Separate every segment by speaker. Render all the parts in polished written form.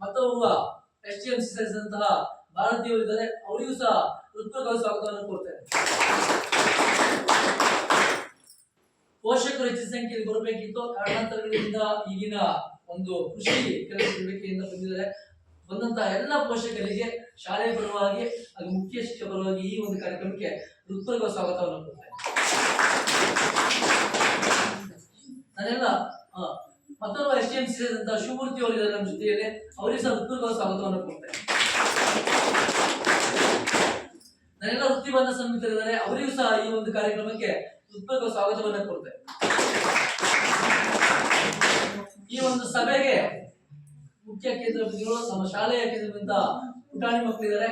Speaker 1: ಮತ್ತೋರ್ವ STM ಅಂತಹ ಭಾರತೀಯರು ಇದ್ದಾರೆ, ಅವರಿಗೂ ಸಹ ಹೃತ್ಪೂರ್ವಕ ಸ್ವಾಗತವನ್ನು ಕೊಡ್ತೇನೆ. ಪೋಷಕರು ಹೆಚ್ಚಿನ ಸಂಖ್ಯೆಯಲ್ಲಿ ಬರಬೇಕಿತ್ತು, ಕಾರಣಾಂತರಗಳಿಂದ ಈಗಿನ ಒಂದು ಕೃಷಿ ಕೆಲಸ ಚಟುವಟಿಕೆಯಿಂದ ಬಂದಂತಹ ಎಲ್ಲ ಪೋಷಕರಿಗೆ ಶಾಲೆಯ ಪರವಾಗಿ ಹಾಗೂ ಮುಖ್ಯ ಶಿಕ್ಷಕ ಪರವಾಗಿ ಈ ಒಂದು ಕಾರ್ಯಕ್ರಮಕ್ಕೆ ಹೃತ್ಪೂರ್ವಕ ಸ್ವಾಗತವನ್ನು ಕೊಡ್ತೇನೆ. ನಾನೆಲ್ಲ ಮತ್ತೊಬ್ಬ STM ಅಂತ ಶಿವಮೂರ್ತಿ ಅವರು ನಮ್ಮ ಜೊತೆಯಲ್ಲಿ, ಅವರಿಗೆ ಸಹ ಹೃತ್ಪೂರ್ವಕ ಸ್ವಾಗತವನ್ನು ಕೊಡ್ತೇನೆ. ನಾನೆಲ್ಲ ವೃತ್ತಿಬಂಧ ಸನ್ಮಿತರಿದ್ದಾರೆ, ಅವರಿಗೂ ಸಹ ಈ ಒಂದು ಕಾರ್ಯಕ್ರಮಕ್ಕೆ ಹೃತ್ಪೂರ್ವಕ ಸ್ವಾಗತವನ್ನು ಕೊಡ್ತೇನೆ. ಈ ಒಂದು ಸಭೆಗೆ ಮುಖ್ಯ ಕೇಂದ್ರ ಬಿಂದುಗಳು ನಮ್ಮ ಶಾಲೆಯ ಕೇಂದ್ರದಿಂದ ಪುಟಾಣಿ ಮಕ್ಕಳಿದ್ದಾರೆ,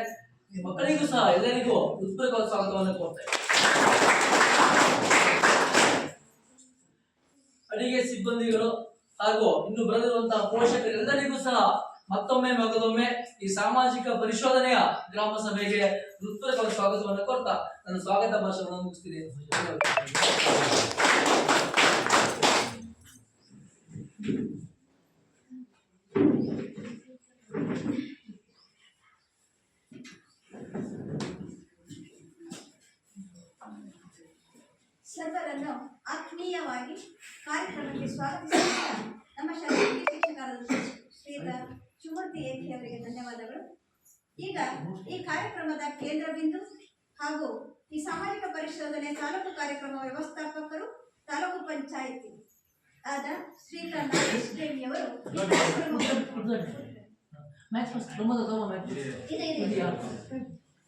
Speaker 1: ಈ ಮಕ್ಕಳಿಗೂ ಸಹ ಎಲ್ಲರಿಗೂ ಹೃತ್ಪೂರ್ವಕ ಸ್ವಾಗತವನ್ನು ಕೊಡ್ತೇನೆ. ಅಡಿಗೆ ಸಿಬ್ಬಂದಿಗಳು ಹಾಗೂ ಇನ್ನು ಬರೆದಿರುವಂತಹ ಪೋಷಕರೆಲ್ಲರಿಗೂ ಸಹ ಮತ್ತೊಮ್ಮೆ ಮಗದೊಮ್ಮೆ ಈ ಸಾಮಾಜಿಕ ಪರಿಶೋಧನೆಯ ಗ್ರಾಮ ಸಭೆಗೆ ಹೃತ್ಪೂರ್ವಕ ಸ್ವಾಗತವನ್ನು ಕೊಡ್ತಾ ನನ್ನ ಸ್ವಾಗತ ಭಾಷಣವನ್ನು ಮುಗಿಸ್ತೀನಿ.
Speaker 2: ಸರ್ವರನ್ನು ಆತ್ಮೀಯವಾಗಿ ಕಾರ್ಯಕ್ರಮಕ್ಕೆ ಸ್ವಾಗತಿಸುವ ನಮ್ಮ ಶಾಲೆಯ ಶಿಕ್ಷಕರಾದ ಶ್ರೀಯುತ ಶಿವಮೂರ್ತಿ ಎ.ಕೆ. ಅವರಿಗೆ ಧನ್ಯವಾದಗಳು. ಈಗ ಈ ಕಾರ್ಯಕ್ರಮದ ಕೇಂದ್ರ ಬಿಂದು ಹಾಗೂ ಈ ಸಾಮಾಜಿಕ ಪರಿಶೋಧನೆ ತಾಲೂಕು ಕಾರ್ಯಕ್ರಮ ವ್ಯವಸ್ಥಾಪಕರು ತಾಲೂಕು ಪಂಚಾಯಿತಿ ಆದ ಶ್ರೀಯುತ ನಾಗೇಶ್ ದೇವಿಯವರು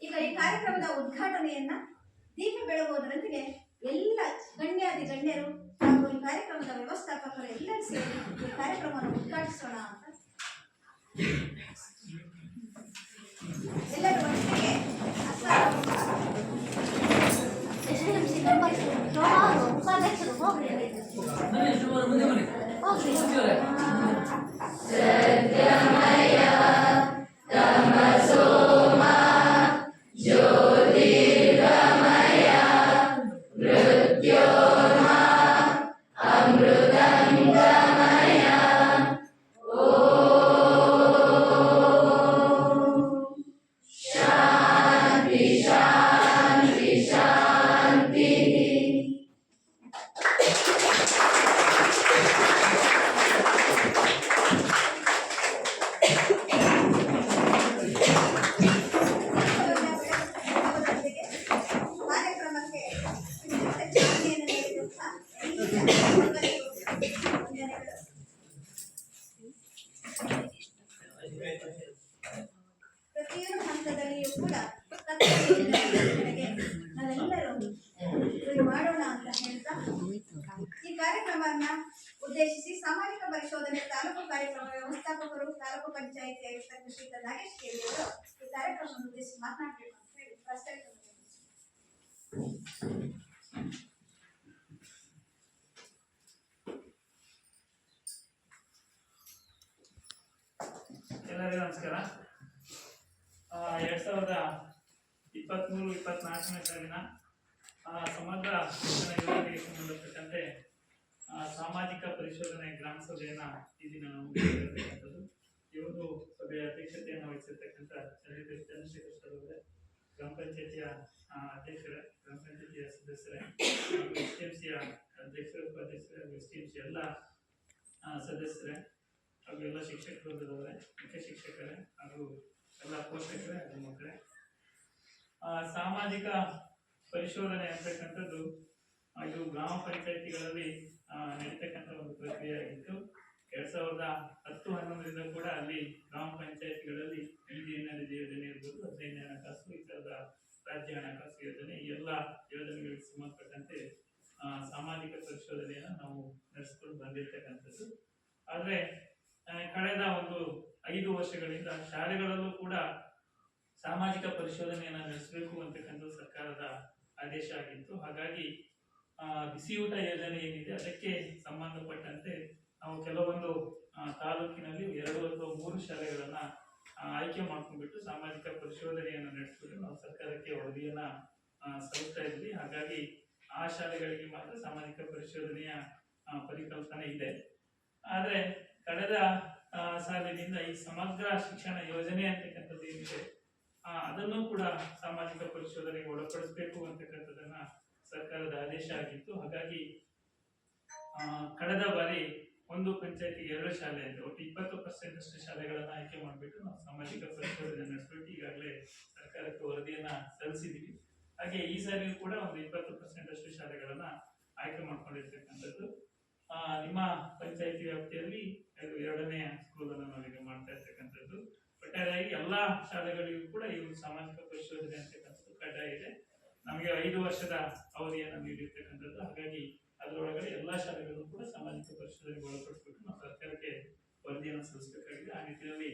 Speaker 2: ಈಗ ಈ ಕಾರ್ಯಕ್ರಮದ ಉದ್ಘಾಟನೆಯನ್ನ ದೀಪ ಬೆಳಗುವುದರೊಂದಿಗೆ ಎಲ್ಲ ಗಣ್ಯಾದಿ ಗಣ್ಯರು ಹಾಗೂ ಈ ಕಾರ್ಯಕ್ರಮದ ವ್ಯವಸ್ಥಾಪಕರು ಎಲ್ಲರೂ ಸೇರಿ ಈ ಕಾರ್ಯಕ್ರಮವನ್ನು ಉದ್ಘಾಟಿಸೋಣ ಅಂತ ಎಲ್ಲರೂ ಒಟ್ಟಿಗೆ ಉಪಾಧ್ಯಕ್ಷರು ಹೋಗ್ರಿ. ಪ್ರತಿಯೊಂದು ಹಂತದಲ್ಲಿಯೂ ಕೂಡ ನಾವೆಲ್ಲರೂ ಮಾಡೋಣ ಅಂತ ಹೇಳ್ತಾ ಈ ಕಾರ್ಯಕ್ರಮವನ್ನ ಉದ್ದೇಶಿಸಿ ಸಾಮಾಜಿಕ ಪರಿಶೋಧನೆ ತಾಲೂಕು ಕಾರ್ಯಕ್ರಮ ವ್ಯವಸ್ಥಾಪಕರು ತಾಲೂಕು ಪಂಚಾಯಿತಿ ಆಯುಕ್ತ ಶ್ರೀಯುತ ನಾಗೇಶ್ ದೇವಿಯವರು ಈ ಕಾರ್ಯಕ್ರಮವನ್ನು ಉದ್ದೇಶಿಸಿ ಮಾತನಾಡಬೇಕು ಅಂತ ಹೇಳಿ ಪ್ರಸ್ತಾವಿತ.
Speaker 3: ಎಲ್ಲರಿಗೂ ನಮಸ್ಕಾರ. 2023-24ನೇ ಸಾಲಿನ ಸಮಗ್ರ ಶಿಕ್ಷಣ ಯೋಜನೆಗೆ ಸಂಬಂಧಪಟ್ಟಂತೆ ಸಾಮಾಜಿಕ ಪರಿಶೋಧನೆ ಗ್ರಾಮ ಸಭೆಯನ್ನ ಈ ದಿನ ನಾವು ನಡೆಸಬೇಕಾಗುತ್ತದೆ. ಇವರು ಸಭೆಯ ಅಧ್ಯಕ್ಷತೆಯನ್ನು ವಹಿಸಿರ್ತಕ್ಕಂಥ ಚಂದ್ರಶೇಖರ್ ಸರ್ ಅವರೇ, ಗ್ರಾಮ ಪಂಚಾಯತಿಯ ಅಧ್ಯಕ್ಷರೇ, ಗ್ರಾಮ ಪಂಚಾಯತಿಯ ಸದಸ್ಯರೇ, STMCಯ ಅಧ್ಯಕ್ಷರು, ಉಪಾಧ್ಯಕ್ಷರೇ, STMC ಎಲ್ಲ ಸದಸ್ಯರೇ ಹಾಗೂ ಎಲ್ಲ ಶಿಕ್ಷಕರು ಬಂದಿದ್ದವರೇ, ಮುಖ್ಯ ಶಿಕ್ಷಕರೇ ಹಾಗೂ ಎಲ್ಲ ಪೋಷಕರೇ ಹಾಗೂ ಮಕ್ಕಳೇ, ಸಾಮಾಜಿಕ ಪರಿಶೋಧನೆ ಅಂತಕ್ಕಂಥದ್ದು ಇದು ಗ್ರಾಮ ಪಂಚಾಯತಿಗಳಲ್ಲಿ ನಡೀತಕ್ಕಂಥ ಒಂದು ಪ್ರಕ್ರಿಯೆ ಆಗಿತ್ತು. 2010-11ರಿಂದ ಕೂಡ ಅಲ್ಲಿ ಗ್ರಾಮ ಪಂಚಾಯತಿಗಳಲ್ಲಿ ದೀನದಯಾಳ್ ಯೋಜನೆ ಇರ್ಬೋದು, 15ನೇ ಹಣಕಾಸು, ಈ ಥರದ ರಾಜ್ಯ ಹಣಕಾಸು ಯೋಜನೆ, ಈ ಎಲ್ಲ ಯೋಜನೆಗಳಿಗೆ ಸಂಬಂಧಪಟ್ಟಂತೆ ಸಾಮಾಜಿಕ ಪರಿಶೋಧನೆಯನ್ನು ನಾವು ನಡೆಸ್ಕೊಂಡು ಬಂದಿರ್ತಕ್ಕಂಥದ್ದು. ಆದರೆ ಕಳೆದ ಒಂದು 5 ವರ್ಷಗಳಿಂದ ಶಾಲೆಗಳಲ್ಲೂ ಕೂಡ ಸಾಮಾಜಿಕ ಪರಿಶೋಧನೆಯನ್ನು ನಡೆಸಬೇಕು ಅಂತಕ್ಕಂಥ ಸರ್ಕಾರದ ಆದೇಶ ಆಗಿತ್ತು. ಹಾಗಾಗಿ ಬಿಸಿಯೂಟ ಯೋಜನೆ ಏನಿದೆ ಅದಕ್ಕೆ ಸಂಬಂಧಪಟ್ಟಂತೆ ನಾವು ಕೆಲವೊಂದು ತಾಲೂಕಿನಲ್ಲಿ 2 ಅಥವಾ 3 ಶಾಲೆಗಳನ್ನ ಆಯ್ಕೆ ಮಾಡ್ಕೊಂಡ್ಬಿಟ್ಟು ಸಾಮಾಜಿಕ ಪರಿಶೋಧನೆಯನ್ನು ನಡೆಸಬೇಕು ನಾವು ಸರ್ಕಾರಕ್ಕೆ ವರದಿಯನ್ನ ಸಲ್ಲಿಸ್ತಾ ಇದ್ವಿ. ಹಾಗಾಗಿ ಆ ಶಾಲೆಗಳಿಗೆ ಮಾತ್ರ ಸಾಮಾಜಿಕ ಪರಿಶೋಧನೆಯ ಪರಿಕಲ್ಪನೆ ಇದೆ. ಆದರೆ ಕಳೆದ ಸಾಲಿನಿಂದ ಈ ಸಮಗ್ರ ಶಿಕ್ಷಣ ಯೋಜನೆ ಅಂತಕ್ಕಂಥದ್ದು ಏನಿದೆ ಅದನ್ನು ಕೂಡ ಸಾಮಾಜಿಕ ಪರಿಶೋಧನೆಗೆ ಒಳಪಡಿಸಬೇಕು ಅಂತಕ್ಕಂಥದ್ದನ್ನ ಸರ್ಕಾರದ ಆದೇಶ ಆಗಿತ್ತು. ಹಾಗಾಗಿ ಕಳೆದ ಬಾರಿ ಒಂದು ಪಂಚಾಯತಿಗೆ 2 ಶಾಲೆ ಅಂತ ಒಟ್ಟು 20% ಅಷ್ಟು ಶಾಲೆಗಳನ್ನ ಆಯ್ಕೆ ಮಾಡಿಬಿಟ್ಟು ನಾವು ಸಾಮಾಜಿಕ ಪರಿಶೋಧನೆ ನಡೆಸಬೇಕು. ಈಗಾಗಲೇ ಸರ್ಕಾರಕ್ಕೆ ವರದಿಯನ್ನ ಸಲ್ಲಿಸಿದ್ದೀವಿ. ಹಾಗೆ ಈ ಸಾರಿಯೂ ಕೂಡ ಒಂದು 20% ಅಷ್ಟು ಶಾಲೆಗಳನ್ನ ಆಯ್ಕೆ ಮಾಡ್ಕೊಂಡಿರ್ತಕ್ಕಂಥದ್ದು. ನಿಮ್ಮ ಪಂಚಾಯತಿ ವ್ಯಾಪ್ತಿಯಲ್ಲಿ 2ನೇ ಸ್ಕೂಲ್ ಅನ್ನು ನಾವೀಗ ಮಾಡ್ತಾ ಇರ್ತಕ್ಕಂಥದ್ದು. ಒಟ್ಟಾರೆಯಾಗಿ ಎಲ್ಲಾ ಶಾಲೆಗಳಿಗೂ ಕೂಡ ಈ ಒಂದು ಸಾಮಾಜಿಕ ಪರಿಶೋಧನೆ ಅಂತಕ್ಕಂಥದ್ದು ಕಡ್ಡಾಯ ಇದೆ. ನಮಗೆ 5 ವರ್ಷದ ಅವಧಿಯನ್ನು ನೀಡಿರ್ತಕ್ಕಂಥದ್ದು. ಹಾಗಾಗಿ ಅದರೊಳಗಡೆ ಎಲ್ಲಾ ಶಾಲೆಗಳು ಕೂಡ ಸಾಮಾಜಿಕ ಪರಿಶೋಧನೆಗೆ ಒಳಪಡಿಸಬೇಕು. ನಾವು ಸರ್ಕಾರಕ್ಕೆ ವರದಿಯನ್ನು ಸಲ್ಲಿಸಬೇಕಾಗಿದೆ. ಆ ನಿಟ್ಟಿನಲ್ಲಿ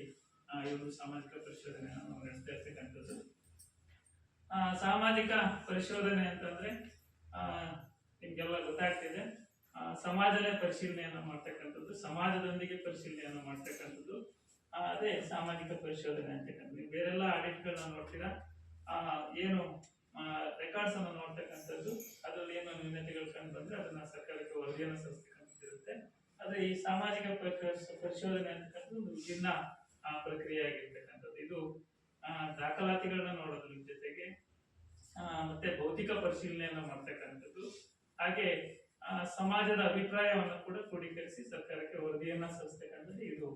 Speaker 3: ಈ ಒಂದು ಸಾಮಾಜಿಕ ಪರಿಶೋಧನೆಯನ್ನು ನಾವು ನಡೆಸ್ತಾ ಇರ್ತಕ್ಕಂಥದ್ದು. ಸಾಮಾಜಿಕ ಪರಿಶೋಧನೆ ಅಂತಂದ್ರೆ ನಿಮ್ಗೆಲ್ಲ ಗೊತ್ತಾಗ್ತಿದೆ. ಸಮಾಜದ ಪರಿಶೀಲನೆಯನ್ನು ಮಾಡ್ತಕ್ಕಂಥದ್ದು, ಸಮಾಜದೊಂದಿಗೆ ಪರಿಶೀಲನೆಯನ್ನು ಮಾಡ್ತಕ್ಕಂಥದ್ದು, ಅದೇ ಸಾಮಾಜಿಕ ಪರಿಶೋಧನೆ ಅಂತಕ್ಕಂಥದ್ದು. ಬೇರೆಲ್ಲ ಆಡಿಟ್ಗಳನ್ನ ನೋಡ್ತೀರಾ, ಏನು ರೆಕಾರ್ಡ್ಸ್ ಅನ್ನು ನೋಡ್ತಕ್ಕಂಥದ್ದು, ಅದರಲ್ಲಿ ಏನು ನ್ಯೂನತೆಗಳು ಕಂಡು ಬಂದ್ರೆ ಅದನ್ನ ಸರ್ಕಾರಕ್ಕೆ ವರದಿಯನ್ನು ಸಲ್ಲಿಸ್ತಕ್ಕಂಥದ್ದಿರುತ್ತೆ. ಆದ್ರೆ ಈ ಸಾಮಾಜಿಕ ಪರಿಶೋಧನೆ ಅಂತಕ್ಕಂಥದ್ದು ಒಂದು ವಿಭಿನ್ನ ಪ್ರಕ್ರಿಯೆ ಆಗಿರ್ತಕ್ಕಂಥದ್ದು. ಇದು ದಾಖಲಾತಿಗಳನ್ನ ನೋಡೋದ್ರ ಜೊತೆಗೆ ಮತ್ತೆ ಭೌತಿಕ ಪರಿಶೀಲನೆಯನ್ನ ಮಾಡ್ತಕ್ಕಂಥದ್ದು, ಹಾಗೆ ಸಮಾಜದ ಅಭಿಪ್ರಾಯವನ್ನು ಕೂಡ ಕ್ರೋಢೀಕರಿಸಿ ಸರ್ಕಾರಕ್ಕೆ ವರದಿಯನ್ನ ಸಲ್ಲಿಸ್ತಕ್ಕಂಥದ್ದು ಇದು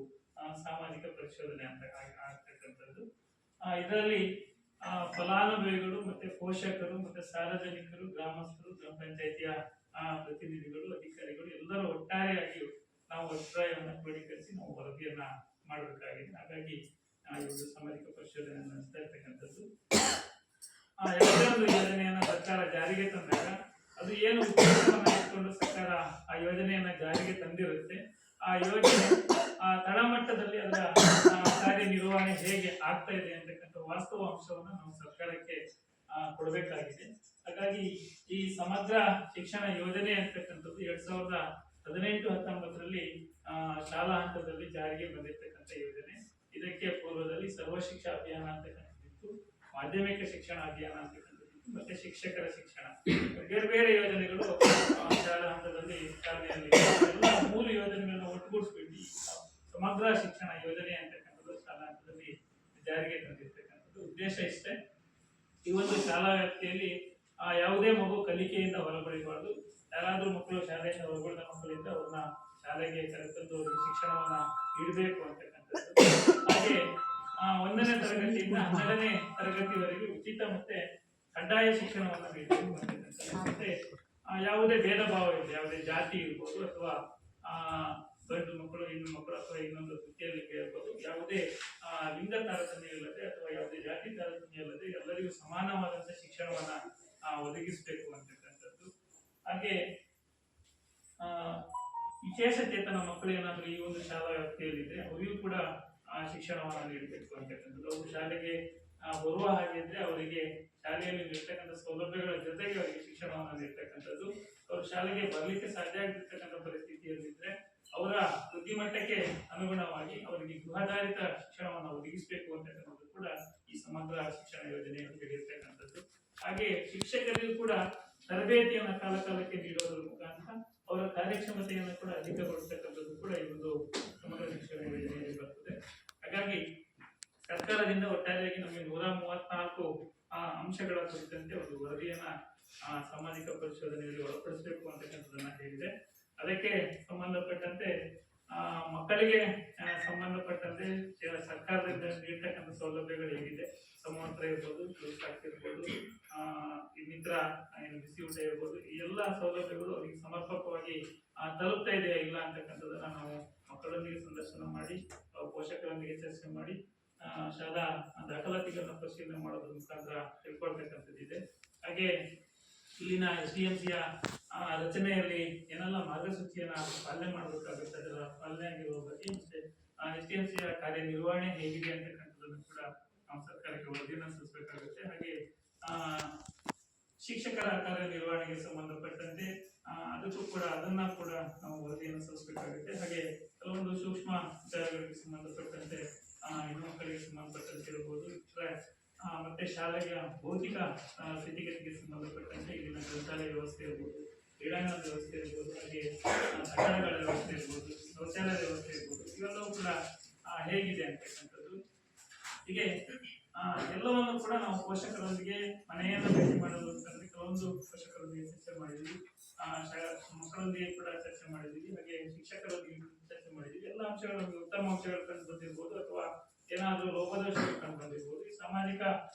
Speaker 3: ಸಾಮಾಜಿಕ ಪರಿಶೋಧನೆ ಅಂತ ಆಗ್ತಕ್ಕಂಥದ್ದು. ಇದರಲ್ಲಿ ಫಲಾನುಭವಿಗಳು ಮತ್ತೆ ಪೋಷಕರು ಮತ್ತೆ ಸಾರ್ವಜನಿಕರು, ಗ್ರಾಮಸ್ಥರು, ಗ್ರಾಮ ಪಂಚಾಯತಿಯ ಪ್ರತಿನಿಧಿಗಳು, ಅಧಿಕಾರಿಗಳು ಎಲ್ಲರೂ ಒಟ್ಟಾರೆಯಾಗಿ ನಾವು ಅಭಿಪ್ರಾಯವನ್ನು ಕ್ರೋಢೀಕರಿಸಿ ನಾವು ವರದಿಯನ್ನ ಮಾಡಬೇಕಾಗಿದೆ. ಹಾಗಾಗಿ ಒಂದು ಸಾಮಾಜಿಕ ಪರಿಶೋಧನೆ ನಡೆಸ್ತಾ ಇರ್ತಕ್ಕಂಥದ್ದು. ಯಾವುದೇ ಒಂದು ಯೋಜನೆಯನ್ನ ಸರ್ಕಾರ ಜಾರಿಗೆ ತಂದಾಗ ಅದು ಏನು ಉದ್ದೇಶವನ್ನ ಇಟ್ಕೊಂಡು ಸರ್ಕಾರ ಆ ಯೋಜನೆಯನ್ನ ಜಾರಿಗೆ ತಂದಿರುತ್ತೆ, ಆ ಯೋಜನೆ ತಳಮಟ್ಟದಲ್ಲಿ ಅದರ ಕಾರ್ಯನಿರ್ವಹಣೆ ಹೇಗೆ ಆಗ್ತಾ ಇದೆ ಅಂತಕ್ಕಂಥ ವಾಸ್ತವ ಅಂಶವನ್ನು ನಾವು ಸರ್ಕಾರಕ್ಕೆ ಕೊಡಬೇಕಾಗಿದೆ. ಹಾಗಾಗಿ ಈ ಸಮಗ್ರ ಶಿಕ್ಷಣ ಯೋಜನೆ ಅಂತಕ್ಕಂಥದ್ದು 2018-19ರಲ್ಲಿ ಶಾಲಾ ಹಂತದಲ್ಲಿ ಜಾರಿಗೆ ಬಂದಿರತಕ್ಕಂಥ ಯೋಜನೆ. ಇದಕ್ಕೆ ಪೂರ್ವದಲ್ಲಿ ಸರ್ವ ಶಿಕ್ಷಾ ಅಭಿಯಾನ ಅಂತಕ್ಕಂಥದ್ದು, ಮಾಧ್ಯಮಿಕ ಶಿಕ್ಷಣ ಅಭಿಯಾನ ಅಂತಕ್ಕಂಥದ್ದು, ಮತ್ತೆ ಶಿಕ್ಷಕರ ಶಿಕ್ಷಣ, ಬೇರೆ ಬೇರೆ ಯೋಜನೆಗಳು ಶಾಲಾ ಹಂತದಲ್ಲಿ ಚಾಲನೆಯಲ್ಲಿ. ಎಲ್ಲ 3 ಯೋಜನೆಗಳನ್ನ ಒಟ್ಟುಗೂಡಿಸ್ಬಿಟ್ಟು ಸಮಗ್ರ ಶಿಕ್ಷಣ ಯೋಜನೆ ಅಂತಕ್ಕಂಥದ್ದು ಶಾಲಾ ಹಂತದಲ್ಲಿ ಜಾರಿಗೆ ತಂದಿರ್ತಕ್ಕಂಥದ್ದು. ಉದ್ದೇಶ ಇಷ್ಟೇ, ಈ ಒಂದು ಶಾಲಾ ವ್ಯಾಪ್ತಿಯಲ್ಲಿ ಯಾವುದೇ ಮಗು ಕಲಿಕೆಯಿಂದ ಹೊರಬಳಿಬಾರ್ದು. ಯಾರಾದ್ರೂ ಮಕ್ಕಳು ಶಾಲೆಯಿಂದ ಹೊರಬಳಿದ ಮಕ್ಕಳಿಂದ ಅವ್ರನ್ನ ಶಾಲೆಗೆ ಕರೆತಂದು ಶಿಕ್ಷಣವನ್ನ ನೀಡಬೇಕು ಅಂತಕ್ಕಂಥದ್ದು. ಹಾಗೆ 1ನೇ ತರಗತಿಯಿಂದ 12ನೇ ತರಗತಿವರೆಗೆ ಉಚಿತ ಮತ್ತೆ ಕಡ್ಡಾಯ ಶಿಕ್ಷಣವನ್ನು ನೀಡಬೇಕು ಅಂತಕ್ಕಂಥದ್ದು. ಮತ್ತೆ ಯಾವುದೇ ಭೇದ ಭಾವ ಇದೆ, ಯಾವುದೇ ಜಾತಿ ಇರ್ಬೋದು ಅಥವಾ ಗಂಡು ಮಕ್ಕಳು, ಹೆಣ್ಣು ಮಕ್ಕಳು ಅಥವಾ ಇನ್ನೊಂದು ವೃತ್ತಿಯಲ್ಲಿ ಇರ್ಬೋದು, ಯಾವುದೇ ಲಿಂಗ ತಾರತಮ್ಯ ಇಲ್ಲದೆ ಅಥವಾ ಯಾವುದೇ ಜಾತಿ ತಾರತಮ್ಯ ಇಲ್ಲದೆ ಎಲ್ಲರಿಗೂ ಸಮಾನವಾದಂತಹ ಶಿಕ್ಷಣವನ್ನ ಒದಗಿಸಬೇಕು ಅಂತಕ್ಕಂಥದ್ದು. ಹಾಗೆ ವಿಶೇಷಚೇತನ ಮಕ್ಕಳು ಏನಾದರೂ ಈ ಒಂದು ಶಾಲಾ ವ್ಯಾಪ್ತಿಯಲ್ಲಿದ್ರೆ ಅವರಿಗೂ ಕೂಡ ಶಿಕ್ಷಣವನ್ನ ನೀಡಬೇಕು ಅಂತಕ್ಕಂಥದ್ದು. ಅವರು ಶಾಲೆಗೆ ಬರುವ ಹಾಗೆ ಇದ್ರೆ ಅವರಿಗೆ ಶಾಲೆಯಲ್ಲಿ ನೀಡ್ತಕ್ಕಂಥ ಸೌಲಭ್ಯಗಳ ಜೊತೆಗೆ ಅವರಿಗೆ ಶಿಕ್ಷಣವನ್ನ ನೀಡ್ತಕ್ಕಂಥದ್ದು. ಅವರು ಶಾಲೆಗೆ ಬರ್ಲಿಕ್ಕೆ ಸಾಧ್ಯ ಆಗಿರ್ತಕ್ಕಂಥ ಪರಿಸ್ಥಿತಿಯಲ್ಲಿದ್ರೆ ಅವರ ಬುದ್ಧಿಮಟ್ಟಕ್ಕೆ ಅನುಗುಣವಾಗಿ ಅವರಿಗೆ ಗೃಹಾಧಾರಿತ ಶಿಕ್ಷಣವನ್ನು ಒದಗಿಸಬೇಕು ಅಂತಕ್ಕಂಥದ್ದು ಕೂಡ ಈ ಸಮಗ್ರ ಶಿಕ್ಷಣ ಯೋಜನೆಯಲ್ಲಿ ಇರ್ತಕ್ಕಂಥದ್ದು. ಹಾಗೆ ಶಿಕ್ಷಕರಿಗೂ ಕೂಡ ತರಬೇತಿಯನ್ನು ಕಾಲಕಾಲಕ್ಕೆ ನೀಡೋದ್ರ ಮುಖಾಂತರ ಅವರ ಕಾರ್ಯಕ್ಷಮತೆಯನ್ನು ಕೂಡ ಅಧಿಕಗೊಳಿಸ್ತಕ್ಕಂಥದ್ದು ಕೂಡ ಈ ಒಂದು ಸಮಗ್ರ ಶಿಕ್ಷಣ ಯೋಜನೆಯಲ್ಲಿ ಬರ್ತದೆ. ಹಾಗಾಗಿ ಸರ್ಕಾರದಿಂದ ಒಟ್ಟಾರೆಯಾಗಿ ನಮಗೆ 134 ಅಂಶಗಳ ಕುರಿತಂತೆ ಒಂದು ವರದಿಯನ್ನ ಸಾಮಾಜಿಕ ಪರಿಶೋಧನೆಯಲ್ಲಿ ಒಳಪಡಿಸಬೇಕು ಅಂತಕ್ಕಂಥದ್ದನ್ನ ಹೇಳಿದೆ. ಅದಕ್ಕೆ ಸಂಬಂಧಪಟ್ಟಂತೆ ಮಕ್ಕಳಿಗೆ ಸಂಬಂಧಪಟ್ಟಂತೆ ಸರ್ಕಾರದಿಂದ ನೀಡ್ತಕ್ಕಂಥ ಸೌಲಭ್ಯಗಳು ಹೇಗಿದೆ, ಸಮವಸ್ತ್ರ ಇರ್ಬೋದು, ಕ್ಲೂಸಾಕ್ ಇರ್ಬೋದು, ಇನ್ನಿತರ ಬಿಸಿ ಊಟ ಇರ್ಬೋದು, ಈ ಎಲ್ಲ ಸೌಲಭ್ಯಗಳು ಅವರಿಗೆ ಸಮರ್ಪಕವಾಗಿ ತಲುಪ್ತಾ ಇದೆಯಾ ಇಲ್ಲ ಅಂತಕ್ಕಂಥದ್ದನ್ನ ನಾವು ಮಕ್ಕಳೊಂದಿಗೆ ಸಂದರ್ಶನ ಮಾಡಿ, ಪೋಷಕರೊಂದಿಗೆ ಚರ್ಚೆ ಮಾಡಿ, ಶಾಲಾ ದಾಖಲಾತಿಗಳನ್ನ ಪರಿಶೀಲನೆ ಮಾಡೋದ್ರ ಮುಖಾಂತರ ತಿಳ್ಕೊಳ್ತಕ್ಕಂಥದ್ದಿದೆ. ಹಾಗೆ ಇಲ್ಲಿನ SDMCಯ ರಚನೆಯಲ್ಲಿ ಏನೆಲ್ಲ ಮಾರ್ಗಸೂಚಿಯನ್ನ ಪಾಲನೆ ಮಾಡಬೇಕಾಗುತ್ತೆ, ಅದರ ಪಾಲನೆ ಆಗಿರುವ ಬಗ್ಗೆ ಮತ್ತೆ SDMCಯ ಕಾರ್ಯನಿರ್ವಹಣೆ ಹೇಗಿದೆ ಅಂತಕ್ಕಂಥದ್ದನ್ನು ಕೂಡ ನಾವು ಸರ್ಕಾರಕ್ಕೆ ವರದಿಯನ್ನು ಸಲ್ಲಿಸಬೇಕಾಗುತ್ತೆ. ಹಾಗೆ ಶಿಕ್ಷಕರ ಕಾರ್ಯನಿರ್ವಹಣೆಗೆ ಸಂಬಂಧಪಟ್ಟಂತೆ ಅದಕ್ಕೂ ಕೂಡ ಅದನ್ನ ಕೂಡ ನಾವು ವರದಿಯನ್ನು ಸಲ್ಲಿಸಬೇಕಾಗುತ್ತೆ. ಹಾಗೆ ಕೆಲವೊಂದು ಸೂಕ್ಷ್ಮ ವಿಚಾರಗಳಿಗೆ ಸಂಬಂಧಪಟ್ಟಂತೆ ಹೆಣ್ಣು ಮಕ್ಕಳಿಗೆ ಸಂಬಂಧಪಟ್ಟಂತೆ ಇರಬಹುದು, ಮತ್ತೆ ಶಾಲೆಯ ಭೌತಿಕ ಸ್ಥಿತಿಗತಿಗೆ ಸಂಬಂಧಪಟ್ಟಂತೆ ಇಲ್ಲಿನ ಗ್ರಂಥಾಲಯ ವ್ಯವಸ್ಥೆ ಇರ್ಬೋದು, ಕ್ರೀಡಾಂಗಣದ ವ್ಯವಸ್ಥೆ ಇರ್ಬೋದು, ಹಾಗೆ ಕಟ್ಟಡಗಳ ವ್ಯವಸ್ಥೆ ಇರ್ಬೋದು, ಶೌಚಾಲಯ ವ್ಯವಸ್ಥೆ ಇರ್ಬೋದು, ಇವೆಲ್ಲವೂ ಕೂಡ ಹೇಗಿದೆ ಅಂತಕ್ಕಂಥದ್ದು. ಹೀಗೆ ಎಲ್ಲವನ್ನು ಕೂಡ ನಾವು ಪೋಷಕರೊಂದಿಗೆ ಮನೆಯನ್ನು ಭೇಟಿ ಮಾಡೋದು ಅಂತಂದ್ರೆ ಕೆಲವೊಂದು ಪೋಷಕರೊಂದಿಗೆ ಚರ್ಚೆ ಮಾಡಿದ್ವಿ, ಮಕ್ಕಳೊಂದಿಗೆ ಕೂಡ ಚರ್ಚೆ ಮಾಡಿದ್ವಿ, ಹಾಗೆ ಶಿಕ್ಷಕರೊಂದಿಗೆ ಚರ್ಚೆ ಮಾಡಿದ್ವಿ. ಎಲ್ಲ ಅಂಶಗಳಲ್ಲಿ ಉತ್ತಮ ಅಂಶಗಳು ಕಂಡು ಬಂದಿರ್ಬೋದು ಅಥವಾ ಏನಾದರೂ ಲೋಪದೋಷಗಳು ಕಂಡು ಬಂದಿರ್ಬೋದು. ಈ ಸಾಮಾಜಿಕ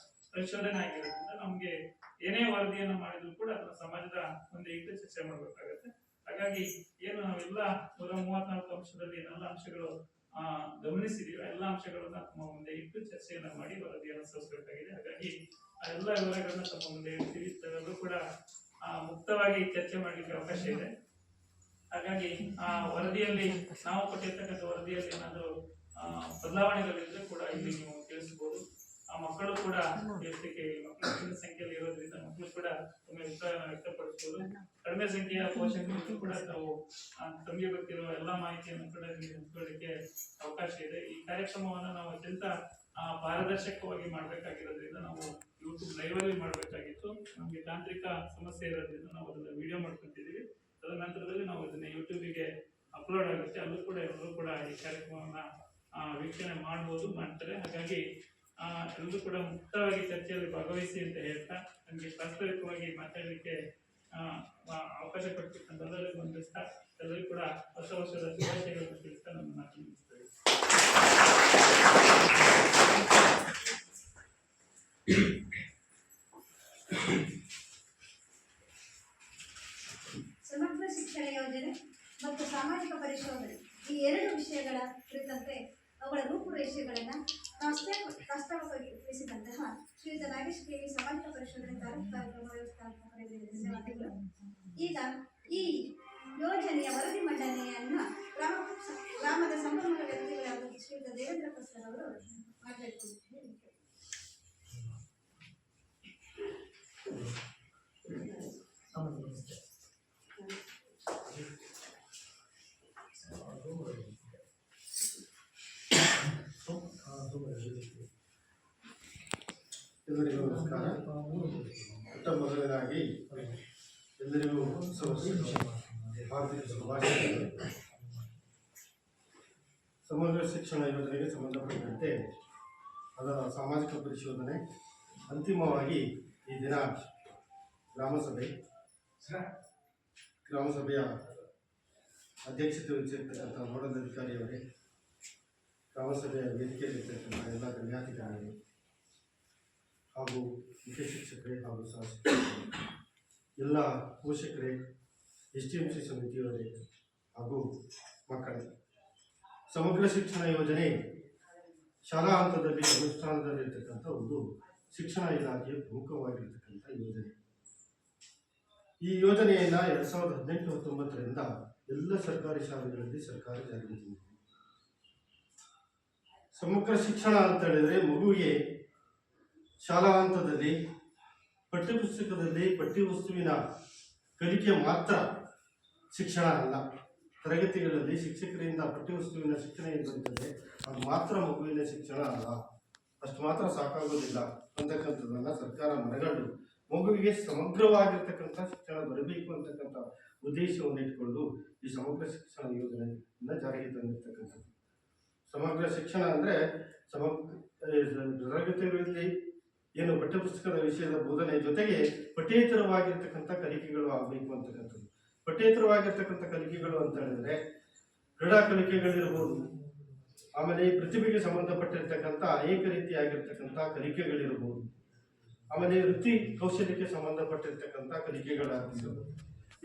Speaker 3: ಪರಿಶೋಧನೆ ಆಗಿರೋದ್ರಿಂದ ನಮ್ಗೆ ಏನೇ ವರದಿಯನ್ನು ಮಾಡಿದ್ರು ಕೂಡ ಅದನ್ನ ಸಮಾಜದ ಮುಂದೆ ಇಟ್ಟು ಚರ್ಚೆ ಮಾಡ್ಬೇಕಾಗತ್ತೆ. ಹಾಗಾಗಿ ಏನು ನಾವೆಲ್ಲ 134 ಅಂಶದಲ್ಲಿ ಏನೆಲ್ಲ ಅಂಶಗಳು ಗಮನಿಸಿದೀವಿ, ಎಲ್ಲ ಅಂಶಗಳನ್ನ ತಮ್ಮ ಮುಂದೆ ಇಟ್ಟು ಚರ್ಚೆಯನ್ನ ಮಾಡಿ ವರದಿಯನ್ನು ಸಲ್ಲಿಸಬೇಕಾಗಿದೆ. ಹಾಗಾಗಿ ಆ ಎಲ್ಲ ವಿವರಗಳನ್ನ ತಮ್ಮ ಮುಂದೆ ಇಡ್ತೀವಿ. ಎಲ್ಲರೂ ಕೂಡ ಮುಕ್ತವಾಗಿ ಚರ್ಚೆ ಮಾಡ್ಲಿಕ್ಕೆ ಅವಕಾಶ ಇದೆ. ಹಾಗಾಗಿ ಆ ವರದಿಯಲ್ಲಿ ನಾವು ಕೊಟ್ಟಿರ್ತಕ್ಕಂಥ ವರದಿಯಲ್ಲಿ ಏನಾದರೂ ಬದಲಾವಣೆಗಳಿದ್ರೆ ಕೂಡ ಇಲ್ಲಿ ನೀವು ತಿಳಿಸಬಹುದು. ಆ ಮಕ್ಕಳು ಕೂಡ ಜೊತೆಗೆ ಮಕ್ಕಳ ಸಂಖ್ಯೆಯಲ್ಲಿ ಇರೋದ್ರಿಂದ ಮಕ್ಕಳು ಕೂಡ ತಮ್ಮ ಅಭಿಪ್ರಾಯವನ್ನು ವ್ಯಕ್ತಪಡಿಸಬಹುದು. ಕಡಿಮೆ ಸಂಖ್ಯೆಯ ಪೋಷಕರು ಕೂಡ ತಾವು ತಮಗೆ ಗೊತ್ತಿರುವ ಎಲ್ಲ ಮಾಹಿತಿಯನ್ನು ಕೂಡ ಹಂಚಿಕೊಳ್ಳಿಕ್ಕೆ ಅವಕಾಶ ಇದೆ. ಈ ಕಾರ್ಯಕ್ರಮವನ್ನು ನಾವು ಅತ್ಯಂತ ಪಾರದರ್ಶಕವಾಗಿ ಮಾಡಬೇಕಾಗಿರೋದ್ರಿಂದ ನಾವು ಯೂಟ್ಯೂಬ್ ಲೈವ್ ಅಲ್ಲಿ ಮಾಡಬೇಕಾಗಿತ್ತು. ನಮಗೆ ತಾಂತ್ರಿಕ ಸಮಸ್ಯೆ ಇರೋದ್ರಿಂದ ನಾವು ಅದನ್ನ ವಿಡಿಯೋ ಮಾಡ್ಕೊಂತಿದ್ದೀವಿ. ತದನಂತರದಲ್ಲಿ ನಾವು ಅದನ್ನ ಯೂಟ್ಯೂಬಿಗೆ ಅಪ್ಲೋಡ್ ಆಗುತ್ತೆ, ಅಲ್ಲೂ ಕೂಡ ಎಲ್ಲರೂ ಕೂಡ ಈ ಕಾರ್ಯಕ್ರಮವನ್ನ ವೀಕ್ಷಣೆ ಮಾಡ್ತಾರೆ. ಹಾಗಾಗಿ ಎಲ್ಲರೂ ಕೂಡ ಮುಕ್ತವಾಗಿ ಚರ್ಚೆಯಲ್ಲಿ ಭಾಗವಹಿಸಿ ಅಂತ ಹೇಳ್ತಾ ನಮಗೆ ಪ್ರಾಸ್ತಾವಿಕವಾಗಿ ಮಾತಾಡಲಿಕ್ಕೆ ಅವಕಾಶ ಕೊಡ್ತಕ್ಕಂಥ ಎಲ್ಲರಿಗೂ ಹೊಂದಿಸ್ತಾ ಎಲ್ಲರೂ ಕೂಡ ಹೊಸ ವರ್ಷದ ಶುಭಾಶಯಗಳನ್ನು ತಿಳಿಸ್ತಾ ನಮ್ಮ ಮಾತು ಮುಗಿಸ್ತೇವೆ.
Speaker 2: ಸಮಗ್ರ ಶಿಕ್ಷಣ ಯೋಜನೆ ಮತ್ತು ಸಾಮಾಜಿಕ ಪರಿಶೋಧನೆ ಈ ಎರಡು ವಿಷಯಗಳ ಕುರಿತಂತೆ ಅವುಗಳ ರೂಪುರೇಷೆಗಳನ್ನು ಪ್ರಸ್ತಾವಪಡಿಸಿದಂತಹ ಶ್ರೀಯುತ ನಾಗೇಶ್ ಕೆವಿ ಸಾಮಾಜಿಕ ಪರಿಶೋಧನೆ ಕಾರ್ಯಕ್ರಮ ವ್ಯವಸ್ಥಾಪಕರಿಗೆ ಧನ್ಯವಾದಗಳು. ಈಗ ಈ ಯೋಜನೆಯ ವರದಿ ಮಂಡನೆಯನ್ನು ಗ್ರಾಮದ ಸಂಪನ್ಮೂಲ ವ್ಯಕ್ತಿಗಳಾದ ಶ್ರೀಯುತ ದೇವೇಂದ್ರ ಪ್ರಸಾದ್ ಅವರು ಮಾಡಬೇಕು.
Speaker 4: ಎಲ್ಲರಿಗೂ ನಮಸ್ಕಾರ. ಮೊದಲನೇದಾಗಿ ಎಲ್ಲರಿಗೂ ಹಾರ್ದಿಕ ಶುಭಾಶಯಗಳು. ಸಮಗ್ರ ಶಿಕ್ಷಣ ಯೋಜನೆಗೆ ಸಂಬಂಧಪಟ್ಟಂತೆ ಅದರ ಸಾಮಾಜಿಕ ಪರಿಶೋಧನೆ ಅಂತಿಮವಾಗಿ ಈ ದಿನ ಗ್ರಾಮಸಭೆಯ ಅಧ್ಯಕ್ಷತೆ ವಹಿಸಿರ್ತಕ್ಕಂಥ ನೋಡಲ್ ಅಧಿಕಾರಿಯವರೇ, ಗ್ರಾಮಸಭೆಯ ವೇದಿಕೆಯಲ್ಲಿರ್ತಕ್ಕಂಥ ಎಲ್ಲ ಗಣ್ಯಾಧಿಕಾರಿಗಳು ಹಾಗೂ ಮುಖ್ಯ ಶಿಕ್ಷಕರೇ ಹಾಗೂ ಸಹಶಿಕ್ಷಕರೇ, ಎಲ್ಲ ಪೋಷಕರೇ, STMC ಸಮಿತಿಯವರೇ ಹಾಗೂ ಮಕ್ಕಳೇ, ಸಮಗ್ರ ಶಿಕ್ಷಣ ಯೋಜನೆ ಶಾಲಾ ಹಂತದಲ್ಲಿ ಅನುಷ್ಠಾನದಲ್ಲಿರ್ತಕ್ಕಂಥ ಒಂದು ಶಿಕ್ಷಣ ಇಲಾಖೆಯ ಪ್ರಮುಖವಾಗಿರ್ತಕ್ಕಂಥ ಯೋಜನೆ. ಈ ಯೋಜನೆಯನ್ನು 2018-19ರಿಂದ ಎಲ್ಲ ಸರ್ಕಾರಿ ಶಾಲೆಗಳಲ್ಲಿ ಸರ್ಕಾರ ಜಾರಿಗೆ ತಂದಿದೆ. ಸಮಗ್ರ ಶಿಕ್ಷಣ ಅಂತ ಹೇಳಿದ್ರೆ ಮಗುವಿಗೆ ಶಾಲಾ ಹಂತದಲ್ಲಿ ಪಠ್ಯಪುಸ್ತಕದಲ್ಲಿ ಪಠ್ಯವಸ್ತುವಿನ ಕಲಿಕೆ ಮಾತ್ರ ಶಿಕ್ಷಣ ಅಲ್ಲ. ತರಗತಿಗಳಲ್ಲಿ ಶಿಕ್ಷಕರಿಂದ ಪಠ್ಯವಸ್ತುವಿನ ಶಿಕ್ಷಣ ಇರುತ್ತದೆ, ಅದು ಮಾತ್ರ ಮಗುವಿನ ಶಿಕ್ಷಣ ಅಲ್ಲ, ಅಷ್ಟು ಮಾತ್ರ ಸಾಕಾಗೋದಿಲ್ಲ ಅಂತಕ್ಕಂಥದ್ದನ್ನು ಸರ್ಕಾರ ಮನಗಂಡು ಮಗುವಿಗೆ ಸಮಗ್ರವಾಗಿರ್ತಕ್ಕಂಥ ಶಿಕ್ಷಣ ಬರಬೇಕು ಅಂತಕ್ಕಂಥ ಉದ್ದೇಶವನ್ನು ಇಟ್ಕೊಂಡು ಈ ಸಮಗ್ರ ಶಿಕ್ಷಣ ಯೋಜನೆಯನ್ನು ಜಾರಿಗೆ ತಂದಿರ್ತಕ್ಕಂಥದ್ದು. ಸಮಗ್ರ ಶಿಕ್ಷಣ ಅಂದರೆ ತರಗತಿಗಳಲ್ಲಿ ಏನು ಪಠ್ಯಪುಸ್ತಕದ ವಿಷಯದ ಬೋಧನೆ ಜೊತೆಗೆ ಪಠ್ಯೇತರವಾಗಿರ್ತಕ್ಕಂಥ ಕಲಿಕೆಗಳು ಆಗಬೇಕು ಅಂತಕ್ಕಂಥದ್ದು. ಪಠ್ಯೇತರವಾಗಿರ್ತಕ್ಕಂಥ ಕಲಿಕೆಗಳು ಅಂತ ಹೇಳಿದ್ರೆ ಕ್ರೀಡಾ ಕಲಿಕೆಗಳಿರ್ಬೋದು, ಆಮೇಲೆ ಪ್ರತಿಭೆಗೆ ಸಂಬಂಧಪಟ್ಟಿರ್ತಕ್ಕಂಥ ಅನೇಕ ರೀತಿಯಾಗಿರ್ತಕ್ಕಂಥ ಕಲಿಕೆಗಳಿರ್ಬೋದು, ಆಮೇಲೆ ವೃತ್ತಿ ಕೌಶಲ್ಯಕ್ಕೆ ಸಂಬಂಧಪಟ್ಟಿರ್ತಕ್ಕಂಥ ಕಲಿಕೆಗಳಾಗಿರ್ಬೋದು,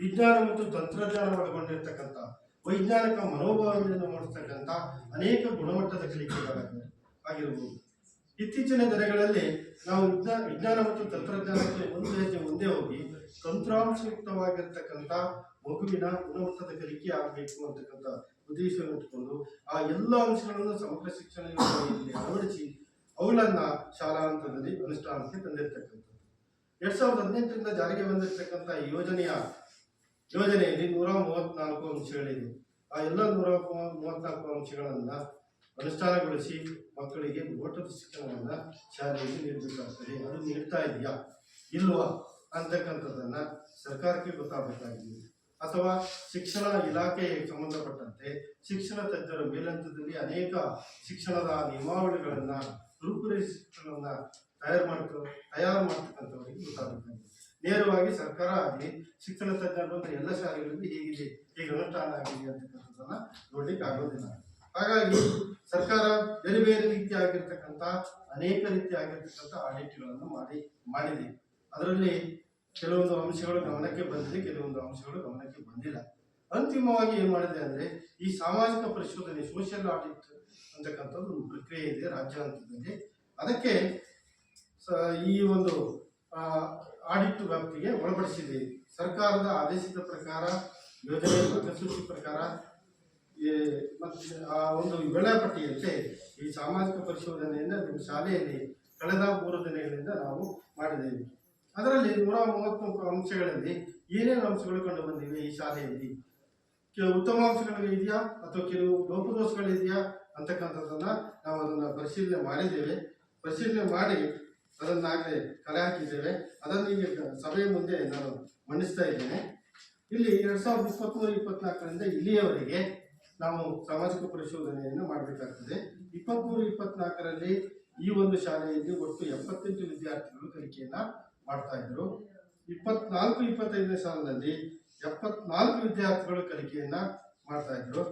Speaker 4: ವಿಜ್ಞಾನ ಮತ್ತು ತಂತ್ರಜ್ಞಾನ ಒಳಗೊಂಡಿರ್ತಕ್ಕಂಥ ವೈಜ್ಞಾನಿಕ ಮನೋಭಾವನೆಯನ್ನು ಮೂಡಿಸ್ತಕ್ಕಂಥ ಅನೇಕ ಗುಣಮಟ್ಟದ ಕಲಿಕೆಗಳಾಗಿರ್ಬೋದು. ಇತ್ತೀಚಿನ ದಿನಗಳಲ್ಲಿ ನಾವು ವಿಜ್ಞಾನ ಮತ್ತು ತಂತ್ರಜ್ಞಾನಕ್ಕೆ ಒಂದು ಹೆಜ್ಜೆ ಮುಂದೆ ಹೋಗಿ ತಂತ್ರಾಂಶಯುಕ್ತವಾಗಿರ್ತಕ್ಕಂಥ ಮಗುವಿನ ಗುಣಮಟ್ಟದ ಕಲಿಕೆ ಆಗಬೇಕು ಅಂತಕ್ಕಂಥ ಉದ್ದೇಶವನ್ನು ಇಟ್ಟುಕೊಂಡು ಆ ಎಲ್ಲ ಅಂಶಗಳನ್ನು ಸಮಗ್ರ ಶಿಕ್ಷಣ ಯೋಜನೆಯಲ್ಲಿ ಅಳವಡಿಸಿ ಅವುಗಳನ್ನ ಶಾಲಾ ಹಂತದಲ್ಲಿ ಅನುಷ್ಠಾನಕ್ಕೆ ತಂದಿರತಕ್ಕಂಥದ್ದು. 2018ರಿಂದ ಜಾರಿಗೆ ಬಂದಿರತಕ್ಕಂಥ ಈ ಯೋಜನೆಯಲ್ಲಿ 134 ಅಂಶಗಳಿವೆ. ಆ ಎಲ್ಲ 134 ಅಂಶಗಳನ್ನು ಅನುಷ್ಠಾನಗೊಳಿಸಿ ಮಕ್ಕಳಿಗೆ ಗುಣಮಟ್ಟದ ಶಿಕ್ಷಣವನ್ನು ಶಾಲೆಯಲ್ಲಿ ನೀಡಬೇಕಾಗ್ತದೆ. ಅದು ನೀಡ್ತಾ ಇದೆಯಾ ಇಲ್ವಾ ಅಂತಕ್ಕಂಥದ್ದನ್ನು ಸರ್ಕಾರಕ್ಕೆ ಗೊತ್ತಾಗಬೇಕಾಗಿದೆ. ಅಥವಾ ಶಿಕ್ಷಣ ಇಲಾಖೆಗೆ ಸಂಬಂಧಪಟ್ಟಂತೆ ಶಿಕ್ಷಣ ತಜ್ಞರ ಮೇಲಂತದಲ್ಲಿ ಅನೇಕ ಶಿಕ್ಷಣದ ನಿಯಮಾವಳಿಗಳನ್ನ ರೂಪುರೇಷೆಗಳನ್ನ ತಯಾರು ಮಾಡ್ತಕ್ಕಂಥವರಿಗೆ ಗೊತ್ತಾಗಬೇಕಾಗಿದೆ. ನೇರವಾಗಿ ಸರ್ಕಾರ ಆಗಲಿ ಶಿಕ್ಷಣ ತಜ್ಞರು ಬಂದರೆ ಎಲ್ಲ ಶಾಲೆಗಳಲ್ಲಿ ಹೇಗಿದೆ, ಹೇಗೆ ಅನುಷ್ಠಾನ ಆಗಿದೆ ಅಂತಕ್ಕಂಥದ್ದನ್ನ ನೋಡ್ಲಿಕ್ಕೆ ಆಗೋದಿಲ್ಲ. ಹಾಗಾಗಿ ಸರ್ಕಾರ ಬೇರೆ ಬೇರೆ ರೀತಿಯಾಗಿರ್ತಕ್ಕಂಥ ಅನೇಕ ರೀತಿಯಾಗಿರ್ತಕ್ಕಂಥ ಆಡಿಟ್ಗಳನ್ನು ಮಾಡಿದೆ. ಅದರಲ್ಲಿ ಕೆಲವೊಂದು ಅಂಶಗಳು ಗಮನಕ್ಕೆ ಬಂದಿದೆ, ಕೆಲವೊಂದು ಅಂಶಗಳು ಗಮನಕ್ಕೆ ಬಂದಿಲ್ಲ. ಅಂತಿಮವಾಗಿ ಏನ್ ಮಾಡಿದೆ ಅಂದ್ರೆ ಈ ಸಾಮಾಜಿಕ ಪರಿಶೋಧನೆ ಸೋಷಿಯಲ್ ಆಡಿಟ್ ಅಂತಕ್ಕಂಥದ್ದು ಒಂದು ಪ್ರಕ್ರಿಯೆ ಇದೆ ರಾಜ್ಯ ಹಂತದಲ್ಲಿ. ಅದಕ್ಕೆ ಈ ಒಂದು ಆಡಿಟ್ ವ್ಯಾಪ್ತಿಗೆ ಒಳಪಡಿಸಿದೆ. ಸರ್ಕಾರದ ಆದೇಶದ ಪ್ರಕಾರ, ಯೋಜನೆ ಮಾರ್ಗಸೂಚಿ ಪ್ರಕಾರ ಮತ್ತು ಆ ಒಂದು ವೇಳಾಪಟ್ಟಿಯಂತೆ ಈ ಸಾಮಾಜಿಕ ಪರಿಶೋಧನೆಯನ್ನು ನಿಮ್ಮ ಶಾಲೆಯಲ್ಲಿ ಕಳೆದ 3 ದಿನಗಳಿಂದ ನಾವು ಮಾಡಿದ್ದೇವೆ. ಅದರಲ್ಲಿ 134 ಅಂಶಗಳಲ್ಲಿ ಏನೇನು ಅಂಶಗಳು ಕಂಡು ಬಂದಿವೆ ಈ ಶಾಲೆಯಲ್ಲಿ, ಕೆಲವು ಉತ್ತಮ ಅಂಶಗಳು ಇದೆಯಾ ಅಥವಾ ಕೆಲವು ಲೋಪದೋಷಗಳಿದೆಯಾ ಅಂತಕ್ಕಂಥದ್ದನ್ನ ನಾವು ಅದನ್ನ ಪರಿಶೀಲನೆ ಮಾಡಿದ್ದೇವೆ. ಪರಿಶೀಲನೆ ಮಾಡಿ ಅದನ್ನಾಗಲೇ ಕಲೆ ಹಾಕಿದ್ದೇವೆ. ಅದನ್ನು ಈಗ ಸಭೆಯ ಮುಂದೆ ನಾನು ಮಂಡಿಸ್ತಾ ಇದ್ದೇನೆ. ಇಲ್ಲಿ 2023-24ರಿಂದ ಇಲ್ಲಿಯವರೆಗೆ ನಾವು ಸಾಮಾಜಿಕ ಪರಿಶೋಧನೆಯನ್ನು ಮಾಡಬೇಕಾಗ್ತದೆ. 23-24ರಲ್ಲಿ ಈ ಒಂದು ಶಾಲೆಯಲ್ಲಿ ಒಟ್ಟು 78 ವಿದ್ಯಾರ್ಥಿಗಳು ಕಲಿಕೆಯನ್ನ ಮಾಡ್ತಾ ಇದ್ರು. 24-25ನೇ ಸಾಲಿನಲ್ಲಿ 74 ವಿದ್ಯಾರ್ಥಿಗಳು ಕಲಿಕೆಯನ್ನ ಮಾಡ್ತಾ ಇದ್ರು.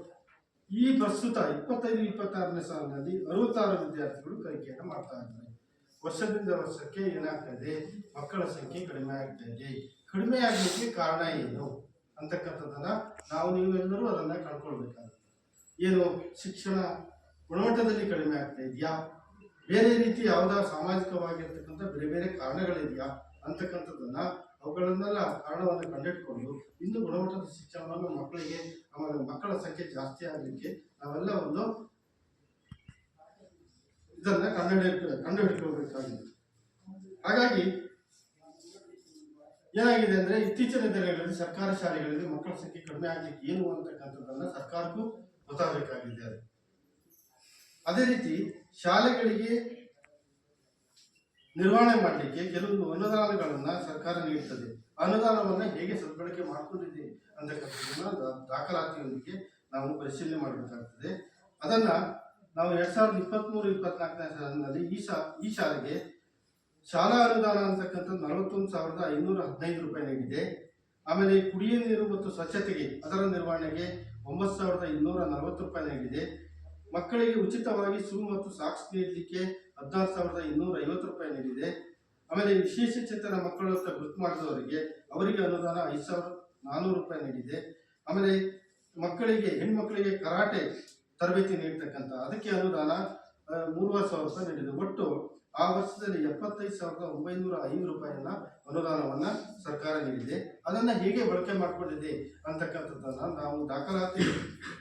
Speaker 4: ಈ ಪ್ರಸ್ತುತ 25-26ನೇ ಸಾಲಿನಲ್ಲಿ 66 ವಿದ್ಯಾರ್ಥಿಗಳು ಕಲಿಕೆಯನ್ನ ಮಾಡ್ತಾ ಇದ್ದಾರೆ. ವರ್ಷದಿಂದ ವರ್ಷಕ್ಕೆ ಏನಾಗ್ತದೆ, ಮಕ್ಕಳ ಸಂಖ್ಯೆ ಕಡಿಮೆ ಆಗ್ತಾ ಇದೆ. ಕಡಿಮೆ ಆಗಲಿಕ್ಕೆ ಕಾರಣ ಏನು ಅಂತಕ್ಕಂಥದ್ದನ್ನ ನೀವೆಲ್ಲರೂ ಅದನ್ನ ಕಂಡುಕೊಳ್ಬೇಕಾಗುತ್ತೆ. ಏನು ಶಿಕ್ಷಣ ಗುಣಮಟ್ಟದಲ್ಲಿ ಕಡಿಮೆ ಆಗ್ತಾ ಇದೆಯಾ, ಬೇರೆ ರೀತಿ ಯಾವುದಾದ್ರು ಸಾಮಾಜಿಕವಾಗಿರ್ತಕ್ಕಂಥ ಬೇರೆ ಬೇರೆ ಕಾರಣಗಳಿದೆಯಾ ಅಂತಕ್ಕಂಥದ್ದನ್ನ ಅವುಗಳನ್ನೆಲ್ಲ ಕಾರಣವನ್ನು ಕಂಡಿಟ್ಕೊಂಡು ಇಂದು ಗುಣಮಟ್ಟದ ಶಿಕ್ಷಣವನ್ನು ಮಕ್ಕಳಿಗೆ, ಆಮೇಲೆ ಮಕ್ಕಳ ಸಂಖ್ಯೆ ಜಾಸ್ತಿ ಆಗಲಿಕ್ಕೆ ನಾವೆಲ್ಲ ಒಂದು ಇದನ್ನ ಕಂಡುಹಿಡ್ಕೊಳ್ಬೇಕಾಗಿದೆ. ಹಾಗಾಗಿ ಏನಾಗಿದೆ ಅಂದ್ರೆ ಇತ್ತೀಚಿನ ದಿನಗಳಲ್ಲಿ ಸರ್ಕಾರಿ ಶಾಲೆಗಳಲ್ಲಿ ಮಕ್ಕಳ ಸಂಖ್ಯೆ ಕಡಿಮೆ ಆಗ್ಲಿಕ್ಕೆ ಏನು ಅಂತಕ್ಕಂಥದ್ದನ್ನ ಸರ್ಕಾರಕ್ಕೂ ಗೊತ್ತಾಗಬೇಕಾಗಿದೆ. ಅದೇ ರೀತಿ ಶಾಲೆಗಳಿಗೆ ನಿರ್ವಹಣೆ ಮಾಡಲಿಕ್ಕೆ ಕೆಲವೊಂದು ಅನುದಾನಗಳನ್ನ ಸರ್ಕಾರ ನೀಡುತ್ತದೆ. ಅನುದಾನವನ್ನ ಹೇಗೆ ಸದ್ಬಳಕೆ ಮಾಡಿಕೊಂಡಿದೆ ಅಂತಕ್ಕಂಥದ್ದನ್ನ ದಾಖಲಾತಿಯೊಂದಿಗೆ ನಾವು ಪರಿಶೀಲನೆ ಮಾಡಬೇಕಾಗ್ತದೆ. ಅದನ್ನ ನಾವು 2023-24ನೇ ಸಾಲಿನಲ್ಲಿ ಈ ಶಾಲೆಗೆ ಶಾಲಾ ಅನುದಾನ ಅಂತಕ್ಕಂಥ 41,515 ರೂಪಾಯಿ ನೀಡಿದೆ. ಆಮೇಲೆ ಕುಡಿಯುವ ನೀರು ಮತ್ತು ಸ್ವಚ್ಛತೆಗೆ ಅದರ ನಿರ್ವಹಣೆಗೆ 9,240 ರೂಪಾಯಿ ನೀಡಿದೆ. ಮಕ್ಕಳಿಗೆ ಉಚಿತವಾಗಿ ಶೂ ಮತ್ತು ಸಾಕ್ಸ್ ನೀಡಲಿಕ್ಕೆ 16,250 ರೂಪಾಯಿ ನೀಡಿದೆ. ಆಮೇಲೆ ವಿಶೇಷ ಚೇತನ ಮಕ್ಕಳು ಅಂತ ಗುರುತು ಮಾಡಿದವರಿಗೆ ಅವರಿಗೆ ಅನುದಾನ 5,400 ರೂಪಾಯಿ ನೀಡಿದೆ. ಆಮೇಲೆ ಹೆಣ್ಮಕ್ಕಳಿಗೆ ಕರಾಟೆ ತರಬೇತಿ ನೀಡತಕ್ಕಂಥ ಅದಕ್ಕೆ ಅನುದಾನ 3,500 ರೂಪಾಯಿ ನೀಡಿದೆ. ಒಟ್ಟು ಆ ವರ್ಷದಲ್ಲಿ 75,905 ರೂಪಾಯಿಯನ್ನ ಅನುದಾನವನ್ನ ಸರ್ಕಾರ ನೀಡಿದೆ. ಅದನ್ನ ಹೇಗೆ ಬಳಕೆ ಮಾಡಿಕೊಂಡಿದೆ ಅಂತಕ್ಕಂಥದ್ದನ್ನ ನಾವು ದಾಖಲಾತಿ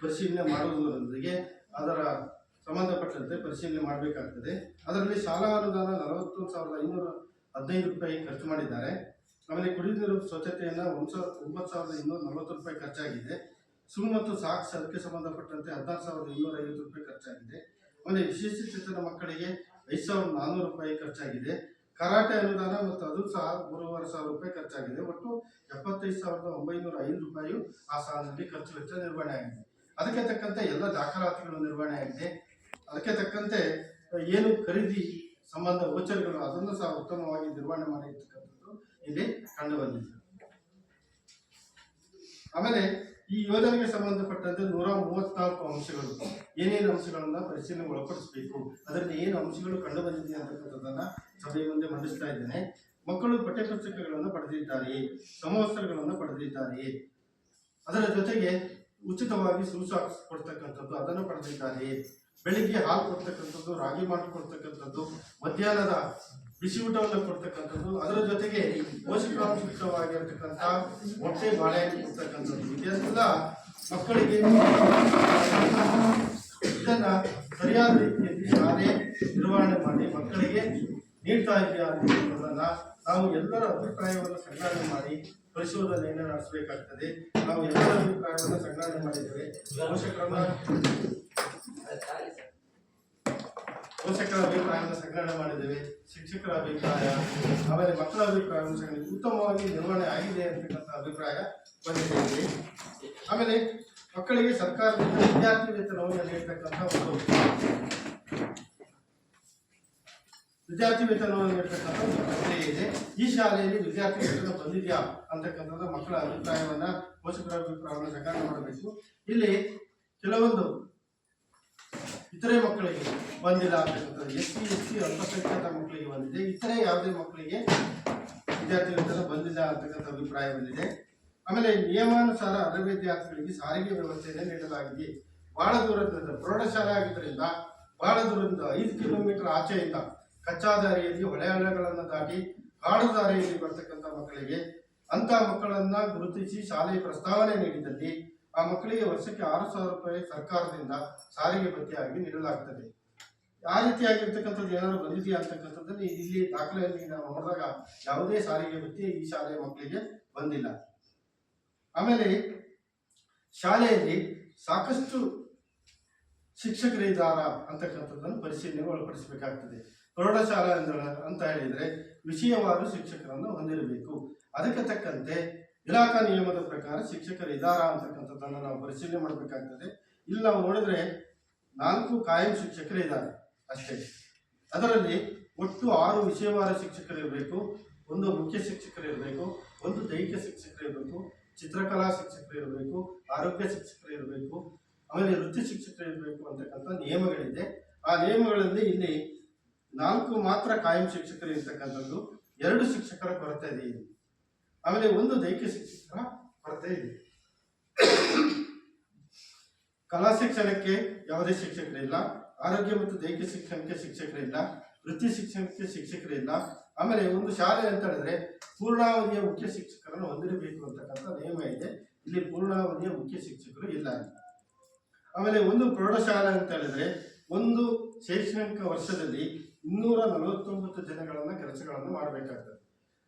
Speaker 4: ಪರಿಶೀಲನೆ ಮಾಡುವುದರೊಂದಿಗೆ ಅದರ ಸಂಬಂಧಪಟ್ಟಂತೆ ಪರಿಶೀಲನೆ ಮಾಡಬೇಕಾಗ್ತದೆ. ಅದರಲ್ಲಿ ಶಾಲಾ ಅನುದಾನ 41,515 ರೂಪಾಯಿ ಖರ್ಚು ಮಾಡಿದ್ದಾರೆ. ಆಮೇಲೆ ಕುಡಿಯುವ ನೀರು ಸ್ವಚ್ಛತೆಯನ್ನ 9,240 ರೂಪಾಯಿ ಖರ್ಚಾಗಿದೆ. ಶೂ ಮತ್ತು ಸಾಕ್ಸ್ ಅದಕ್ಕೆ ಸಂಬಂಧಪಟ್ಟಂತೆ 16,250 ರೂಪಾಯಿ ಖರ್ಚಾಗಿದೆ. ಆಮೇಲೆ ವಿಶೇಷ ಚೇತನ ಮಕ್ಕಳಿಗೆ 5,400 ರೂಪಾಯಿ ಖರ್ಚಾಗಿದೆ. ಕರಾಟೆ ಅನುದಾನ ಮತ್ತು ಅದು ಸಹ 3,500 ರೂಪಾಯಿ ಖರ್ಚಾಗಿದೆ. ಒಟ್ಟು 75,905 ರೂಪಾಯಿ ಆ ಸಾಲಿನಲ್ಲಿ ಖರ್ಚು ವೆಚ್ಚ ನಿರ್ವಹಣೆ ಆಗಿದೆ. ಅದಕ್ಕೆ ತಕ್ಕಂತೆ ಎಲ್ಲ ದಾಖಲಾತಿಗಳು ನಿರ್ವಹಣೆ ಆಗಿದೆ. ಅದಕ್ಕೆ ತಕ್ಕಂತೆ ಏನು ಖರೀದಿ ಸಂಬಂಧ ಗೋಚರಗಳು ಅದನ್ನು ಸಹ ಉತ್ತಮವಾಗಿ ನಿರ್ವಹಣೆ ಮಾಡಿರ್ತಕ್ಕಂಥದ್ದು ಇಲ್ಲಿ ಕಂಡು ಬಂದಿದೆ. ಆಮೇಲೆ ಈ ಯೋಜನೆಗೆ ಸಂಬಂಧಪಟ್ಟಂತೆ 134 ಅಂಶಗಳು, ಏನೇನು ಅಂಶಗಳನ್ನ ಪರಿಶೀಲನೆ ಒಳಪಡಿಸಬೇಕು, ಅದರಲ್ಲಿ ಏನು ಅಂಶಗಳು ಕಂಡು ಬಂದಿದೆ ಅಂತಕ್ಕಂಥದ್ದನ್ನ ಸಭೆಯ ಮುಂದೆ ಮಂಡಿಸ್ತಾ ಇದ್ದೇನೆ. ಮಕ್ಕಳು ಪಠ್ಯಪುಸ್ತಕಗಳನ್ನು ಪಡೆದಿದ್ದಾರೆಯೇ, ಸಮವಸ್ತ್ರಗಳನ್ನು ಪಡೆದಿದ್ದಾರೆಯೇ, ಅದರ ಜೊತೆಗೆ ಉಚಿತವಾಗಿ ಶೂ ಸಾಕ್ಸ್ ಕೊಡ್ತಕ್ಕಂಥದ್ದು ಅದನ್ನು ಪಡೆದಿದ್ದಾರೆಯೇ, ಬೆಳಿಗ್ಗೆ ಹಾಲು ಕೊಡ್ತಕ್ಕಂಥದ್ದು, ರಾಗಿ ಮಾಲ್ಟ್ ಕೊಡ್ತಕ್ಕಂಥದ್ದು, ಮಧ್ಯಾಹ್ನದ ಬಿಸಿ ಊಟವನ್ನು ಕೊಡ್ತಕ್ಕಂಥದ್ದು, ಅದರ ಜೊತೆಗೆ ಪೋಷಕಾಂಶಯುಕ್ತವಾಗಿರ್ತಕ್ಕಂಥ ಮೊಟ್ಟೆ ಬಾಳೆಹಣ್ಣು ಕೊಡ್ತಕ್ಕಂಥದ್ದು, ಇದೆಲ್ಲ ಮಕ್ಕಳಿಗೆ ಇದನ್ನ ಸರಿಯಾದ ರೀತಿಯಲ್ಲಿ ಶಾಲೆ ನಿರ್ವಹಣೆ ಮಾಡಿ ಮಕ್ಕಳಿಗೆ ನೀಡ್ತಾ ಇದೆಯಾ ಅನ್ನೋದನ್ನ ನಾವು ಎಲ್ಲರ ಅಭಿಪ್ರಾಯವನ್ನು ಸಂಗ್ರಹಣೆ ಮಾಡಿ ಪರಿಶೋಧನೆಯನ್ನು ನಡೆಸಬೇಕಾಗ್ತದೆ. ನಾವು ಎಲ್ಲರ ಅಭಿಪ್ರಾಯವನ್ನು ಸಂಗ್ರಹಣೆ ಮಾಡಿದ್ದೇವೆ. ಪೋಷಕರ ಅಭಿಪ್ರಾಯವನ್ನು ಸಂಗ್ರಹಣೆ ಮಾಡಿದ್ದೇವೆ. ಶಿಕ್ಷಕರ ಅಭಿಪ್ರಾಯ, ಆಮೇಲೆ ಮಕ್ಕಳ ಅಭಿಪ್ರಾಯವನ್ನು ಸಂಗ್ರಹಣೆ ಉತ್ತಮವಾಗಿ ನಿರ್ವಹಣೆ ಆಗಿದೆ ಅಂತಕ್ಕಂಥ ಅಭಿಪ್ರಾಯ ಬಂದಿದೆ. ಆಮೇಲೆ ಮಕ್ಕಳಿಗೆ ಸರ್ಕಾರದಿಂದ ವಿದ್ಯಾರ್ಥಿ ವೇತನವನ್ನು ನೀಡತಕ್ಕಂಥ ಒಂದು ಪ್ರಕ್ರಿಯೆ ಇದೆ. ಈ ಶಾಲೆಯಲ್ಲಿ ವಿದ್ಯಾರ್ಥಿ ವೇತನ ಬಂದಿದೆಯಾ ಅಂತಕ್ಕಂಥದ್ದು ಮಕ್ಕಳ ಅಭಿಪ್ರಾಯವನ್ನ, ಪೋಷಕರ ಅಭಿಪ್ರಾಯವನ್ನು ಸಂಗ್ರಹಣೆ ಮಾಡಬೇಕು. ಇಲ್ಲಿ ಕೆಲವೊಂದು ಇತರೆ ಮಕ್ಕಳಿಗೆ ಬಂದಿಲ್ಲ ಅಂತಕ್ಕಂಥದ್ದು, SC ಅಲ್ಪಸಂಖ್ಯಾತ ಮಕ್ಕಳಿಗೆ ಬಂದಿದೆ, ಇತರೆ ಯಾವುದೇ ಮಕ್ಕಳಿಗೆ ವಿದ್ಯಾರ್ಥಿ ವೇತನ ಬಂದಿಲ್ಲ ಅಂತಕ್ಕಂಥ ಅಭಿಪ್ರಾಯ ಬಂದಿದೆ. ಆಮೇಲೆ ನಿಯಮಾನುಸಾರ ಅರ್ಹ ವಿದ್ಯಾರ್ಥಿಗಳಿಗೆ ಸಾರಿಗೆ ವ್ಯವಸ್ಥೆಯನ್ನು ನೀಡಲಾಗಿದೆ. ಬಹಳ ದೂರದಿಂದ ಪ್ರೌಢಶಾಲೆ ಆಗಿದ್ದರಿಂದ ಬಹಳ ದೂರದಿಂದ 5 ಕಿಲೋಮೀಟರ್ ಆಚೆಯಿಂದ ಕಚ್ಚಾ ದಾರಿಯಲ್ಲಿ ಹೊಳೆ ಹಳ್ಳಗಳನ್ನು ದಾಟಿ ಕಾಡು ದಾರಿಯಲ್ಲಿ ಬರ್ತಕ್ಕಂಥ ಮಕ್ಕಳಿಗೆ ಅಂತಹ ಮಕ್ಕಳನ್ನ ಗುರುತಿಸಿ ಶಾಲೆಯ ಪ್ರಸ್ತಾವನೆ ನೀಡಿದಲ್ಲಿ ಆ ಮಕ್ಕಳಿಗೆ ವರ್ಷಕ್ಕೆ 6,000 ರೂಪಾಯಿ ಸರ್ಕಾರದಿಂದ ಸಾರಿಗೆ ಭತ್ಯೆಯಾಗಿ ನೀಡಲಾಗ್ತದೆ. ಆ ರೀತಿಯಾಗಿರ್ತಕ್ಕಂಥದ್ದು ಏನಾದ್ರು ಬಂದಿದೆಯಾ ಅಂತಕ್ಕಂಥದ್ದಲ್ಲಿ ಇಲ್ಲಿ ದಾಖಲೆಯಲ್ಲಿ ನಾವು ನೋಡಿದಾಗ ಯಾವುದೇ ಸಾರಿಗೆ ಭತ್ಯೆ ಈ ಶಾಲೆಯ ಮಕ್ಕಳಿಗೆ ಬಂದಿಲ್ಲ. ಆಮೇಲೆ ಶಾಲೆಯಲ್ಲಿ ಸಾಕಷ್ಟು ಶಿಕ್ಷಕರಿದ್ದಾರಾ ಅಂತಕ್ಕಂಥದ್ದನ್ನು ಪರಿಶೀಲನೆಗೆ ಒಳಪಡಿಸಬೇಕಾಗ್ತದೆ. ಪ್ರೌಢಶಾಲಾ ಅಂತ ಹೇಳಿದ್ರೆ ವಿಷಯವಾರು ಶಿಕ್ಷಕರನ್ನು ಹೊಂದಿರಬೇಕು. ಅದಕ್ಕೆ ತಕ್ಕಂತೆ ಇಲಾಖಾ ನಿಯಮದ ಪ್ರಕಾರ ಶಿಕ್ಷಕರಿದ್ದಾರಾ ಅಂತಕ್ಕಂಥದ್ದನ್ನು ನಾವು ಪರಿಶೀಲನೆ ಮಾಡಬೇಕಾಗ್ತದೆ. ಇಲ್ಲಿ ನಾವು ನೋಡಿದ್ರೆ 4 ಕಾಯಂ ಶಿಕ್ಷಕರಿದ್ದಾರೆ ಅಷ್ಟೇ. ಅದರಲ್ಲಿ ಒಟ್ಟು 6 ವಿಷಯವಾರ ಶಿಕ್ಷಕರಿರಬೇಕು, 1 ಮುಖ್ಯ ಶಿಕ್ಷಕರಿರಬೇಕು, 1 ದೈಹಿಕ ಶಿಕ್ಷಕರಿರಬೇಕು, ಚಿತ್ರಕಲಾ ಶಿಕ್ಷಕರಿರಬೇಕು, ಆರೋಗ್ಯ ಶಿಕ್ಷಕರಿರಬೇಕು, ಆಮೇಲೆ ವೃತ್ತಿ ಶಿಕ್ಷಕರಿರಬೇಕು ಅಂತಕ್ಕಂಥ ನಿಯಮಗಳಿದೆ. ಆ ನಿಯಮಗಳಲ್ಲಿ ಇಲ್ಲಿ 4 ಮಾತ್ರ ಕಾಯಂ ಶಿಕ್ಷಕರು ಇರ್ತಕ್ಕಂಥದ್ದು, 2 ಶಿಕ್ಷಕರ ಕೊರತೆ ಇದೆ ಇಲ್ಲಿ. ಆಮೇಲೆ 1 ದೈಹಿಕ ಶಿಕ್ಷಕರ ಕೊರತೆ ಇದೆ. ಕಲಾ ಶಿಕ್ಷಣಕ್ಕೆ ಯಾವುದೇ ಶಿಕ್ಷಕರಿಲ್ಲ, ಆರೋಗ್ಯ ಮತ್ತು ದೈಹಿಕ ಶಿಕ್ಷಣಕ್ಕೆ ಶಿಕ್ಷಕರಿಲ್ಲ, ವೃತ್ತಿ ಶಿಕ್ಷಣಕ್ಕೆ ಶಿಕ್ಷಕರಿಲ್ಲ. ಆಮೇಲೆ ಒಂದು ಶಾಲೆ ಅಂತ ಹೇಳಿದ್ರೆ ಪೂರ್ಣಾವಧಿಯ ಮುಖ್ಯ ಶಿಕ್ಷಕರನ್ನು ಹೊಂದಿರಬೇಕು ಅಂತಕ್ಕಂಥ ನಿಯಮ ಇದೆ. ಇಲ್ಲಿ ಪೂರ್ಣಾವಧಿಯ ಮುಖ್ಯ ಶಿಕ್ಷಕರು ಇಲ್ಲ. ಆಮೇಲೆ ಒಂದು ಪ್ರೌಢಶಾಲೆ ಅಂತ ಹೇಳಿದ್ರೆ ಒಂದು ಶೈಕ್ಷಣಿಕ ವರ್ಷದಲ್ಲಿ 249 ದಿನಗಳನ್ನ ಕೆಲಸಗಳನ್ನು ಮಾಡಬೇಕಾಗ್ತದೆ,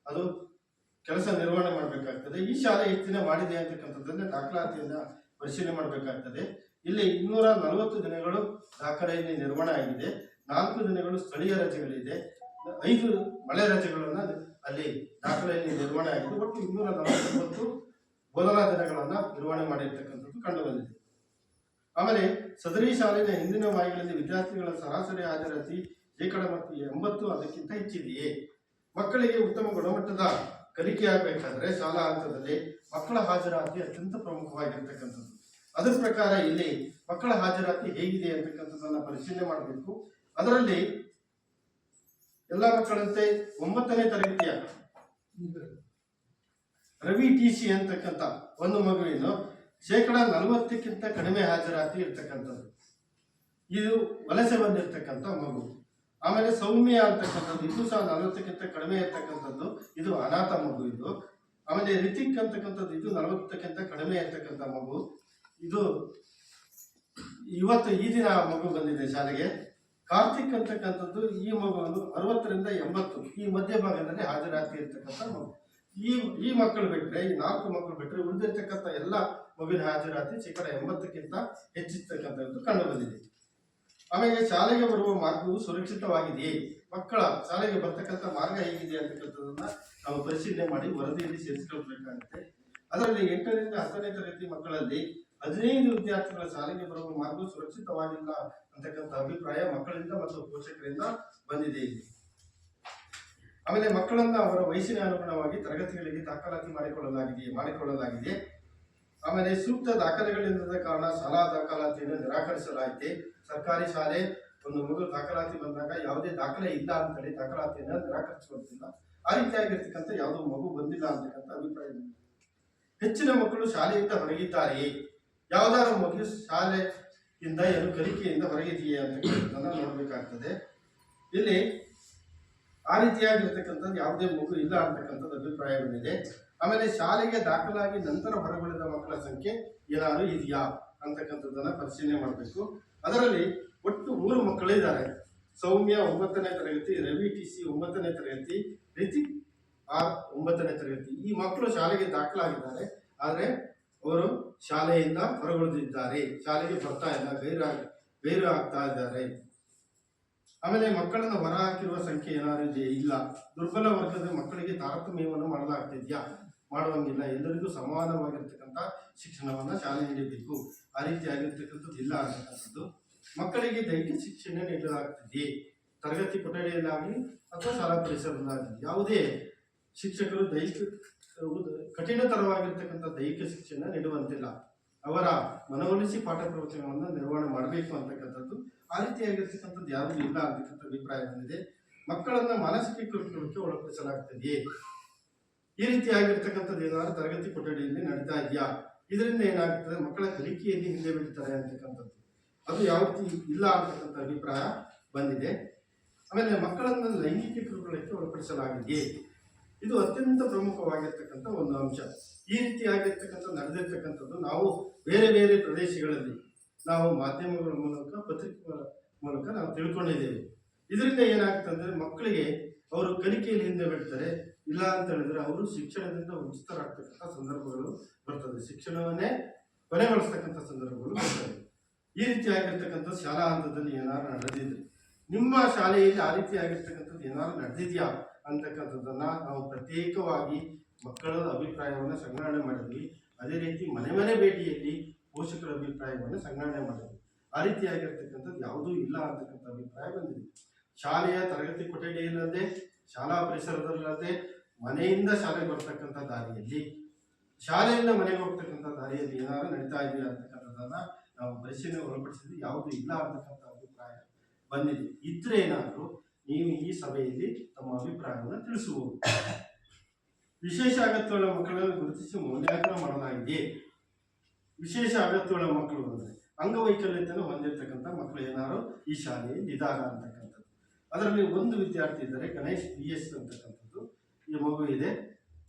Speaker 4: ಅದು ಕೆಲಸ ನಿರ್ವಹಣೆ ಮಾಡಬೇಕಾಗ್ತದೆ. ಈ ಶಾಲೆ ಹೆಚ್ಚಿನ ಮಾಡಿದೆ ಅಂತಕ್ಕಂಥದ್ದನ್ನ ದಾಖಲಾತಿಯಿಂದ ಪರಿಶೀಲನೆ ಮಾಡಬೇಕಾಗ್ತದೆ. ಇಲ್ಲಿ 240 ದಿನಗಳು ದಾಖಲೆಯಲ್ಲಿ ನಿರ್ವಹಣೆ ಆಗಿದೆ, 4 ದಿನಗಳು ಸ್ಥಳೀಯ ರಜೆಗಳಿದೆ, 5 ಮಳೆ ರಜೆಗಳನ್ನ ಅಲ್ಲಿ ದಾಖಲೆಯಲ್ಲಿ ನಿರ್ವಹಣೆ ಆಗಿದೆ. ಒಟ್ಟು 249 ಬೋಧನಾ ದಿನಗಳನ್ನ ನಿರ್ವಹಣೆ ಮಾಡಿರ್ತಕ್ಕಂಥದ್ದು ಕಂಡು ಬಂದಿದೆ. ಆಮೇಲೆ ಸದರಿ ಶಾಲೆಯ ಹಿಂದಿನ ವಾಯಿಗಳಲ್ಲಿ ವಿದ್ಯಾರ್ಥಿಗಳ ಸರಾಸರಿ ಹಾಜರಾತಿ 80% ಅದಕ್ಕಿಂತ ಹೆಚ್ಚಿದೆಯೇ? ಮಕ್ಕಳಿಗೆ ಉತ್ತಮ ಗುಣಮಟ್ಟದ ಕಲಿಕೆ ಆಗಬೇಕಾದ್ರೆ ಶಾಲಾ ಹಂತದಲ್ಲಿ ಮಕ್ಕಳ ಹಾಜರಾತಿ ಅತ್ಯಂತ ಪ್ರಮುಖವಾಗಿರ್ತಕ್ಕಂಥದ್ದು. ಅದರ ಪ್ರಕಾರ ಇಲ್ಲಿ ಮಕ್ಕಳ ಹಾಜರಾತಿ ಹೇಗಿದೆ ಅಂತಕ್ಕಂಥದ್ದನ್ನ ಪರಿಶೀಲನೆ ಮಾಡಬೇಕು. ಅದರಲ್ಲಿ ಎಲ್ಲ ಮಕ್ಕಳಂತೆ 9ನೇ ತರಗತಿಯ ರವಿ TC ಅಂತಕ್ಕಂಥ ಒಂದು ಮಗುವಿನ 40%ಕ್ಕಿಂತ ಕಡಿಮೆ ಹಾಜರಾತಿ ಇರ್ತಕ್ಕಂಥದ್ದು, ಇದು ವಲಸೆ ಬಂದಿರತಕ್ಕಂಥ ಮಗು. ಆಮೇಲೆ ಸೌಮ್ಯ ಅಂತಕ್ಕಂಥದ್ದು ಇದು ಸಹ 40ಕ್ಕಿಂತ ಕಡಿಮೆ ಇರ್ತಕ್ಕಂಥದ್ದು, ಇದು ಅನಾಥ ಮಗು ಇದು. ಆಮೇಲೆ ರಿತಿಕ್ ಅಂತಕ್ಕಂಥದ್ದು ಇದು 40ಕ್ಕಿಂತ ಕಡಿಮೆ ಇರ್ತಕ್ಕಂಥ ಮಗು, ಇದು ಇವತ್ತು ಈ ದಿನ ಮಗು ಬಂದಿದೆ ಶಾಲೆಗೆ. ಕಾರ್ತಿಕ್ ಅಂತಕ್ಕಂಥದ್ದು ಈ ಮಗುವನ್ನು 60ರಿಂದ 80 ಈ ಮಧ್ಯಭಾಗದಲ್ಲಿ ಹಾಜರಾತಿ ಇರ್ತಕ್ಕಂಥ ಮಗು. ಈ ಮಕ್ಕಳು ಬಿಟ್ಟರೆ, ಈ 4 ಮಕ್ಕಳು ಬಿಟ್ಟರೆ ಉಳಿದಿರ್ತಕ್ಕಂಥ ಎಲ್ಲ ಮಗುವಿನ ಹಾಜರಾತಿ 80%ಕ್ಕಿಂತ ಹೆಚ್ಚಿರ್ತಕ್ಕಂಥದ್ದು ಕಂಡು ಬಂದಿದೆ. ಆಮೇಲೆ ಶಾಲೆಗೆ ಬರುವ ಮಾರ್ಗವು ಸುರಕ್ಷಿತವಾಗಿದೆಯೇ? ಮಕ್ಕಳ ಶಾಲೆಗೆ ಬರ್ತಕ್ಕಂಥ ಮಾರ್ಗ ಹೇಗಿದೆ ಅಂತಕ್ಕಂಥದ್ದನ್ನ ನಾವು ಪರಿಶೀಲನೆ ಮಾಡಿ ವರದಿಯಲ್ಲಿ ಸೇರಿಸಿಕೊಳ್ಬೇಕಾಗುತ್ತೆ. ಅದರಲ್ಲಿ 8ರಿಂದ 10ನೇ ತರಗತಿ ಮಕ್ಕಳಲ್ಲಿ 15 ವಿದ್ಯಾರ್ಥಿಗಳ ಶಾಲೆಗೆ ಬರುವ ಮಾರ್ಗವು ಸುರಕ್ಷಿತವಾಗಿಲ್ಲ ಅಂತಕ್ಕಂಥ ಅಭಿಪ್ರಾಯ ಮಕ್ಕಳಿಂದ ಮತ್ತು ಪೋಷಕರಿಂದ ಬಂದಿದೆ ಇಲ್ಲಿ. ಆಮೇಲೆ ಮಕ್ಕಳನ್ನ ಅವರ ವಯಸ್ಸಿನ ಅನುಗುಣವಾಗಿ ತರಗತಿಗಳಿಗೆ ದಾಖಲಾತಿ ಮಾಡಿಕೊಳ್ಳಲಾಗಿದೆ. ಆಮೇಲೆ ಸೂಕ್ತ ದಾಖಲೆಗಳಿಲ್ಲದ ಕಾರಣ ಶಾಲಾ ದಾಖಲಾತಿಯನ್ನು ನಿರಾಕರಿಸಲಾಗಿದೆ. ಸರ್ಕಾರಿ ಶಾಲೆ ಒಂದು ಮಗು ದಾಖಲಾತಿ ಬಂದಾಗ ಯಾವುದೇ ದಾಖಲೆ ಇಲ್ಲ ಅಂತೇಳಿ ದಾಖಲಾತಿಯನ್ನು ನಿರಾಕರಿಸುವಂತಿಲ್ಲ. ಆ ರೀತಿಯಾಗಿರ್ತಕ್ಕಂಥ ಯಾವುದೋ ಮಗು ಬಂದಿಲ್ಲ ಅಂತಕ್ಕಂಥ ಅಭಿಪ್ರಾಯ. ಹೆಚ್ಚಿನ ಮಕ್ಕಳು ಶಾಲೆಯಿಂದ ಹೊರಗಿದ್ದಾರೆಯೇ? ಯಾವುದಾದ್ರು ಮಗು ಶಾಲೆಯಿಂದ ಏನು ಕಲಿಕೆಯಿಂದ ಹೊರಗಿದೆಯೇ ಅಂತಕ್ಕಂಥದ್ದನ್ನ ನೋಡಬೇಕಾಗ್ತದೆ. ಇಲ್ಲಿ ಆ ರೀತಿಯಾಗಿರ್ತಕ್ಕಂಥದ್ದು ಯಾವುದೇ ಮಗು ಇಲ್ಲ ಅಂತಕ್ಕಂಥದ್ದು ಅಭಿಪ್ರಾಯ ಬಂದಿದೆ. ಆಮೇಲೆ ಶಾಲೆಗೆ ದಾಖಲಾಗಿ ನಂತರ ಹೊರಗುಳಿದ ಮಕ್ಕಳ ಸಂಖ್ಯೆ ಏನಾದ್ರು ಇದೆಯಾ ಅಂತಕ್ಕಂಥದ್ದನ್ನ ಪರಿಶೀಲನೆ ಮಾಡಬೇಕು. ಅದರಲ್ಲಿ ಒಟ್ಟು 3 ಮಕ್ಕಳಿದ್ದಾರೆ. ಸೌಮ್ಯ 9ನೇ ತರಗತಿ, ರವಿ TC 9ನೇ ತರಗತಿ, ರಿತಿಕ್ R 9ನೇ ತರಗತಿ. ಈ ಮಕ್ಕಳು ಶಾಲೆಗೆ ದಾಖಲಾಗಿದ್ದಾರೆ, ಆದರೆ ಅವರು ಶಾಲೆಯಿಂದ ಹೊರಗುಳಿದಿದ್ದಾರೆ, ಶಾಲೆಗೆ ಬರ್ತಾ ಇಲ್ಲ, ಗೈರು ಆಗ್ತಾ ಇದ್ದಾರೆ. ಆಮೇಲೆ ಮಕ್ಕಳನ್ನ ಹೊರ ಹಾಕಿರುವ ಸಂಖ್ಯೆ ಏನಾದ್ರು ಇದೆಯೇ? ಇಲ್ಲ. ದುರ್ಬಲ ವರ್ಗದ ಮಕ್ಕಳಿಗೆ ತಾರತಮ್ಯವನ್ನು ಮಾಡಲಾಗ್ತಿದ್ಯಾ? ಮಾಡುವಂಗಿಲ್ಲ. ಎಲ್ಲರಿಗೂ ಸಮಾನವಾಗಿರ್ತಕ್ಕಂಥ ಶಿಕ್ಷಣವನ್ನ ಶಾಲೆ ನೀಡಬೇಕು. ಆ ರೀತಿ ಆಗಿರ್ತಕ್ಕಂಥದ್ದು ಇಲ್ಲ ಅಂತಕ್ಕಂಥದ್ದು. ಮಕ್ಕಳಿಗೆ ದೈಹಿಕ ಶಿಕ್ಷಣ ನೀಡಲಾಗ್ತಿದೆಯೇ? ತರಗತಿ ಕೊಠಡಿಯಲ್ಲಾಗಲಿ ಅಥವಾ ಶಾಲಾ ಪರಿಸರದಲ್ಲಾಗಲಿ ಯಾವುದೇ ಶಿಕ್ಷಕರು ಕಠಿಣತರವಾಗಿರ್ತಕ್ಕಂಥ ದೈಹಿಕ ಶಿಕ್ಷಣ ನೀಡುವಂತಿಲ್ಲ. ಅವರ ಮನವೊಲಿಸಿ ಪಾಠ ಪ್ರವಚನವನ್ನು ನಿರ್ವಹಣೆ ಮಾಡಬೇಕು ಅಂತಕ್ಕಂಥದ್ದು. ಆ ರೀತಿಯಾಗಿರ್ತಕ್ಕಂಥದ್ದು ಯಾವುದೂ ಇಲ್ಲ ಅಂತಕ್ಕಂಥ ಅಭಿಪ್ರಾಯ ಬಂದಿದೆ. ಮಕ್ಕಳನ್ನ ಮಾನಸಿಕ ಕಿರುಕುಳಕ್ಕೆ ಒಳಪಡಿಸಲಾಗ್ತದೆಯೇ? ಈ ರೀತಿಯಾಗಿರ್ತಕ್ಕಂಥದ್ದು ಏನಾದ್ರು ತರಗತಿ ಕೊಠಡಿಯಲ್ಲಿ ನಡೀತಾ ಇದೆಯಾ? ಇದರಿಂದ ಏನಾಗ್ತದೆ? ಮಕ್ಕಳ ಕಲಿಕೆಯಲ್ಲಿ ಹಿಂದೆ ಬೀಳ್ತಾರೆ ಅಂತಕ್ಕಂಥದ್ದು. ಅದು ಯಾವ ರೀತಿ ಇಲ್ಲ ಅಂತಕ್ಕಂಥ ಅಭಿಪ್ರಾಯ ಬಂದಿದೆ. ಆಮೇಲೆ ಮಕ್ಕಳನ್ನು ಲೈಂಗಿಕ ಕಿರುಕುಳಕ್ಕೆ ಒಳಪಡಿಸಲಾಗಿದೆಯೇ? ಇದು ಅತ್ಯಂತ ಪ್ರಮುಖವಾಗಿರ್ತಕ್ಕಂಥ ಒಂದು ಅಂಶ. ಈ ರೀತಿಯಾಗಿರ್ತಕ್ಕಂಥ ನಡೆದಿರ್ತಕ್ಕಂಥದ್ದು ನಾವು ಬೇರೆ ಬೇರೆ ಪ್ರದೇಶಗಳಲ್ಲಿ ನಾವು ಮಾಧ್ಯಮಗಳ ಮೂಲಕ ಪತ್ರಿಕೆಗಳ ಮೂಲಕ ನಾವು ತಿಳ್ಕೊಂಡಿದ್ದೇವೆ. ಇದರಿಂದ ಏನಾಗ್ತಂದ್ರೆ ಮಕ್ಕಳಿಗೆ ಅವರು ಕಲಿಕೆಯಲ್ಲಿ ಹಿಂದೆ ಬೀಳ್ತಾರೆ. ಇಲ್ಲ ಅಂತ ಹೇಳಿದ್ರೆ ಅವರು ಶಿಕ್ಷಣದಿಂದ ವಂಚಿತರಾಗ್ತಕ್ಕಂಥ ಸಂದರ್ಭಗಳು ಬರ್ತದೆ. ಶಿಕ್ಷಣವನ್ನೇ ಕೊನೆಗೊಳಿಸ್ತಕ್ಕಂಥ ಸಂದರ್ಭಗಳು ಬರ್ತವೆ. ಈ ರೀತಿಯಾಗಿರ್ತಕ್ಕಂಥ ಶಾಲಾ ಹಂತದಲ್ಲಿ ಏನಾದ್ರು ನಡೆದಿದ್ರೆ, ನಿಮ್ಮ ಶಾಲೆಯಲ್ಲಿ ಆ ರೀತಿಯಾಗಿರ್ತಕ್ಕಂಥದ್ದು ಏನಾದ್ರು ನಡೆದಿದೆಯಾ ಅಂತಕ್ಕಂಥದ್ದನ್ನ ನಾವು ಪ್ರತ್ಯೇಕವಾಗಿ ಮಕ್ಕಳ ಅಭಿಪ್ರಾಯವನ್ನು ಸಂಗ್ರಹಣೆ ಮಾಡಿದ್ವಿ. ಅದೇ ರೀತಿ ಮನೆ ಮನೆ ಭೇಟಿಯಲ್ಲಿ ಪೋಷಕರ ಅಭಿಪ್ರಾಯವನ್ನು ಸಂಗ್ರಹಣೆ ಮಾಡಿದ್ವಿ. ಆ ರೀತಿಯಾಗಿರ್ತಕ್ಕಂಥದ್ದು ಯಾವುದೂ ಇಲ್ಲ ಅಂತಕ್ಕಂಥ ಅಭಿಪ್ರಾಯ ಬಂದಿದೆ. ಶಾಲೆಯ ತರಗತಿ ಕೊಠಡಿಯಲ್ಲದೆ, ಶಾಲಾ ಪರಿಸರದಲ್ಲದೆ, ಮನೆಯಿಂದ ಶಾಲೆಗೆ ಬರ್ತಕ್ಕಂಥ ದಾರಿಯಲ್ಲಿ, ಶಾಲೆಯಿಂದ ಮನೆಗೆ ಹೋಗ್ತಕ್ಕಂಥ ದಾರಿಯಲ್ಲಿ ಏನಾದ್ರು ನಡೀತಾ ಇದೆಯಾ ಅಂತಕ್ಕಂಥದ್ದನ್ನ ನಾವು ಪರಿಶೀಲನೆ ಒಳಪಡಿಸಿದ್ವಿ. ಯಾವುದೂ ಇಲ್ಲ ಅಂತಕ್ಕಂಥ ಅಭಿಪ್ರಾಯ ಬಂದಿದೆ. ಇದ್ರೆ ಏನಾದರೂ ನೀವು ಈ ಸಭೆಯಲ್ಲಿ ತಮ್ಮ ಅಭಿಪ್ರಾಯವನ್ನು ತಿಳಿಸಬಹುದು. ವಿಶೇಷ ಅಗತ್ಯಗಳ ಮಕ್ಕಳನ್ನು ಗುರುತಿಸಿ ಮೌಲ್ಯಾಂಕನ ಮಾಡಲಾಗಿದೆ. ವಿಶೇಷ ಅಗತ್ಯಗಳ ಮಕ್ಕಳು ಅಂದರೆ ಅಂಗವೈಕಲ್ಯತೆಯನ್ನು ಹೊಂದಿರತಕ್ಕಂಥ ಮಕ್ಕಳು ಏನಾರು ಈ ಶಾಲೆಯಲ್ಲಿ ಇದ್ದಾರ ಅಂತಕ್ಕಂಥದ್ದು. ಅದರಲ್ಲಿ ಒಂದು ವಿದ್ಯಾರ್ಥಿ ಇದ್ದಾರೆ, ಗಣೇಶ್ BS ಅಂತಕ್ಕಂಥದ್ದು ಈ ಮಗು ಇದೆ.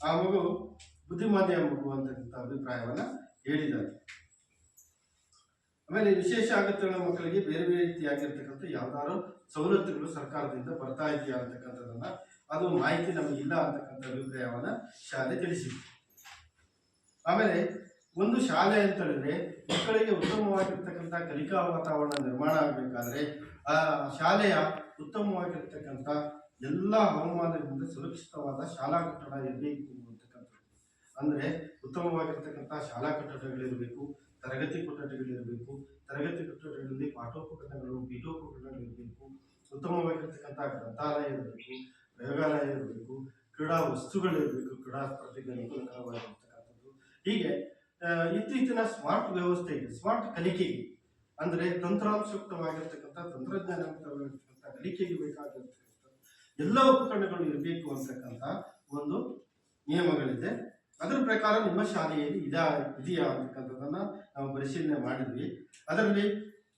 Speaker 4: ಆ ಮಗು ಬುದ್ಧಿಮಾಂದ್ಯ ಮಗು ಅಂತಕ್ಕಂಥ ಅಭಿಪ್ರಾಯವನ್ನ ಹೇಳಿದ್ದಾರೆ. ಆಮೇಲೆ ವಿಶೇಷ ಅಗತ್ಯಗಳ ಮಕ್ಕಳಿಗೆ ಬೇರೆ ಬೇರೆ ರೀತಿಯಾಗಿರ್ತಕ್ಕಂಥ ಯಾವ್ದಾದ್ರು ಸವಲತ್ತುಗಳು ಸರ್ಕಾರದಿಂದ ಬರ್ತಾ ಇದೆಯಾ ಅಂತಕ್ಕಂಥದ್ದನ್ನ, ಅದು ಮಾಹಿತಿ ನಮಗೆ ಇಲ್ಲ ಅಂತಕ್ಕಂಥ ಅಭಿಪ್ರಾಯವನ್ನ ಶಾಲೆ ತಿಳಿಸಿದೆ. ಆಮೇಲೆ ಒಂದು ಶಾಲೆ ಅಂತ ಹೇಳಿದ್ರೆ ಮಕ್ಕಳಿಗೆ ಉತ್ತಮವಾಗಿರ್ತಕ್ಕಂಥ ಕಲಿಕಾ ವಾತಾವರಣ ನಿರ್ಮಾಣ ಆಗಬೇಕಾದ್ರೆ ಆ ಶಾಲೆಯ ಉತ್ತಮವಾಗಿರ್ತಕ್ಕಂಥ ಎಲ್ಲ ಹವಾಮಾನದಿಂದ ಸುರಕ್ಷಿತವಾದ ಶಾಲಾ ಕಟ್ಟಡ ಇರಬೇಕು ಅಂತಕ್ಕಂಥದ್ದು. ಅಂದ್ರೆ ಉತ್ತಮವಾಗಿರ್ತಕ್ಕಂಥ ಶಾಲಾ ಕಟ್ಟಡಗಳಿರಬೇಕು, ತರಗತಿ ಕೊಠಡಿಗಳಿರಬೇಕು, ತರಗತಿ ಕೊಠಡಿಗಳಲ್ಲಿ ಪಾಠೋಪಕರಣಗಳು, ಪೀಠೋಪಕರಣಗಳಿರಬೇಕು, ಉತ್ತಮವಾಗಿರ್ತಕ್ಕಂಥ ಗ್ರಂಥಾಲಯ ಇರಬೇಕು, ಪ್ರಯೋಗಾಲಯ ಇರಬೇಕು, ಕ್ರೀಡಾ ವಸ್ತುಗಳಿರಬೇಕು, ಕ್ರೀಡಾ ಸ್ಪರ್ಧೆಗೆ ಅನುಕೂಲಕರವಾಗಿರ್ತಕ್ಕಂಥದ್ದು. ಹೀಗೆ ಇತ್ತೀಚಿನ ಸ್ಮಾರ್ಟ್ ವ್ಯವಸ್ಥೆಗೆ, ಸ್ಮಾರ್ಟ್ ಕಲಿಕೆಗೆ, ಅಂದ್ರೆ ತಂತ್ರಾಂಶಯುಕ್ತವಾಗಿರ್ತಕ್ಕಂಥ ತಂತ್ರಜ್ಞಾನಯುಕ್ತವಾಗಿರ್ತಕ್ಕಂಥ ಕಲಿಕೆಗೆ ಬೇಕಾಗಿರ್ತಕ್ಕಂಥ ಎಲ್ಲ ಉಪಕರಣಗಳು ಇರಬೇಕು ಅಂತಕ್ಕಂಥ ಒಂದು ನಿಯಮಗಳಿದೆ. ಅದರ ಪ್ರಕಾರ ನಿಮ್ಮ ಶಾಲೆಯಲ್ಲಿ ಇದೆಯಾ ಅಂತಕ್ಕಂಥದ್ದನ್ನ ನಾವು ಪರಿಶೀಲನೆ ಮಾಡಿದ್ವಿ. ಅದರಲ್ಲಿ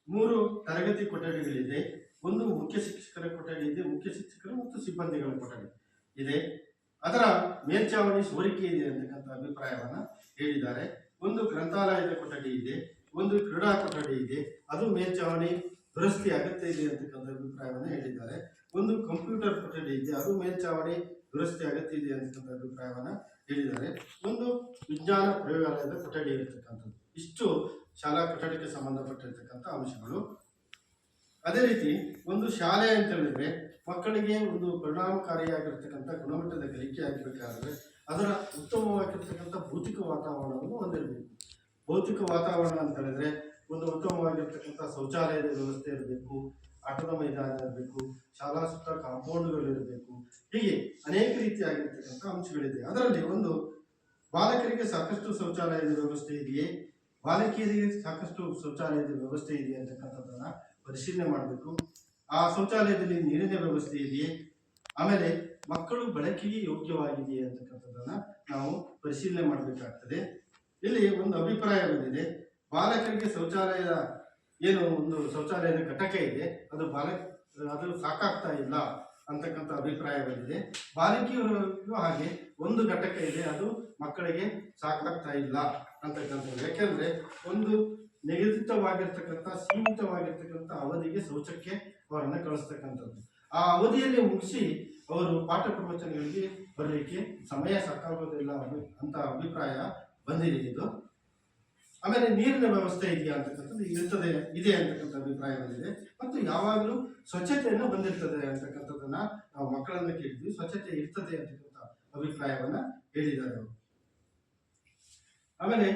Speaker 4: 3 ತರಗತಿ ಕೊಠಡಿಗಳಿದೆ. ಒಂದು ಮುಖ್ಯ ಶಿಕ್ಷಕರ ಕೊಠಡಿ ಇದೆ, ಮುಖ್ಯ ಶಿಕ್ಷಕರು ಮತ್ತು ಸಿಬ್ಬಂದಿಗಳ ಕೊಠಡಿ ಇದೆ. ಅದರ ಮೇಲ್ಚಾವಣಿ ಸೋರಿಕೆ ಇದೆ ಅಂತಕ್ಕಂಥ ಅಭಿಪ್ರಾಯವನ್ನ ಹೇಳಿದ್ದಾರೆ. ಒಂದು ಗ್ರಂಥಾಲಯದ ಕೊಠಡಿ ಇದೆ, ಒಂದು ಕ್ರೀಡಾ ಕೊಠಡಿ ಇದೆ, ಅದು ಮೇಲ್ಚಾವಣಿ ದುರಸ್ತಿ ಅಗತ್ಯ ಇದೆ ಅಂತಕ್ಕಂಥ ಅಭಿಪ್ರಾಯವನ್ನು ಹೇಳಿದ್ದಾರೆ. ಒಂದು ಕಂಪ್ಯೂಟರ್ ಕೊಠಡಿ ಇದೆ, ಅದು ಮೇಲ್ಚಾವಣಿ ದುರಸ್ತಿ ಅಗತ್ಯ ಇದೆ ಅಂತಕ್ಕಂಥ ಅಭಿಪ್ರಾಯವನ್ನ ಹೇಳಿದ್ದಾರೆ. ಒಂದು ವಿಜ್ಞಾನ ಪ್ರಯೋಗಾಲಯದ ಕೊಠಡಿ ಇರತಕ್ಕಂಥದ್ದು. ಇಷ್ಟು ಶಾಲಾ ಕಟ್ಟಡಕ್ಕೆ ಸಂಬಂಧಪಟ್ಟಿರ್ತಕ್ಕಂಥ ಅಂಶಗಳು. ಅದೇ ರೀತಿ ಒಂದು ಶಾಲೆ ಅಂತ ಹೇಳಿದ್ರೆ ಮಕ್ಕಳಿಗೆ ಒಂದು ಪರಿಣಾಮಕಾರಿಯಾಗಿರ್ತಕ್ಕಂಥ ಗುಣಮಟ್ಟದ ಕಲಿಕೆ ಆಗಬೇಕಾದ್ರೆ ಅದರ ಉತ್ತಮವಾಗಿರ್ತಕ್ಕಂಥ ಭೌತಿಕ ವಾತಾವರಣವನ್ನು ಹೊಂದಿರಬೇಕು. ಭೌತಿಕ ವಾತಾವರಣ ಅಂತ ಹೇಳಿದ್ರೆ ಒಂದು ಉತ್ತಮವಾಗಿರ್ತಕ್ಕಂಥ ಶೌಚಾಲಯದ ವ್ಯವಸ್ಥೆ ಇರಬೇಕು, ಆಟದ ಮೈದಾನ ಇರಬೇಕು, ಶಾಲಾ ಸುತ್ತ ಕಾಂಪೌಂಡ್ಗಳಿರಬೇಕು. ಹೀಗೆ ಅನೇಕ ರೀತಿಯಾಗಿರ್ತಕ್ಕಂಥ ಅಂಶಗಳಿದೆ. ಅದರಲ್ಲಿ ಒಂದು ಬಾಲಕರಿಗೆ ಸಾಕಷ್ಟು ಶೌಚಾಲಯದ ವ್ಯವಸ್ಥೆ ಇದೆಯೇ, ಬಾಲಕಿಯರಿಗೆ ಸಾಕಷ್ಟು ಶೌಚಾಲಯದ ವ್ಯವಸ್ಥೆ ಇದೆಯೇ ಅಂತಕ್ಕಂಥದ್ದನ್ನ ಪರಿಶೀಲನೆ ಮಾಡಬೇಕು. ಆ ಶೌಚಾಲಯದಲ್ಲಿ ನೀರಿನ ವ್ಯವಸ್ಥೆ ಇದೆಯೇ, ಆಮೇಲೆ ಮಕ್ಕಳು ಬಳಕೆಗೆ ಯೋಗ್ಯವಾಗಿದೆಯೇ ಅಂತಕ್ಕಂಥದ್ದನ್ನ ನಾವು ಪರಿಶೀಲನೆ ಮಾಡಬೇಕಾಗ್ತದೆ. ಇಲ್ಲಿ ಒಂದು ಅಭಿಪ್ರಾಯ ಬಂದಿದೆ, ಬಾಲಕರಿಗೆ ಶೌಚಾಲಯದ ಏನು ಒಂದು ಶೌಚಾಲಯದ ಘಟಕ ಇದೆ ಅದು ಸಾಕಾಗ್ತಾ ಇಲ್ಲ ಅಂತಕ್ಕಂಥ ಅಭಿಪ್ರಾಯ ಬಂದಿದೆ. ಬಾಲಕಿಯರಿಗೂ ಹಾಗೆ ಒಂದು ಘಟಕ ಇದೆ, ಅದು ಮಕ್ಕಳಿಗೆ ಸಾಕಾಗ್ತಾ ಇಲ್ಲ ಅಂತಕ್ಕಂಥದ್ದು. ಯಾಕೆಂದ್ರೆ ಒಂದು ನಿಗದಿತವಾಗಿರ್ತಕ್ಕಂಥ ಸೀಮಿತವಾಗಿರ್ತಕ್ಕಂಥ ಅವಧಿಗೆ ಶೌಚಕ್ಕೆ ಅವರನ್ನು ಕಳಿಸ್ತಕ್ಕಂಥದ್ದು. ಆ ಅವಧಿಯಲ್ಲಿ ಮುಗಿಸಿ ಅವರು ಪಾಠ ಪ್ರವಚನಗಳಿಗೆ ಬರಲಿಕ್ಕೆ ಸಮಯ ಸಾಕಾಗೋದಿಲ್ಲ ಅಂತ ಅಭಿಪ್ರಾಯ ಬಂದಿದೆ. ಇದು ಆಮೇಲೆ ನೀರಿನ ವ್ಯವಸ್ಥೆ ಇದೆಯಾ ಅಂತಕ್ಕಂಥದ್ದು ಇದೆ ಅಂತಕ್ಕಂಥ ಅಭಿಪ್ರಾಯ ಬಂದಿದೆ. ಮತ್ತು ಯಾವಾಗಲೂ ಸ್ವಚ್ಛತೆಯನ್ನು ಹೊಂದಿರ್ತದೆ ಅಂತಕ್ಕಂಥದ್ದನ್ನ ನಾವು ಮಕ್ಕಳನ್ನ ಕೇಳಿದ್ವಿ. ಸ್ವಚ್ಛತೆ ಇರ್ತದೆ ಅಂತಕ್ಕಂಥ ಅಭಿಪ್ರಾಯವನ್ನ ಹೇಳಿದ್ದಾರೆ ಅವರು. ಆಮೇಲೆ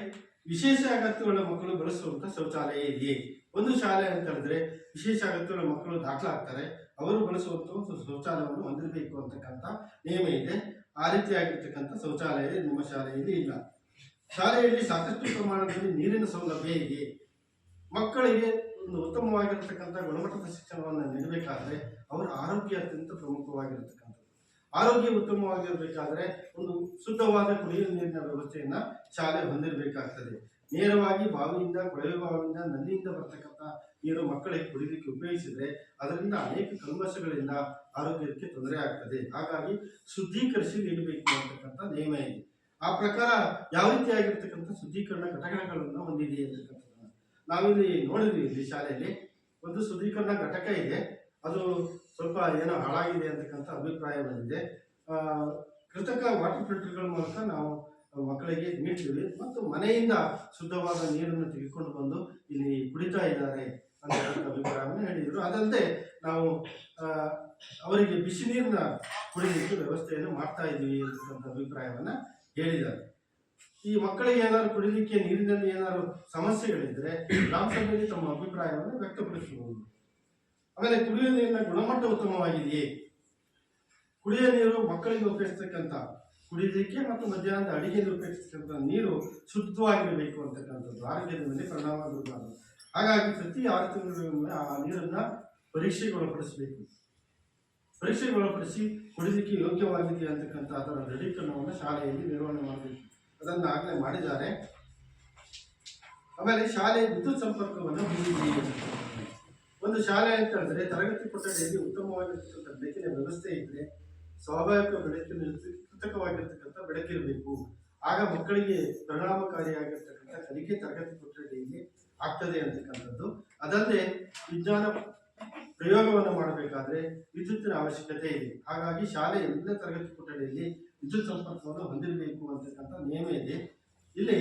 Speaker 4: ವಿಶೇಷ ಅಗತ್ಯಗಳ ಮಕ್ಕಳು ಬಳಸುವಂತ ಶೌಚಾಲಯ ಇದೆಯೇ? ಒಂದು ಶಾಲೆ ಅಂತ ಹೇಳಿದ್ರೆ ವಿಶೇಷ ಅಗತ್ಯಗಳ ಮಕ್ಕಳು ದಾಖಲಾಗ್ತಾರೆ, ಅವರು ಬಳಸುವಂತ ಒಂದು ಶೌಚಾಲಯವನ್ನು ಹೊಂದಿರಬೇಕು ಅಂತಕ್ಕಂಥ ನಿಯಮ ಇದೆ. ಆ ರೀತಿಯಾಗಿರ್ತಕ್ಕಂಥ ಶೌಚಾಲಯ ನಿಮ್ಮ ಶಾಲೆಯಲ್ಲಿ ಇಲ್ಲ. ಶಾಲೆಯಲ್ಲಿ ಸಾಕಷ್ಟು ಪ್ರಮಾಣದಲ್ಲಿ ನೀರಿನ ಸೌಲಭ್ಯ ಇದೆ. ಮಕ್ಕಳಿಗೆ ಒಂದು ಉತ್ತಮವಾಗಿರತಕ್ಕಂಥ ಗುಣಮಟ್ಟದ ಶಿಕ್ಷಣವನ್ನು ನೀಡಬೇಕಾದ್ರೆ ಅವರ ಆರೋಗ್ಯ ಅತ್ಯಂತ ಪ್ರಮುಖವಾಗಿರತಕ್ಕಂಥದ್ದು. ಆರೋಗ್ಯ ಉತ್ತಮವಾಗಿರಬೇಕಾದ್ರೆ ಒಂದು ಶುದ್ಧವಾದ ಕುಡಿಯುವ ನೀರಿನ ವ್ಯವಸ್ಥೆಯನ್ನ ಶಾಲೆ ಹೊಂದಿರಬೇಕಾಗ್ತದೆ. ನೇರವಾಗಿ ಬಾವಿಯಿಂದ, ಕೊಳವೆ ಬಾವಿಯಿಂದ, ನಲ್ಲಿಯಿಂದ ಬರ್ತಕ್ಕಂಥ ನೀರು ಮಕ್ಕಳಿಗೆ ಕುಡಿಲಿಕ್ಕೆ ಉಪಯೋಗಿಸಿದ್ರೆ ಅದರಿಂದ ಅನೇಕ ಕಲ್ಮಶಗಳಿಂದ ಆರೋಗ್ಯಕ್ಕೆ ತೊಂದರೆ ಆಗ್ತದೆ. ಹಾಗಾಗಿ ಶುದ್ಧೀಕರಿಸಿ ನೀಡಬೇಕು ಅಂತಕ್ಕಂಥ ನಿಯಮ ಇದೆ. ಆ ಪ್ರಕಾರ ಯಾವ ರೀತಿಯಾಗಿರ್ತಕ್ಕಂಥ ಶುದ್ಧೀಕರಣ ಘಟಕಗಳನ್ನು ಹೊಂದಿದೆ ಅಂತಕ್ಕಂಥದ್ದನ್ನ ನಾವಿಲ್ಲಿ ನೋಡಿದ್ವಿ. ಇಲ್ಲಿ ಶಾಲೆಯಲ್ಲಿ ಒಂದು ಶುದ್ಧೀಕರಣ ಘಟಕ ಇದೆ, ಅದು ಸ್ವಲ್ಪ ಏನೋ ಹಾಳಾಗಿದೆ ಅಂತಕ್ಕಂಥ ಅಭಿಪ್ರಾಯ ಬಂದಿದೆ. ಕೃತಕ ವಾಟರ್ ಫಿಲ್ಟರ್ಗಳ ಮೂಲಕ ನಾವು ಮಕ್ಕಳಿಗೆ ನೀಡ್ತೀವಿ ಮತ್ತು ಮನೆಯಿಂದ ಶುದ್ಧವಾದ ನೀರನ್ನು ತೆಗೆದುಕೊಂಡು ಬಂದು ಇಲ್ಲಿ ಕುಡಿತಾ ಇದ್ದಾರೆ ಅಂತಕ್ಕಂಥ ಅಭಿಪ್ರಾಯವನ್ನು ಹೇಳಿದರು. ಅದಲ್ಲದೆ ನಾವು ಅವರಿಗೆ ಬಿಸಿ ನೀರಿನ ಕುಡಿಲಿಕ್ಕೆ ವ್ಯವಸ್ಥೆಯನ್ನು ಮಾಡ್ತಾ ಇದ್ದೀವಿ ಅಂತಕ್ಕಂಥ ಅಭಿಪ್ರಾಯವನ್ನ ಹೇಳಿದ್ದಾರೆ. ಈ ಮಕ್ಕಳಿಗೆ ಏನಾದ್ರು ಕುಡಿಲಿಕ್ಕೆ ನೀರಿನಲ್ಲಿ ಏನಾದ್ರು ಸಮಸ್ಯೆಗಳಿದ್ರೆ ಗ್ರಾಮ ಸಭೆಯಲ್ಲಿ ತಮ್ಮ ಅಭಿಪ್ರಾಯವನ್ನು ವ್ಯಕ್ತಪಡಿಸಬಹುದು. ಆಮೇಲೆ ಕುಡಿಯುವ ನೀರಿನ ಗುಣಮಟ್ಟ ಉತ್ತಮವಾಗಿದೆಯೇ? ಕುಡಿಯುವ ನೀರು ಮಕ್ಕಳಿಗೆ ಉಪಯೋಗಿಸ್ತಕ್ಕಂಥ ಕುಡಿಯಲಿಕ್ಕೆ ಮತ್ತು ಮಧ್ಯಾಹ್ನದ ಅಡಿಗೆಯಲ್ಲಿ ಉಪಯೋಗಿಸ್ತಕ್ಕಂಥ ನೀರು ಶುದ್ಧವಾಗಿರಬೇಕು ಅಂತಕ್ಕಂಥದ್ದು ಆರೋಗ್ಯದ ಮೇಲೆ ಪರಿಣಾಮ ಬೀರಬಾರದು. ಹಾಗಾಗಿ ಪ್ರತಿ 6 ತಿಂಗಳಿಗೊಮ್ಮೆ ಆ ನೀರನ್ನ ಪರೀಕ್ಷೆಗೊಳಪಡಿಸಬೇಕು. ಪರೀಕ್ಷೆಗೊಳಪಡಿಸಿ ಕುಡಿಲಿಕ್ಕೆ ಯೋಗ್ಯವಾಗಿದೆ ಅಂತಕ್ಕಂಥ ಅದರ ದೃಢೀಕರಣವನ್ನು ಶಾಲೆಯಲ್ಲಿ ನಿರ್ವಹಣೆ ಮಾಡಬೇಕು. ಅದನ್ನು ಆಗಲೇ ಮಾಡಿದ್ದಾರೆ. ಆಮೇಲೆ ಶಾಲೆ ವಿದ್ಯುತ್ ಸಂಪರ್ಕವನ್ನು ಹೊಂದಿದೆಯೇ? ಒಂದು ಶಾಲೆ ಅಂತ ಹೇಳಿದ್ರೆ ತರಗತಿ ಕೊಠಡಿಯಲ್ಲಿ ಉತ್ತಮವಾಗಿರ್ತಕ್ಕಂಥ ಬೆಳಕಿನ ವ್ಯವಸ್ಥೆ ಇದ್ರೆ ಸ್ವಾಭಾವಿಕ ಬೆಳಕಿನ ಕೃತಕವಾಗಿರ್ತಕ್ಕಂಥ ಬೆಳಕಿರಬೇಕು. ಆಗ ಮಕ್ಕಳಿಗೆ ಪರಿಣಾಮಕಾರಿಯಾಗಿರ್ತಕ್ಕಂಥ ಕಲಿಕೆ ತರಗತಿ ಕೊಠಡಿಯಲ್ಲಿ ಆಗ್ತದೆ ಅಂತಕ್ಕಂಥದ್ದು. ಅದಲ್ಲದೆ ವಿಜ್ಞಾನ ಪ್ರಯೋಗವನ್ನು ಮಾಡಬೇಕಾದ್ರೆ ವಿದ್ಯುತ್ತಿನ ಅವಶ್ಯಕತೆ ಇದೆ. ಹಾಗಾಗಿ ಶಾಲೆ ಎಲ್ಲ ತರಗತಿ ಕೊಠಡಿಯಲ್ಲಿ ವಿದ್ಯುತ್ ಸಂಪರ್ಕವನ್ನು ಹೊಂದಿರಬೇಕು ಅಂತಕ್ಕಂಥ ನಿಯಮ ಇದೆ. ಇಲ್ಲಿ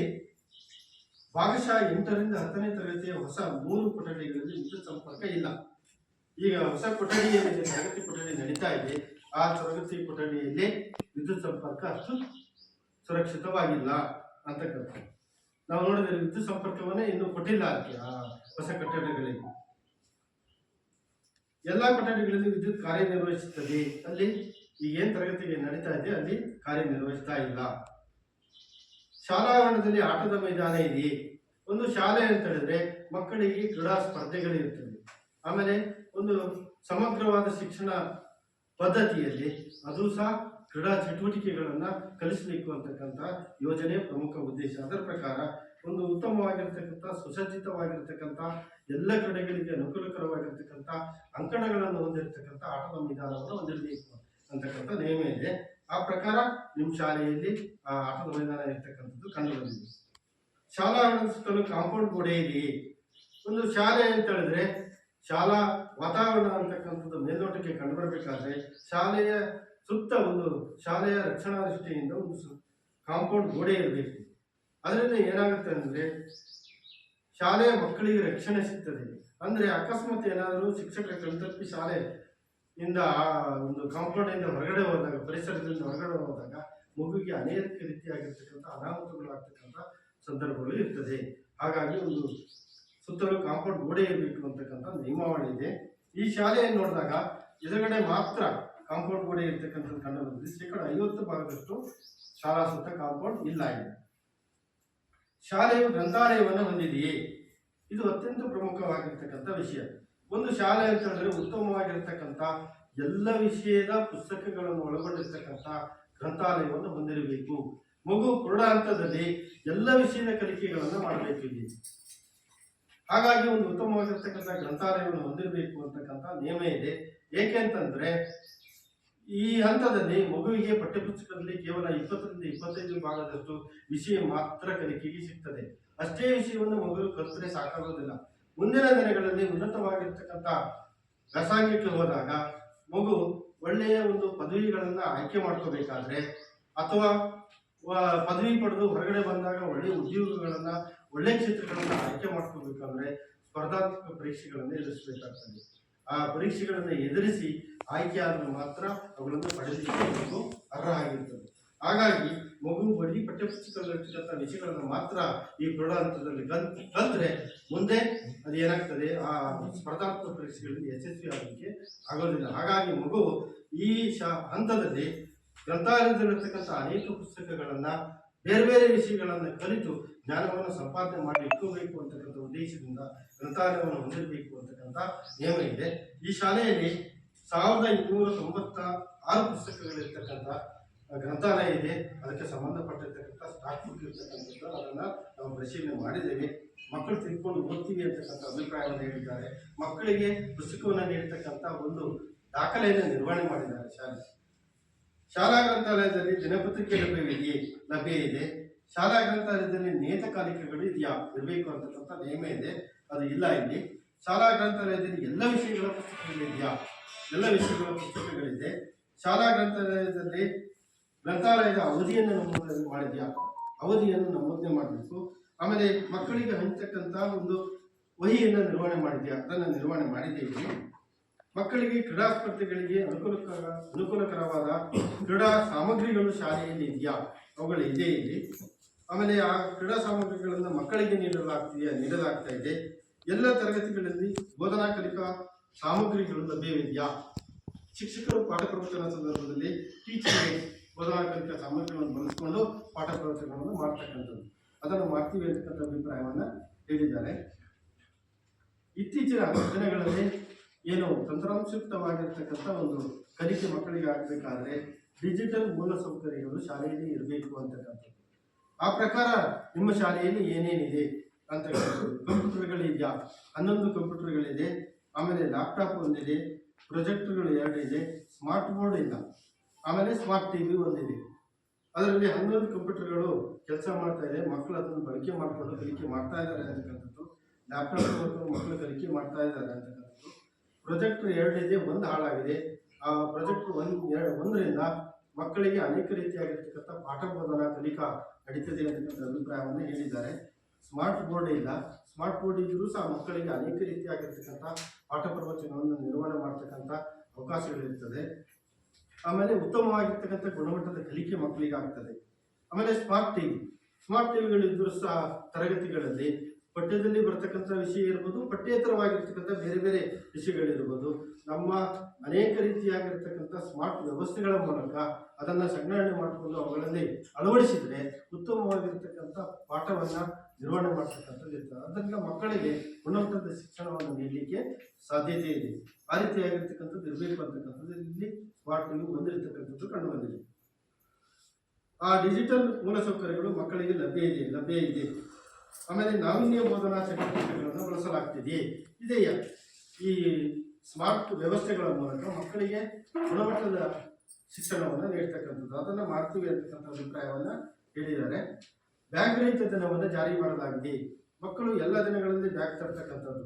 Speaker 4: ಭಾಗಶಃ 8ರಿಂದ 10ನೇ ತರಗತಿಯ ಹೊಸ 3 ಕೊಠಡಿಗಳಲ್ಲಿ ವಿದ್ಯುತ್ ಸಂಪರ್ಕ ಇಲ್ಲ. ಈಗ ಹೊಸ ಕೊಠಡಿಯಲ್ಲಿ ತರಗತಿ ಕೊಠಡಿ ನಡೀತಾ ಇದೆ, ಆ ತರಗತಿ ಕೊಠಡಿಯಲ್ಲಿ ವಿದ್ಯುತ್ ಸಂಪರ್ಕ ಅಷ್ಟು ಸುರಕ್ಷಿತವಾಗಿಲ್ಲ ಅಂತಕ್ಕಂಥ ನಾವು ನೋಡಿದ್ರೆ ವಿದ್ಯುತ್ ಸಂಪರ್ಕವನ್ನೇ ಇನ್ನೂ ಕೊಟ್ಟಿಲ್ಲ ಅದಕ್ಕೆ ಆ ಹೊಸ ಕಟ್ಟಡಗಳಿಗೆ. ಎಲ್ಲಾ ಕೊಠಡಿಗಳಲ್ಲಿ ವಿದ್ಯುತ್ ಕಾರ್ಯನಿರ್ವಹಿಸುತ್ತದೆ. ಅಲ್ಲಿ ಈಗ ಏನ್ ತರಗತಿಗೆ ನಡೀತಾ ಇದೆ ಅಲ್ಲಿ ಕಾರ್ಯನಿರ್ವಹಿಸ್ತಾ ಇಲ್ಲ. ಶಾಲಾವರಣದಲ್ಲಿ ಆಟದ ಮೈದಾನ ಇದೆಯೇ? ಒಂದು ಶಾಲೆ ಅಂತ ಹೇಳಿದ್ರೆ ಮಕ್ಕಳಿಗೆ ಕ್ರೀಡಾ ಸ್ಪರ್ಧೆಗಳಿರ್ತವೆ. ಆಮೇಲೆ ಒಂದು ಸಮಗ್ರವಾದ ಶಿಕ್ಷಣ ಪದ್ಧತಿಯಲ್ಲಿ ಅದು ಸಹ ಕ್ರೀಡಾ ಚಟುವಟಿಕೆಗಳನ್ನ ಕಲಿಸಬೇಕು ಅಂತಕ್ಕಂಥ ಯೋಜನೆ ಪ್ರಮುಖ ಉದ್ದೇಶ. ಅದರ ಪ್ರಕಾರ ಒಂದು ಉತ್ತಮವಾಗಿರ್ತಕ್ಕಂಥ ಸುಸಜ್ಜಿತವಾಗಿರ್ತಕ್ಕಂಥ ಎಲ್ಲ ಕ್ರೀಡೆಗಳಿಗೆ ಅನುಕೂಲಕರವಾಗಿರ್ತಕ್ಕಂಥ ಅಂಕಣಗಳನ್ನು ಹೊಂದಿರತಕ್ಕಂಥ ಆಟದ ಮೈದಾನವನ್ನು ಹೊಂದಿರಬೇಕು ಅಂತಕ್ಕಂಥ ನಿಯಮ ಇದೆ. ಆ ಪ್ರಕಾರ ನಿಮ್ಮ ಶಾಲೆಯಲ್ಲಿ ಆ ಆಟದ ಮೈದಾನ ಇರ್ತಕ್ಕಂಥದ್ದು ಕಂಡು ಬಂದಿದೆ. ಶಾಲಾ ಆವರಣದ ಸುತ್ತಲೂ ಕಾಂಪೌಂಡ್ ಗೋಡೆ ಇದೆಯೇ? ಒಂದು ಶಾಲೆ ಅಂತ ಹೇಳಿದ್ರೆ ಶಾಲಾ ವಾತಾವರಣ ಅಂತಕ್ಕಂಥದ್ದು ಮೇಲ್ನೋಟಕ್ಕೆ ಕಂಡುಬರಬೇಕಾದ್ರೆ ಶಾಲೆಯ ಸುತ್ತ ಒಂದು ಶಾಲೆಯ ರಕ್ಷಣಾ ದೃಷ್ಟಿಯಿಂದ ಒಂದು ಕಾಂಪೌಂಡ್ ಗೋಡೆ ಇರಬೇಕು. ಅದರಿಂದ ಏನಾಗುತ್ತೆ ಅಂದ್ರೆ ಶಾಲೆಯ ಮಕ್ಕಳಿಗೆ ರಕ್ಷಣೆ ಸಿಗ್ತದೆ. ಅಂದ್ರೆ ಅಕಸ್ಮಾತ್ ಏನಾದರೂ ಶಿಕ್ಷಕರ ಕಣ್ತಪ್ಪಿ ಶಾಲೆಯಿಂದ ಆ ಒಂದು ಕಾಂಪೌಂಡ್ ಇಂದ ಹೊರಗಡೆ ಹೋದಾಗ, ಪರಿಸರದಿಂದ ಹೊರಗಡೆ ಹೋದಾಗ ಮಗುವಿಗೆ ಅನೇಕ ರೀತಿಯಾಗಿರ್ತಕ್ಕಂಥ ಅನಾಹುತಗಳಾಗ್ತಕ್ಕಂಥ ಸಂದರ್ಭಗಳು ಇರ್ತದೆ. ಹಾಗಾಗಿ ಒಂದು ಸುತ್ತಲೂ ಕಾಂಪೌಂಡ್ ಗೋಡೆ ಇರಬೇಕು ಅಂತಕ್ಕಂಥ ನಿಯಮಾವಳಿ ಇದೆ. ಈ ಶಾಲೆಯನ್ನು ನೋಡಿದಾಗ ಎದುರುಗಡೆ ಮಾತ್ರ ಕಾಂಪೌಂಡ್ ಗೋಡೆ ಇರ್ತಕ್ಕಂಥದ್ದು ಕಂಡು ಬಂದಿದೆ. 50% ಶಾಲಾ ಸುತ್ತ ಕಾಂಪೌಂಡ್ ಇಲ್ಲ ಇದೆ. ಶಾಲೆಯು ಗ್ರಂಥಾಲಯವನ್ನು ಹೊಂದಿದೆಯೇ? ಇದು ಅತ್ಯಂತ ಪ್ರಮುಖವಾಗಿರ್ತಕ್ಕಂಥ ವಿಷಯ. ಒಂದು ಶಾಲೆ ಅಂತ ಹೇಳಿದ್ರೆ ಉತ್ತಮವಾಗಿರ್ತಕ್ಕಂಥ ಎಲ್ಲ ವಿಷಯದ ಪುಸ್ತಕಗಳನ್ನು ಒಳಗೊಂಡಿರ್ತಕ್ಕಂಥ ಗ್ರಂಥಾಲಯವನ್ನು ಹೊಂದಿರಬೇಕು. ಮಗು ಪೂರ್ಣ ಹಂತದಲ್ಲಿ ಎಲ್ಲ ವಿಷಯದ ಕಲಿಕೆಗಳನ್ನು ಮಾಡಬೇಕು ಇಲ್ಲಿ. ಹಾಗಾಗಿ ಒಂದು ಉತ್ತಮವಾಗಿರ್ತಕ್ಕಂಥ ಗ್ರಂಥಾಲಯವನ್ನು ಹೊಂದಿರಬೇಕು ಅಂತಕ್ಕಂಥ ನಿಯಮ ಇದೆ. ಏಕೆ ಅಂತಂದ್ರೆ ಈ ಹಂತದಲ್ಲಿ ಮಗುವಿಗೆ ಪಠ್ಯಪುಸ್ತಕದಲ್ಲಿ ಕೇವಲ 20ರಿಂದ 25 ಭಾಗದಷ್ಟು ವಿಷಯ ಮಾತ್ರ ಕಲಿಕೆಗೆ ಸಿಗ್ತದೆ. ಅಷ್ಟೇ ವಿಷಯವನ್ನು ಮಗು ಕಲಿತರೆ ಸಾಕಾಗೋದಿಲ್ಲ. ಮುಂದಿನ ದಿನಗಳಲ್ಲಿ ಉನ್ನತವಾಗಿರ್ತಕ್ಕಂಥ ವ್ಯಾಸಂಗಕ್ಕೆ ಹೋದಾಗ ಮಗು ಒಳ್ಳೆಯ ಒಂದು ಪದವಿಗಳನ್ನ ಆಯ್ಕೆ ಮಾಡ್ಕೋಬೇಕಾದ್ರೆ ಅಥವಾ ಪದವಿ ಪಡೆದು ಹೊರಗಡೆ ಬಂದಾಗ ಒಳ್ಳೆಯ ಉದ್ಯೋಗಗಳನ್ನ ಒಳ್ಳೆ ಕ್ಷೇತ್ರಗಳನ್ನು ಆಯ್ಕೆ ಮಾಡ್ಕೋಬೇಕಂದ್ರೆ ಸ್ಪರ್ಧಾತ್ಮಕ ಪರೀಕ್ಷೆಗಳನ್ನು ಎದುರಿಸಬೇಕಾಗ್ತದೆ. ಆ ಪರೀಕ್ಷೆಗಳನ್ನು ಎದುರಿಸಿ ಆಯ್ಕೆ ಆದ್ರೆ ಮಾತ್ರ ಅವುಗಳನ್ನು ಪಡೆಯಲಿಕ್ಕೆ ಮಗು ಅರ್ಹ ಆಗಿರ್ತದೆ. ಹಾಗಾಗಿ ಮಗು ಬರೀ ಪಠ್ಯಪುಸ್ತಕದಲ್ಲಿರ್ತಕ್ಕಂಥ ವಿಷಯಗಳನ್ನು ಮಾತ್ರ ಈ ಪ್ರೌಢ ಹಂತದಲ್ಲಿ ಕಲ್ತ್ರೆ ಮುಂದೆ ಅದು ಏನಾಗ್ತದೆ, ಆ ಸ್ಪರ್ಧಾತ್ಮಕ ಪರೀಕ್ಷೆಗಳಲ್ಲಿ ಯಶಸ್ವಿ ಆಗಲಿಕ್ಕೆ ಆಗೋದಿಲ್ಲ. ಹಾಗಾಗಿ ಮಗು ಈ ಹಂತದಲ್ಲಿ ಗ್ರಂಥಾಲಯದಲ್ಲಿರ್ತಕ್ಕಂಥ ಅನೇಕ ಪುಸ್ತಕಗಳನ್ನು, ಬೇರೆ ಬೇರೆ ವಿಷಯಗಳನ್ನು ಕಲಿತು ಜ್ಞಾನವನ್ನು ಸಂಪಾದನೆ ಮಾಡಿ ಇಟ್ಕೋಬೇಕು ಅಂತಕ್ಕಂಥ ಉದ್ದೇಶದಿಂದ ಗ್ರಂಥಾಲಯವನ್ನು ಹೊಂದಿರಬೇಕು ಅಂತಕ್ಕಂಥ ನಿಯಮ ಇದೆ. ಈ ಶಾಲೆಯಲ್ಲಿ 1296 ಪುಸ್ತಕಗಳಿರ್ತಕ್ಕಂಥ ಗ್ರಂಥಾಲಯ ಇದೆ. ಅದಕ್ಕೆ ಸಂಬಂಧಪಟ್ಟಿರ್ತಕ್ಕಂಥ ಸ್ಟಾಕ್ ಬುಕ್ ಇರ್ತಕ್ಕಂಥದ್ದು ಅದನ್ನು ನಾವು ಪರಿಶೀಲನೆ ಮಾಡಿದ್ದೇವೆ. ಮಕ್ಕಳು ತಿಳ್ಕೊಂಡು ಓದ್ತೀವಿ ಅಂತಕ್ಕಂಥ ಅಭಿಪ್ರಾಯವನ್ನು ಹೇಳಿದ್ದಾರೆ. ಮಕ್ಕಳಿಗೆ ಪುಸ್ತಕವನ್ನು ನೀಡತಕ್ಕಂಥ ಒಂದು ದಾಖಲೆಯನ್ನು ನಿರ್ವಹಣೆ ಮಾಡಿದ್ದಾರೆ ಶಾಲೆ. ಶಾಲಾ ಗ್ರಂಥಾಲಯದಲ್ಲಿ ದಿನಪತ್ರಿಕೆ ಲಭ್ಯ ಇದೆ. ಶಾಲಾ ಗ್ರಂಥಾಲಯದಲ್ಲಿ ನಿಯತಕಾಲಿಕೆಗಳು ಇರಬೇಕು ಅಂತಕ್ಕಂಥ ನಿಯಮ ಇದೆ, ಅದು ಇಲ್ಲ ಇಲ್ಲಿ. ಶಾಲಾ ಗ್ರಂಥಾಲಯದಲ್ಲಿ ಎಲ್ಲ ವಿಷಯಗಳ ಪುಸ್ತಕಗಳಿದೆಯಾ? ಎಲ್ಲ ವಿಷಯಗಳ ಪುಸ್ತಕಗಳಿದೆ. ಶಾಲಾ ಗ್ರಂಥಾಲಯದಲ್ಲಿ ಗ್ರಂಥಾಲಯದ ಅವಧಿಯನ್ನು ನಮೂದನೆ ಮಾಡಿದೆಯಾ? ಅವಧಿಯನ್ನು ನಮೂದನೆ ಮಾಡಬೇಕು. ಆಮೇಲೆ ಮಕ್ಕಳಿಗೆ ಹಂಚತಕ್ಕಂಥ ಒಂದು ವಹಿಯನ್ನು ನಿರ್ವಹಣೆ ಮಾಡಿದೆಯಾ? ಅದನ್ನು ನಿರ್ವಹಣೆ ಮಾಡಿದ್ದೇವೆ. ಮಕ್ಕಳಿಗೆ ಕ್ರೀಡಾ ಸ್ಪರ್ಧೆಗಳಿಗೆ ಅನುಕೂಲಕರವಾದ ಕ್ರೀಡಾ ಸಾಮಗ್ರಿಗಳು ಶಾಲೆಯಲ್ಲಿ ಇದೆಯಾ? ಅವುಗಳು ಇದೆ ಇಲ್ಲಿ. ಆಮೇಲೆ ಆ ಕ್ರೀಡಾ ಸಾಮಗ್ರಿಗಳನ್ನು ಮಕ್ಕಳಿಗೆ ನೀಡಲಾಗ್ತಾ ಇದೆ. ಎಲ್ಲ ತರಗತಿಗಳಲ್ಲಿ ಬೋಧನಾ ಕಲಿಕಾ ಸಾಮಗ್ರಿಗಳು ಲಭ್ಯವಿದೆಯಾ? ಶಿಕ್ಷಕರು ಪಾಠ ಪ್ರವಚನ ಸಂದರ್ಭದಲ್ಲಿ ಟೀಚರ್ಗೆ ಬೋಧನಾ ಕಲಿಕಾ ಸಾಮಗ್ರಿಗಳನ್ನು ಬಳಸಿಕೊಂಡು ಪಾಠ ಪ್ರವಚನವನ್ನು ಮಾಡ್ತಕ್ಕಂಥದ್ದು, ಅದನ್ನು ಮಾಡ್ತೀವಿ ಅಂತಕ್ಕಂಥ ಅಭಿಪ್ರಾಯವನ್ನು ಹೇಳಿದ್ದಾರೆ. ಇತ್ತೀಚಿನ ದಿನಗಳಲ್ಲಿ ಏನು ತಂತ್ರಾಂಶಯುಕ್ತವಾಗಿರ್ತಕ್ಕಂಥ ಒಂದು ಕಲಿಕೆ ಮಕ್ಕಳಿಗೆ ಆಗಬೇಕಾದ್ರೆ ಡಿಜಿಟಲ್ ಮೂಲಸೌಕರ್ಯಗಳು ಶಾಲೆಯಲ್ಲಿ ಇರಬೇಕು ಅಂತಕ್ಕಂಥದ್ದು. ಆ ಪ್ರಕಾರ ನಿಮ್ಮ ಶಾಲೆಯಲ್ಲಿ ಏನೇನಿದೆ ಅಂತಕ್ಕಂಥದ್ದು. ಕಂಪ್ಯೂಟರ್ಗಳಿದೆಯಾ? 11 ಕಂಪ್ಯೂಟರ್ಗಳಿದೆ. ಆಮೇಲೆ ಲ್ಯಾಪ್ಟಾಪ್ ಒಂದಿದೆ, ಪ್ರೊಜೆಕ್ಟರ್ಗಳು 2 ಇದೆ, ಸ್ಮಾರ್ಟ್ ಬೋರ್ಡ್ ಇಲ್ಲ, ಆಮೇಲೆ ಸ್ಮಾರ್ಟ್ ಟಿವಿ ಒಂದಿದೆ. ಅದರಲ್ಲಿ 11 ಕಂಪ್ಯೂಟರ್ಗಳು ಕೆಲಸ ಮಾಡ್ತಾ ಇದೆ. ಮಕ್ಕಳು ಅದನ್ನು ಬಳಕೆ ಮಾಡಿಕೊಂಡು ಕಲಿಕೆ ಮಾಡ್ತಾ ಇದ್ದಾರೆ ಅಂತಕ್ಕಂಥದ್ದು. ಲ್ಯಾಪ್ಟಾಪ್ ಮಕ್ಕಳು ಕಲಿಕೆ ಮಾಡ್ತಾ ಇದ್ದಾರೆ ಅಂತಕ್ಕಂಥದ್ದು. ಪ್ರೊಜೆಕ್ಟರ್ 2 ಇದೆ, 1 ಹಾಳಾಗಿದೆ. ಆ ಪ್ರೊಜೆಕ್ಟರ್ 1ರಿಂದ ಮಕ್ಕಳಿಗೆ ಅನೇಕ ರೀತಿಯಾಗಿರ್ತಕ್ಕಂಥ ಪಾಠ ಬೋಧನಾ ಕಲಿಕಾ ನಡೀತದೆ ಅಂತಕ್ಕಂಥ ಅಭಿಪ್ರಾಯವನ್ನು ಹೇಳಿದ್ದಾರೆ. ಸ್ಮಾರ್ಟ್ ಬೋರ್ಡ್ ಇಲ್ಲ. ಸ್ಮಾರ್ಟ್ ಬೋರ್ಡ್ ಇದ್ದರೂ ಸಹ ಮಕ್ಕಳಿಗೆ ಅನೇಕ ರೀತಿಯಾಗಿರ್ತಕ್ಕಂಥ ಪಾಠ ಪ್ರವಚನವನ್ನು ನಿರ್ವಹಣೆ ಮಾಡ್ತಕ್ಕಂಥ ಅವಕಾಶಗಳಿರ್ತದೆ. ಆಮೇಲೆ ಉತ್ತಮವಾಗಿರ್ತಕ್ಕಂಥ ಗುಣಮಟ್ಟದ ಕಲಿಕೆ ಮಕ್ಕಳಿಗೆ ಆಗ್ತದೆ. ಆಮೇಲೆ ಸ್ಮಾರ್ಟ್ ಟಿವಿಗಳಿದ್ದರೂ ಸಹ ತರಗತಿಗಳಲ್ಲಿ ಪಠ್ಯದಲ್ಲಿ ಬರ್ತಕ್ಕಂಥ ವಿಷಯ ಇರ್ಬೋದು, ಪಠ್ಯೇತರವಾಗಿರ್ತಕ್ಕಂಥ ಬೇರೆ ಬೇರೆ ವಿಷಯಗಳಿರ್ಬೋದು. ನಮ್ಮ ಅನೇಕ ರೀತಿಯಾಗಿರ್ತಕ್ಕಂಥ ಸ್ಮಾರ್ಟ್ ವ್ಯವಸ್ಥೆಗಳ ಮೂಲಕ ಅದನ್ನು ಸಂಗ್ರಹಣೆ ಮಾಡಿಕೊಂಡು ಅವುಗಳಲ್ಲಿ ಅಳವಡಿಸಿದರೆ ಉತ್ತಮವಾಗಿರ್ತಕ್ಕಂಥ ಪಾಠವನ್ನು ನಿರ್ವಹಣೆ ಮಾಡ್ತಕ್ಕಂಥದ್ದು ಇರ್ತದೆ. ಅದರಿಂದ ಮಕ್ಕಳಿಗೆ ಗುಣಮಟ್ಟದ ಶಿಕ್ಷಣವನ್ನು ನೀಡಲಿಕ್ಕೆ ಸಾಧ್ಯತೆ ಇದೆ. ಆ ರೀತಿಯಾಗಿರ್ತಕ್ಕಂಥದ್ದು ಇರಬೇಕು ಅಂತಕ್ಕಂಥದ್ದು ಇಲ್ಲಿ ಸ್ಮಾರ್ಟ್ ಟಿವಿ ಹೊಂದಿರತಕ್ಕಂಥದ್ದು ಕಂಡು ಬಂದಿದೆ. ಆ ಡಿಜಿಟಲ್ ಮೂಲಸೌಕರ್ಯಗಳು ಮಕ್ಕಳಿಗೆ ಲಭ್ಯ ಇದೆ. ಆಮೇಲೆ ನಾವೀನ್ಯ ಬೋಧನಾ ಚಟುವಟಿಕೆಗಳನ್ನು ಬಳಸಲಾಗ್ತಿದೆಯೇ? ಇದೆಯಾ? ಈ ಸ್ಮಾರ್ಟ್ ವ್ಯವಸ್ಥೆಗಳ ಮೂಲಕ ಮಕ್ಕಳಿಗೆ ಗುಣಮಟ್ಟದ ಶಿಕ್ಷಣವನ್ನು ನೀಡ್ತಕ್ಕಂಥದ್ದು, ಅದನ್ನು ಮಾಡ್ತೀವಿ ಅಂತಕ್ಕಂಥ ಅಭಿಪ್ರಾಯವನ್ನು ಹೇಳಿದ್ದಾರೆ. ಬ್ಯಾಗ್ ರಹಿತ ದಿನವನ್ನು ಜಾರಿ ಮಾಡಲಾಗಿದೆ. ಮಕ್ಕಳು ಎಲ್ಲ ದಿನಗಳಲ್ಲಿ ಬ್ಯಾಗ್ ತರ್ತಕ್ಕಂಥದ್ದು,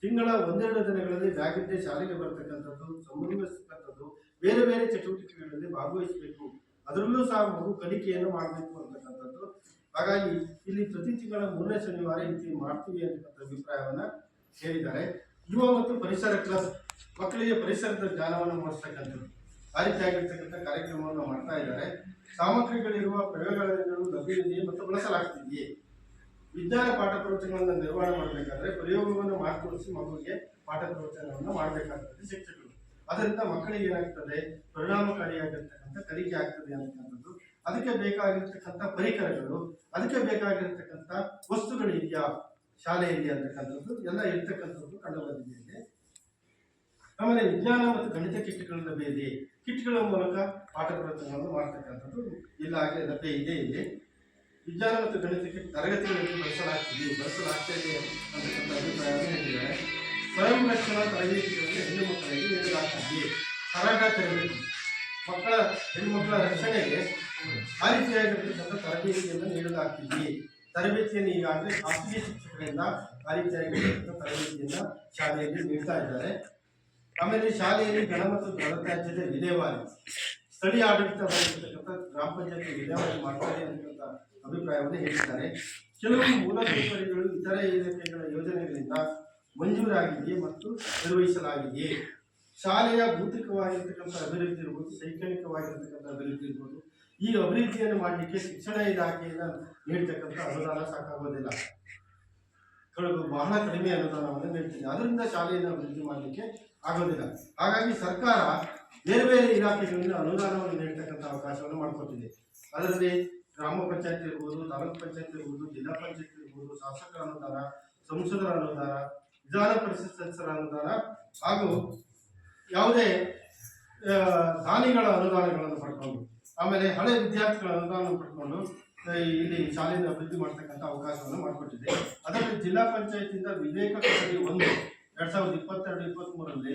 Speaker 4: ತಿಂಗಳ 1-2 ದಿನಗಳಲ್ಲಿ ಬ್ಯಾಗ್ ಇದ್ದೇ ಶಾಲೆಗೆ ಬರ್ತಕ್ಕಂಥದ್ದು, ಸಂಭ್ರಮಿಸ್ತಕ್ಕಂಥದ್ದು, ಬೇರೆ ಬೇರೆ ಚಟುವಟಿಕೆಗಳಲ್ಲಿ ಭಾಗವಹಿಸಬೇಕು. ಅದರಲ್ಲೂ ಸಹ ಮಗು ಕಲಿಕೆಯನ್ನು ಮಾಡಬೇಕು ಅಂತಕ್ಕಂಥದ್ದು. ಹಾಗಾಗಿ ಇಲ್ಲಿ ಪ್ರತಿ ತಿಂಗಳ 3ನೇ ಶನಿವಾರ ಇಲ್ಲಿ ಮಾಡ್ತೀವಿ ಅಂತಕ್ಕಂಥ ಅಭಿಪ್ರಾಯವನ್ನು ಹೇಳಿದ್ದಾರೆ. ಯುವ ಮತ್ತು ಪರಿಸರ ಕ್ಲಬ್ ಮಕ್ಕಳಿಗೆ ಪರಿಸರದ ಜ್ಞಾನವನ್ನು ಮೂಡಿಸ್ತಕ್ಕಂಥದ್ದು, ಆ ರೀತಿಯಾಗಿರ್ತಕ್ಕಂಥ ಕಾರ್ಯಕ್ರಮವನ್ನು ಮಾಡ್ತಾ ಇದ್ದಾರೆ. ಸಾಮಗ್ರಿಗಳಿರುವ ಪ್ರಯೋಗಾಲಯಗಳು ಲಭ್ಯವಿದೆಯೇ ಮತ್ತು ಬಳಸಲಾಗ್ತಿದೆಯೇ? ವಿಜ್ಞಾನ ಪಾಠ ಪ್ರವಚನವನ್ನು ನಿರ್ವಹಣೆ ಮಾಡಬೇಕಾದ್ರೆ ಪ್ರಯೋಗವನ್ನು ಮಾಡಿ ಮಗುವಿಗೆ ಪಾಠ ಪ್ರವಚನವನ್ನು ಮಾಡಬೇಕಾಗ್ತದೆ ಶಿಕ್ಷಕರು. ಅದರಿಂದ ಮಕ್ಕಳಿಗೆ ಏನಾಗ್ತದೆ, ಪರಿಣಾಮಕಾರಿಯಾಗಿರ್ತಕ್ಕಂಥ ಕಲಿಕೆ ಆಗ್ತದೆ ಅಂತಕ್ಕಂಥದ್ದು. ಅದಕ್ಕೆ ಬೇಕಾಗಿರ್ತಕ್ಕಂಥ ಪರಿಕರಗಳು, ಅದಕ್ಕೆ ಬೇಕಾಗಿರ್ತಕ್ಕಂಥ ವಸ್ತುಗಳು ಇದೆಯಾ ಶಾಲೆಯಲ್ಲಿ ಅಂತಕ್ಕಂಥದ್ದು ಎಲ್ಲ ಇರ್ತಕ್ಕಂಥದ್ದು ಕಂಡು ಬಂದಿದೆ. ಆಮೇಲೆ ವಿಜ್ಞಾನ ಮತ್ತು ಗಣಿತ ಕಿಟ್ಗಳು ಲಭ್ಯ ಇದೆ. ಕಿಟ್ಗಳ ಮೂಲಕ ಪಾಠ ಪ್ರವಚನವನ್ನು ಮಾಡ್ತಕ್ಕಂಥದ್ದು ಇಲ್ಲ, ಹಾಗೆ ಲಭ್ಯ ಇದೆ. ಇಲ್ಲಿ ವಿಜ್ಞಾನ ಮತ್ತು ಗಣಿತ ಕಿಟ್ ತರಗತಿಗಳಲ್ಲಿ ಬಳಸಲಾಗ್ತಾ ಇದೆ ಅಂತಕ್ಕಂಥ ಅಭಿಪ್ರಾಯವನ್ನು ಹೇಳಿದ್ದಾರೆ. ಸ್ವಯಂ ರಕ್ಷಣಾ ತರಬೇತಿಗಳಲ್ಲಿ ಹೆಣ್ಣು ಮಕ್ಕಳಿಗೆ ನೀಡಲಾಗ್ತಿದೆ. ಕರಾಟ ತರಬೇತಿ ಹೆಣ್ಣುಮಕ್ಕಳ ರಕ್ಷಣೆಗೆ ಆ ರೀತಿಯಾಗಿರ್ತಕ್ಕಂಥ ತರಬೇತಿಯನ್ನು ನೀಡಲಾಗ್ತಿದೆ. ತರಬೇತಿಯನ್ನು ಈಗಾಗಲೇ ಖಾಸಗಿ ಶಿಕ್ಷಕರಿಂದ ಆ ರೀತಿಯಾಗಿರ್ತಕ್ಕಂಥ ತರಬೇತಿಯನ್ನು ಶಾಲೆಯಲ್ಲಿ ನೀಡ್ತಾ ಇದ್ದಾರೆ. ಆಮೇಲೆ ಶಾಲೆಯಲ್ಲಿ ಘನ ಮತ್ತು ಘನತ್ಯಾಜ್ಯದ ವಿಲೇವಾರಿ, ಸ್ಥಳೀಯ ಆಡಳಿತವಾಗಿರ್ತಕ್ಕಂಥ ಗ್ರಾಮ ಪಂಚಾಯತ್ ವಿಲೇವಾರಿ ಮಾಡ್ತಾರೆ ಅಂತಕ್ಕಂಥ ಅಭಿಪ್ರಾಯವನ್ನು ಹೇಳಿದ್ದಾರೆ. ಕೆಲವು ಮೂಲಸೌಕರ್ಯಗಳು ಇತರೆ ಇಲಾಖೆಗಳ ಯೋಜನೆಗಳಿಂದ ಮಂಜೂರಾಗಿದೆಯೇ ಮತ್ತು ನಿರ್ವಹಿಸಲಾಗಿದೆಯೇ? ಶಾಲೆಯ ಭೌತಿಕವಾಗಿರ್ತಕ್ಕಂಥ ಅಭಿವೃದ್ಧಿ ಇರ್ಬೋದು, ಶೈಕ್ಷಣಿಕವಾಗಿರ್ತಕ್ಕಂಥ ಅಭಿವೃದ್ಧಿ ಇರ್ಬೋದು. ಈ ಅಭಿವೃದ್ಧಿಯನ್ನು ಮಾಡಲಿಕ್ಕೆ ಶಿಕ್ಷಣ ಇಲಾಖೆಯಿಂದ ನೀಡ್ತಕ್ಕಂಥ ಅನುದಾನ ಸಾಕಾಗೋದಿಲ್ಲ. ಬಹಳ ಕಡಿಮೆ ಅನುದಾನವನ್ನು ನೀಡ್ತಿದೆ. ಅದರಿಂದ ಶಾಲೆಯನ್ನು ಅಭಿವೃದ್ಧಿ ಮಾಡಲಿಕ್ಕೆ ಆಗೋದಿಲ್ಲ. ಹಾಗಾಗಿ ಸರ್ಕಾರ ಬೇರೆ ಬೇರೆ ಇಲಾಖೆಗಳಿಂದ ಅನುದಾನವನ್ನು ನೀಡ್ತಕ್ಕಂಥ ಅವಕಾಶವನ್ನು ಮಾಡಿಕೊಟ್ಟಿದೆ. ಅದರಲ್ಲಿ ಗ್ರಾಮ ಪಂಚಾಯತ್ ಇರ್ಬೋದು, ತಾಲೂಕು ಪಂಚಾಯತ್ ಇರ್ಬೋದು, ಜಿಲ್ಲಾ ಪಂಚಾಯತ್ ಇರ್ಬೋದು, ಶಾಸಕರ ಅನುದಾನ, ಸಂಸದರ ಅನುದಾನ, ವಿಧಾನ ಪರಿಷತ್ ಸದಸ್ಯರ ಅನುದಾನ ಹಾಗೂ ಯಾವುದೇ ದಾನಿಗಳ ಅನುದಾನಗಳನ್ನು ಪಡ್ಕೊಂಡು, ಆಮೇಲೆ ಹಳೆ ವಿದ್ಯಾರ್ಥಿಗಳ ಅನುದಾನ ಪಡ್ಕೊಂಡು ಇಲ್ಲಿ ಶಾಲೆಯನ್ನು ಅಭಿವೃದ್ಧಿ ಮಾಡ್ತಕ್ಕಂಥ ಅವಕಾಶವನ್ನು ಮಾಡಿಕೊಟ್ಟಿದೆ. ಅದರಲ್ಲಿ ಜಿಲ್ಲಾ ಪಂಚಾಯತಿಂದ ವಿವೇಕ ಕೊಠಡಿ 1 2022-23ರಲ್ಲಿ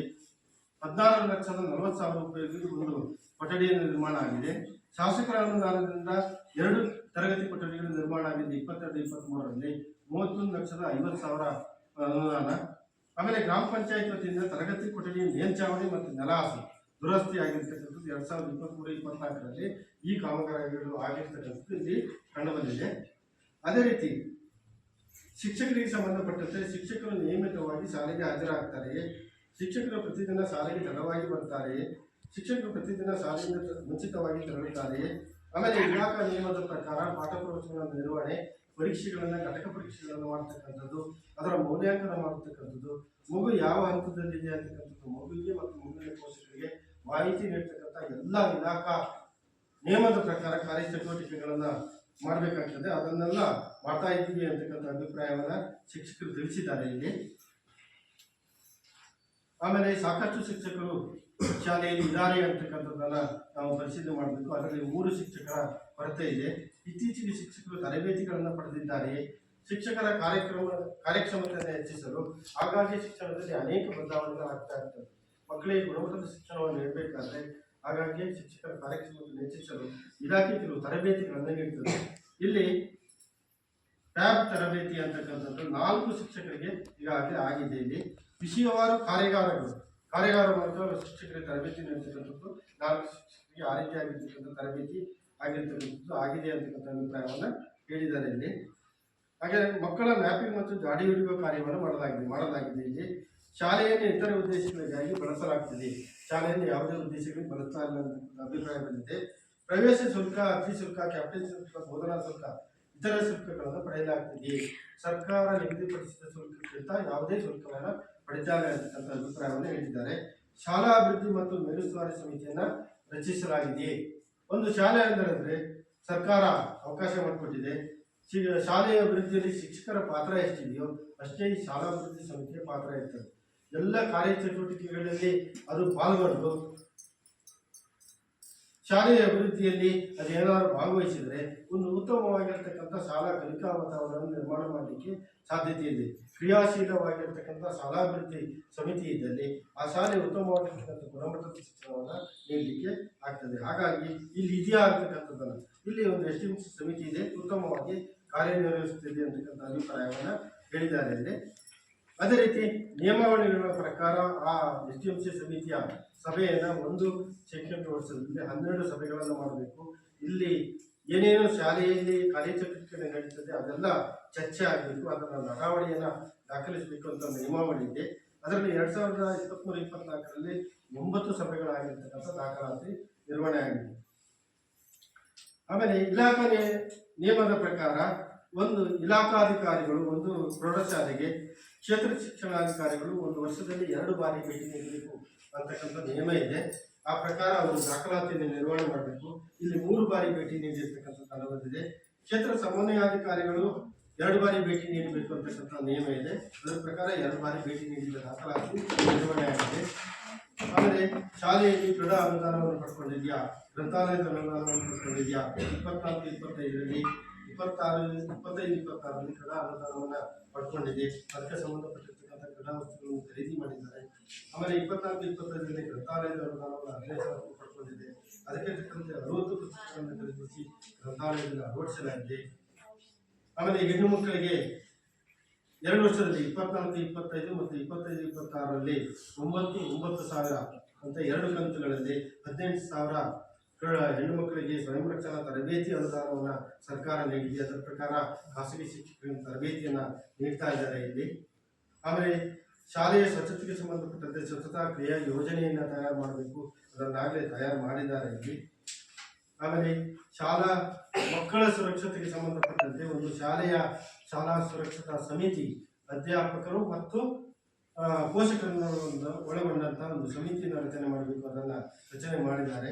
Speaker 4: 16,40,000 ರೂಪಾಯಿಗೆ ಒಂದು ಕೊಠಡಿಯ ನಿರ್ಮಾಣ ಆಗಿದೆ. ಶಾಸಕರ ಅನುದಾನದಿಂದ 2 ತರಗತಿ ಕೊಠಡಿಗಳು ನಿರ್ಮಾಣ ಆಗಿದೆ 22-23ರಲ್ಲಿ 31,50,000 ಅನುದಾನ. ಆಮೇಲೆ ಗ್ರಾಮ ಪಂಚಾಯತ್ ವತಿಯಿಂದ ತರಗತಿ ಕೊಠಡಿ ಮೇಲ್ಚಾವಣಿ ಮತ್ತು ನೆಲಹಾಸು ದುರಸ್ತಿ ಆಗಿರ್ತಕ್ಕಂಥದ್ದು 2023-24ರಲ್ಲಿ ಈ ಕಾಮಗಾರಿಗಳು ಆಗಿರ್ತಕ್ಕಂಥದ್ದು ಇಲ್ಲಿ ಕಂಡುಬಂದಿದೆ. ಅದೇ ರೀತಿ ಶಿಕ್ಷಕರಿಗೆ ಸಂಬಂಧಪಟ್ಟಂತೆ ಶಿಕ್ಷಕರು ನಿಯಮಿತವಾಗಿ ಶಾಲೆಗೆ ಹಾಜರಾಗ್ತಾರೆಯೇ? ಶಿಕ್ಷಕರು ಪ್ರತಿದಿನ ಶಾಲೆಗೆ ತಡವಾಗಿ ಬರ್ತಾರೆಯೇ? ಶಿಕ್ಷಕರು ಪ್ರತಿದಿನ ಶಾಲೆಯಿಂದ ಮುಂಚಿತವಾಗಿ ತೆರಳುತ್ತಾರೆಯೇ? ಆಮೇಲೆ ಇಲಾಖಾ ನಿಯಮದ ಪ್ರಕಾರ ಪಾಠ ಪ್ರವಚನಗಳ ನಿರ್ವಹಣೆ, ಪರೀಕ್ಷೆಗಳನ್ನು ಘಟಕ ಪರೀಕ್ಷೆಗಳನ್ನು ಮಾಡ್ತಕ್ಕಂಥದ್ದು, ಅದರ ಮೌಲ್ಯಾಂಕನ ಮಾಡತಕ್ಕಂಥದ್ದು, ಮಗು ಯಾವ ಹಂತದಲ್ಲಿದೆ ಅಂತಕ್ಕಂಥದ್ದು ಮಗುವಿಗೆ ಮತ್ತು ಮಗುವಿನ ಪೋಷಕರಿಗೆ ಮಾಹಿತಿ ನೀಡ್ತಕ್ಕಂಥ ಎಲ್ಲ ಇಲಾಖಾ ನಿಯಮದ ಪ್ರಕಾರ ಕಾರ್ಯಚಟುವಟಿಕೆಗಳನ್ನು ಮಾಡಬೇಕಾಗ್ತದೆ. ಅದನ್ನೆಲ್ಲ ಮಾಡ್ತಾ ಇದ್ದೀವಿ ಅಂತಕ್ಕಂಥ ಅಭಿಪ್ರಾಯವನ್ನು ಶಿಕ್ಷಕರು ತಿಳಿಸಿದ್ದಾರೆ ಇಲ್ಲಿ. ಆಮೇಲೆ ಸಾಕಷ್ಟು ಶಿಕ್ಷಕರು ಶಾಲೆಯಲ್ಲಿ ಇದ್ದಾರೆ ಅಂತಕ್ಕಂಥದ್ದನ್ನು ನಾವು ಪರಿಶೀಲನೆ ಮಾಡಬೇಕು. ಅದರಲ್ಲಿ 3 ಶಿಕ್ಷಕರ ಕೊರತೆ ಇದೆ. ಇತ್ತೀಚೆಗೆ ಶಿಕ್ಷಕರು ತರಬೇತಿಗಳನ್ನು ಪಡೆದಿದ್ದಾರೆ. ಶಿಕ್ಷಕರ ಕಾರ್ಯಕ್ಷಮತೆಯನ್ನು ಹೆಚ್ಚಿಸಲು ಆಗಾಗ್ಗೆ ಶಿಕ್ಷಣದಲ್ಲಿ ಅನೇಕ ಬದಲಾವಣೆಗಳಾಗ್ತಾ ಇರ್ತವೆ. ಮಕ್ಕಳಿಗೆ ಗುಣಮಟ್ಟದ ಶಿಕ್ಷಣವನ್ನು ನೀಡಬೇಕಾದ್ರೆ ಹಾಗಾಗಿ ಶಿಕ್ಷಕರ ಕಾರ್ಯಕ್ಷಮತೆಯನ್ನು ಹೆಚ್ಚಿಸಲು ಇಲಾಖೆ ಕೆಲವು ತರಬೇತಿಗಳನ್ನು ನೀಡುತ್ತದೆ. ಇಲ್ಲಿ ಟ್ಯಾಬ್ ತರಬೇತಿ ಅಂತಕ್ಕಂಥದ್ದು 4 ಶಿಕ್ಷಕರಿಗೆ ಈಗಾಗಲೇ ಆಗಿದೆ. ಇಲ್ಲಿ ವಿಷಯವಾರು ಕಾರ್ಯಾಗಾರ ಮೂಲಕ ಶಿಕ್ಷಕರಿಗೆ ತರಬೇತಿ ನೀಡತಕ್ಕಂಥದ್ದು 4 ಶಿಕ್ಷಕರಿಗೆ ಆ ರೀತಿ ಆಗಿರ್ತಕ್ಕಂಥ ತರಬೇತಿ ಆಗಿರ್ತಕ್ಕಂಥದ್ದು ಆಗಿದೆ ಅಂತಕ್ಕಂಥ ಅಭಿಪ್ರಾಯವನ್ನು ಹೇಳಿದ್ದಾರೆ ಇಲ್ಲಿ. ಹಾಗೆ ಮಕ್ಕಳ ಮ್ಯಾಪಿಂಗ್ ಮತ್ತು ಜಾಡಿ ಹಿಡಿಯುವ ಕಾರ್ಯವನ್ನು ಮಾಡಲಾಗಿದೆ. ಇಲ್ಲಿ ಶಾಲೆಯನ್ನು ಇತರ ಉದ್ದೇಶಗಳಿಗಾಗಿ ಬಳಸಲಾಗ್ತದೆ. ಶಾಲೆಯನ್ನು ಯಾವುದೇ ಉದ್ದೇಶಗಳಿಗೆ ಬಳಸ್ತಾ ಇಲ್ಲ ಅಂತ ಅಭಿಪ್ರಾಯ ಬಂದಿದೆ. ಪ್ರವೇಶ ಶುಲ್ಕ, ಅರ್ಜಿ ಶುಲ್ಕ, ಕ್ಯಾಪ್ಟನ್ ಶುಲ್ಕ, ಬೋಧನಾ ಶುಲ್ಕ, ಇತರ ಶುಲ್ಕಗಳನ್ನು ಪಡೆಯಲಾಗ್ತದೆ. ಸರ್ಕಾರ ನಿಗದಿಪಡಿಸಿದ ಶುಲ್ಕಕ್ಕಿಂತ ಯಾವುದೇ ಶುಲ್ಕವನ್ನು ಪಡೆದಿಲ್ಲ ಅಂತಕ್ಕಂಥ ಅಭಿಪ್ರಾಯವನ್ನು ಹೇಳಿದ್ದಾರೆ. ಶಾಲಾ ಅಭಿವೃದ್ಧಿ ಮತ್ತು ಮೇಲುಸ್ತುವಾರಿ ಸಮಿತಿಯನ್ನು ರಚಿಸಲಾಗಿದೆ. ಒಂದು ಶಾಲೆ ಅಂದರೆ ಸರ್ಕಾರ ಅವಕಾಶ ಮಾಡಿಕೊಟ್ಟಿದೆ. ಶಾಲೆಯ ಅಭಿವೃದ್ಧಿಯಲ್ಲಿ ಶಿಕ್ಷಕರ ಪಾತ್ರ ಎಷ್ಟಿದೆಯೋ ಅಷ್ಟೇ ಈ ಶಾಲಾ ಅಭಿವೃದ್ಧಿ ಸಮಿತಿಯ ಪಾತ್ರ ಇರ್ತದೆ. ಎಲ್ಲ ಕಾರ್ಯಚಟುವಟಿಕೆಗಳಲ್ಲಿ ಅದು ಪಾಲ್ಗೊಂಡು ಶಾಲೆಯ ಅಭಿವೃದ್ಧಿಯಲ್ಲಿ ಅದೇನಾದರೂ ಭಾಗವಹಿಸಿದರೆ ಒಂದು ಉತ್ತಮವಾಗಿರ್ತಕ್ಕಂಥ ಶಾಲಾ ಕಲಿಕಾ ವಾತಾವರಣ ನಿರ್ಮಾಣ ಮಾಡಲಿಕ್ಕೆ ಸಾಧ್ಯತೆ ಇದೆ. ಕ್ರಿಯಾಶೀಲವಾಗಿರ್ತಕ್ಕಂಥ ಶಾಲಾಭಿವೃದ್ಧಿ ಸಮಿತಿ ಇದ್ದಲ್ಲಿ ಆ ಶಾಲೆ ಉತ್ತಮವಾಗಿರ್ತಕ್ಕಂಥ ಗುಣಮಟ್ಟದ ಶಿಕ್ಷಣವನ್ನು ನೀಡಲಿಕ್ಕೆ ಆಗ್ತದೆ. ಹಾಗಾಗಿ ಇಲ್ಲಿ ಇದೆಯಾ ಅಂತಕ್ಕಂಥದ್ದನ್ನು ಇಲ್ಲಿ ಒಂದು ಎಸ್ಟಿಎಂಸಿ ಸಮಿತಿ ಇದೆ, ಉತ್ತಮವಾಗಿ ಕಾರ್ಯನಿರ್ವಹಿಸುತ್ತಿದೆ ಅಂತಕ್ಕಂಥ ಅಭಿಪ್ರಾಯವನ್ನು ಹೇಳಿದ್ದಾರೆ ಇಲ್ಲಿ. ಅದೇ ರೀತಿ ನಿಯಮಾವಳಿಗಳ ಪ್ರಕಾರ ಆ ಎಸ್ಟಿಎಂಸಿ ಸಮಿತಿಯ ಸಭೆಯನ್ನು ಒಂದು ಶೈಕ್ಷಣಿಕ ವರ್ಷದಲ್ಲಿ 12 ಸಭೆಗಳನ್ನು ಮಾಡಬೇಕು. ಇಲ್ಲಿ ಏನೇನು ಶಾಲೆಯಲ್ಲಿ ಕಾರ್ಯಚಟುವಟಿಕೆ ನಡೀತದೆ ಅದೆಲ್ಲ ಚರ್ಚೆ ಆಗಬೇಕು. ಅದರ ನಡಾವಳಿಯನ್ನು ದಾಖಲಿಸಬೇಕು ಅಂತ ನಿಯಮಾವಳಿ ಇದೆ. ಅದರಲ್ಲಿ 2023-24ರಲ್ಲಿ 9 ಸಭೆಗಳಾಗಿರ್ತಕ್ಕಂಥ ದಾಖಲಾತಿ ನಿರ್ವಹಣೆ ಆಗಿದೆ. ಆಮೇಲೆ ಇಲಾಖಾ ನಿಯಮದ ಪ್ರಕಾರ ಒಂದು ಇಲಾಖಾಧಿಕಾರಿಗಳು ಒಂದು ಪ್ರೌಢಶಾಲೆಗೆ, ಕ್ಷೇತ್ರ ಶಿಕ್ಷಣಾಧಿಕಾರಿಗಳು ಒಂದು ವರ್ಷದಲ್ಲಿ 2 ಬಾರಿ ಭೇಟಿ ನೀಡಬೇಕು ಅಂತಕ್ಕಂಥ ನಿಯಮ ಇದೆ. ಆ ಪ್ರಕಾರ ಅವರು ದಾಖಲಾತಿಯನ್ನು ನಿರ್ವಹಣೆ ಮಾಡಬೇಕು. ಇಲ್ಲಿ 3 ಬಾರಿ ಭೇಟಿ ನೀಡಿರ್ತಕ್ಕಂಥ ಕಂಡು ಬಂದಿದೆ. ಕ್ಷೇತ್ರ ಸಮನ್ವಯಾಧಿಕಾರಿಗಳು 2 ಬಾರಿ ಭೇಟಿ ನೀಡಬೇಕು ಅಂತಕ್ಕಂಥ ನಿಯಮ ಇದೆ. ಅದರ ಪ್ರಕಾರ 2 ಬಾರಿ ಭೇಟಿ ನೀಡಿದ ದಾಖಲಾತಿ ನಿರ್ವಹಣೆ ಆಗಿದೆ. ಆಮೇಲೆ ಶಾಲೆಯಲ್ಲಿ ಕ್ರೀಡಾ ಅನುದಾನವನ್ನು ಪಡ್ಕೊಂಡಿದೆಯಾ, ಗ್ರಂಥಾಲಯದ ಅನುದಾನವನ್ನು ಪಡ್ಕೊಂಡಿದೆಯಾ, 24-25ರಲ್ಲಿ 25-26ರಲ್ಲಿ ಕ್ರೀಡಾ ಅನುದಾನವನ್ನು ಪಡ್ಕೊಂಡಿದೆ. ಅದಕ್ಕೆ ಸಂಬಂಧಪಟ್ಟಿರ್ತಕ್ಕಂಥ ಕ್ರೀಡಾ ವಸ್ತುಗಳನ್ನು ಖರೀದಿ ಮಾಡಿದ್ದಾರೆ. ಆಮೇಲೆ 24-25ರಲ್ಲಿ ಗ್ರಂಥಾಲಯದ ಅನುದಾನವನ್ನು 15,000 ಪಡ್ಕೊಂಡಿದೆ. ಅದಕ್ಕೆ ತಕ್ಕಂತೆ 60 ಪುಸ್ತಕಗಳನ್ನು ಖರೀದಿಸಿ ಗ್ರಂಥಾಲಯದಲ್ಲಿ ಅಳವಡಿಸಲಾಗಿದೆ. ಆಮೇಲೆ ಹೆಣ್ಣು ಮಕ್ಕಳಿಗೆ 2 ವರ್ಷದಲ್ಲಿ 24-25 ಮತ್ತು 25-26ರಲ್ಲಿ 9,000 ಅಂತ 2 ಕಂತುಗಳಲ್ಲಿ 18,000 ಹೆಣ್ಣು ಮಕ್ಕಳಿಗೆ ಸ್ವಯಂ ರಕ್ಷಣಾ ತರಬೇತಿ ಅನುದಾನವನ್ನು ಸರ್ಕಾರ ನೀಡಿದೆ. ಅದರ ಪ್ರಕಾರ ಖಾಸಗಿ ಶಿಕ್ಷಕರಿಗೆ ತರಬೇತಿಯನ್ನು ನೀಡ್ತಾ ಇದ್ದಾರೆ ಇಲ್ಲಿ. ಆಮೇಲೆ ಶಾಲೆಯ ಸ್ವಚ್ಛತೆಗೆ ಸಂಬಂಧಪಟ್ಟಂತೆ ಸ್ವಚ್ಛತಾ ಕ್ರಿಯಾ ಯೋಜನೆಯನ್ನು ತಯಾರು ಮಾಡಬೇಕು, ಅದನ್ನಾಗಲೇ ತಯಾರು ಮಾಡಿದ್ದಾರೆ ಇಲ್ಲಿ. ಆಮೇಲೆ ಶಾಲಾ ಮಕ್ಕಳ ಸುರಕ್ಷತೆಗೆ ಸಂಬಂಧಪಟ್ಟಂತೆ ಒಂದು ಶಾಲಾ ಸುರಕ್ಷತಾ ಸಮಿತಿ ಅಧ್ಯಾಪಕರು ಮತ್ತು ಪೋಷಕರನ್ನು ಒಳಗೊಂಡಂತಹ ಒಂದು ಸಮಿತಿಯನ್ನು ರಚನೆ ಮಾಡಬೇಕು, ಅದನ್ನು ರಚನೆ ಮಾಡಿದ್ದಾರೆ.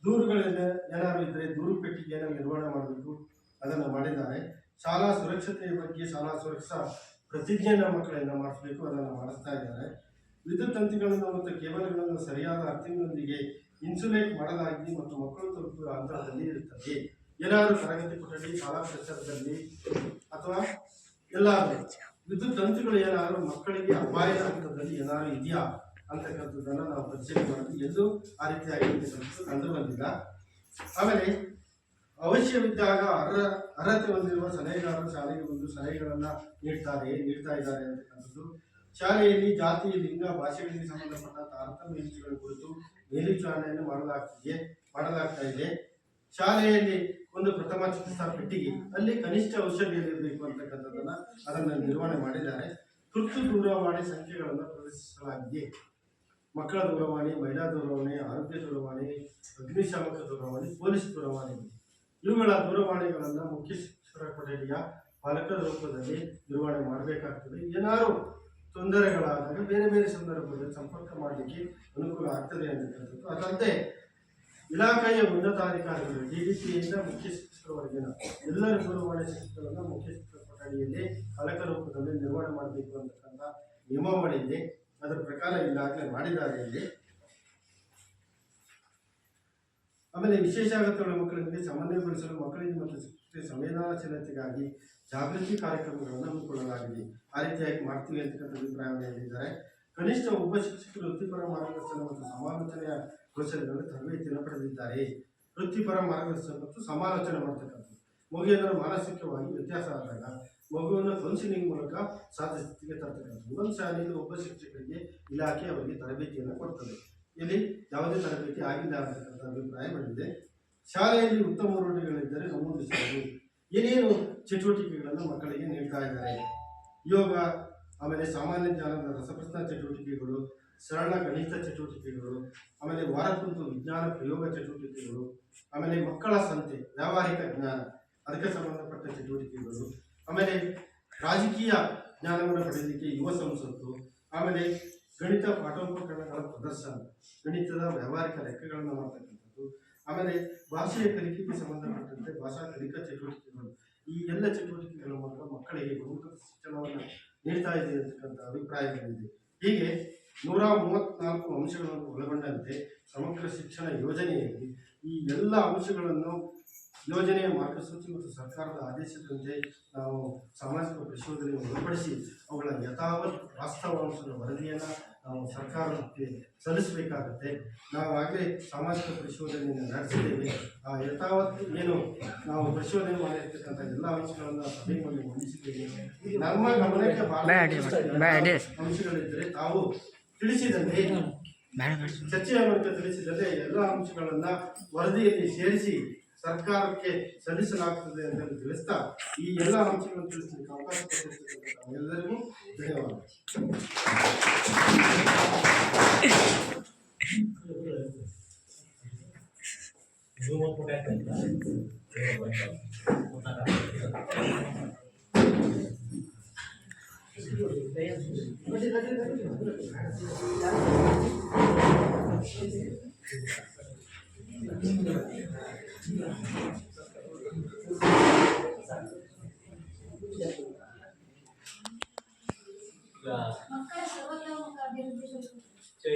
Speaker 4: ದೂರುಗಳಿಂದ ಏನಾದರೂ ಇದ್ದರೆ ದೂರು ಪೆಟ್ಟಿಗೆಯನ್ನು ನಿರ್ವಹಣೆ ಮಾಡಬೇಕು, ಅದನ್ನು ಮಾಡಿದ್ದಾರೆ. ಶಾಲಾ ಸುರಕ್ಷತೆಯ ಬಗ್ಗೆ ಶಾಲಾ ಸುರಕ್ಷಾ ಪ್ರತಿಜ್ಞೆಯನ್ನು ಮಕ್ಕಳಿಂದ ಮಾಡಿಸಬೇಕು, ಅದನ್ನು ಮಾಡಿಸ್ತಾ ಇದ್ದಾರೆ. ವಿದ್ಯುತ್ ತಂತಿಗಳನ್ನು ಮತ್ತು ಕೇಬಲ್ಗಳನ್ನು ಸರಿಯಾದ ಅರ್ಥಿನೊಂದಿಗೆ ಇನ್ಸುಲೇಟ್ ಮಾಡಲಾಗಿದೆ ಮತ್ತು ಮಕ್ಕಳು ತಲುಪುವ ಅಂತರದಲ್ಲಿ ಇರುತ್ತದೆ. ಏನಾದರೂ ತರಗತಿ ಕೊಠಡಿ, ಶಾಲಾ ಪರಿಸರದಲ್ಲಿ ಅಥವಾ ಎಲ್ಲಾದರೂ ವಿದ್ಯುತ್ ತಂತಿಗಳು ಏನಾದರೂ ಮಕ್ಕಳಿಗೆ ಅಪಾಯದ ಹಂತದಲ್ಲಿ ಏನಾದರೂ ಇದೆಯಾ ಅಂತಕ್ಕಂಥದ್ದನ್ನು ನಾವು ಪರಿಶೀಲನೆ ಮಾಡಿದ್ವಿ. ಎಲ್ಲೂ ಆ ರೀತಿಯಾಗಿ ಕಂಡು ಬಂದಿಲ್ಲ. ಆಮೇಲೆ ಅವಶ್ಯವಿದ್ದಾಗ ಅರ್ಹತೆ ಹೊಂದಿರುವ ಸಲಹೆಗಾರರು ಶಾಲೆಗೆ ಬಂದು ಸಲಹೆಗಳನ್ನು ನೀಡ್ತಾ ಇದ್ದಾರೆ ಅಂತಕ್ಕಂಥದ್ದು. ಶಾಲೆಯಲ್ಲಿ ಜಾತಿ, ಲಿಂಗ, ಭಾಷೆಗಳಿಗೆ ಸಂಬಂಧಪಟ್ಟ ತಾರತಮ್ಯ ನೀತಿಗಳ ಕುರಿತು ಮೇಲ್ವಿಚಾರಣೆಯನ್ನು ಮಾಡಲಾಗ್ತಾ ಇದೆ. ಶಾಲೆಯಲ್ಲಿ ಒಂದು ಪ್ರಥಮ ಚಿಕಿತ್ಸಾ ಪೆಟ್ಟಿಗೆ, ಅಲ್ಲಿ ಕನಿಷ್ಠ ಔಷಧಿಯಲ್ಲಿರಬೇಕು ಅಂತಕ್ಕಂಥದ್ದನ್ನು ಅದನ್ನು ನಿರ್ವಹಣೆ ಮಾಡಿದ್ದಾರೆ. ತುರ್ತು ದೂರವಾಣಿ ಸಂಖ್ಯೆಗಳನ್ನು ಪ್ರದರ್ಶಿಸಲಾಗಿದೆ. ಮಕ್ಕಳ ದೂರವಾಣಿ, ಮಹಿಳಾ ದೂರವಾಣಿ, ಆರೋಗ್ಯ ದೂರವಾಣಿ, ಅಗ್ನಿಶಾಮಕ ದೂರವಾಣಿ, ಪೊಲೀಸ್ ದೂರವಾಣಿ, ಇವುಗಳ ದೂರವಾಣಿಗಳನ್ನು ಮುಖ್ಯ ಶಿಕ್ಷಕರ ಕೊಠಡಿಯ ಪಾಲಕರ ರೂಪದಲ್ಲಿ ನಿರ್ವಹಣೆ ಮಾಡಬೇಕಾಗ್ತದೆ. ಏನಾದರೂ ತೊಂದರೆಗಳಾದಾಗ ಬೇರೆ ಬೇರೆ ಸಂದರ್ಭಗಳಲ್ಲಿ ಸಂಪರ್ಕ ಮಾಡಲಿಕ್ಕೆ ಅನುಕೂಲ ಆಗ್ತದೆ ಅಂತಕ್ಕಂಥದ್ದು. ಅದರಂತೆ ಇಲಾಖೆಯ ಉನ್ನತಾಧಿಕಾರಿಗಳು ಡಿಡಿಪಿಯಿಂದ ಮುಖ್ಯ ಶಿಕ್ಷಕರವರೆಗಿನ ಎಲ್ಲರ ದೂರವಾಣಿ ಸಂಖ್ಯೆಗಳನ್ನು ಮುಖ್ಯ ಶಿಕ್ಷಕರ ಕೊಠಡಿಯಲ್ಲಿ ಪಾಲಕ ರೂಪದಲ್ಲಿ ನಿರ್ವಹಣೆ ಮಾಡಬೇಕು ಅಂತಕ್ಕಂಥ ನಿಯಮಾವಳಿ ಇದೆ. ಅದರ ಪ್ರಕಾರ ಈಗಾಗಲೇ ಮಾಡಿದ್ದಾರೆ ಇಲ್ಲಿ. ಆಮೇಲೆ ವಿಶೇಷ ಅಗತ್ಯಗಳ ಮಕ್ಕಳಿಗೆ ಸಮನ್ವಯಗೊಳಿಸಲು ಮಕ್ಕಳಿಗೆ ಮತ್ತು ಶಿಕ್ಷಕರಿಗೆ ಸಂವೇದನಾಶೀಲತೆಗಾಗಿ ಜಾಗೃತಿ ಕಾರ್ಯಕ್ರಮಗಳನ್ನು ಹಮ್ಮಿಕೊಳ್ಳಲಾಗಿದೆ. ಆ ರೀತಿಯಾಗಿ ಮಾಡ್ತೀವಿ ಅಂತಕ್ಕಂಥ ಅಭಿಪ್ರಾಯವನ್ನು ಹೇಳಿದ್ದಾರೆ. ಕನಿಷ್ಠ ಒಬ್ಬ ಶಿಕ್ಷಕರು ವೃತ್ತಿಪರ ಮಾರ್ಗದರ್ಶನ ಮತ್ತು ಸಮಾಲೋಚನೆಯ ಕೌಶಲ್ಯಗಳನ್ನು ತರಬೇತಿಯನ್ನು ಪಡೆದಿದ್ದಾರೆ. ವೃತ್ತಿಪರ ಮಾರ್ಗದರ್ಶನ ಮತ್ತು ಸಮಾಲೋಚನೆ ಮಾಡ್ತಕ್ಕಂಥದ್ದು. ಮಗುವಿನ ಮಾನಸಿಕವಾಗಿ ವ್ಯತ್ಯಾಸ ಆದಾಗ ಮಗುವನ್ನು ಕೌನ್ಸಿಲಿಂಗ್ ಮೂಲಕ ಸಾಧ್ಯ ಸ್ಥಿತಿಗೆ ತರ್ತಕ್ಕಂಥದ್ದು. ಒಂದು ಶಾಲೆಯಲ್ಲಿ ಒಬ್ಬ ಶಿಕ್ಷಕರಿಗೆ ಇಲಾಖೆ ಅವರಿಗೆ ತರಬೇತಿಯನ್ನು ಕೊಡ್ತದೆ. ಇಲ್ಲಿ ಯಾವುದೇ ತರಬೇತಿ ಆಗಿಲ್ಲ ಅಂತಕ್ಕಂಥ ಅಭಿಪ್ರಾಯ ಬಂದಿದೆ. ಶಾಲೆಯಲ್ಲಿ ಉತ್ತಮ ರೂಢಿಗಳಿದ್ದರೆ ನಮೂದಿಸಬಹುದು. ಏನೇನು ಚಟುವಟಿಕೆಗಳನ್ನು ಮಕ್ಕಳಿಗೆ ನೀಡ್ತಾ ಇದ್ದಾರೆ? ಯೋಗ, ಆಮೇಲೆ ಸಾಮಾನ್ಯ ಜ್ಞಾನದ ರಸಪ್ರಶ್ನ ಚಟುವಟಿಕೆಗಳು, ಸರಳ ಗಣಿತ ಚಟುವಟಿಕೆಗಳು, ಆಮೇಲೆ ವಾರಕ್ಕೊಂದು ವಿಜ್ಞಾನ ಪ್ರಯೋಗ ಚಟುವಟಿಕೆಗಳು, ಆಮೇಲೆ ಮಕ್ಕಳ ಸಂತೆ, ವ್ಯಾವಹಾರಿಕ ಜ್ಞಾನ ಅದಕ್ಕೆ ಸಂಬಂಧಪಟ್ಟ ಚಟುವಟಿಕೆಗಳು, ಆಮೇಲೆ ರಾಜಕೀಯ ಜ್ಞಾನವನ್ನು ಪಡೆಯಲಿಕ್ಕೆ ಯುವ ಸಂಸತ್ತು, ಆಮೇಲೆ ಗಣಿತ ಪಾಠೋಪಕರಣಗಳ ಪ್ರದರ್ಶನ, ಗಣಿತದ ವ್ಯಾವಹಾರಿಕ ಲೆಕ್ಕಗಳನ್ನು ಮಾಡ್ತಕ್ಕಂಥದ್ದು, ಆಮೇಲೆ ಭಾಷೆಯ ಕಲಿಕೆಗೆ ಸಂಬಂಧಪಟ್ಟಂತೆ ಭಾಷಾ ಕಲಿಕಾ ಚಟುವಟಿಕೆಗಳು. ಈ ಎಲ್ಲ ಚಟುವಟಿಕೆಗಳ ಮೂಲಕ ಮಕ್ಕಳಿಗೆ ಗುಣಮಟ್ಟದ ಶಿಕ್ಷಣವನ್ನು ನೀಡ್ತಾ ಇದೆ ಅಂತಕ್ಕಂಥ ಅಭಿಪ್ರಾಯ ಬಂದಿದೆ. ಹೀಗೆ 134 ಅಂಶಗಳನ್ನು ಒಳಗೊಂಡಂತೆ ಸಮಗ್ರ ಶಿಕ್ಷಣ ಯೋಜನೆಯಲ್ಲಿ ಈ ಎಲ್ಲ ಅಂಶಗಳನ್ನು ಯೋಜನೆಯ ಮಾರ್ಗಸೂಚಿ ಮತ್ತು ಸರ್ಕಾರದ ಆದೇಶದಂತೆ ನಾವು ಸಾಮಾಜಿಕ ಪರಿಶೋಧನೆ ಒಳಪಡಿಸಿ ಅವುಗಳ ಯಥಾವತ್ ವಾಸ್ತವಾಂಶದ ವರದಿಯನ್ನು ನಾವು ಸರ್ಕಾರಕ್ಕೆ ಸಲ್ಲಿಸಬೇಕಾಗುತ್ತೆ. ನಾವಾಗಲೇ ಸಾಮಾಜಿಕ ಪರಿಶೋಧನೆಯನ್ನು ನಡೆಸಿದ್ದೇವೆ. ಆ ಯಥಾವತ್ ಏನು ನಾವು ಪರಿಶೋಧನೆ ಮಾಡಿರ್ತಕ್ಕಂಥ ಎಲ್ಲ ಅಂಶಗಳನ್ನು ಸಭೆಯಲ್ಲಿ ಮಂಡಿಸಿದ್ದೇವೆ. ನಮ್ಮ ಗಮನಕ್ಕೆ ಅಂಶಗಳಿದ್ದರೆ ತಾವು ತಿಳಿಸಿದಂತೆ ಚರ್ಚೆಯ ಮೂಲಕ ತಿಳಿಸಿದಂತೆ ಎಲ್ಲ ಅಂಶಗಳನ್ನು ವರದಿಯಲ್ಲಿ ಸೇರಿಸಿ ಸರ್ಕಾರಕ್ಕೆ ಸಲ್ಲಿಸಲಾಗುತ್ತದೆ ಅಂತ ತಿಳಿಸ್ತಾ ಈ ಎಲ್ಲ ಅಂಶಗಳನ್ನು ತಿಳಿಸಲಿಕ್ಕೆ ಅವಕಾಶ ಕೊಟ್ಟಿರ್ತಕ್ಕಂಥ ಎಲ್ಲರಿಗೂ ಧನ್ಯವಾದ.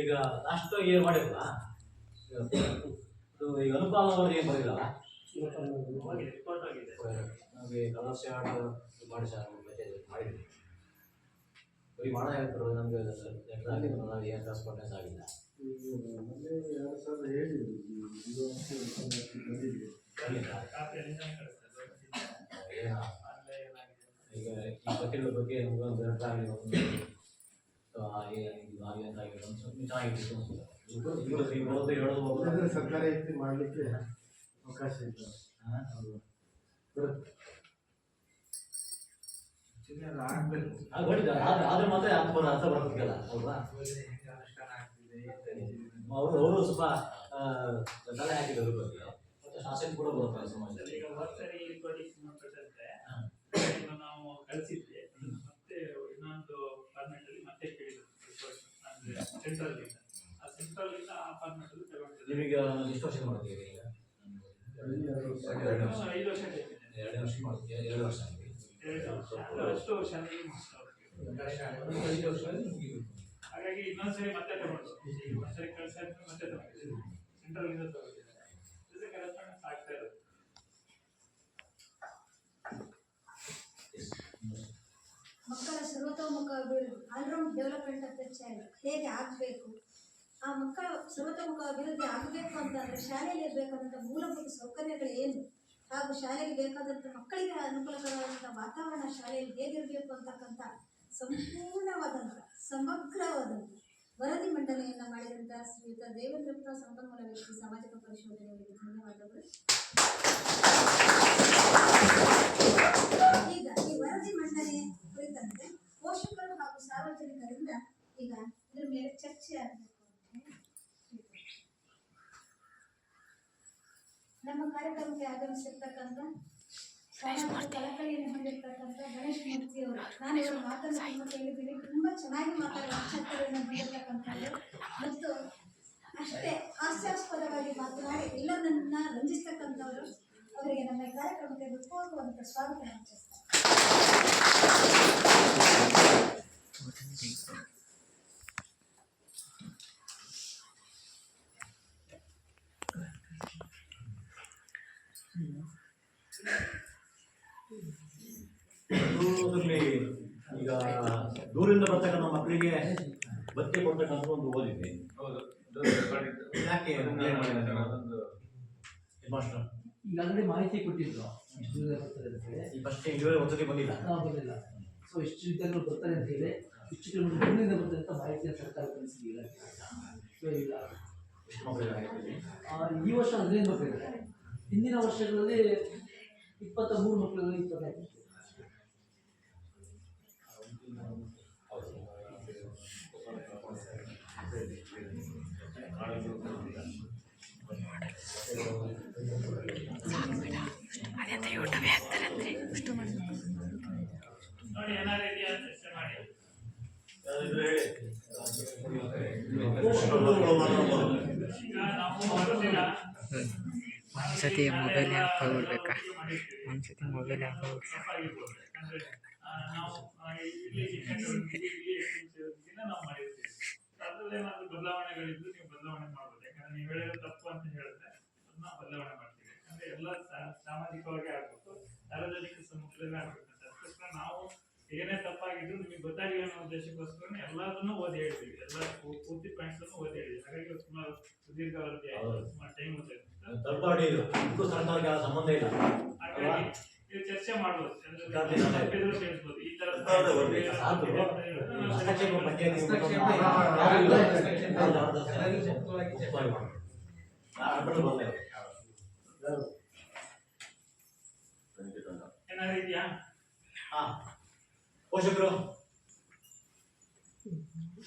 Speaker 5: ಈಗ ಲಾಸ್ಟ್ ಏನು ಮಾಡಿಲ್ಲ ಈಗ ಅನುಪಾಲ ಅವ್ರದ್ದು ಏನು ಬರಲಿಲ್ಲ ನಮಗೆ ಕಲರ್ ಶಾರ್ಟ್ ಮಾಡಿ ಮಾಡಿದ್ವಿ ಬರೀ ಮಾಡೋ ಹೇಳ್ತಾರೆ ನಮಗೆ ಆಗಿದ್ರು ನಾವು ಏನು ರೆಸ್ಪಾನ್ಸ್ ಆಗಿಲ್ಲ. ಈಗ ಈ ಪಟ್ಟಿಗಳ ಬಗ್ಗೆ ನಮಗೊಂದು ಆಗಲಿ ಚೆನ್ನಾಗಿತ್ತು. ಸರ್ಕಾರ ಮಾಡಲಿಕ್ಕೆ
Speaker 4: ಅವಕಾಶ ಇದೆ.
Speaker 5: ಹೌದು.
Speaker 4: ಆಗ್ಬೇಕು.
Speaker 5: ಅದು ಹೊಡಿದ ಆದ್ರೆ ಮಾತ್ರ ಅರ್ಥ ಬರ್ತದಲ್ಲ ಅಲ್ವಾ. ಅವರು ಸ್ವಲ್ಪ ತಲೆ ಹಾಕಿದ್ರು ಬಗ್ಗೆ ಮತ್ತೆ ಶಾಸನ ಕೂಡ ಬರ್ತಾರೆ ಸಮಾಜದಲ್ಲಿ.
Speaker 3: ಈಗ ವರ್ಷರಿ ಕೊಡಿ ಸಂಬಂಧಪಟ್ಟಂತೆ ಈಗ ನಾವು ಕಳಿಸಿದ್ವಿ, ಮತ್ತೆ ಇನ್ನೊಂದು ಫಾರ್ಮೆಟ್ ಅಲ್ಲಿ ಮತ್ತೆ ಕೇಳಿದ್ರು ಅಂದ್ರೆ ಸೆಂಟ್ರಲ್ ಇಂದ, ಆ ಸೆಂಟ್ರಲ್ ಇಂದ ಆ ಫಾರ್ಮೆಟ್ ಅಲ್ಲಿ ತಗೊಂಡಿದ್ದಾರೆ.
Speaker 5: ನಿಮಗೆ ಎಷ್ಟು ವರ್ಷ ಮಾಡ್ತೀವಿ ಈಗ?
Speaker 3: 5 ವರ್ಷ ಬೇಕು.
Speaker 5: 2 ವರ್ಷ ಮಾಡ್ತೀವಿ. 2 ವರ್ಷ ಆಗಿದೆ.
Speaker 3: 2 ವರ್ಷ ಅಂದ್ರೆ ಅಷ್ಟು ವರ್ಷ ಹಾಗಾಗಿ ಇನ್ನೊಂದ್ಸರಿ ಮತ್ತೆ ತಗೊಂಡು ಈಗ ಒಂದ್ಸರಿ ಕಳ್ಸಿದ್ರೆ ಮತ್ತೆ ತಗೊಂಡಿದ್ದೀವಿ, ಸೆಂಟ್ರಲ್ ಇಂದ ತಗೊಂಡಿದ್ದಾರೆ. ಜೊತೆ ಕರೆಸ್ಪಾಂಡೆನ್ಸ್ ಆಗ್ತಾ ಇರೋದು.
Speaker 2: ಮಕ್ಕಳ ಸರ್ವತೋಮುಖ ಅಭಿವೃದ್ಧಿ, all-round development of the child ಹೇಗೆ ಆಗಬೇಕು, ಆ ಮಕ್ಕಳ ಸರ್ವತೋಮುಖ ಅಭಿವೃದ್ಧಿ ಆಗಬೇಕು ಅಂತಂದರೆ ಶಾಲೆಯಲ್ಲಿ ಇರಬೇಕಾದಂಥ ಮೂಲಭೂತ ಸೌಕರ್ಯಗಳು ಏನು, ಹಾಗೂ ಶಾಲೆಗೆ ಬೇಕಾದಂಥ ಮಕ್ಕಳಿಗೆ ಅನುಕೂಲಕರವಾದಂಥ ವಾತಾವರಣ ಶಾಲೆಯಲ್ಲಿ ಹೇಗಿರಬೇಕು ಅಂತಕ್ಕಂಥ ಸಂಪೂರ್ಣವಾದಂಥ ಸಮಗ್ರವಾದಂಥ ವರದಿ ಮಂಡನೆಯನ್ನು ಮಾಡಿದಂಥ ಶ್ರೀಯುತ ದೇವೇಂದ್ರಪ್ಪ ಸಂಪನ್ಮೂಲ ವ್ಯಕ್ತಿ ಸಾಮಾಜಿಕ ಪರಿಶೋಧನೆಗಳಿಗೆ ಧನ್ಯವಾದಗಳು. ಈಗ ಈ ವರದಿ ಮಂಡನೆ ಕುರಿತಂತೆ ಪೋಷಕರು ಹಾಗೂ ಸಾರ್ವಜನಿಕರಿಂದ ಈಗ ಇದ್ರ ಮೇಲೆ ಚರ್ಚೆ ಆಗಬೇಕು. ನಮ್ಮ ಕಾರ್ಯಕ್ರಮಕ್ಕೆ ಆಗಮಿಸಿರ್ತಕ್ಕಂಥ ಸಾಮಾಜಿಕ ಕಳಕಳಿಯನ್ನು ಹೊಂದಿರತಕ್ಕಂಥ ಗಣೇಶ್ ಮೂರ್ತಿ ಅವರು, ನಾನು ಇವರು ಮಾತನ್ನು ಕೇಳಿದ್ದೀನಿ, ತುಂಬಾ ಚೆನ್ನಾಗಿ ಮಾತಾಡುವ ಚರ್ಚೆಗಳನ್ನು ಹೊಂದಿರತಕ್ಕಂಥದ್ದು ಮತ್ತು ಅಷ್ಟೇ ಹಾಸ್ಯಾಸ್ಪದವಾಗಿ ಮಾತನಾಡಿ ಎಲ್ಲರನ್ನ ರಂಜಿಸ್ತಕ್ಕಂಥವರು. ಅವರಿಗೆ ನಮ್ಮ ಈ ಕಾರ್ಯಕ್ರಮಕ್ಕೆ ಹೃತ್ಪೂರ್ವಕವಾದಂಥ ಸ್ವಾಗತ ಹೆಚ್ಚಿಸ್ತಾರೆ.
Speaker 5: ಈಗ ದೂರಿಂದ ಬರ್ತಕ್ಕಂಥ ಮಕ್ಕಳಿಗೆ ಬತ್ತೆ ಕೊಡ್ತಕ್ಕಂಥ ಒಂದು ಓದಿದೆ. ಯಾಕೆ ಮಾಸ್ಟರ್
Speaker 1: ಈಗ ಆಲ್ರೆಡಿ ಮಾಹಿತಿ ಕೊಟ್ಟಿದ್ರು ಇಷ್ಟು ಜನ ಬರ್ತಾರೆ ಅಂತ ಹೇಳಿ.
Speaker 5: ಈ ಫಸ್ಟ್ ಇದುವರೆ ಒಂದ್ಸತಿ ಬಂದಿಲ್ಲ.
Speaker 1: ಬಂದಿಲ್ಲ. ಸೊ ಇಷ್ಟು ವಿದ್ಯಾರ್ಥಿಗಳು ಬರ್ತಾರೆ ಅಂತ ಹೇಳಿ, ಇಷ್ಟು ಕಿಲೋಮೀಟರ್ ದೂರದಿಂದ ಬರ್ತಾರೆ ಅಂತ ಮಾಹಿತಿಯನ್ನು ಸರ್ಕಾರ ಕಳಿಸಿದ್ದೀವಿ. ಸೊ ಈಗ
Speaker 5: ಎಷ್ಟು ಮಕ್ಕಳಿಗೆ
Speaker 1: ಈ ವರ್ಷ 15 ಮಕ್ಕಳಿದೆ. ಹಿಂದಿನ ವರ್ಷಗಳಲ್ಲಿ 23 ಮಕ್ಕಳಲ್ಲಿ 25.
Speaker 3: ನೋಡಿ ಏನಾದ್ರು ಇದೆಯಾ ಚರ್ಚೆ ಮಾಡಿ. ಈಗ ನಾವು ಬರೋದಿಲ್ಲ.
Speaker 6: ಒಂದ್ಸತಿ ಮೊಬೈಲ್ ಆ್ಯಪ್ ಹೋಗ್ಬೇಕಾ? ಒಂದ್ಸತಿ ಮೊಬೈಲ್ ಆ್ಯಪ್
Speaker 3: ತಪ್ಪಾಗಿರ್ಬೋದು. ಅಂದ್ರೆ ನಾವು ಇಲ್ಲಿ ನಾವು ಮಾಡಿರ್ತೀವಿ, ಅದ್ರಲ್ಲಿ ಏನಾದ್ರು ಬದಲಾವಣೆಗಳಿದ್ದು ನೀವು ಬದಲಾವಣೆ ಮಾಡ್ಬೋದು. ಯಾಕಂದ್ರೆ ನೀವು ಹೇಳಿರೋ ತಪ್ಪು ಅಂತ ಹೇಳಿದ್ರೆ ಅದನ್ನ ಬದಲಾವಣೆ ಮಾಡ್ತೀವಿ. ಅಂದ್ರೆ ಎಲ್ಲ ಸಾಮಾಜಿಕವಾಗಿ ಆಗ್ಬೇಕು, ಸಾರ್ವಜನಿಕ ಸಮ್ಮುಖದಲ್ಲಿ ಆಗ್ಬೇಕು. ಅದಕ್ಕೋಸ್ಕರ ನಾವು ಏನೇ ತಪ್ಪಾಗಿದ್ರು ನಿಮಗೆ ಗೊತ್ತಾಗಿಲ್ಲ ಅನ್ನೋ ಉದ್ದೇಶಕ್ಕೋಸ್ಕರ ಎಲ್ಲದನ್ನು ಓದಿ ಹೇಳ್ತೀವಿ, ಎಲ್ಲ ಪೂರ್ತಿ ಪಾಯಿಂಟ್ಸ್ ಅನ್ನು ಓದಿ ಹೇಳಿದ್ವಿ. ಹಾಗಾಗಿ ಸುಮಾರು ಸುದೀರ್ಘ ಅವಧಿ ಆಯ್ತು, ಸುಮಾರು ಟೈಮ್
Speaker 5: ಸಂಬಂಧ ಇಲ್ಲ.
Speaker 3: ಹಾಗಾಗಿ ನೀವು ಚರ್ಚೆ ಮಾಡ್ಬೋದು, ತಿಳಿಸ್ಬೋದು. ಈ ತರ ಏನಾದ್ರು ಇದೆಯಾ?
Speaker 5: ಪೋಷಕರು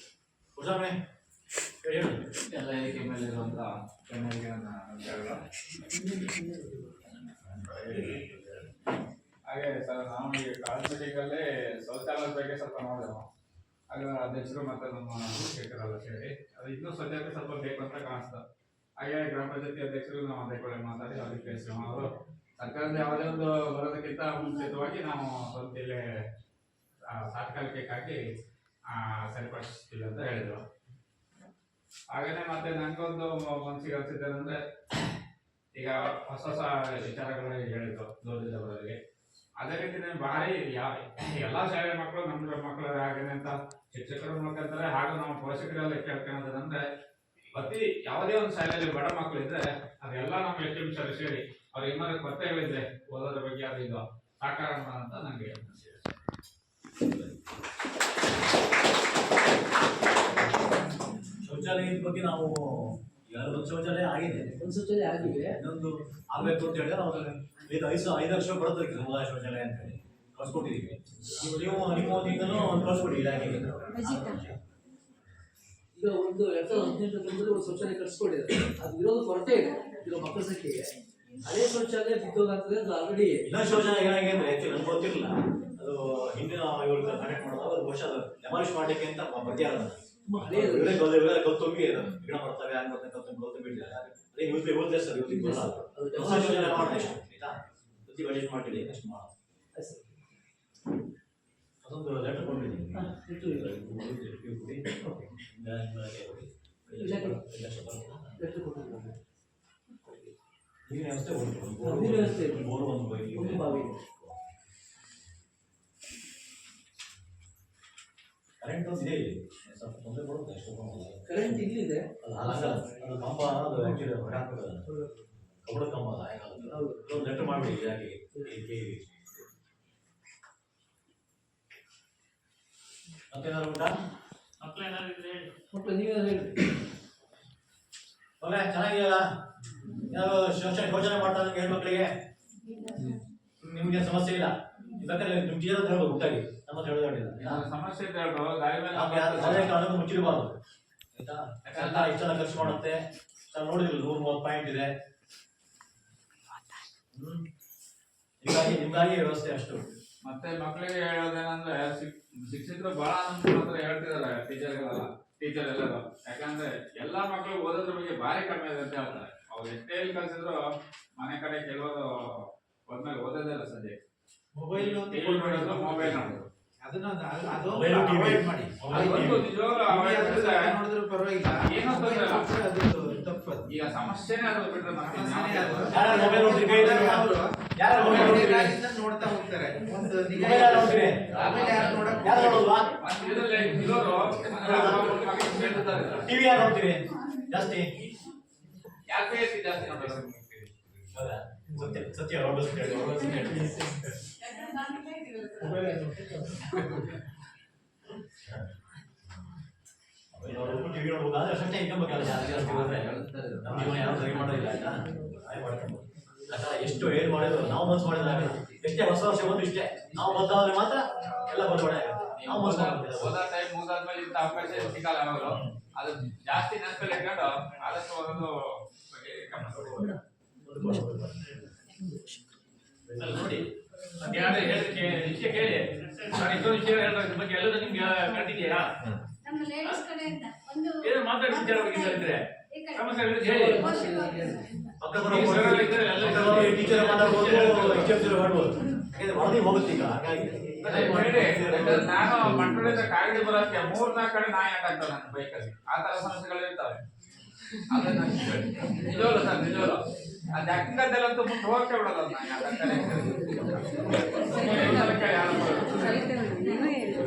Speaker 7: ಎಲ್ಲ ಏರಿಕೆ ಮೇಲಿರುವಂಥ ಜನರಿಗೆ ನನ್ನ ನಮಸ್ಕಾರಗಳು. ಹಾಗೆ ಸರ್, ನಾವು ಈಗ ಕಾಸ್ಮೆಟಿಕಲ್ಲೇ ಶೌಚಾಲಯದ ಬಗ್ಗೆ ಸ್ವಲ್ಪ ನೋಡಿದೆವು. ಆಗ ಅಧ್ಯಕ್ಷರು ಮತ್ತು ನಮ್ಮ ಶಿಕ್ಷಕರೆಲ್ಲ ಸೇರಿ ಅದು ಇನ್ನೂ ಸ್ವಚ್ಛತೆ ಸ್ವಲ್ಪ ಬೇಕು ಅಂತ ಕಾಣಿಸ್ತು. ಹಾಗೆ ಗ್ರಾಮ ಪಂಚಾಯತಿ ಅಧ್ಯಕ್ಷರು ನಾವು ಅದೇ ಕೂಡ ಮಾತಾಡಿ ಅದಕ್ಕೆ ತಿಳಿಸಿದ್ವಿ. ಅವರು ಸರ್ಕಾರದ ಯಾವುದೇ ಒಂದು ಬರೋದಕ್ಕಿಂತ ಮುಂಚಿತವಾಗಿ ನಾವು ಸ್ವಲ್ಪ ಇಲ್ಲೇ ತಾತ್ಕಾಲಿಕಕ್ಕೆ ಹಾಕಿ ಸರಿಪಡಿಸ್ತೀವಿ ಅಂತ ಹೇಳಿದರು. ಹಾಗೇನೆ ಮತ್ತೆ ನನಗೊಂದು ಮನಸ್ಸಿಗೆ ಅನಿಸಿದ್ದೇನೆಂದರೆ, ಈಗ ಹೊಸ ಹೊಸ ವಿಚಾರಗಳು ಹೇಳಿದ್ರು ದೂರದಿಂದ ಬರೋರಿಗೆ. ಅದೇ ರೀತಿ ಭಾರಿ ಎಲ್ಲ ಶಾಲೆ ಮಕ್ಕಳು ನಮ್ಮ ಮಕ್ಕಳು ಹಾಗೇನೆ ಅಂತ ಶಿಕ್ಷಕರು ನೋಡ್ಕೊಂತಾರೆ. ಹಾಗೂ ನಾವು ಪೋಷಕರೆಲ್ಲ ಕೇಳ್ಕೊಳ್ಳೋದಂದ್ರೆ, ಪ್ರತಿ ಯಾವುದೇ ಒಂದು ಶಾಲೆಯಲ್ಲಿ ಬಡ ಮಕ್ಕಳು ಇದ್ರೆ ಅದೆಲ್ಲ ನಮ್ಮ ಎಸ್ಟಿಮೇಷನ್ ಸೇರಿ ಅವ್ರಿಗೆ ಏನಾದ್ರು ಕೊರತೆಗಳಿದ್ರೆ ಓದೋದ್ರ ಬಗ್ಗೆ ಅದು ಇದು ಸಾಕಾರ ಅಂತ ನನಗೆ
Speaker 5: ಶೌಚಾಲಯದ ಬಗ್ಗೆ ನಾವು ಈಗ ಒಂದು ಶೌಚಾಲಯ ಆಗಿದೆ,
Speaker 1: ಒಂದು ಶೌಚಾಲಯ ಆಗಿದೆ,
Speaker 5: ಇನ್ನೊಂದು ಆಗ್ಬೇಕು ಅಂತ ಹೇಳಿದ್ರೆ ಅವ್ರು ಈಗ 5 ಲಕ್ಷ ಬರೋದಕ್ಕೆ ಸಮುದಾಯ ಶೌಚಾಲಯ ಅಂತ ಹೇಳಿ ಕಳ್ಸ್ಕೊಟ್ಟಿದ್ದೀವಿ. ನೀವು ನಿಮ್ಮ ವತಿಯಿಂದನೂ ಒಂದು ಕಳ್ಸ್ಕೊಡಿ ಇಲಾಖೆಗೆ.
Speaker 1: ಈಗ ಒಂದು 2018 ಒಂದು ಶೌಚಾಲಯ ಕಟ್ಸ್ಕೊಂಡಿದ್ದಾರೆ, ಅದು ಇರೋದು ಕೊರತೆ ಇದೆ ಇರೋ ಮಕ್ಕಳ ಸಂಖ್ಯೆಗೆ. ಹಳೆ ಶೌಚಾಲಯ ಬಿದ್ದೋಗಂತಂದ್ರೆ ಅದು ಆಲ್ರೆಡಿ
Speaker 5: ಇನ್ನೊಂದು ಶೌಚಾಲಯ ಏನಾಗಿದೆ ಅಂದ್ರೆ ನನ್ಗೆ ಗೊತ್ತಿರಲಿಲ್ಲ, ಅದು ಹಿಂದಿನ ಇವರು ಕನೆಕ್ಟ್ ಮಾಡೋದು ಅದು ವರ್ಷ ಡೆಮಾಲಿಷ್ ಮಾಡಲಿಕ್ಕೆ ಅಂತ ಬರ್ದಿಯಾರ ಗೊತ್ತೊಮ್ಮಿ ಗಿಡ ಬರ್ತವೆ ಹಂಗೆ ಬರ್ತವೆ ಗೊತ್ತೊಮ್ಮಿ ಅದೇ ಯೂಸ್ಲೆಸ್ ಸರ್ ಯೂಸ್ ಬರಲ್ಲ. ಶೌಚಾಲಯ ಮಾಡಿದೆ ಎಷ್ಟು ಆಯ್ತಾ, ಪ್ರತಿ ಬಜೆಟ್ ಮಾಡಿಡಿ ಅಷ್ಟು ಮಾಡೋದು. ಅದೊಂದು ಲೆಟರ್ ಕೊಟ್ಟಿದ್ದೀನಿ ನೀರಿನ ವ್ಯವಸ್ಥೆ ಬೋರು ಒಂದು ಬಾವಿ. ಕರೆಂಟ್ ಒಂದು ಇದೆ ಇಲ್ಲಿ, ಸ್ವಲ್ಪ ತೊಂದರೆ ಕೊಡುತ್ತೆ ಅಷ್ಟು.
Speaker 1: ಕರೆಂಟ್ ಇಲ್ಲಿದೆ,
Speaker 5: ಅದು ಕಂಬ ಅದು ಆ್ಯಕ್ಚುಲಿ ಕಬ್ಬಡ ಕಂಬ ಒಂದು ಲೆಟರ್ ಮಾಡಿಬಿಡಿ ಇದಾಗಿ. ಮತ್ತೇನಾದ್ರು ಉಂಟಾ?
Speaker 1: ಮಕ್ಕಳು ನೀವೇನಾದ್ರು ಹೇಳಿ.
Speaker 5: ಒಳ್ಳೆ ಚೆನ್ನಾಗಿದೆಯಲ್ಲ, ಏನಾದ್ರು ಶೋಷಣೆ ಮಾಡ್ತಾರೆ ಹೆಣ್ಮಕ್ಳಿಗೆ, ನಿಮ್ಗೆ ಸಮಸ್ಯೆ ಇಲ್ಲ ಬೇಕಾದ್ರೆ ನಿಮ್ಮ ಟೀಚರ್ ಅಂತ ಹೇಳ್ಬೋದು ಗೊತ್ತಾಗಿ ನಮ್ಮ ಹೇಳೋದಿಲ್ಲ.
Speaker 7: ಸಮಸ್ಯೆ ಅಂತ ಹೇಳ್ಬೋದು, ಗಾಡಿ ಮೇಲೆ
Speaker 5: ಯಾವುದೇ ಕಾರಣಕ್ಕೂ ಮುಚ್ಚಿರಬಾರ್ದು ಆಯ್ತಾ. ಯಾಕಂದ್ರೆ ಇಷ್ಟೆಲ್ಲ ಖರ್ಚು ಮಾಡುತ್ತೆ, ನೋಡಿದ್ರಿ 130 ಪಾಯಿಂಟ್ ಇದೆ. ನಿಮ್ಗಾಗಿ ವ್ಯವಸ್ಥೆ ಅಷ್ಟು.
Speaker 7: ಮತ್ತೆ ಮಕ್ಕಳಿಗೆ ಹೇಳೋದೇನಂದ್ರೆ ಶಿಕ್ಷಕರು ಬಹಳ ಅನುಕೂಲ ಹೇಳ್ತಿದಾರೆ, ಟೀಚರ್ ಎಲ್ಲರೂ. ಯಾಕಂದ್ರೆ ಎಲ್ಲಾ ಮಕ್ಕಳು ಓದೋದ್ರ ಬಗ್ಗೆ ಭಾರಿ ಕಡಿಮೆ ಇದೆ ಅಂತ ಹೇಳ್ತಾರೆ. ಅವ್ರು ಎಷ್ಟೇ ಇಲ್ಲಿ ಕಲ್ಸಿದ್ರು ಮನೆ ಕಡೆ ಕೆಲವರು ಹೋದ್ಮೇಲೆ ಓದೋದೇ ಇಲ್ಲ. ಸದ್ಯ ಮೊಬೈಲ್ ನೋಡೋದು, ಮೊಬೈಲ್ ನೋಡೋದು, ಈಗ ಸಮಸ್ಯೆನೇ ಅದು ಬಿಟ್ರೆ
Speaker 4: ನೋಡ್ತಾ ಹೋಗ್ತಾರೆ.
Speaker 5: ಟಿವಿ ಯಾರು ನೋಡ್ತೀರಿ ಜಾಸ್ತಿ?
Speaker 7: ಯಾಕೆ ಜಾಸ್ತಿ ನೋಡೋದು?
Speaker 5: ಸತ್ಯ ಟಿವಿ ನೋಡ್ಬೇಕಾದ್ರೆ ಅಷ್ಟೇ ಇನ್ಕಮ್ ಬೇಕಲ್ಲ, ಜಾಸ್ತಿ ಹೋದ್ರೆ ನಮ್ಮ ಜೀವನ ಯಾರು ಸರಿ ಮಾಡೋದಿಲ್ಲ ಆಯ್ತಾ. ಎಷ್ಟು ಏನ್ ಮಾಡಿದ್ರು ನಾವು ಮನ್ಸು ಮಾಡಿದ್ರೆ ಎಷ್ಟೇ ಹೊಸ ವರ್ಷ ಬಂದು ಇಷ್ಟೇ ನಾವು ಬದಲಾದ್ರೆ ಮಾತ್ರ ಎಲ್ಲ ಬದಲಾವಣೆ ಆಗುತ್ತೆ. ನಾವು
Speaker 7: ಓದೋ ಟೈಮ್ ಮುಗಿದಾದ್ಮೇಲೆ ಇಂಥ ಅವಕಾಶ ಸಿಗಲ್ಲ ಯಾವಾಗಲೂ. ಅದು ಜಾಸ್ತಿ ನೆನಪಲ್ಲಿ ಇಟ್ಕೊಂಡು ಆದಷ್ಟು ಓದೋದು ಬಗ್ಗೆ ಗಮನ ಕೊಡ್ಬೋದು.
Speaker 3: ನೋಡಿ ವಿಷಯ ಕೇಳಿ ಇಷ್ಟೊಂದು ವಿಷಯ ಹೇಳೋದ್ರ ಬಗ್ಗೆ ಎಲ್ಲರೂ ನಿಮ್ಗೆ ಕಟ್ಟಿದ್ಯಾ?
Speaker 2: ನಮ್ಮ ಲೇಡೀಸ್ ಕಡೆಯಿಂದ ಒಂದು
Speaker 3: ಏನು ಮಾತಾಡಿ ವಿಚಾರ ಬಗ್ಗೆ ಹೇಳಿದ್ರೆ ಸಮಸ್ಯೆ ಹೇಳಿ.
Speaker 5: ಟೀಚರ್ ಮಾತಾಡ್ಬೋದು, ಮಾಡ್ಬೋದು, ವರದಿ ಹೋಗುತ್ತೆ ಈಗ. ಹಾಗಾಗಿ
Speaker 7: ನಾನು ಮಂಡಳಿಂದ ಕಾಗಡಿ ಬರೋದಕ್ಕೆ 3-4 ಕಡೆ ನಾಯಿ ಹಾಕಾಗ್ತದೆ ನನ್ನ ಬೈಕಲ್ಲಿ. ಆ ತರ ಸಮಸ್ಯೆಗಳು ಇರ್ತವೆ. ಅದನ್ನ ನಿಜವಲ್ಲ ಸರ್, ನಿಜವಲ್ಲ. ಅದು ಅಕ್ಕಂಗದ್ದೆಲ್ಲಂತೂ ಮುಂದೆ ಹೋಗಕ್ಕೆ ಬಿಡೋದು ಅದನ್ನ.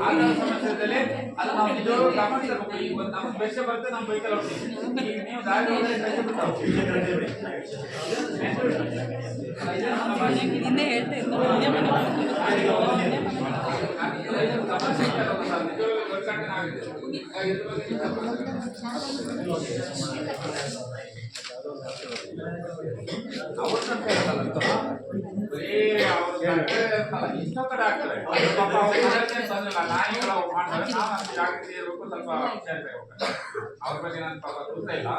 Speaker 7: ಆ ತರ ಸಮಸ್ಯೆದಲ್ಲಿ ಅದು ನಾವು ನಿಜವಾಗ್ಲೂ ಗಮನಿಸಬೇಕು. ಈಗ ನಮ್ಗೆ ಬೆಸ್ಟ್ ಬರುತ್ತೆ, ನಮ್ಮ ಬೈಕಲ್ಲಿ ಹೋಗ್ತೀವಿ. ಈಗ ನೀವು ದಾರಿ ಹೋದ್ರೆ ಕೈ ಬಿಡ್ತಾವೆ. ಇಷ್ಟೋ ಕಡೆ ಆಗ್ತಾರೆ ನಾಯಿಗಳು ಮಾಡ್ತಾರೆ. ನಾವು ಜಾಗೃತಿ ಇರಬೇಕು, ಸ್ವಲ್ಪ ವಿಚಾರಿಸಬೇಕು. ಅವ್ರ ಬಗ್ಗೆ ನಾನು ಪಾಪ ಗೊತ್ತಾ ಇಲ್ಲ.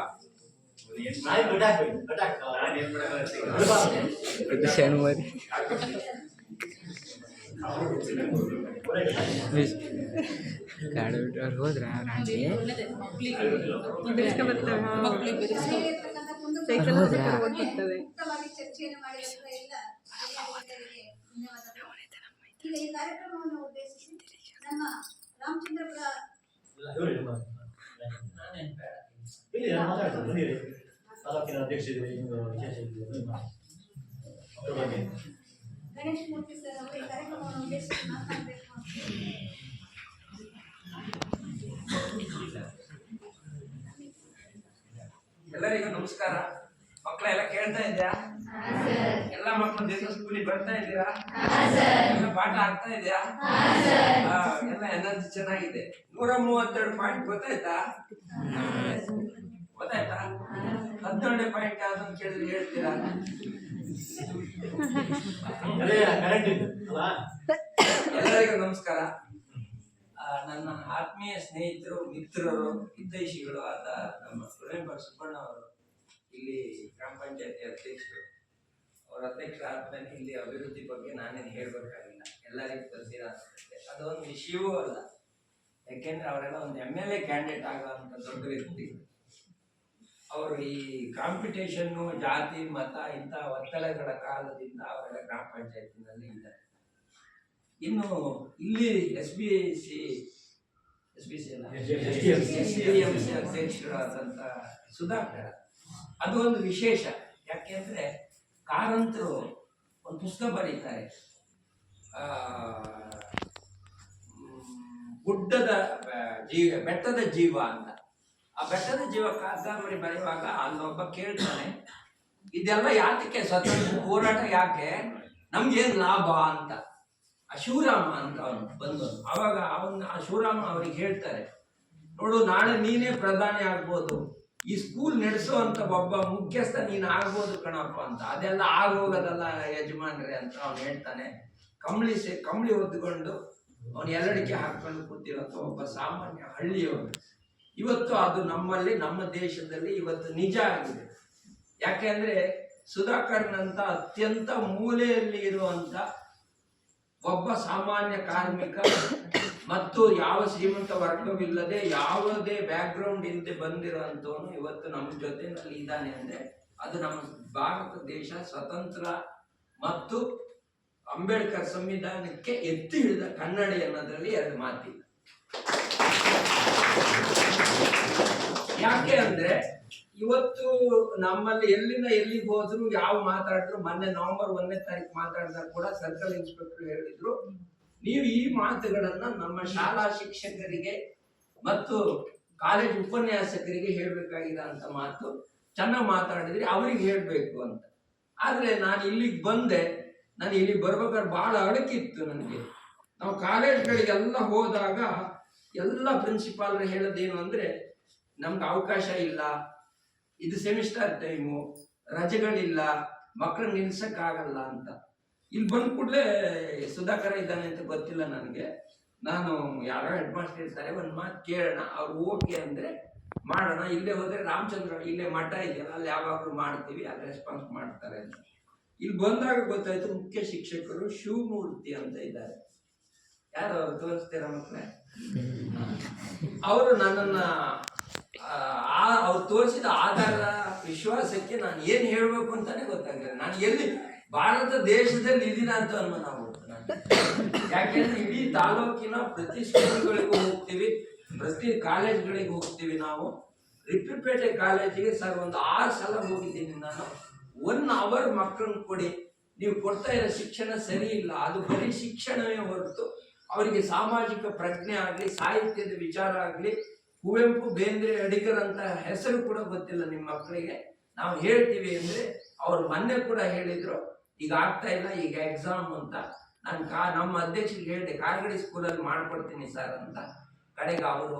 Speaker 6: ಗಾಡಿ ಬಿಟ್ಟು ಹೋದ್ರ ರಾಜಿ
Speaker 2: ಮುಕ್ತವಾಗಿ ಚರ್ಚೆಯನ್ನು ಮಾಡಿದಂತ ಎಲ್ಲ ಧನ್ಯವಾದಗಳು. ಈಗ ಈ ಕಾರ್ಯಕ್ರಮವನ್ನು ಉದ್ದೇಶಿಸಿ ನಮ್ಮ ರಾಮಚಂದ್ರಪುರ
Speaker 5: ತಾಲೂಕಿನ ಅಧ್ಯಕ್ಷರು
Speaker 2: ಗಣೇಶ್ ಮೂರ್ತಿ ಸರ್ ಅವರು ಈ ಕಾರ್ಯಕ್ರಮವನ್ನು ಉದ್ದೇಶಿಸಿ ಮಾತನಾಡಬೇಕು.
Speaker 8: ಎಲ್ಲರಿಗೂ ನಮಸ್ಕಾರ. ಮಕ್ಕಳೆಲ್ಲ ಕೇಳ್ತಾ ಇದ್ಯಾ? ಎಲ್ಲ ಮಕ್ಕಳು ದಿವಸ ಸ್ಕೂಲಿಗೆ ಬರ್ತಾ ಇದ್ದೀರಾ? ಎಲ್ಲ ಪಾಠ ಆಗ್ತಾ ಇದೆಯಾ? ಎಲ್ಲ ಎನರ್ಜಿ ಚೆನ್ನಾಗಿದೆ. 132 ಪಾಯಿಂಟ್ ಗೊತ್ತಾಯ್ತಾ? ಮುದ್ದೊಳ್ಳೆ ಪಾಯಿಂಟ್ ಯಾವ್ದು ಅಂತ ಕೇಳಿದ್ರೆ ಹೇಳ್ತೀರಾ?
Speaker 5: ಅದೇ ಕರೆಂಟ್ ಇದೆ ಅಲ್ಲ.
Speaker 8: ಎಲ್ಲರಿಗೂ ನಮಸ್ಕಾರ. ನನ್ನ ಆತ್ಮೀಯ ಸ್ನೇಹಿತರು, ಮಿತ್ರರು, ಹಿತೈಷಿಗಳು ಆದ ನಮ್ಮ ಸುರೇಂದ್ರ ಸುಬ್ಬಣ್ಣ ಅವರು ಇಲ್ಲಿ ಗ್ರಾಮ ಪಂಚಾಯತಿ ಅಧ್ಯಕ್ಷರು. ಅವರ ಅಧ್ಯಕ್ಷರ ಆದ್ಮೇಲೆ ಇಲ್ಲಿ ಅಭಿವೃದ್ಧಿ ಬಗ್ಗೆ ನಾನೇನು ಹೇಳ್ಬೇಕಾಗಿಲ್ಲ, ಎಲ್ಲರಿಗೂ ಗೊತ್ತಿರ ಅನ್ಸುತ್ತೆ. ಅದೊಂದು ವಿಷಯವೂ ಅಲ್ಲ, ಯಾಕೆಂದ್ರೆ ಅವರೆಲ್ಲ ಒಂದು MLA ಕ್ಯಾಂಡಿಡೇಟ್ ಆಗುವಂತ ದೊಡ್ಡ ವ್ಯಕ್ತಿ. ಅವರು ಈ ಕಾಂಪಿಟೇಷನ್ನು, ಜಾತಿ ಮತ ಇಂಥ ಒತ್ತಡಗಳ ಕಾಲದಿಂದ ಅವರೆಲ್ಲ ಗ್ರಾಮ ಪಂಚಾಯತಿನಲ್ಲಿ ಇದ್ದಾರೆ. ಇನ್ನು ಇಲ್ಲಿ SBC ಅಧ್ಯಕ್ಷರಾದಂಥ ಸುಧಾಕರ್, ಅದು ಒಂದು ವಿಶೇಷ. ಯಾಕೆಂದ್ರೆ ಕಾರಂತರು ಒಂದು ಪುಸ್ತಕ ಬರೀತಾರೆ, ಬೆಟ್ಟದ ಜೀವ ಅಂತ. ಆ ಬೆಟ್ಟದ ಜೀವ ಕಾದಂಬರಿ ಬರೆಯುವಾಗ ಅಲ್ಲೊಬ್ಬ ಕೇಳ್ತಾನೆ, ಇದೆಲ್ಲ ಯಾತಕ್ಕೆ ಸ್ವತಂತ್ರ ಹೋರಾಟ, ಯಾಕೆ, ನಮ್ಗೇನ್ ಲಾಭ ಅಂತ. ಆ ಶಿವರಾಮ ಅಂತ ಅವನು ಬಂದು ಅವಾಗ ಆ ಶಿವರಾಮ ಅವ್ರಿಗೆ ಹೇಳ್ತಾರೆ, ನೋಡು ನಾಳೆ ನೀನೇ ಪ್ರಧಾನಿ ಆಗ್ಬೋದು, ಈ ಸ್ಕೂಲ್ ನಡೆಸುವಂತ ಒಬ್ಬ ಮುಖ್ಯಸ್ಥ ನೀನು ಆಗ್ಬೋದು ಕಣಪ್ಪ ಅಂತ. ಅದೆಲ್ಲ ಆಗೋಗೋದಲ್ಲ ಯಜಮಾನ್ರೆ ಅಂತ ಅವನು ಹೇಳ್ತಾನೆ. ಕಂಬಳಿ ಹೊದ್ಕೊಂಡು ಅವನು ಎಲ್ಲಡಿಕೆ ಹಾಕೊಂಡು ಕೂತಿರೋಂಥ ಒಬ್ಬ ಸಾಮಾನ್ಯ ಹಳ್ಳಿಯವನು. ಇವತ್ತು ಅದು ನಮ್ಮಲ್ಲಿ, ನಮ್ಮ ದೇಶದಲ್ಲಿ ಇವತ್ತು ನಿಜ ಆಗಿದೆ. ಯಾಕೆ ಅಂದ್ರೆ ಸುಧಾಕರ್ನಂತ ಅತ್ಯಂತ ಮೂಲೆಯಲ್ಲಿ ಇರುವಂತ ಒಬ್ಬ ಸಾಮಾನ್ಯ ಕಾರ್ಮಿಕ ಮತ್ತು ಯಾವ ಶ್ರೀಮಂತ ವರ್ಗವಿಲ್ಲದೆ ಯಾವುದೇ ಬ್ಯಾಕ್ ಗ್ರೌಂಡ್ ಇಲ್ಲದೆ ಬಂದಿರುವಂತವನು ಇವತ್ತು ನಮ್ಮ ಜೊತೆನಲ್ಲಿ ಇದ್ದಾನೆ ಅಂದ್ರೆ ಅದು ನಮ್ಮ ಭಾರತ ದೇಶ ಸ್ವತಂತ್ರ ಮತ್ತು ಅಂಬೇಡ್ಕರ್ ಸಂವಿಧಾನಕ್ಕೆ ಎತ್ತಿ ಹಿಡಿದ ಕನ್ನಡಿ ಅನ್ನೋದ್ರಲ್ಲಿ ಎರಡು ಮಾತಿಲ್ಲ. ಯಾಕೆ ಅಂದ್ರೆ ಇವತ್ತು ನಮ್ಮಲ್ಲಿ ಎಲ್ಲಿಂದ ಎಲ್ಲಿಗೆ ಹೋದ್ರು, ಯಾವ ಮಾತಾಡಿದ್ರು, ಮೊನ್ನೆ ನವೆಂಬರ್ 1ನೇ ತಾರೀಕು ಮಾತಾಡಿದಾಗ ಕೂಡ ಸರ್ಕಲ್ ಇನ್ಸ್ಪೆಕ್ಟರ್ ಹೇಳಿದ್ರು, ನೀವು ಈ ಮಾತುಗಳನ್ನ ನಮ್ಮ ಶಾಲಾ ಶಿಕ್ಷಕರಿಗೆ ಮತ್ತು ಕಾಲೇಜ್ ಉಪನ್ಯಾಸಕರಿಗೆ ಹೇಳ್ಬೇಕಾಗಿರೋ ಅಂತ ಮಾತು ಚೆನ್ನಾಗಿ ಮಾತಾಡಿದ್ರಿ, ಅವ್ರಿಗೆ ಹೇಳ್ಬೇಕು ಅಂತ. ಆದ್ರೆ ನಾನು ಇಲ್ಲಿಗೆ ಬಂದೆ, ನಾನು ಇಲ್ಲಿ ಬರ್ಬೇಕಾದ್ರೆ ಬಹಳ ಅಡಕಿತ್ತು ನನಗೆ. ನಾವು ಕಾಲೇಜ್ಗಳಿಗೆಲ್ಲ ಹೋದಾಗ ಎಲ್ಲ ಪ್ರಿನ್ಸಿಪಾಲ್ರು ಹೇಳೋದೇನು ಅಂದ್ರೆ, ನಮ್ಗೆ ಅವಕಾಶ ಇಲ್ಲ, ಇದು ಸೆಮಿಸ್ಟರ್ ಟೈಮು, ರಜೆಗಳಿಲ್ಲ, ಮಕ್ಕಳನ್ನ ನಿಲ್ಸಕ್ಕಾಗಲ್ಲ ಅಂತ. ಇಲ್ಲಿ ಬಂದ ಕೂಡಲೇ ಸುಧಾಕರ ಇದ್ದಾನೆ ಅಂತ ಗೊತ್ತಿಲ್ಲ ನನಗೆ. ನಾನು ಯಾರೋ ಹೆಡ್ ಮಾಸ್ಟರ್ ಇರ್ತಾರೆ, ಒಂದು ಮಾತು ಕೇಳೋಣ, ಅವ್ರು ಓಕೆ ಅಂದ್ರೆ ಮಾಡೋಣ. ಇಲ್ಲೇ ಹೋದ್ರೆ ರಾಮಚಂದ್ರ ಇಲ್ಲೇ ಮಠ ಇದೆಯಲ್ಲ, ಅಲ್ಲಿ ಯಾವಾಗಲೂ ಮಾಡ್ತೀವಿ, ಅಲ್ಲಿ ರೆಸ್ಪಾನ್ಸ್ ಮಾಡ್ತಾರೆ ಅಂತ. ಇಲ್ಲಿ ಬಂದಾಗ ಗೊತ್ತಾಯ್ತು, ಮುಖ್ಯ ಶಿಕ್ಷಕರು ಶಿವಮೂರ್ತಿ ಅಂತ ಇದ್ದಾರೆ. ಯಾರು ಅವ್ರು ತೋರಿಸ್ತೀರ ಮಕ್ಕಳೇ? ಅವರು ನನ್ನನ್ನ ಅವ್ರು ತೋರಿಸಿದ ಆಧಾರ ವಿಶ್ವಾಸಕ್ಕೆ ನಾನು ಏನ್ ಹೇಳ್ಬೇಕು ಅಂತಾನೆ ಗೊತ್ತಾಗಲಿಲ್ಲ. ನಾನು ಎಲ್ಲಿ ಭಾರತ ದೇಶದಲ್ಲಿ ಇದೀನ ಅಂತ ಅನುಮಾನ ನಾನು. ಯಾಕೆಂದ್ರೆ ಇಡೀ ತಾಲೂಕಿನ ಪ್ರತಿ ಸ್ಕೂಲ್ಗಳಿಗೂ ಹೋಗ್ತೀವಿ, ಪ್ರತಿ ಕಾಲೇಜ್ಗಳಿಗೆ ಹೋಗ್ತೀವಿ. ನಾವು ರಿಪ್ಪಿಪೇಟೆ ಕಾಲೇಜಿಗೆ ಸರ್ ಒಂದು 6 ಸಲ ಹೋಗಿದ್ದೀನಿ ನಾನು. 1 ಅವರ್ ಮಕ್ಕಳನ್ನ ಕೊಡಿ, ನೀವು ಕೊಡ್ತಾ ಇರೋ ಶಿಕ್ಷಣ ಸರಿ ಇಲ್ಲ, ಅದು ಬರೀ ಶಿಕ್ಷಣವೇ ಹೊರತು ಅವರಿಗೆ ಸಾಮಾಜಿಕ ಪ್ರಜ್ಞೆ ಆಗಲಿ, ಸಾಹಿತ್ಯದ ವಿಚಾರ ಆಗಲಿ, ಕುವೆಂಪು, ಬೇಂದ್ರೆ, ಅಡಿಗರ್ ಅಂತ ಹೆಸರು ಕೂಡ ಗೊತ್ತಿಲ್ಲ ನಿಮ್ಮ ಮಕ್ಕಳಿಗೆ. ನಾವು ಹೇಳ್ತೀವಿ ಅಂದ್ರೆ ಅವ್ರು ಮೊನ್ನೆ ಕೂಡ ಹೇಳಿದ್ರು, ಈಗ ಆಗ್ತಾ ಇಲ್ಲ, ಈಗ ಎಕ್ಸಾಮ್ ಅಂತ. ನಾನು ನಮ್ಮ ಅಧ್ಯಕ್ಷರಿಗೆ ಹೇಳಿದೆ, ಕಾರ್ಗಡಿ ಸ್ಕೂಲಲ್ಲಿ ಮಾಡ್ಕೊಡ್ತೀನಿ ಸರ್ ಅಂತ. ಕಡೆಗೆ ಅವರು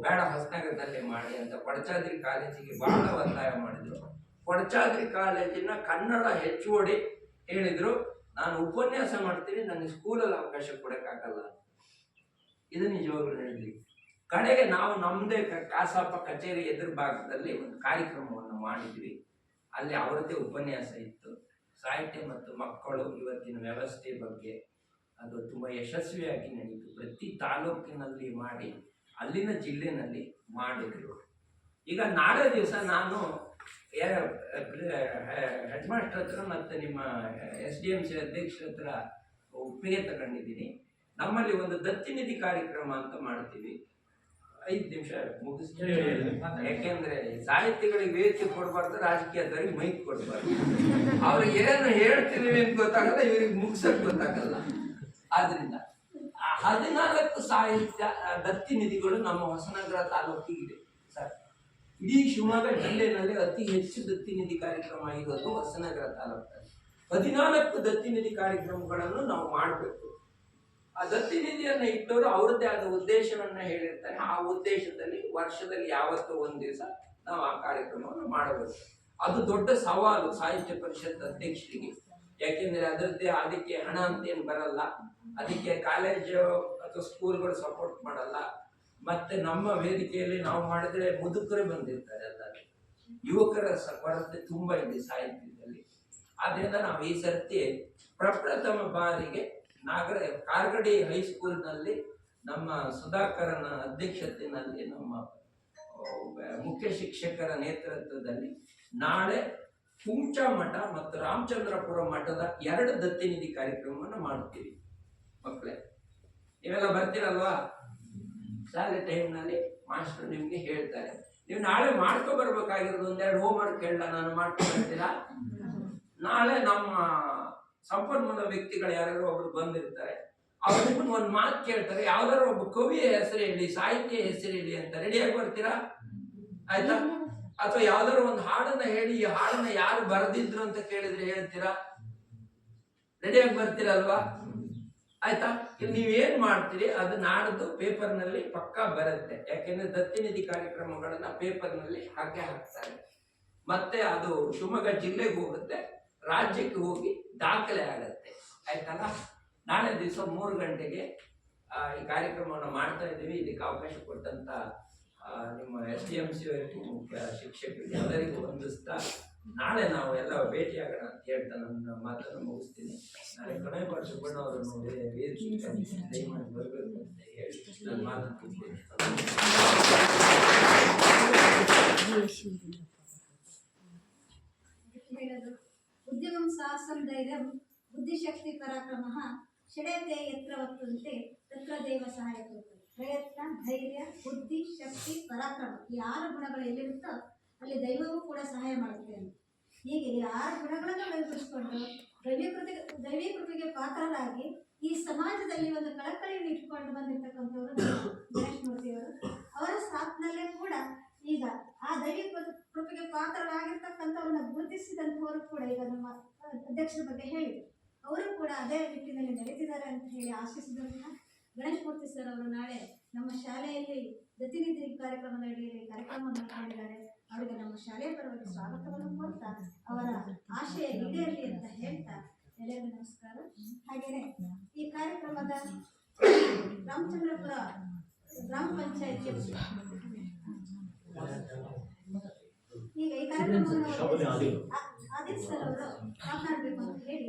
Speaker 8: ಬೇಡ, ಹೊಸನಗರದಲ್ಲೇ ಮಾಡಿ ಅಂತ ಕೊಡಚಾದ್ರಿ ಕಾಲೇಜಿಗೆ ಬಹಳ ಒತ್ತಾಯ ಮಾಡಿದ್ರು. ಕೊಡಚಾದ್ರಿ ಕಾಲೇಜಿನ ಕನ್ನಡ HOD ಹೇಳಿದ್ರು, ನಾನು ಉಪನ್ಯಾಸ ಮಾಡ್ತೀನಿ, ನನಗೆ ಸ್ಕೂಲಲ್ಲಿ ಅವಕಾಶ ಕೊಡಕ್ಕಾಗಲ್ಲ. ಇದು ನಿಜವಾಗ್ಲೂ ಹೇಳಿ. ಕಡೆಗೆ ನಾವು ನಮ್ಮದೇ ಕಾಸಾಪ ಕಚೇರಿ ಎದುರು ಭಾಗದಲ್ಲಿ ಒಂದು ಕಾರ್ಯಕ್ರಮವನ್ನು ಮಾಡಿದ್ವಿ. ಅಲ್ಲಿ ಅವರದ್ದೇ ಉಪನ್ಯಾಸ ಇತ್ತು, ಸಾಹಿತ್ಯ ಮತ್ತು ಮಕ್ಕಳು ಇವತ್ತಿನ ವ್ಯವಸ್ಥೆ ಬಗ್ಗೆ. ಅದು ತುಂಬ ಯಶಸ್ವಿಯಾಗಿ ನಡೀತು. ಪ್ರತಿ ತಾಲೂಕಿನಲ್ಲಿ ಮಾಡಿ ಅಲ್ಲಿನ ಜಿಲ್ಲೆನಲ್ಲಿ ಮಾಡಿದ್ರು. ಈಗ ನಾಳೆ ದಿವಸ ನಾನು ಹೆಡ್ ಮಾಸ್ಟರ್ ಹತ್ರ ಮತ್ತು ನಿಮ್ಮ SDMC ಅಧ್ಯಕ್ಷರ ಹತ್ರ ಒಪ್ಪಿಗೆ ತಗೊಂಡಿದ್ದೀನಿ. ನಮ್ಮಲ್ಲಿ ಒಂದು ದತ್ತಿನಿಧಿ ಕಾರ್ಯಕ್ರಮ ಅಂತ ಮಾಡ್ತೀವಿ. 5 ನಿಮಿಷ ಮುಗಿಸ್ತೀವಿ. ಯಾಕೆಂದ್ರೆ ಸಾಹಿತ್ಯಗಳಿಗೆ ವೇದಿಕೆ ಕೊಡ್ಬಾರ್ದು, ರಾಜಕೀಯದವ್ರಿಗೆ ಮೈಕ್ ಕೊಡ್ಬಾರ್ದು. ಅವ್ರಿಗೆ ಏನು ಹೇಳ್ತಿದೀವಿ ಅಂತ ಗೊತ್ತಾಗಲ್ಲ, ಇವ್ರಿಗೆ ಮುಗಿಸಕ್ ಗೊತ್ತಾಗಲ್ಲ. ಆದ್ರಿಂದ 14 ಸಾಹಿತ್ಯ ದತ್ತಿನಿಧಿಗಳು ನಮ್ಮ ಹೊಸನಗರ ತಾಲೂಕಿಗಿದೆ ಸರ್. ಇಡೀ ಶಿವಮೊಗ್ಗ ಜಿಲ್ಲೆಯಲ್ಲಿ ಅತಿ ಹೆಚ್ಚು ದತ್ತಿನಿಧಿ ಕಾರ್ಯಕ್ರಮ ಇರೋದು ಹೊಸನಗರ ತಾಲೂಕಲ್ಲಿ. 14 ದತ್ತಿನಿಧಿ ಕಾರ್ಯಕ್ರಮಗಳನ್ನು ನಾವು ಮಾಡಬೇಕು. ಆ ದತ್ತಿನಿಧಿಯನ್ನ ಇಟ್ಟವರು ಅವರದ್ದೇ ಆದ ಉದ್ದೇಶವನ್ನ ಹೇಳಿರ್ತಾರೆ. ಆ ಉದ್ದೇಶದಲ್ಲಿ ವರ್ಷದಲ್ಲಿ ಯಾವತ್ತೋ ಒಂದು ದಿವಸ ನಾವು ಆ ಕಾರ್ಯಕ್ರಮವನ್ನು ಮಾಡಬೇಕು. ಅದು ದೊಡ್ಡ ಸವಾಲು ಸಾಹಿತ್ಯ ಪರಿಷತ್ ಅಧ್ಯಕ್ಷರಿಗೆ. ಯಾಕೆಂದ್ರೆ ಅದಕ್ಕೆ ಹಣ ಅಂತೇನು ಬರಲ್ಲ, ಅದಕ್ಕೆ ಕಾಲೇಜು ಅಥವಾ ಸ್ಕೂಲ್ಗಳು ಸಪೋರ್ಟ್ ಮಾಡಲ್ಲ. ಮತ್ತೆ ನಮ್ಮ ವೇದಿಕೆಯಲ್ಲಿ ನಾವು ಮಾಡಿದ್ರೆ ಮುದುಕರೇ ಬಂದಿರ್ತಾರೆ, ಎಲ್ಲರೂ ಯುವಕರ ಕೊರತೆ ತುಂಬಾ ಇದೆ ಸಾಹಿತ್ಯದಲ್ಲಿ. ಆದ್ರಿಂದ ನಾವು ಈ ಸರ್ತಿ ಪ್ರಪ್ರಥಮ ಬಾರಿಗೆ ಕಾರ್ಗಡಿ ಹೈಸ್ಕೂಲ್ನಲ್ಲಿ ನಮ್ಮ ಸುಧಾಕರನ ಅಧ್ಯಕ್ಷತೆಯಲ್ಲಿ ನಮ್ಮ ಮುಖ್ಯ ಶಿಕ್ಷಕರ ನೇತೃತ್ವದಲ್ಲಿ ನಾಳೆ ಕುಂಚ ಮಠ ಮತ್ತು ರಾಮಚಂದ್ರಪುರ ಮಠದ 2 ದತ್ತಿನಿಧಿ ಕಾರ್ಯಕ್ರಮವನ್ನು ಮಾಡ್ತೀವಿ. ಮಕ್ಕಳೇ ನೀವೆಲ್ಲ ಬರ್ತೀರಲ್ವಾ? ಶಾಲೆ ಟೈಮ್ನಲ್ಲಿ ಮಾಸ್ಟರ್ ನಿಮ್ಗೆ ಹೇಳ್ತಾರೆ, ನೀವು ನಾಳೆ ಮಾಡ್ಕೊ ಬರ್ಬೇಕಾಗಿರೋದು 1-2 ಹೋಮ್ವರ್ಕ್ ಹೇಳ, ನಾನು ಮಾಡ್ಕೊಂಡು ಬರ್ತೀರಾ? ನಾಳೆ ನಮ್ಮ ಸಂಪನ್ಮೂಲ ವ್ಯಕ್ತಿಗಳು ಯಾರು ಒಬ್ರು ಬಂದಿರ್ತಾರೆ, ಅವ್ರು ನಿಮ್ಮನ್ನ ಒಂದು ಮಾತು ಕೇಳ್ತಾರೆ, ಯಾವ್ದಾದ್ರು ಒಬ್ಬ ಕವಿಯ ಹೆಸರು ಹೇಳಿ, ಸಾಹಿತ್ಯ ಹೆಸರು ಹೇಳಿ ಅಂತ. ರೆಡಿಯಾಗಿ ಬರ್ತೀರಾ? ಆಯ್ತಾ? ಅಥವಾ ಯಾವ್ದಾದ್ರು ಒಂದು ಹಾಡನ್ನ ಹೇಳಿ, ಈ ಹಾಡನ್ನ ಯಾರು ಬರೆದಿದ್ರು ಅಂತ ಕೇಳಿದ್ರೆ ಹೇಳ್ತೀರಾ? ರೆಡಿಯಾಗಿ ಬರ್ತೀರಲ್ವಾ? ಆಯ್ತಾ? ಇಲ್ಲಿ ನೀವೇನ್ ಮಾಡ್ತೀರಿ ಅದು ನಾಡ್ದು ಪೇಪರ್ನಲ್ಲಿ ಪಕ್ಕಾ ಬರುತ್ತೆ. ಯಾಕೆಂದ್ರೆ ದತ್ತಿನಿಧಿ ಕಾರ್ಯಕ್ರಮಗಳನ್ನ ಪೇಪರ್ನಲ್ಲಿ ಹಾಕ್ತಾರೆ. ಮತ್ತೆ ಅದು ಶಿವಮೊಗ್ಗ ಜಿಲ್ಲೆಗೆ ಹೋಗುತ್ತೆ, ರಾಜ್ಯಕ್ಕೆ ಹೋಗಿ ದಾಖಲೆ ಆಗತ್ತೆ. ಆಯ್ತಲ್ಲ? ನಾಳೆ ದಿವಸ 3 ಗಂಟೆಗೆ ಈ ಕಾರ್ಯಕ್ರಮವನ್ನು ಮಾಡ್ತಾ ಇದ್ದೀವಿ. ಇದಕ್ಕೆ ಅವಕಾಶ ಕೊಟ್ಟಂತ ನಿಮ್ಮ SDMC ಮುಖ್ಯ ಶಿಕ್ಷಕರಿಗೆ ಎಲ್ಲರಿಗೂ ವಂದಿಸ್ತಾ ನಾಳೆ ನಾವು ಎಲ್ಲ ಭೇಟಿಯಾಗೋಣ ಅಂತ ಹೇಳ್ತಾ ನನ್ನ ಮಾತನ್ನು ಮುಗಿಸ್ತೀನಿ. ನಾಳೆ ಕೊನೆ ಸುಬ್ಬಣ್ಣ ಅವರನ್ನು ದಯಮಾಡಿ ಬರಬೇಕು ಅಂತ ಹೇಳಿ ನನ್ನ ಮಾತನ್ನು ಮುಗಿಸ್ತೀನಿ.
Speaker 2: ಉದ್ಯಮಂ ಸಾಹಸಂ ಧೈರ್ಯಂ ಬುದ್ಧಿಶಕ್ತಿ ಪರಾಕ್ರಮಃ ಷಡಯತೆ ಯತ್ರ ವರ್ತಂತೆ ತತ್ರ ದೇವ ಸಹಾಯಕ. ಪ್ರಯತ್ನ, ಧೈರ್ಯ, ಬುದ್ಧಿ, ಶಕ್ತಿ, ಪರಾಕ್ರಮ ಈ 6 ಗುಣಗಳು ಎಲ್ಲಿರುತ್ತೋ ಅಲ್ಲಿ ದೈವವೂ ಕೂಡ ಸಹಾಯ ಮಾಡುತ್ತೆ ಅಂತ. ಹೀಗೆ ಈ 6 ಗುಣಗಳನ್ನು ಬೆಳೆಸಿಕೊಂಡು ದೈವೀ ಕೃಪೆಗೆ ಪಾತ್ರರಾಗಿ ಈ ಸಮಾಜದಲ್ಲಿ ಒಂದು ಕಳಕಳಿಯನ್ನು ಇಟ್ಕೊಂಡು ಬಂದಿರತಕ್ಕಂಥವರು ಗಣೇಶ್ ಮೂರ್ತಿಯವರು. ಅವರ ಸಾಥ್ನಲ್ಲೇ ಕೂಡ ಈಗ ಆ ದೈವೀ ಕೃಪೆಗೆ ಪಾತ್ರರಾಗಿರ್ತಕ್ಕಂಥವ್ರನ್ನ ಗುರುತಿಸಿದಂಥವರು ಕೂಡ ಈಗ ನಮ್ಮ ಅಧ್ಯಕ್ಷರ ಬಗ್ಗೆ ಹೇಳಿದರು. ಅವರು ಕೂಡ ಅದೇ ನಿಟ್ಟಿನಲ್ಲಿ ನಡೆದಿದ್ದಾರೆ ಅಂತ ಹೇಳಿ ಆಶಿಸಿದಂತಹ ಗಣೇಶ್ ಮೂರ್ತಿ ಸರ್ ಅವರು ನಾಳೆ ನಮ್ಮ ಶಾಲೆಯಲ್ಲಿ ದತ್ತಿನಿಧಿ ಕಾರ್ಯಕ್ರಮದ ಅಡಿಯಲ್ಲಿ ಕಾರ್ಯಕ್ರಮವನ್ನು ಮಾಡಿದ್ದಾರೆ. ಅವರಿಗೆ ನಮ್ಮ ಶಾಲೆಯ ಪರವಾಗಿ ಸ್ವಾಗತವನ್ನು ಕೋರ್ತಾ ಅವರ ಆಶಯ ಈಡೇರಲಿ ಅಂತ ಹೇಳ್ತಾ ಎಲ್ಲರಿಗೂ ನಮಸ್ಕಾರ. ಹಾಗೆಯೇ ಈ ಕಾರ್ಯಕ್ರಮದ ರಾಮಚಂದ್ರಪುರ ಗ್ರಾಮ ಪಂಚಾಯತಿ ಈಗ ಈ ಕಾರ್ಯಕ್ರಮವನ್ನು ಆದಿಲ್ ಸರ್ ಅವರು ಮಾತನಾಡಬೇಕು ಅಂತ ಹೇಳಿ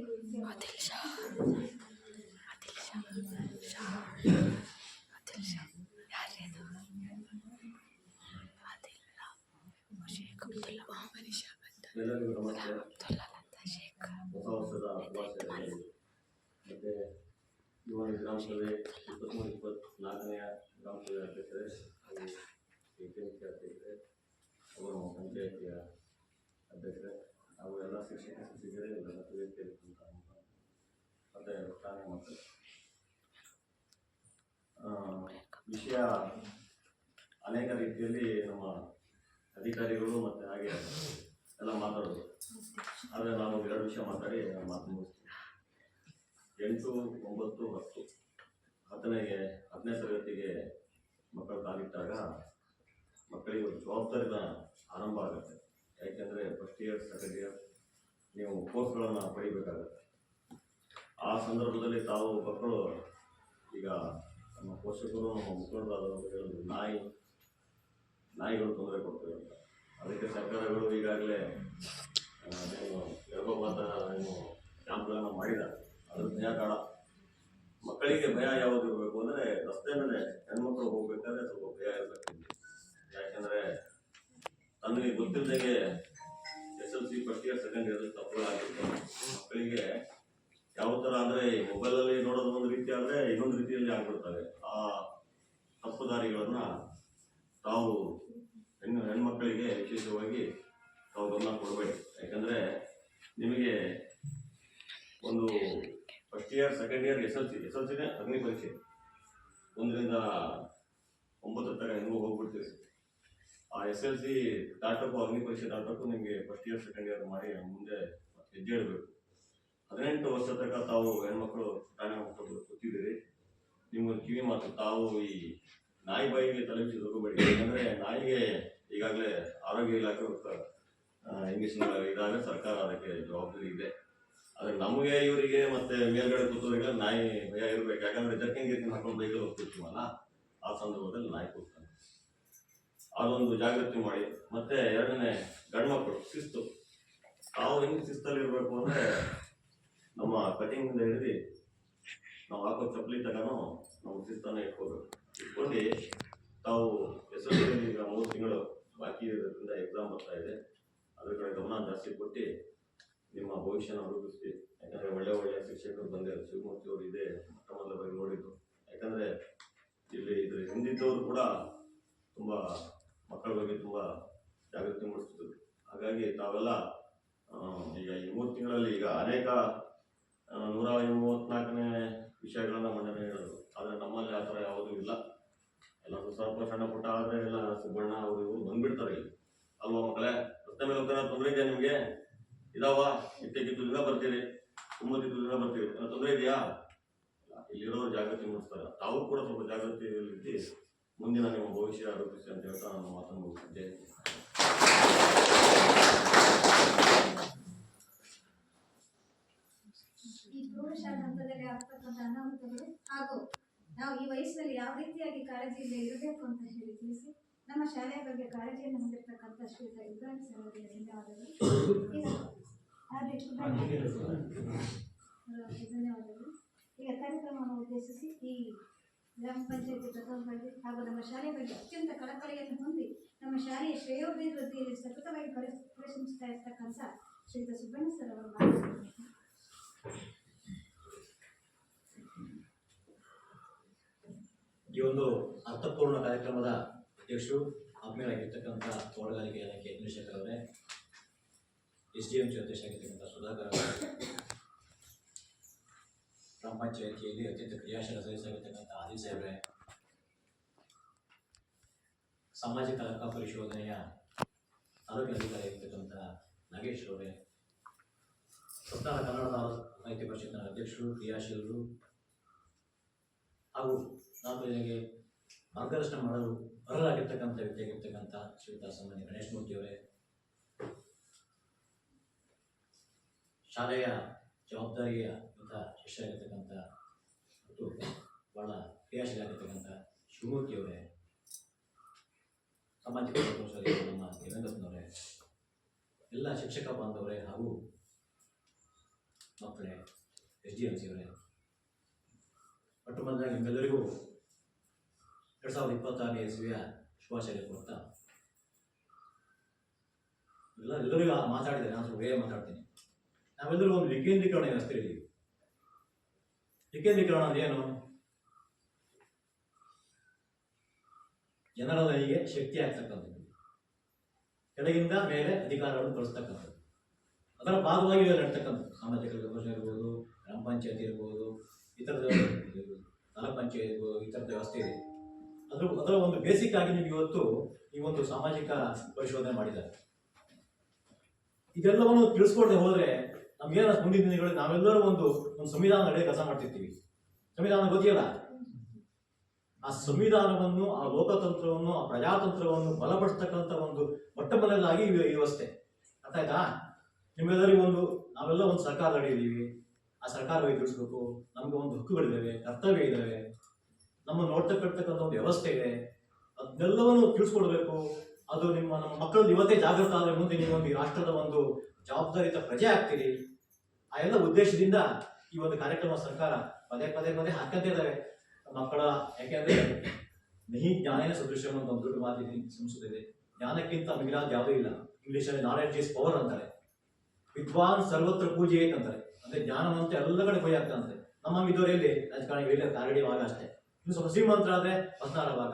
Speaker 9: ಎಲ್ಲರಿಗೂ ನಮಸ್ತೆ. ಹೊಸ ವರ್ಷದ ಶುಭಾಶಯಗಳು. ಮತ್ತು ಈ ಒಂದು ಗ್ರಾಮ ಸಭೆ 23-24ನೇ ಗ್ರಾಮ ಸಭೆ ಅಧ್ಯಕ್ಷರೇ, ಅಧ್ಯಕ್ಷರೇ, ಅವರು ಪಂಚಾಯಿತಿಯ ಅಧ್ಯಕ್ಷರೇ ಹಾಗೂ ಎಲ್ಲ ಶಿಕ್ಷಕರೇ ಎಲ್ಲ ವೇದಿಕೆಯಲ್ಲಿ ಮತ್ತು ಠಾಣೆ ಮಕ್ಕಳು. ವಿಷಯ ಅನೇಕ ರೀತಿಯಲ್ಲಿ ನಮ್ಮ ಅಧಿಕಾರಿಗಳು ಮತ್ತು ಹಾಗೆ ಎಲ್ಲ ಮಾತಾಡೋದು. ಆದರೆ ನಾನು 2 ವಿಷಯ ಮಾತಾಡಿ ಮಾತು ಮುಗಿಸ್ತೀನಿ. 8, 9, 10 10ನೇ ತರಗತಿಗೆ ಮಕ್ಕಳು ಕಾಲಿಟ್ಟಾಗ ಮಕ್ಕಳಿಗೆ ಒಂದು ಜವಾಬ್ದಾರಿನ ಆರಂಭ ಆಗುತ್ತೆ. ಯಾಕೆಂದರೆ ಫಸ್ಟ್ ಇಯರ್, ಸೆಕೆಂಡ್ ಇಯರ್ ನೀವು ಕೋರ್ಸ್ಗಳನ್ನು ಪಡಿಬೇಕಾಗತ್ತೆ. ಆ ಸಂದರ್ಭದಲ್ಲಿ ತಾವು ಮಕ್ಕಳು ಈಗ ನಮ್ಮ ಪೋಷಕರು ನಮ್ಮ ಮುಖಂಡರಾದವರು ಹೇಳೋದು ನಾಯಿಗಳು ತೊಂದರೆ ಕೊಡ್ತವೆ ಅಂತ. ಅದಕ್ಕೆ ಸರ್ಕಾರಗಳು ಈಗಾಗಲೇ ಗರ್ಭಪಾತ ಕ್ಯಾಂಪ್ಗಳನ್ನು ಮಾಡಿದ್ದಾರೆ. ಅದ್ರ ಭಯ ಕಾಡ. ಮಕ್ಕಳಿಗೆ ಭಯ ಯಾವುದು ಇರಬೇಕು ಅಂದರೆ ರಸ್ತೆ ಮೇಲೆ ಹೆಣ್ಮಕ್ಳು ಹೋಗ್ಬೇಕಾದ್ರೆ ಸ್ವಲ್ಪ ಭಯ ಇರಬೇಕು. ಯಾಕೆಂದರೆ ತನಗೆ ಗೊತ್ತಿಲ್ಲದೆ SLC first year, second year ತಪ್ಪುಗಳಾಗಿರ್ತವೆ. ಮಕ್ಕಳಿಗೆ ಯಾವ ಥರ ಅಂದರೆ ಮೊಬೈಲಲ್ಲಿ ನೋಡೋದು ಒಂದು ರೀತಿ ಆದರೆ ಇನ್ನೊಂದು ರೀತಿಯಲ್ಲಿ ಆಗ್ಬಿಡ್ತವೆ. ಆ ತಪ್ಪು ದಾರಿಗಳನ್ನು ತಾವು ಹೆಣ್ಮಕ್ಕಳಿಗೆ ವಿಶೇಷವಾಗಿ ತಾವು ಗಮನ ಕೊಡಬೇಡಿ. ಯಾಕಂದರೆ ನಿಮಗೆ ಒಂದು ಫಸ್ಟ್ ಇಯರ್, ಸೆಕೆಂಡ್ ಇಯರ್ SLCನೇ ಅಗ್ನಿ ಪರೀಕ್ಷೆ 1ರಿಂದ 9 ತನಕ ಹೆಂಗೂ ಹೋಗ್ಬಿಡ್ತೀವಿ. ಆ SLC ದಾಟಕ್ಕೂ ಅಗ್ನಿ ಪರೀಕ್ಷೆ ದಾಟಕ್ಕೂ ನಿಮಗೆ ಫಸ್ಟ್ ಇಯರ್, ಸೆಕೆಂಡ್ ಇಯರ್ ಮಾಡಿ ಮುಂದೆ ಹೆಜ್ಜೆ ಇಡಬೇಕು. 18 ವರ್ಷ ತನಕ ತಾವು ಹೆಣ್ಮಕ್ಳು ಠಾಣೆ ಮಕ್ಕಳು ಕೂತಿದ್ದೀರಿ. ನಿಮ್ಗೊಂದು ಕಿವಿ ಮಾತು, ತಾವು ಈ ನಾಯಿ ಬಾಯಿಗೆ ತಲೆ ಬಿಸಿ ಹೋಗಬೇಡಿ. ಯಾಕಂದರೆ ನಾಯಿಗೆ ಈಗಾಗಲೇ ಆರೋಗ್ಯ ಇಲಾಖೆ ಕಂಡೀಷನ್ ಇದಾಗ ಸರ್ಕಾರ ಅದಕ್ಕೆ ಜವಾಬ್ದಾರಿ ಇದೆ. ಆದ್ರೆ ನಮಗೆ ಇವರಿಗೆ ಮತ್ತೆ ಮೇಲ್ಗಡೆ ಕೂತವರಿಗೆ ನಾಯಿ ಭಯ ಇರ್ಬೇಕು. ಯಾಕಂದ್ರೆ ಜರ್ಕಿಂಗ್ ಹಾಕೊಂಡು ಬೈಕಲ್ಲಿ ಹೋಗ್ತಿರ್ತೀವಲ್ಲ, ಆ ಸಂದರ್ಭದಲ್ಲಿ ನಾಯಿ ಕೂಗ್ತಾನೆ. ಅದೊಂದು ಜಾಗೃತಿ ಮಾಡಿ. ಮತ್ತೆ ಎರಡನೇ, ಗಂಡು ಮಕ್ಕಳು ಶಿಸ್ತು. ತಾವು ಹೆಂಗೆ ಶಿಸ್ತಲ್ಲಿ ಇರಬೇಕು ಅಂದ್ರೆ, ನಮ್ಮ ಕಟಿಂಗ್ ಇಂದ ಹಿಡಿದು ನಾವು ಹಾಕೋ ಚಪ್ಪಲಿ ತನಕ ನಾವು ಶಿಸ್ತನ್ನ ಇಟ್ಕೋಬೇಕು. ಇಟ್ಕೊಂಡು ತಾವು SSLC ಈಗ 3 ತಿಂಗಳು ಬಾಕಿ ಇರೋದ್ರಿಂದ ಎಕ್ಸಾಮ್ ಬರ್ತಾ ಇದೆ, ಅದ್ರ ಕಡೆ ಗಮನ ಜಾಸ್ತಿ ಕೊಟ್ಟು ನಿಮ್ಮ ಭವಿಷ್ಯನ ರೂಪಿಸಿ. ಯಾಕಂದ್ರೆ ಒಳ್ಳೆ ಶಿಕ್ಷಕರು ಬಂದಿದ್ದಾರೆ. ಶಿವಮೂರ್ತಿ ಅವರು ಇದೇ ಮೊದಲ ಬಾರಿ ನೋಡಿದ್ದು. ಯಾಕಂದ್ರೆ ಇಲ್ಲಿ ಇದ್ರ ಹಿಂದಿದ್ದವರು ಕೂಡ ತುಂಬಾ ಮಕ್ಕಳ ಬಗ್ಗೆ ತುಂಬಾ ಜಾಗೃತಿ ಮೂಡಿಸ್ತಿದ್ರು. ಹಾಗಾಗಿ ತಾವೆಲ್ಲ ಈಗ ಈ 3 ತಿಂಗಳಲ್ಲಿ ಈಗ ಅನೇಕ 134ನೇ ವಿಷಯಗಳನ್ನ ಮಂಡನೆ ಹೇಳೋದು. ಆದ್ರೆ ನಮ್ಮಲ್ಲಿ ಆ ಥರ ಯಾವುದೂ ಇಲ್ಲ. ಎಲ್ಲ ಸ್ವಲ್ಪ ಸಣ್ಣ ಪುಟ್ಟ ಆದ್ರೆ ಎಲ್ಲ ಸುಬ್ಬಣ್ಣ ಅವರು ಇವರು ಬಂದ್ಬಿಡ್ತಾರೆ ಇಲ್ಲಿ, ಅಲ್ವಾ ಮಕ್ಕಳೇ? ರಸ್ತೆ ಮೇಲೆ ಹೋಗ್ತಾರ ತೊಂದರೆ ಇದೆಯಾ ನಿಮ್ಗೆ? ಇದಾವ ಇದ್ದಕ್ಕಿದ್ದಿಂದ ಬರ್ತೀರಿ, ತುಂಬದಿದ್ದಿಂದ ಬರ್ತೀವಿ, ತೊಂದರೆ ಇದೆಯಾ? ಇಲ್ಲಿರೋರು ಜಾಗೃತಿ ಮೂಡಿಸ್ತಾರೆ. ತಾವು ಕೂಡ ಸ್ವಲ್ಪ ಜಾಗೃತಿಯಲ್ಲಿ ಮುಂದಿನ ನಿಮ್ಮ ಭವಿಷ್ಯ ರೂಪಿಸಿ ಅಂತ ಹೇಳ್ತಾ ನಾನು ಮಾತನ್ನು ಮುಗಿಸಿದ್ದೇನೆ.
Speaker 2: ಈ ಪ್ರೌಢಶಾಲಾ ಹಂತದಲ್ಲಿ ಆಗ್ತಕ್ಕಂಥ ಅನಾಹುತಗಳು ಹಾಗೂ ನಾವು ಈ ವಯಸ್ಸಿನಲ್ಲಿ ಯಾವ ರೀತಿಯಾಗಿ ಕಾಳಜಿಯಿಂದ ಇರಬೇಕು ಅಂತ ಹೇಳಿ ತಿಳಿಸಿ ನಮ್ಮ ಶಾಲೆಯ ಬಗ್ಗೆ ಕಾಳಜಿಯನ್ನು ಹೊಂದಿರತಕ್ಕಂಥ ಶ್ರೀಯುತ ಇಬ್ರಾಹಿಂ ಸರ್ ಅವರಿಗೆ ಧನ್ಯವಾದಗಳು. ಧನ್ಯವಾದಗಳು. ಈಗ ಕಾರ್ಯಕ್ರಮವನ್ನು ಉದ್ದೇಶಿಸಿ ಈ ಗ್ರಾಮ ಪಂಚಾಯತಿ ಪ್ರಥಮವಾಗಿ ಹಾಗೂ ನಮ್ಮ ಶಾಲೆಯ ಬಗ್ಗೆ ಅತ್ಯಂತ ಕಳಕಳಿಯನ್ನು ಹೊಂದಿ ನಮ್ಮ ಶಾಲೆಯ ಶ್ರೇಯೋಭಿವೃದ್ಧಿಯಲ್ಲಿ ಸತತವಾಗಿ ಪ್ರಶಂಸಿಸ್ತಾ ಇರ್ತಕ್ಕಂಥ ಶ್ರೀಯುತ ಸುಬ್ಬಣ್ಣ ಸರ್ ಅವರು ಮಾತನಾಡುತ್ತಾರೆ.
Speaker 5: ಈ ಒಂದು ಅರ್ಥಪೂರ್ಣ ಕಾರ್ಯಕ್ರಮದ ಅಧ್ಯಕ್ಷರು ಆತ್ಮೀಯರಾಗಿರ್ತಕ್ಕಂಥ ತೋಟಗಾರಿಕೆ ಇಲಾಖೆ ನಿರ್ದೇಶಕರ ಅವರೇ, SDMC ಅಧ್ಯಕ್ಷರಾಗಿರ್ತಕ್ಕಂಥ ಸುಧಾಕರ್ ಅವರೇ, ಗ್ರಾಮ ಪಂಚಾಯಿತಿಯಲ್ಲಿ ಅತ್ಯಂತ ಕ್ರಿಯಾಶೀಲ ಸದಸ್ಯರಾಗಿರ್ತಕ್ಕಂಥ ಆದಿ ಸಾಹೇಬ್ರೆ, ಸಾಮಾಜಿಕ ಹಕ್ಕ ಪರಿಶೋಧನೆಯ ತಾಲೂಕಿನ ಅಧಿಕಾರಿಯಾಗಿರ್ತಕ್ಕಂಥ ನಾಗೇಶ್ ಅವರೇ, ಸಪ್ತಾಹ ಕನ್ನಡ ಸಾಹಿತ್ಯ ಪರಿಷತ್ತಿನ ಅಧ್ಯಕ್ಷರು, ಕ್ರಿಯಾಶೀಲರು ಹಾಗೂ ನಾವು ಇದಕ್ಕೆ ಮಾರ್ಗದರ್ಶನ ಮಾಡಲು ಅರ್ಹರಾಗಿರ್ತಕ್ಕಂಥ ವ್ಯಕ್ತಿಯಾಗಿರ್ತಕ್ಕಂಥ ಶ್ರೀಯುತ ಸಾಮಾನ್ಯ ಗಣೇಶ್ ಮೂರ್ತಿ ಅವರೇ, ಶಾಲೆಯ ಜವಾಬ್ದಾರಿಯ ಶಿಷ್ಯರಾಗಿರ್ತಕ್ಕಂಥ ಮತ್ತು ಬಹಳ ಕ್ರಿಯಾಶೀಲ ಆಗಿರ್ತಕ್ಕಂಥ ಶಿವಮೂರ್ತಿ ಅವರೇ, ಸಾಮಾಜಿಕ ನಮ್ಮ ದೇವೇಂದ್ರಪ್ಪನವರೇ, ಎಲ್ಲ ಶಿಕ್ಷಕ ಬಾಂಧವರೇ ಹಾಗೂ ಮಕ್ಕಳೇ, SDMC ಅವರೇ, ಮೊಟ್ಟಮೊದಲಾಗಿ ನಿಮ್ಮೆಲ್ಲರಿಗೂ 2026ನೇ ಇಸವಿಯ ಶುಭಾಶಯ ಕೊಡ್ತಾ ಎಲ್ಲರಿಗೂ ಮಾತಾಡಿದೆ. ನಾನು ಸ್ವಲ್ಪ ಬೇರೆ ಮಾತಾಡ್ತೀನಿ. ನಾವೆಲ್ಲರೂ ಒಂದು ವಿಕೇಂದ್ರೀಕರಣ ವ್ಯವಸ್ಥೆಯಲ್ಲಿ. ವಿಕೇಂದ್ರೀಕರಣ ಏನು? ಜನರ ದನಿಗೆ ಶಕ್ತಿ ಆಗ್ತಕ್ಕಂಥದ್ದು, ಕೆಳಗಿಂದ ಮೇಲೆ ಅಧಿಕಾರವನ್ನು ಕಳಿಸ್ತಕ್ಕಂಥದ್ದು. ಅದರ ಭಾಗವಾಗಿ ನಡ್ತಕ್ಕಂಥದ್ದು ಸಾಮಾಜಿಕ ವಿಮರ್ಶೆ ಇರ್ಬೋದು, ಗ್ರಾಮ ಪಂಚಾಯತಿ ಇರ್ಬೋದು, ಇತರದ ತಾಲೂಕ್ ಪಂಚಾಯತ್ ಇರ್ಬೋದು, ಈ ಥರದ ವ್ಯವಸ್ಥೆ ಇದೆ. ಅದರ ಒಂದು ಬೇಸಿಕ್ ಆಗಿ ನೀವು ಇವತ್ತು ಈ ಒಂದು ಸಾಮಾಜಿಕ ಪರಿಶೋಧನೆ ಮಾಡಿದ್ದಾರೆ. ಇದೆಲ್ಲವನ್ನು ತಿಳಿಸ್ಕೊಡದೆ ಹೋದ್ರೆ ನಮ್ಗೇನ ಮುಂದಿನ ದಿನಗಳಲ್ಲಿ ನಾವೆಲ್ಲರೂ ಒಂದು ಸಂವಿಧಾನ ನಡೆಯ ಕೆಲಸ ಮಾಡ್ತಿರ್ತೀವಿ. ಸಂವಿಧಾನ ಗೊತ್ತಿಲ್ಲ. ಆ ಸಂವಿಧಾನವನ್ನು, ಆ ಲೋಕತಂತ್ರವನ್ನು, ಆ ಪ್ರಜಾತಂತ್ರವನ್ನು ಬಲಪಡಿಸ್ತಕ್ಕಂಥ ಒಂದು ಮೊಟ್ಟಮೊದಲಾಗಿ ಈ ವ್ಯವಸ್ಥೆ. ಅರ್ಥ ಆಯ್ತಾ? ನಿಮ್ಮೆಲ್ಲರಿಗೂ ನಾವೆಲ್ಲ ಒಂದು ಸರ್ಕಾರ ನಡೆಯಿದ್ದೀವಿ. ಆ ಸರ್ಕಾರವಾಗಿ ತಿಳಿಸ್ಬೇಕು. ನಮ್ಗೆ ಒಂದು ಹಕ್ಕುಗಳಿದ್ದಾವೆ, ಕರ್ತವ್ಯ ಇದ್ದಾವೆ, ನಮ್ಮ ನೋಡ್ತಕ್ಕಂಥ ಒಂದು ವ್ಯವಸ್ಥೆ ಇದೆ. ಅದನ್ನೆಲ್ಲವನ್ನು ತಿಳಿಸ್ಕೊಡ್ಬೇಕು. ಅದು ನಮ್ಮ ಮಕ್ಕಳದ್ದು ಇವತ್ತೇ ಜಾಗೃತ ಆದರೆ ಮುಂದೆ ನೀವೊಂದು ಈ ರಾಷ್ಟ್ರದ ಒಂದು ಜವಾಬ್ದಾರಿತ ಪ್ರಜೆ ಆಗ್ತೀರಿ. ಆ ಎಲ್ಲ ಉದ್ದೇಶದಿಂದ ಈ ಒಂದು ಕಾರ್ಯಕ್ರಮ ಸರ್ಕಾರ ಪದೇ ಹಾಕಂತ ಇದ್ದಾರೆ ಮಕ್ಕಳ. ಯಾಕೆಂದ್ರೆ ನಹಿ ಜ್ಞಾನೇನ ಸದೃಶ್ಯಂ ಅಂತ ಒಂದು ದೊಡ್ಡ ಮಾತಿದೆ ಸಂಸ್ಕೃತ. ಜ್ಞಾನಕ್ಕಿಂತ ಮಿಗಿಲಾದ ಯಾವುದೂ ಇಲ್ಲ. ಇಂಗ್ಲಿಷಲ್ಲಿ ನಾಲೆಡ್ಜ್ ಇಸ್ ಪವರ್ ಅಂತಾರೆ. ವಿದ್ವಾನ್ ಸರ್ವತ್ರ ಪೂಜೆ ಅಂತಾರೆ. ಅಂದ್ರೆ ಜ್ಞಾನವಂತ ಎಲ್ಲ ಕಡೆ ಭಯ ಆಗ್ತಂತೆ. ನಮ್ಮ ಇದ್ದವರಲ್ಲಿ ರಾಜಕಾರಣಿಗಳಿಗೆ ಕಾರಡಿ ಭಾಗ ಅಷ್ಟೇ. ಇನ್ನು ಸ್ವಲ್ಪ ಶ್ರೀಮಂತರಾದ್ರೆ 16 ಭಾಗ,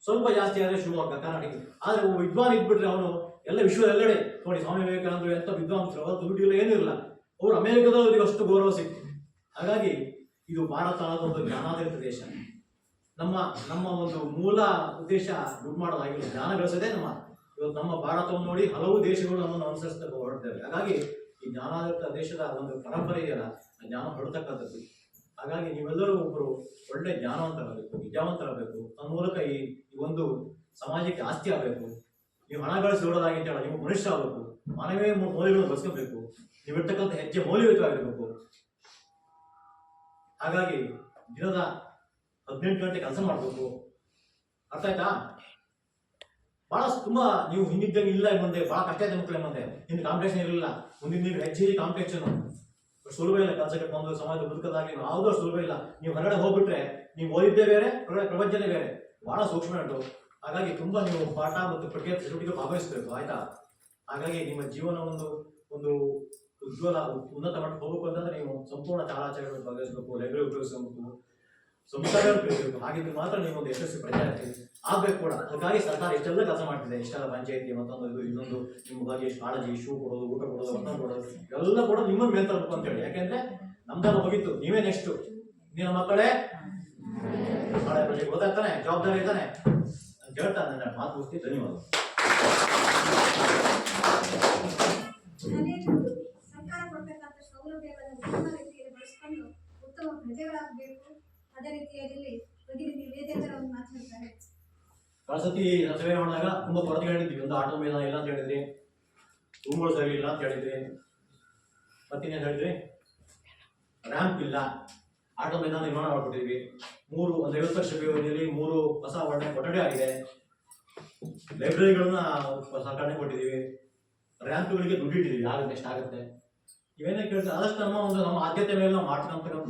Speaker 5: ಸ್ವಲ್ಪ ಜಾಸ್ತಿ ಆದರೆ ಶಿವಮೊಗ್ಗ, ಕರ್ನಾಟಕ. ಆದ್ರೆ ವಿದ್ವಾನ್ ಇದ್ಬಿಟ್ರೆ ಅವನು ಎಲ್ಲ ವಿಶ್ವದೆಲ್ಲೆಡೆ ನೋಡಿ. ಸ್ವಾಮಿ ವಿವೇಕಾನಂದರು ಎಂತ ವಿದ್ವಾಂಸರು, ಅವತ್ತು ದುಡ್ಡಿಲ್ಲ ಏನಿರಲ್ಲ. ಅವರು ಅಮೆರಿಕದವರಿಗೆ ಅಷ್ಟು ಗೌರವ ಸಿಕ್ತು. ಹಾಗಾಗಿ ಇದು ಭಾರತ ಒಂದು ಜ್ಞಾನಾಧಾರಿತ ದೇಶ. ನಮ್ಮ ಒಂದು ಮೂಲ ಉದ್ದೇಶ ದುಡ್ಡು ಮಾಡೋದಾಗಿಲ್ಲ, ಜ್ಞಾನ ಗಳಿಸೋದೇ ಇವತ್ತು ನಮ್ಮ ಭಾರತವನ್ನು ನೋಡಿ ಹಲವು ದೇಶಗಳು ನಮ್ಮನ್ನು ಅನುಸರಿಸ್ತಾ ಹೊರಡ್ತೇವೆ. ಹಾಗಾಗಿ ಈ ಜ್ಞಾನಾಧಾರಿತ ದೇಶದ ಒಂದು ಪರಂಪರೆ ಇದೆಯಲ್ಲ, ಆ ಜ್ಞಾನ ಹೊರತಕ್ಕಂಥದ್ದು. ಹಾಗಾಗಿ ನೀವೆಲ್ಲರೂ ಒಬ್ಬರು ಒಳ್ಳೆ ಜ್ಞಾನವಂತರಾಗಬೇಕು, ವಿದ್ಯಾವಂತರಾಗಬೇಕು. ತನ್ನ ಮೂಲಕ ಈ ಒಂದು ಸಮಾಜಕ್ಕೆ ಆಸ್ತಿ ಆಗಬೇಕು. ನೀವು ಹಣ ಗಳಿಸಿ ನೋಡೋದಾಗಿ ಅಂತ ಹೇಳಿ ನೀವು ಮನುಷ್ಯ ಆಗಬೇಕು, ಮಾನವೀಯ ಮೌಲ್ಯಗಳನ್ನು ಬಳಸ್ಕೋಬೇಕು, ನೀವು ಇರ್ತಕ್ಕಂಥ ಹೆಜ್ಜೆ ಮೌಲ್ಯಯುತವಾಗಿರಬೇಕು. ಹಾಗಾಗಿ ದಿನದ 18 ಗಂಟೆ ಕೆಲಸ ಮಾಡಬೇಕು. ಅರ್ಥ ಆಯ್ತಾ? ಬಹಳ ತುಂಬಾ ನೀವು ಹಿಂದಿದ್ದಂಗೆ ಇಲ್ಲ ಮುಂದೆ, ಬಹಳ ಕಷ್ಟ ಇದೆ ಮಕ್ಕಳ ಮುಂದೆ. ಹಿಂದೆ ಕಾಂಪಿಟೇಷನ್ ಇರಲಿಲ್ಲ, ಮುಂದಿನ ನೀವು ಹೆಚ್ಚಿಗೆ ಕಾಂಪಿಟೇಷನ್ ಸುಲಭ ಇಲ್ಲ. ಕೆಲಸ ಕಟ್ಕೊಂಡು ಸಮಾಜ ಬದುಕೋದಾಗಿ ಯಾವುದೋ ಸುಲಭ ಇಲ್ಲ. ನೀವು ಹೊರಗಡೆ ಹೋಗ್ಬಿಟ್ರೆ ನೀವು ಓದಿದ್ದೇ ಬೇರೆ, ಪ್ರಪಂಚನೇ ಬೇರೆ, ಬಹಳ ಸೂಕ್ಷ್ಮ ಉಂಟು. ಹಾಗಾಗಿ ತುಂಬಾ ನೀವು ಪಾಠ ಮತ್ತು ಪ್ರಕ್ರಿಯೆ ಚಟುವಟಿಕೆ ಭಾಗವಹಿಸಬೇಕು. ಆಯ್ತಾ? ಹಾಗಾಗಿ ನಿಮ್ಮ ಜೀವನ ಒಂದು ಉಜ್ವಲ ಉನ್ನತ ಮಟ್ಟಕ್ಕೆ ಹೋಗಬೇಕು ಅಂತಂದ್ರೆ ನೀವು ಸಂಪೂರ್ಣ ಚಾಲಾಚರಣೆಗಳನ್ನು ಭಾಗವಹಿಸಬೇಕು, ಲೈಬ್ರರಿ ಉಪಯೋಗಿಸಬೇಕು, ಸಂಸ್ಥೆಗಳು ಉಪಯೋಗಿಸಬೇಕು. ಹಾಗಿದ್ರೆ ಮಾತ್ರ ನೀವು ಒಂದು ಯಶಸ್ವಿ ಪ್ರಜೆ ಆಗ್ಬೇಕು ಕೂಡ. ಹಾಗಾಗಿ ಸರ್ಕಾರ ಇಷ್ಟೆಲ್ಲ ಕೆಲಸ ಮಾಡ್ತಿದೆ, ಇಷ್ಟೆಲ್ಲ ಪಂಚಾಯತಿ ಮತ್ತೊಂದು ಇನ್ನೊಂದು ನಿಮ್ಮ ಬಗ್ಗೆ ಕಾಳಜಿ, ಶೂ ಕೊಡೋದು, ಊಟ ಕೊಡೋದು, ಮತ್ತೊಂದು ಕೊಡೋದು ಎಲ್ಲ ಕೂಡ ನಿಮ್ಮನ್ನು ಮೇಲ್ ತರಬೇಕು ಅಂತ ಹೇಳಿ. ಯಾಕೆಂದ್ರೆ ನಮ್ದೆಲ್ಲ ಹೋಗಿತ್ತು, ನೀವೇ ನೆಕ್ಸ್ಟ್. ನಿನ್ನ ಮಕ್ಕಳೇ ನಾಳೆ ಪ್ರಜೆಗೆ ಗೊತ್ತಾಗ್ತಾನೆ, ಜವಾಬ್ದಾರಿ ಇದ್ದಾನೆ ಅಂತ ಹೇಳ್ತಾ ನನ್ನ ಮಾತು ಮುಗಿಸ್ತೀನಿ. ಧನ್ಯವಾದ.
Speaker 2: ಸರ್ಕಾರ ಕೊಡ್ಬೇಕಂತ ಸೌಲಭ್ಯಗಳನ್ನು ಉತ್ತಮ ರೀತಿಯಲ್ಲಿ ಬಳಸಿಕೊಂಡು ಉತ್ತಮ ಪ್ರಜೆಗಳಾಗಬೇಕು. ಅದೇ ರೀತಿಯಲ್ಲಿ ಪ್ರತಿನಿಧಿ ವೇದಿಕೆಗಳನ್ನು ಮಾತನಾಡ್ತಾರೆ.
Speaker 5: ಕಳಸತಿ ಸರ್ವೆ ಮಾಡಿದಾಗ ತುಂಬಾ ಕೊರತೆಗಳಿದ್ವಿ. ಒಂದು ಆಟೋ ಮೈದಾನ ಇಲ್ಲ ಅಂತ ಹೇಳಿದ್ರಿ, ರೂಮ್ಗಳು ಸರಿ ಇಲ್ಲ ಅಂತ ಹೇಳಿದ್ರಿ, ಮತ್ತಿನ್ನೇನು ಹೇಳಿದ್ರಿ, ರ್ಯಾಂಪ್ ಇಲ್ಲ, ಆಟೋ ಮೈದಾನ ನಿರ್ಮಾಣ ಮಾಡ್ಕೊಟ್ಟಿದ್ವಿ. ಒಂದು 50 ವರ್ಷ ವ್ಯವಧಿಯಲ್ಲಿ 3 ಹೊಸ ಒಳ್ಳೆ ಕೊಠಡಿ ಆಗಿದೆ. ಲೈಬ್ರರಿಗಳನ್ನ ಸರ್ಕಾರನೇ ಕೊಟ್ಟಿದ್ದೀವಿ. ರ್ಯಾಂಪ್ಗಳಿಗೆ ದುಡ್ಡು ಇಟ್ಟಿದ್ದೀವಿ, ಆಗುತ್ತೆ ಎಷ್ಟಾಗುತ್ತೆ ಇವೇನೇ ಕೇಳ್ತಾರೆ. ಆದಷ್ಟು ನಮ್ಮ ಆದ್ಯತೆ ಮೇಲೆ ನಾವು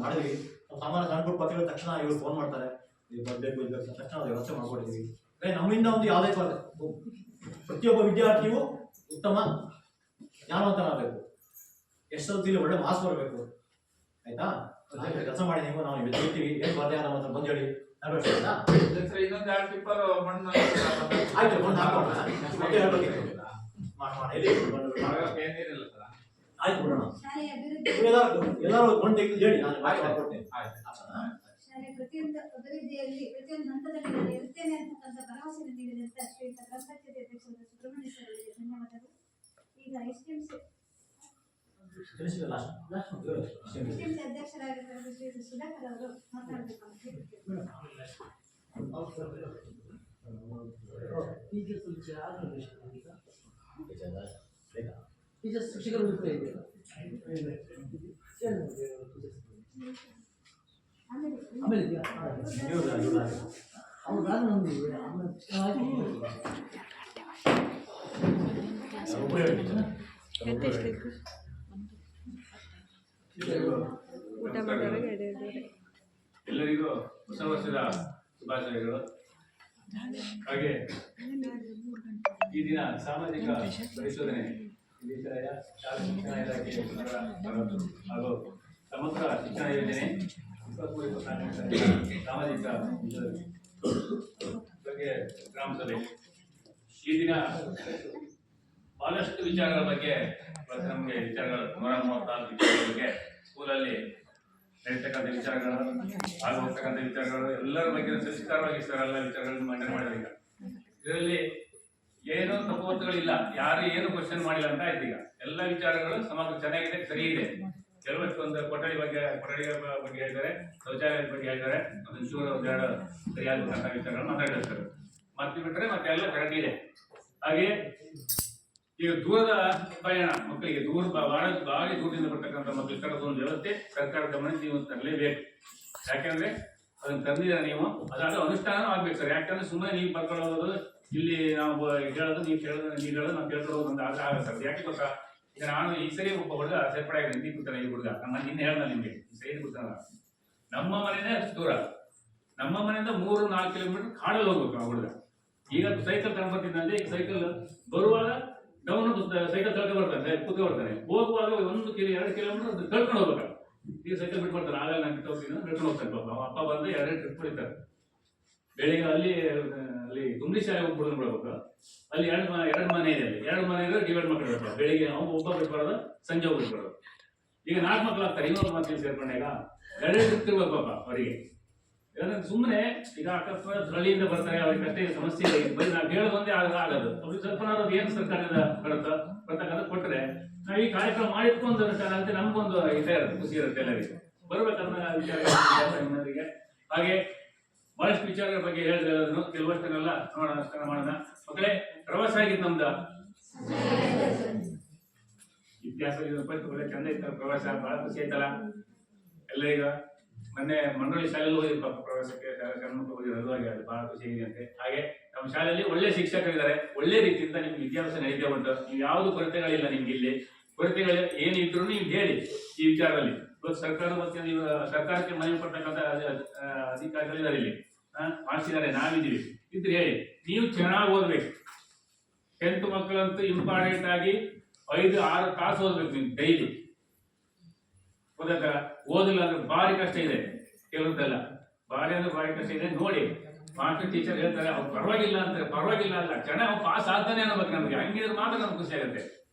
Speaker 5: ಮಾಡಿದ್ವಿ. ನಮ್ಮ ಸಾಮಾನ್ಯ ಸಣ್ಣ ಪುಟ್ಟ ಪತ್ರಗಳ ತಕ್ಷಣ ಇವ್ರು ಫೋನ್ ಮಾಡ್ತಾರೆ, ಇದು ಬರಬೇಕು ತಕ್ಷಣ ವ್ಯವಸ್ಥೆ ಮಾಡ್ಕೊಟ್ಟಿದ್ದೀವಿ. ನಮ್ಮಿಂದ ಒಂದು ಯಾವುದೇ ಪ್ರತಿಯೊಬ್ಬ ವಿದ್ಯಾರ್ಥಿಯು ಉತ್ತಮ ಜ್ಞಾನವಂತನಾಗಬೇಕು, SSLC ಒಳ್ಳೆ ಮಾರ್ಕ್ಸ್ ಬರಬೇಕು. ಆಯ್ತಾ? ಕೆಲಸ ಮಾಡಿ ನೀವು ನಾವು ಹೇಳ್ತೀವಿ, ಏನ್ ಬರ್ದೆ ನಮ್ಮ ಬಂದು ಹೇಳಿ.
Speaker 7: ಇನ್ನೊಂದು 2 ಟಿಪ್ಪರ್ ಮಣ್ಣು
Speaker 5: ಆಯ್ತು, ಮಣ್ಣು ಹಾಕೋಣ, ಮತ್ತೆ ಹೇಳ್ಬೇಕು. ಆಯ್ತು ಬಿಡೋಣ.
Speaker 2: ಶಾಲೆಯ ಅಭಿವೃದ್ಧಿ
Speaker 5: ಎಲ್ಲರೂ ಮಣ್ಣು ತೆಗೆದು ಹೇಳಿ, ನಾನು ಬಾಯಿ ಮಾಡ್ಕೊಡ್ತೇನೆ.
Speaker 2: ಶಾಲೆ ಪ್ರತಿಯೊಂದು ಅಭಿವೃದ್ಧಿಯಲ್ಲಿ ಪ್ರತಿಯೊಂದು ಹಂತದಲ್ಲಿ ನಾನು ಇರುತ್ತೇನೆ ಅಂತಕ್ಕಂಥ ಭರವಸೆ ನೀಡಿದಂತ ಶ್ರೀಯುತ ಗ್ರಾಮ ಪಂಚಾಯತಿ ಅಧ್ಯಕ್ಷರಾದ ಸುಬ್ರಹ್ಮಣ್ಯ ಸರ್ ಅವರಿಗೆ ಧನ್ಯವಾದಗಳು. ಈಗ STMC ಅಧ್ಯಕ್ಷರಾಗಿರುವ ಶ್ರೀಯುತ ಸುಧಾಕರ್ ಅವರು ಮಾತನಾಡಬೇಕು ಅಂತ ಕೇಳ್ತೇನೆ.
Speaker 1: ಶಿಕ್ಷಕರು ಆಮೇಲೆ
Speaker 7: ಎಲ್ಲರಿಗೂ ಹೊಸ ವರ್ಷದ ಶುಭಾಶಯಗಳು. ಹಾಗೆ ಈ ದಿನ ಸಾಮಾಜಿಕ ಪರಿಶೋಧನೆ ವಿಷಯ ಶಾಲಾ ಶಿಕ್ಷಣ ಇಲಾಖೆ ಹಾಗೂ ಸಮಗ್ರ ಶಿಕ್ಷಣ ಯೋಜನೆ 23-24 ಸಾಮಾಜಿಕ ಬಗ್ಗೆ ಗ್ರಾಮ ಸಭೆ. ಈ ದಿನ ಬಹಳಷ್ಟು ವಿಚಾರಗಳ ಬಗ್ಗೆ ನಮಗೆ ವಿಚಾರಗಳು 134 ವಿಚಾರಗಳ ಬಗ್ಗೆ ಸ್ಕೂಲಲ್ಲಿ ನಡೀತಕ್ಕಂಥ ವಿಚಾರಗಳು, ಆಗ ಹೋಗ್ತಕ್ಕಂಥ ವಿಚಾರಗಳು ಎಲ್ಲರ ಬಗ್ಗೆ ಸಂಸ್ಕಾರವಾಗಿ ಸರ್ ಎಲ್ಲ ವಿಚಾರಗಳನ್ನು ಮಂಡನೆ ಮಾಡಿದ. ಇದರಲ್ಲಿ ಏನೋ ತಪ್ಪುಗಳಿಲ್ಲ, ಯಾರು ಏನು ಕ್ವಶನ್ ಮಾಡಿಲ್ಲ ಅಂತ ಆಯ್ತು. ಈಗ ಎಲ್ಲ ವಿಚಾರಗಳು ಸಮಗ್ರ ಚೆನ್ನಾಗಿದೆ, ಸರಿ ಇದೆ. ಕೆಲವಷ್ಟು ಒಂದು ಕೊಠಡಿಯ ಬಗ್ಗೆ ಹೇಳಿದ್ದಾರೆ, ಶೌಚಾಲಯದ ಬಗ್ಗೆ ಹೇಳಿದ್ದಾರೆ, ಅದೊಂದು ಚೂರು ಒಂದೆರಡು ಸರಿಯಾದಂತಹ ವಿಚಾರಗಳು ಮಾತಾಡಿರ್ತಾರೆ. ಮತ್ತೆ ಬಿಟ್ಟರೆ ಮತ್ತೆ ಎಲ್ಲ ಕರೆಕ್ಟ್ ಇದೆ. ಹಾಗೆ ಈಗ ದೂರದ ಪ್ರಯಾಣ ಮಕ್ಕಳಿಗೆ ಭಾರಿ ದೂರದಿಂದ ಬರ್ತಕ್ಕಂಥ ಮಕ್ಕಳಿಗೆ ತರದ ಒಂದು ವ್ಯವಸ್ಥೆ ಸರ್ಕಾರ ಗಮನಕ್ಕೆ ನೀವು ತರಲೇಬೇಕು. ಯಾಕೆಂದ್ರೆ ಅದನ್ನ ತಂದಿದ್ದಾರೆ ನೀವು, ಅದಾದ ಅನುಷ್ಠಾನ ಆಗ್ಬೇಕು ಸರ್. ಯಾಕಂದ್ರೆ ಸುಮ್ಮನೆ ನೀವು ಬರ್ಕೊಳ್ಳೋದು, ಇಲ್ಲಿ ನಾವು ಹೇಳೋದು ನೀವು ಹೇಳೋದು ನಾವು ಕೇಳ್ಕೊಳ್ಳೋದು ಒಂದು ಆಗಲ್ಲ ಸರ್. ಯಾಕೆ ಗೊತ್ತಾ, ಈಗ ನಾನು ಈ ಸರಿ ಒಬ್ಬ ಹುಡುಗ ಸೇರ್ಪಡೆ ಆಗಿದೆ, ಹಿಂದಿ ಕೂತಾನೆ ಈ ಹುಡುಗ. ನಾನು ನಿನ್ನೆ ಹೇಳ್ದ ನಿಮ್ಗೆ, ಈ ಸೈಡ್ ಕೂತಾನ. ನಮ್ಮ ಮನೆನೇ ಅಷ್ಟು ದೂರ, ನಮ್ಮ ಮನೆಯಿಂದ 3-4 ಕಿಲೋಮೀಟರ್ ಕಾಡಲ್ಲಿ ಹೋಗ್ಬೇಕು ಆ ಹುಡುಗ. ಈಗ ಸೈಕಲ್ ತಗೊಂಡ್ ಬರ್ತಿದ್ದಂತೆ, ಈಗ ಸೈಕಲ್ ಬರುವಾಗ ಡೌನ್ ಸೈಕಲ್ ತಳ್ಕೊ ಬರ್ತಾನೆ, ಕೂತ್ಕೊ ಬರ್ತಾನೆ. ಹೋಗುವಾಗ 1-2 ಕಿಲೋಮೀಟರ್ ತಳ್ಕೊಂಡು ಹೋಗ್ಬೇಕು. ಈಗ ಸೈಕಲ್ ಬಿಟ್ಟು ಬರ್ತಾನೆ, ಆಗಲ್ಲ ನಾನು ತೋರಿಸಿದ ನಡ್ಕೊಂಡು ಹೋಗ್ತಾನೆ. ಪಾಪ ಅಪ್ಪ ಬಂದು 2 ಟ್ರಿಪ್ ಬಿಡ್ತಾರೆ. ಬೆಳಿಗ್ಗೆ ಅಲ್ಲಿ ತುಂಬಿ ಶಾಲೆ ಹೋಗ್ಬಿಡೋದು ಬಿಡ್ಬೇಕು. ಅಲ್ಲಿ 2 ಮನೆ ಇದೆ, ಅಲ್ಲಿ 2 ಮನೆ ಇದ್ರೆ ಡಿವೈಡ್ ಮಾಡ್ಕೊಳ್ಬೇಕು. ಬೆಳಿಗ್ಗೆ ಅವ್ನು ಒಬ್ಬ ಬಿಟ್ಬಾರ್ದು, ಸಂಜೆ ಹೋಗಿ ಬಿಟ್ಬಾರ್ದು. ಈಗ 4 ಮಕ್ಳು ಆಗ್ತಾರೆ, ಇನ್ನೊಂದು ಮಕ್ಕಳು ಸೇರ್ಕೊಂಡಾಗ 2 ಟ್ರಿಪ್ ತಿರ್ಬೇಕು ಪಾಪ ಅವರಿಗೆ. ಸುಮ್ಮನೆ ಈಗ ಅಕಸ್ಮಾತ್ ಹಳ್ಳಿಯಿಂದ ಬರ್ತಾರೆ, ಅವ್ರಿಗೆ ಕಷ್ಟೇ ಸಮಸ್ಯೆ ಇದೆ, ಬರೀ ನಾವು ಹೇಳೋದೊಂದೇ ಆಗೋದು. ಅವ್ರಿಗೆ ಸ್ವಲ್ಪ ಏನು ಸರ್ಕಾರದ ಬರ್ತಕ್ಕಂಥ ಕೊಟ್ಟರೆ ನಾವು ಈ ಕಾರ್ಯಕ್ರಮ ಮಾಡಿಟ್ಕೊಂಡು ಅನುಷ್ಠಾನ ಆಗುತ್ತೆ, ನಮ್ಗೊಂದು ಇದೇ ಇರುತ್ತೆ, ಖುಷಿ ಇರುತ್ತೆ ಎಲ್ಲರಿಗೆ ಬರ್ಬೇಕನ್ನ ವಿಚಾರ. ಹಾಗೆ ಬಹಳಷ್ಟು ವಿಚಾರಗಳ ಬಗ್ಗೆ ಹೇಳಿದ್ರೆ ಅದನ್ನು ಕೆಲವಷ್ಟನ್ನೆಲ್ಲ ನೋಡೋಣ, ಮಾಡೋಣ. ಮಕ್ಕಳೇ, ಪ್ರವಾಸ ಆಗಿತ್ತು ನಮ್ದು ಇತಿಹಾಸ ಒಳ್ಳೆ ಚಂದ ಇತ್ತು ಪ್ರವಾಸ, ಬಹಳ ಖುಷಿ ಆಯ್ತಲ್ಲ ಎಲ್ಲರೀಗ. ಮೊನ್ನೆ ಮಂಡಳಿ ಶಾಲೆಯಲ್ಲಿ ಹೋಗಿ ಪ್ರವಾಸಕ್ಕೆ ಗಂಡ್ಮಕ್ಳು ಹೋಗಿರೋದು, ಹಾಗೆ ಅದು ಬಹಳ ಖುಷಿ ಇದೆ ಅಂತೆ. ಹಾಗೆ ನಮ್ಮ ಶಾಲೆಯಲ್ಲಿ ಒಳ್ಳೆ ಶಿಕ್ಷಕರಿದ್ದಾರೆ, ಒಳ್ಳೆ ರೀತಿಯಿಂದ ನಿಮ್ಗೆ ವಿದ್ಯಾಭ್ಯಾಸ ನಡೀತಾ ಉಂಟು. ನೀವು ಯಾವುದು ಕೊರತೆಗಳಿಲ್ಲ ನಿಮ್ಗೆ ಇಲ್ಲಿ. ಕೊರತೆಗಳು ಏನಿದ್ರು ನೀವು ಹೇಳಿ ಈ ವಿಚಾರದಲ್ಲಿ. ಇವತ್ತು ಸರ್ಕಾರ ಮತ್ತೆ ನೀವು ಸರ್ಕಾರಕ್ಕೆ ಮನವಿ ಕೊಡ್ತಕ್ಕಂಥ ಅಧಿಕಾರಿಗಳಿದ್ದಾರೆ ಇಲ್ಲಿ, ಮಾಡಿಸಿದ್ದಾರೆ, ನಾವಿದ್ದೀವಿ. ಇದ್ರೆ ಹೇಳಿ, ನೀವು ಚೆನ್ನಾಗಿ ಓದ್ಬೇಕು. 10th ಮಕ್ಕಳಂತೂ ಇಂಪಾರ್ಟೆಂಟ್ ಆಗಿ 5-6 ತಾಸು ಓದ್ಬೇಕು ನೀವು ಡೈಲಿ. ಓದಕ್ಕ ಓದಿಲ್ಲ ಅಂದ್ರೆ ಭಾರಿ ಕಷ್ಟ ಇದೆ, ಕೆಲವ್ರದ್ದೆಲ್ಲ ಭಾರಿ ಅಂದ್ರೆ ಭಾರಿ ಕಷ್ಟ ಇದೆ. ನೋಡಿ, ಮಾಸ್ಟರ್ ಟೀಚರ್ ಹೇಳ್ತಾರೆ ಅವ್ರು ಪರವಾಗಿಲ್ಲ ಅಂತಾರೆ, ಪರವಾಗಿಲ್ಲ ಅಲ್ಲ, ಚೆನ್ನಾಗಿ ಅವ್ನು ಪಾಸ್ ಆಗ್ತಾನೆ ಅನ್ನಬೇಕು. ನಮಗೆ ಹಂಗಿದ್ರೆ ಮಾತ್ರ ನಮ್ಗೆ ಖುಷಿ ಆಗುತ್ತೆ.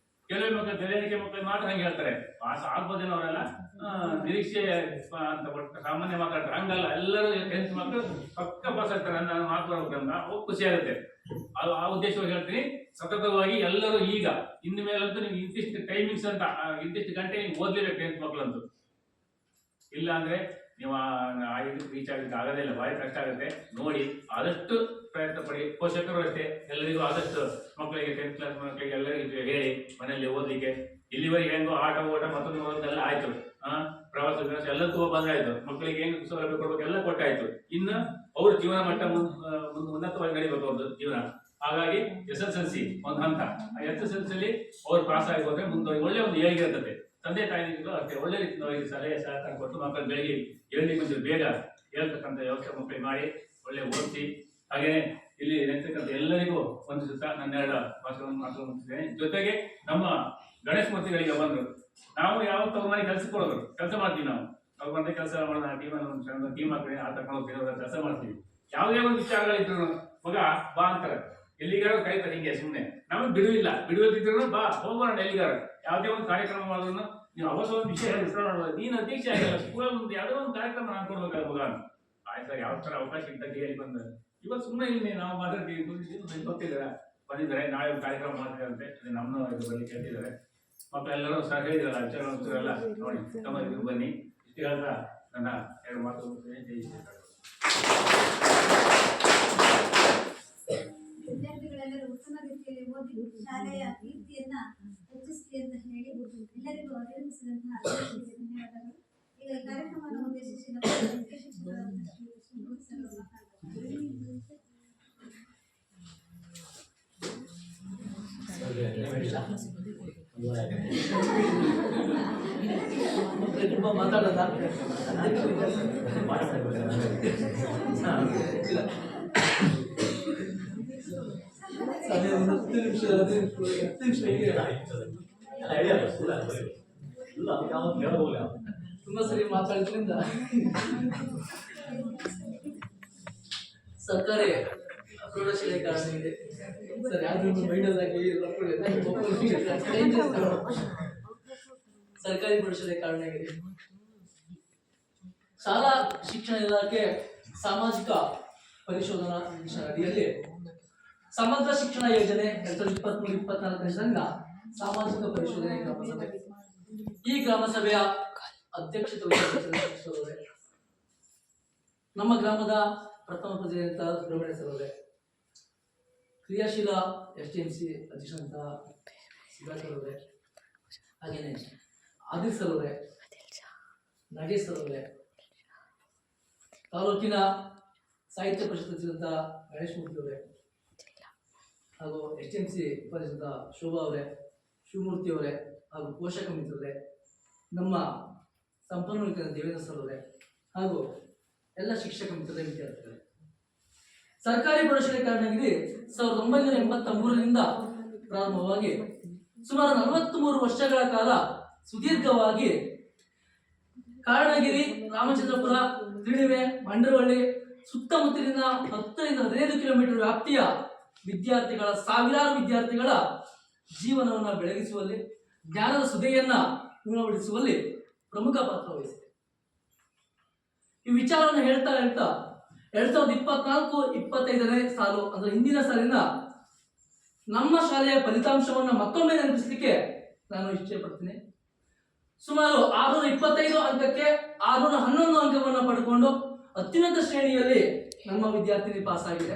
Speaker 7: ಕೆಲವು ಮಕ್ಕಳು ಬೆಳವಣಿಗೆ ಮಕ್ಕಳು ಮಾತ್ರ ಹಂಗೆ ಹೇಳ್ತಾರೆ, ಪಾಸ್ ಆಗ್ಬೋದೇನೋ ಅವರೆಲ್ಲ ನಿರೀಕ್ಷೆ ಅಂತ ಸಾಮಾನ್ಯ ಮಾತಾಡ್ತಾರೆ. ಹಂಗಲ್ಲ, ಎಲ್ಲರೂ 10th ಮಕ್ಕಳು ಪಕ್ಕ ಪಾಸ್ ಆಗ್ತಾರೆ ಅನ್ನೋ ಮಾತು ಬರ್ಬೇಕಂತ ಅವಾಗ ಖುಷಿ ಆಗುತ್ತೆ. ಅದು ಆ ಉದ್ದೇಶವಾಗಿ ಹೇಳ್ತೀನಿ. ಸತತವಾಗಿ ಎಲ್ಲರೂ ಈಗ ಇನ್ನು ಮೇಲಂತೂ ನೀವು ಇಂತಿಷ್ಟು ಟೈಮಿಂಗ್ಸ್ ಅಂತ ಇಂತಿಷ್ಟು ಗಂಟೆ ನೀವು ಓದ್ಲೇಬೇಕು 10th ಮಕ್ಕಳಂತೂ. ಇಲ್ಲ ಅಂದ್ರೆ ನೀವು ರೀಚ್ ಆಗಲಿಕ್ಕೆ ಆಗೋದೇ ಇಲ್ಲ, ಭಾರಿ ಕಷ್ಟ ಆಗುತ್ತೆ. ನೋಡಿ, ಆದಷ್ಟು ಪ್ರಯತ್ನ ಪಡಿ. ಪೋಷಕರು ಅಷ್ಟೇ, ಎಲ್ಲರಿಗೂ ಆದಷ್ಟು ಮಕ್ಕಳಿಗೆ 10th ಕ್ಲಾಸ್ ಮಕ್ಕಳಿಗೆ ಎಲ್ಲರಿಗೂ ಹೇಳಿ ಮನೆಯಲ್ಲಿ ಓದಲಿಕ್ಕೆ. ಇಲ್ಲಿವರೆಗೆ ಹೆಂಗೋ ಆಟ ಓಟ ಮತ್ತೊಂದು ಆಯ್ತು, ಪ್ರವಾಸ ಎಲ್ಲದಕ್ಕೂ ಬಂದಾಯ್ತು, ಮಕ್ಕಳಿಗೆ ಏನು ಸೌಲಭ್ಯ ಕೊಡ್ಬೇಕು ಎಲ್ಲ ಕೊಟ್ಟಾಯ್ತು. ಇನ್ನು ಅವ್ರ ಜೀವನ ಮಟ್ಟ ಉನ್ನತವಾಗಿ ನಡಿಬೇಕು ಅವ್ರದ್ದು ಜೀವನ. ಹಾಗಾಗಿ SSLC ಒಂದು ಹಂತ, ಆ SSLC ಅವ್ರು ಪಾಸ್ ಆಗಿ ಹೋದ್ರೆ ಮುಂದೆ ಒಳ್ಳೆ ಒಂದು ಏಳಿಗೆ ಇರ್ತದೆ. ತಂದೆ ತಾಯಿಗಳು ಅಷ್ಟೇ ಒಳ್ಳೆ ರೀತಿಯಿಂದ ಅವರಿಗೆ ಸಲಹೆ ಸಹಕಾರ ಕೊಟ್ಟು ಮಕ್ಕಳು ಬೆಳಿಗ್ಗೆ ಏಳನೇ ಮುಂಚೆ ಬೇಗ ಹೇಳ್ತಕ್ಕಂಥ ವ್ಯವಸ್ಥೆ ಮಕ್ಕಳಿಗೆ ಮಾಡಿ ಒಳ್ಳೆ ಓದಿಸಿ. ಹಾಗೇನೆ ಇಲ್ಲಿ ನೆನೆತಕ್ಕಂಥ ಎಲ್ಲರಿಗೂ ಒಂದು ಸುತ್ತ ನನ್ನೆರಡು ಭಾಷೆಗಳನ್ನು ಮಾತನಾಡುತ್ತಿದ್ದೇನೆ. ಜೊತೆಗೆ ನಮ್ಮ ಗಣೇಶ ಮೂರ್ತಿಗಳಿಗೆ ಬಂದರು, ನಾವು ಯಾವತ್ತು ಅವ್ರ ಮನೆ ಕೆಲಸ ಕೊಡೋದು, ಕೆಲಸ ಮಾಡ್ತೀವಿ. ನಾವು ಬಂದ ಕೆಲಸ ಮಾಡೋಣ, ಟೀಮ್ ಹಾಕಿ ಆ ತಗೊಂಡು ಹೋಗ್ತೀವಿ, ಕೆಲಸ ಮಾಡ್ತೀವಿ. ಯಾವುದೇ ಒಂದು ವಿಚಾರಗಳಿದ್ರು ಮಗ ಬಾ ಅಂತಾರೆ, ಎಲ್ಲಿಗಾರು ಕರೀತಾರೆ ಹಿಂಗೆ ಸುಮ್ಮನೆ. ನಮಗೆ ಬಿಡುವಿಲ್ಲ, ಬಿಡುವಿದ್ರು ಬಾ ಹೋಗೋಣ ಎಲ್ಲಿಗಾರು. ಯಾವುದೇ ಒಂದು ಕಾರ್ಯಕ್ರಮ ಮಾಡಿದ್ರು ನೀವು ಅವತ್ತು ಒಂದು ವಿಷಯ ಹೇಳಿ, ನೀನು ಅಧ್ಯಕ್ಷ ಆಗಿಲ್ಲ, ಸ್ಕೂಲಲ್ಲಿ ಒಂದು ಯಾವುದೋ ಒಂದು ಕಾರ್ಯಕ್ರಮ ನಾನು ಕೊಡ್ಬೇಕಲ್ಲ ಮಗ. ಆಯ್ತು, ಯಾವ ಥರ ಅವಕಾಶ ಇದ್ದಾಗ ಹೇಳಿ ಬಂದ. ಇವತ್ತು ಸುಮ್ಮನೆ ಇಲ್ಲಿ ನಾವು ಮಾತಾಡ್ತೀವಿ, ಗೊತ್ತಿದ್ದಾರೆ ಬಂದಿದ್ದಾರೆ, ನಾಳೆ ಒಂದು ಕಾರ್ಯಕ್ರಮ ಮಾಡ್ತಾರೆ ಅಂತೆ, ನಮ್ಮನ್ನು ಇದ್ರ ಬಗ್ಗೆ ಕೇಳ್ತಿದ್ದಾರೆ. ಮಕ್ಕಳೆಲ್ಲರೂ ಸಹ ಹೇಳಿದ್ರಲ್ಲ ವಿಚಾರವಂತರೆಲ್ಲ ನೋಡಿ ತಮ್ಮ ಇದಕ್ಕೆ ಬನ್ನಿ. ಇಷ್ಟು ಹೇಳ್ತಾ ನನ್ನ 2 ಮಾತು ಜೈ ಶ್ರೀ.
Speaker 2: ವಿದ್ಯಾರ್ಥಿಗಳೆಲ್ಲರೂ ಉತ್ತಮ ರೀತಿಯಲ್ಲಿ ಓದಿ ಶಾಲೆಯ ಕೀರ್ತಿಯನ್ನ ಹೆಚ್ಚಿಸಲಿ ಅಂತ ಹೇಳಿ ಎಲ್ಲರಿಗೂ ಅಭಿನಂದಿಸಿದಂತಹ ಧನ್ಯವಾದಗಳು. ಈಗ ಈ ಕಾರ್ಯಕ್ರಮವನ್ನು ಉದ್ದೇಶಿಸಿ ನಮ್ಮ ಮುಖ್ಯ ಶಿಕ್ಷಕರಾದ ಶ್ರೀ
Speaker 1: ತುಂಬಾ ಮಾತಾಡೋದ ತುಂಬಾ ಸರಿ ಮಾತಾಡಿದ್ರಿಂದ ಸರ್ಕಾರಿ ಪ್ರೌಢಶಾಲೆ ಕಾರಣ ಇದೆ ಸರ್. ಯಾವ್ದು ಮೈಂಡಲ್ ಆಗಿ ಸರ್ಕಾರಿ ಪ್ರೌಢಶಾಲೆ ಕಾರಣ ಆಗಿದೆ. ಶಾಲಾ ಶಿಕ್ಷಣ ಇಲಾಖೆ ಸಾಮಾಜಿಕ ಪರಿಶೋಧನಾ ಅಡಿಯಲ್ಲಿ ಸಮಗ್ರ ಶಿಕ್ಷಣ ಯೋಜನೆ 2023-24 ಸಾಮಾಜಿಕ ಪರಿಶೋಧನೆ ಗ್ರಾಮ ಸಭೆ. ಈ ಗ್ರಾಮ ಸಭೆಯ ಅಧ್ಯಕ್ಷತೆ ವಹಿಸಿದ ನಮ್ಮ ಗ್ರಾಮದ ಪ್ರಥಮ ಪ್ರಜೆಯಂತ ಸುಬ್ರಹ್ಮಣ್ಯ ಸರ್ ಅವರೇ, ಕ್ರಿಯಾಶೀಲ STMC ಅಧ್ಯಕ್ಷರಂತ ಶಿವರಾಜ್ ಸರ್ ಅವರೇ, ಹಾಗೇನೆ ಆದಿಲ್ ಸರ್ ಅವರೇ, ನಾಗೇಶ್ ಸರ್ ಅವರೇ, ತಾಲೂಕಿನ ಸಾಹಿತ್ಯ ಪರಿಷತ್ ಗಣೇಶ್ ಮೂರ್ತಿ ಅವರೇ, ಹಾಗೂ STMC ಉಪಾಧ್ಯಕ್ಷ ಶೋಭಾ ಅವರೇ, ಶಿವಮೂರ್ತಿ ಅವರೇ, ಹಾಗೂ ಪೋಷಕ ಮಿತ್ರರೇ, ನಮ್ಮ ಸಂಪನ್ಮೂಲ ದೇವೇಂದ್ರ ಸರ್ ಅವರೇ, ಹಾಗೂ ಎಲ್ಲ ಶಿಕ್ಷಕ ಮಿತ್ರರೇ, ವಿದ್ಯಾರ್ಥಿಗಳೇ. ಸರ್ಕಾರಿ ಪ್ರೌಢಶಾಲೆ ಕಾರಣಗಿರಿ 1983ರಿಂದ ಪ್ರಾರಂಭವಾಗಿ ಸುಮಾರು 43 ವರ್ಷಗಳ ಕಾಲ ಸುದೀರ್ಘವಾಗಿ ಕಾರಣಗಿರಿ, ರಾಮಚಂದ್ರಪುರ, ತಿರುಣಿವೆ, ಮಂಡ್ರವಳ್ಳಿ ಸುತ್ತಮುತ್ತಲಿನ 10ರಿಂದ 15 ಕಿಲೋಮೀಟರ್ ವ್ಯಾಪ್ತಿಯ ವಿದ್ಯಾರ್ಥಿಗಳ ಸಾವಿರಾರು ವಿದ್ಯಾರ್ಥಿಗಳ ಜೀವನವನ್ನು ಬೆಳಗಿಸುವಲ್ಲಿ, ಜ್ಞಾನದ ಸುದೆಯನ್ನ ಉಣಬಡಿಸುವಲ್ಲಿ ಪ್ರಮುಖ ಪಾತ್ರ ವಹಿಸಿದೆ. ಈ ವಿಚಾರವನ್ನು ಹೇಳ್ತಾ 2024-25ನೇ ಸಾಲು ಅಂದ್ರೆ ಹಿಂದಿನ ಸಾಲಿನ ನಮ್ಮ ಶಾಲೆಯ ಫಲಿತಾಂಶವನ್ನು ಮತ್ತೊಮ್ಮೆ ನೆನಪಿಸಲಿಕ್ಕೆ ನಾನು ಇಚ್ಛೆ ಪಡ್ತೀನಿ. ಸುಮಾರು 625 ಅಂಕಕ್ಕೆ 611 ಅಂಕವನ್ನು ಪಡ್ಕೊಂಡು ಅತ್ಯುನ್ನತ ಶ್ರೇಣಿಯಲ್ಲಿ ನಮ್ಮ ವಿದ್ಯಾರ್ಥಿನಿ ಪಾಸ್ ಆಗಿದೆ.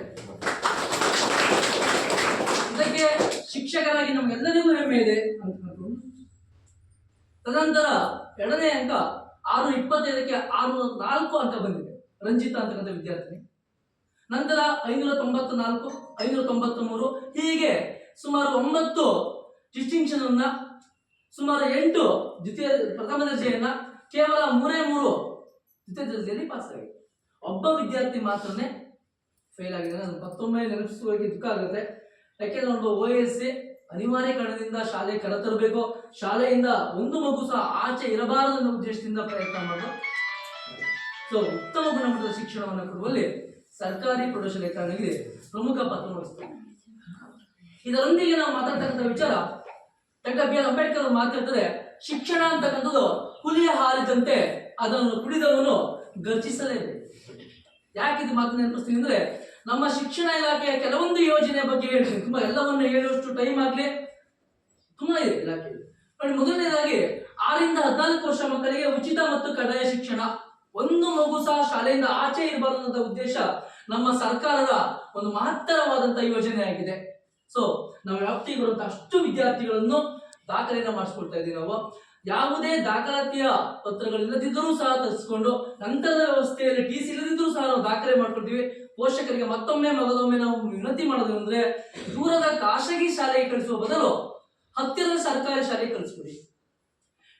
Speaker 1: ಇದಕ್ಕೆ ಶಿಕ್ಷಕರಾಗಿ ನಮ್ಗೆಲ್ಲರಿಗೂ ಹೆಮ್ಮೆ ಇದೆ ಅಂತ. ತದನಂತರ ಎರಡನೇ ಅಂಕ 625ಕ್ಕೆ 604 ಅಂಕ ಬಂದಿದೆ ರಂಜಿತಾ ಅಂತಕ್ಕಂಥ ವಿದ್ಯಾರ್ಥಿನಿ. ನಂತರ 594, 593 ಹೀಗೆ ಸುಮಾರು 9 ಡಿಸ್ಟಿಂಕ್ಷನ್ ಅನ್ನ, ಸುಮಾರು 8 ಪ್ರಥಮ ದರ್ಜೆಯನ್ನ, ಕೇವಲ 3 ದ್ವಿತೀಯ ದರ್ಜೆಯಲ್ಲಿ ಪಾಸ್ ಆಗಿದೆ. ಒಬ್ಬ ವಿದ್ಯಾರ್ಥಿ ಮಾತ್ರನೇ ಫೇಲ್ ಆಗಿದೆ. ನಾನು ಮತ್ತೊಮ್ಮೆ ನೆನಪಿಸುವಾಗ ದುಃಖ ಆಗುತ್ತೆ. ಯಾಕೆಂದ್ರೆ ಒಂದು OSC ಅನಿವಾರ್ಯ ಕಾರಣದಿಂದ ಶಾಲೆ ಕರೆತರಬೇಕು, ಶಾಲೆಯಿಂದ ಒಂದು ಮಗು ಸಹ ಆಚೆ ಇರಬಾರದು ಅನ್ನೋ ಉದ್ದೇಶದಿಂದ ಪ್ರಯತ್ನ ಮಾಡೋದು. ಸೊ ಉತ್ತಮ ಗುಣಮಟ್ಟದ ಶಿಕ್ಷಣವನ್ನು ಕೊಡುವಲ್ಲಿ ಸರ್ಕಾರಿ ಪ್ರೌಢಶಾಲೆ ಕಾರಣಗಳಿಗೆ ಪ್ರಮುಖ ಪಾತ್ರ ವಹಿಸುತ್ತದೆ. ಇದರೊಂದಿಗೆ ನಾವು ಮಾತಾಡ್ತಕ್ಕಂಥ ವಿಚಾರ, ಡಾಕ್ಟರ್ BR ಅಂಬೇಡ್ಕರ್ ಅವರು ಮಾತಾಡ್ತಾರೆ, ಶಿಕ್ಷಣ ಅಂತಕ್ಕಂಥದ್ದು ಹುಲಿಯ ಹಾಲಿದಂತೆ, ಅದನ್ನು ಕುಡಿದವನು ಗರ್ಜಿಸಲೇಬೇಕು. ಯಾಕೆ ಇದು ಮಾತನ್ನು ನೆನಪಿಸ್ತೀನಿ ಅಂದ್ರೆ, ನಮ್ಮ ಶಿಕ್ಷಣ ಇಲಾಖೆಯ ಕೆಲವೊಂದು ಯೋಜನೆ ಬಗ್ಗೆ ಹೇಳ್ತೀನಿ. ತುಂಬಾ ಎಲ್ಲವನ್ನು ಹೇಳುವಷ್ಟು ಟೈಮ್ ಆಗ್ಲಿ ತುಂಬಾ ಇದೆ ಇಲಾಖೆಯಲ್ಲಿ. ನೋಡಿ, ಮೊದಲನೇದಾಗಿ 6 ರಿಂದ 14 ವರ್ಷ ಮಕ್ಕಳಿಗೆ ಉಚಿತ ಮತ್ತು ಕಡ್ಡಾಯ ಶಿಕ್ಷಣ. ಒಂದು ಮಗು ಸಹ ಶಾಲೆಯಿಂದ ಆಚೆ ಇರಬಾರದು ಅಂತ ಉದ್ದೇಶ ನಮ್ಮ ಸರ್ಕಾರದ ಒಂದು ಮಹತ್ತರವಾದಂತಹ ಯೋಜನೆ ಆಗಿದೆ. ಸೊ ನಾವು ವ್ಯಾಪ್ತಿಗೆ ಬರುವಂತಹ ಅಷ್ಟು ವಿದ್ಯಾರ್ಥಿಗಳನ್ನು ದಾಖಲೆಯನ್ನು ಮಾಡಿಸ್ಕೊಳ್ತಾ ಇದ್ದೀವಿ. ನಾವು ಯಾವುದೇ ದಾಖಲಾತಿಯ ಪತ್ರಗಳಿಲ್ಲದಿದ್ದರೂ ಸಹ ತರಿಸಿಕೊಂಡು ನಂತರದ ವ್ಯವಸ್ಥೆಯಲ್ಲಿ TC ಇಲ್ಲದಿದ್ದರೂ ಸಹ ನಾವು ದಾಖಲೆ ಮಾಡ್ಕೊಳ್ತೀವಿ. ಪೋಷಕರಿಗೆ ಮತ್ತೊಮ್ಮೆ ಮಗದೊಮ್ಮೆ ನಾವು ವಿನಂತಿ ಮಾಡೋದು ಅಂದ್ರೆ, ದೂರದ ಖಾಸಗಿ ಶಾಲೆಗೆ ಕಳಿಸುವ ಬದಲು ಹತ್ತಿರದ ಸರ್ಕಾರಿ ಶಾಲೆಗೆ ಕಳಿಸ್ಕೊಡಿ.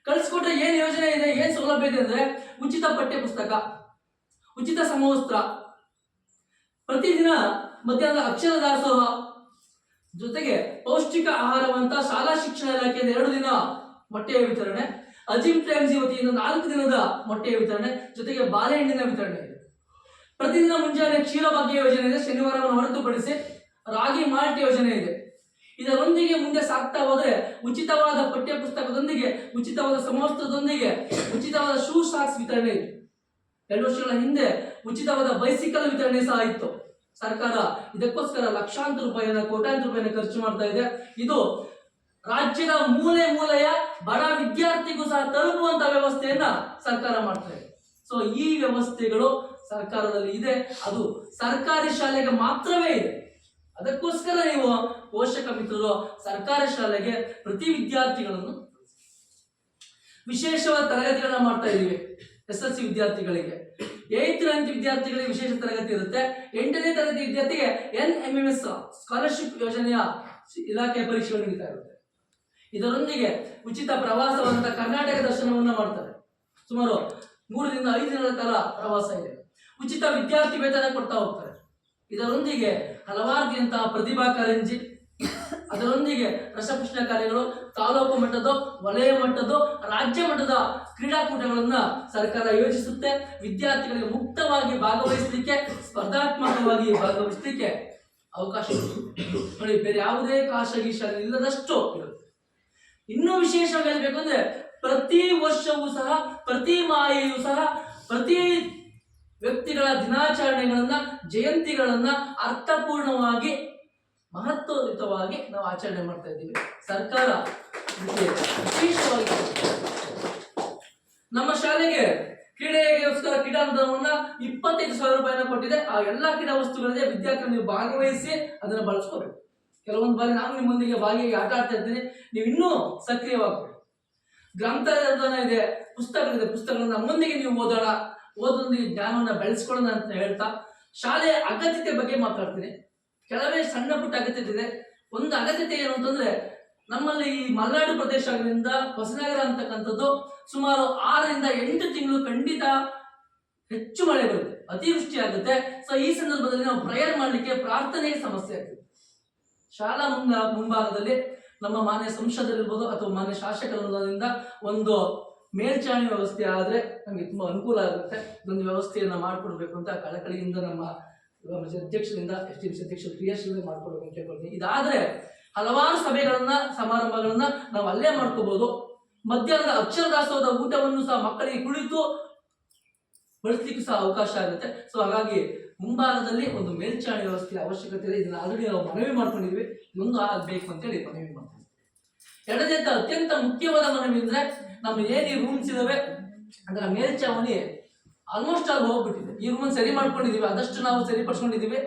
Speaker 1: ಕಳಿಸ್ಕೊಟ್ರೆ ಏನ್ ಯೋಜನೆ ಇದೆ, ಏನ್ ಸೌಲಭ್ಯ ಇದೆ ಅಂದ್ರೆ, ಉಚಿತ ಪಠ್ಯ ಪುಸ್ತಕ, ಉಚಿತ ಸಮವಸ್ತ್ರ, ಪ್ರತಿದಿನ ಮಧ್ಯಾಹ್ನದ ಅಕ್ಷರ ದಾಸೋಹ, ಜೊತೆಗೆ ಪೌಷ್ಟಿಕ ಆಹಾರವಂತ ಶಾಲಾ ಶಿಕ್ಷಣ ಇಲಾಖೆಯಿಂದ 2 ದಿನ ಮೊಟ್ಟೆಯ ವಿತರಣೆ, ಅಜಿಮ್ ಟೈಮ್ಸ್ ವತಿಯಿಂದ 4 ದಿನದ ಮೊಟ್ಟೆಯ ವಿತರಣೆ, ಜೊತೆಗೆ ಬಾಳೆಹಣ್ಣಿನ ವಿತರಣೆ ಇದೆ. ಪ್ರತಿದಿನ ಮುಂಜಾನೆ ಕ್ಷೀರ ಭಾಗ್ಯ ಯೋಜನೆ ಇದೆ. ಶನಿವಾರವನ್ನು ಹೊರತುಪಡಿಸಿ ರಾಗಿ ಮಾಲ್ಟ್ ಯೋಜನೆ ಇದೆ. ಇದರೊಂದಿಗೆ ಮುಂದೆ ಸಾಕ್ತಾ ಹೋದ್ರೆ ಉಚಿತವಾದ ಪಠ್ಯ ಪುಸ್ತಕದೊಂದಿಗೆ, ಉಚಿತವಾದ ಸಮವಸ್ತ್ರದೊಂದಿಗೆ, ಉಚಿತವಾದ ಶೂ ಸಾಕ್ಸ್ ವಿತರಣೆ ಇದೆ. 2 ವರ್ಷಗಳ ಹಿಂದೆ ಉಚಿತವಾದ ಬೈಸಿಕಲ್ ವಿತರಣೆ ಸಹ ಇತ್ತು. ಸರ್ಕಾರ ಇದಕ್ಕೋಸ್ಕರ ಲಕ್ಷಾಂತರ ರೂಪಾಯಿನ, ಕೋಟ್ಯಾಂತರ ರೂಪಾಯಿನ ಖರ್ಚು ಮಾಡ್ತಾ ಇದೆ. ಇದು ರಾಜ್ಯದ ಮೂಲೆ ಮೂಲೆಯ ಬಡ ವಿದ್ಯಾರ್ಥಿಗೂ ಸಹ ತಲುಪುವಂತ ವ್ಯವಸ್ಥೆಯನ್ನ ಸರ್ಕಾರ ಮಾಡ್ತಾ ಇದೆ. ಸೊ ಈ ವ್ಯವಸ್ಥೆಗಳು ಸರ್ಕಾರದಲ್ಲಿ ಇದೆ, ಅದು ಸರ್ಕಾರಿ ಶಾಲೆಗೆ ಮಾತ್ರವೇ ಇದೆ. ಅದಕ್ಕೋಸ್ಕರ ನೀವು ಪೋಷಕ ಮಿತ್ರರು ಸರ್ಕಾರಿ ಶಾಲೆಗೆ ಪ್ರತಿ ವಿದ್ಯಾರ್ಥಿಗಳನ್ನು ವಿಶೇಷವಾದ ತರಗತಿಗಳನ್ನ ಮಾಡ್ತಾ ಇದ್ದೀವಿ. SSC ವಿದ್ಯಾರ್ಥಿಗಳಿಗೆ 8th 9th ವಿದ್ಯಾರ್ಥಿಗಳಿಗೆ ವಿಶೇಷ ತರಗತಿ ಇರುತ್ತೆ. 8ನೇ ತರಗತಿ ವಿದ್ಯಾರ್ಥಿಗೆ NMMS ಸ್ಕಾಲರ್ಶಿಪ್ ಯೋಜನೆಯ ಇಲಾಖೆಯ ಪರೀಕ್ಷೆಗಳು ನಡೀತಾ ಇರುತ್ತೆ. ಇದರೊಂದಿಗೆ ಉಚಿತ ಪ್ರವಾಸವಂತ ಕರ್ನಾಟಕ ದರ್ಶನವನ್ನ ಮಾಡ್ತಾರೆ. ಸುಮಾರು 3 ರಿಂದ 5 ದಿನಗಳ ಕಾಲ ಪ್ರವಾಸ ಇದೆ. ಉಚಿತ ವಿದ್ಯಾರ್ಥಿ ವೇತನ ಕೊಡ್ತಾ ಹೋಗ್ತಾರೆ. ಇದರೊಂದಿಗೆ ಹಲವಾರು ದಿನಂತಹ ಪ್ರತಿಭಾ ಕಾರಂಜಿ, ಅದರೊಂದಿಗೆ ರಸಪ್ರಶ್ನೆ ಕಾರ್ಯಗಳು, ತಾಲೂಕು ಮಟ್ಟದ, ವಲಯ ಮಟ್ಟದ, ರಾಜ್ಯ ಮಟ್ಟದ ಕ್ರೀಡಾಕೂಟಗಳನ್ನ ಸರ್ಕಾರ ಯೋಜಿಸುತ್ತೆ. ವಿದ್ಯಾರ್ಥಿಗಳಿಗೆ ಮುಕ್ತವಾಗಿ ಭಾಗವಹಿಸಲಿಕ್ಕೆ, ಸ್ಪರ್ಧಾತ್ಮಕವಾಗಿ ಭಾಗವಹಿಸಲಿಕ್ಕೆ ಅವಕಾಶ ನೋಡಿ, ಬೇರೆ ಯಾವುದೇ ಖಾಸಗಿ ಶಾಲೆ ಇಲ್ಲದಷ್ಟು ಇರುತ್ತೆ. ಇನ್ನೂ ವಿಶೇಷವಾಗಿ ಹೇಳಬೇಕು ಅಂದ್ರೆ, ಪ್ರತಿ ವರ್ಷವೂ ಸಹ, ಪ್ರತಿ ಮಾಯೆಯೂ ಸಹ, ಪ್ರತಿ ವ್ಯಕ್ತಿಗಳ ದಿನಾಚರಣೆಗಳನ್ನ, ಜಯಂತಿಗಳನ್ನ ಅರ್ಥಪೂರ್ಣವಾಗಿ, ಮಹತ್ವಯುತವಾಗಿ ನಾವು ಆಚರಣೆ ಮಾಡ್ತಾ ಇದ್ದೀವಿ. ಸರ್ಕಾರ ವಿಶೇಷವಾಗಿ ನಮ್ಮ ಶಾಲೆಗೆ ಕ್ರೀಡೆಗೋಸ್ಕರ ಕ್ರೀಡಾನುದಾನವನ್ನ 25,000 ರೂಪಾಯಿನ ಕೊಟ್ಟಿದೆ. ಆ ಎಲ್ಲಾ ಕ್ರೀಡಾ ವಸ್ತುಗಳಿದೆ. ವಿದ್ಯಾರ್ಥಿಗಳು ನೀವು ಭಾಗವಹಿಸಿ ಅದನ್ನ ಬಳಸ್ಕೋಬೇಕು. ಕೆಲವೊಂದು ಬಾರಿ ನಾನು ನಿಮ್ಮೊಂದಿಗೆ ಭಾಗಿಯಾಗಿ ಆಟ ಆಡ್ತಾ ಇರ್ತೀನಿ, ನೀವು ಇನ್ನೂ ಸಕ್ರಿಯವಾಗಬೇಕು. ಗ್ರಂಥಾಲಯ ಅನುದಾನ ಇದೆ, ಪುಸ್ತಕಗಳಿದೆ, ಪುಸ್ತಕಗಳನ್ನ ನಮ್ಮೊಂದಿಗೆ ನೀವು ಓದೊಂದಿಗೆ ಜ್ಞಾನವನ್ನ ಬೆಳೆಸ್ಕೊಳ್ಳೋಣ ಅಂತ ಹೇಳ್ತಾ, ಶಾಲೆಯ ಅಗತ್ಯತೆ ಬಗ್ಗೆ ಮಾತಾಡ್ತೀನಿ. ಕೆಲವೇ ಸಣ್ಣ ಪುಟ್ಟ ಅಗತ್ಯತೆ ಇದೆ. ಒಂದು ಅಗತ್ಯತೆ ಏನು ಅಂತಂದ್ರೆ, ನಮ್ಮಲ್ಲಿ ಈ ಮಲೆನಾಡು ಪ್ರದೇಶ ಆಗೋದ್ರಿಂದ ಹೊಸನಗರ ಅಂತಕ್ಕಂಥದ್ದು ಸುಮಾರು 6 ರಿಂದ 8 ತಿಂಗಳು ಖಂಡಿತ ಹೆಚ್ಚು ಮಳೆ ಬರುತ್ತೆ, ಅತಿವೃಷ್ಟಿ ಆಗುತ್ತೆ. ಸೊ ಈ ಸಂದರ್ಭದಲ್ಲಿ ನಾವು ಪ್ರೇಯರ್ ಮಾಡ್ಲಿಕ್ಕೆ, ಪ್ರಾರ್ಥನೆಗೆ ಸಮಸ್ಯೆ ಆಗ್ತದೆ. ಶಾಲಾ ಮುಂಭಾಗದಲ್ಲಿ ನಮ್ಮ ಮಾನ್ಯ ಸಂಸದರಿರ್ಬೋದು ಅಥವಾ ಮಾನ್ಯ ಶಾಸಕರಿಂದ ಒಂದು ಮೇಲ್ಚಾವಣಿ ವ್ಯವಸ್ಥೆ ಆದ್ರೆ ನಮಗೆ ತುಂಬಾ ಅನುಕೂಲ ಆಗುತ್ತೆ. ಇದೊಂದು ವ್ಯವಸ್ಥೆಯನ್ನ ಮಾಡ್ಕೊಡ್ಬೇಕು ಅಂತ ಕಳಕಳಿಯಿಂದ ನಮ್ಮ ಅಧ್ಯಕ್ಷರಿಂದ, STMC ಅಧ್ಯಕ್ಷರು ಕ್ರಿಯಾಶೀಲತೆ ಮಾಡ್ಕೊಡ್ಬೇಕು ಅಂತ ಕೇಳ್ಕೊಳ್ತೀನಿ. ಇದಾದ್ರೆ ಹಲವಾರು ಸಭೆಗಳನ್ನ, ಸಮಾರಂಭಗಳನ್ನ ನಾವು ಅಲ್ಲೇ ಮಾಡ್ಕೋಬಹುದು. ಮಧ್ಯಾಹ್ನದ ಅಕ್ಷರ ದಾಸೋಹದ ಊಟವನ್ನು ಸಹ ಮಕ್ಕಳಿಗೆ ಕುಳಿತು ಬಳಸಲಿಕ್ಕೂ ಸಹ ಅವಕಾಶ ಆಗುತ್ತೆ. ಸೊ ಹಾಗಾಗಿ ಮುಂಭಾಗದಲ್ಲಿ ಒಂದು ಮೇಲ್ಚಾವಣಿ ವ್ಯವಸ್ಥೆಯ ಅವಶ್ಯಕತೆ ಇದೆ. ಇದನ್ನ ಆಲ್ರೆಡಿ ನಾವು ಮನವಿ ಮಾಡ್ಕೊಂಡಿದ್ವಿ, ಇದೊಂದು ಆಗಬೇಕು ಅಂತೇಳಿ ಮನವಿ ಮಾಡ್ತೀವಿ. ಎರಡನೇ ಅತ್ಯಂತ ಮುಖ್ಯವಾದ ಮನವಿ ಅಂದ್ರೆ, ನಮ್ಮ ಏನಿ ರೂಮ್ಸ್ ಇದಾವೆ ಅದರ ಮೇಲ್ಚಾವಣಿ ಆಲ್ಮೋಸ್ಟ್ ಆಲ್ ಹೋಗ್ಬಿಟ್ಟಿದೆ. ಈ ರೂಮನ್ನು ಸರಿ ಮಾಡ್ಕೊಂಡಿದೀವಿ, ಆದಷ್ಟು ನಾವು ಸರಿಪಡಿಸ್ಕೊಂಡಿದೀವಿ.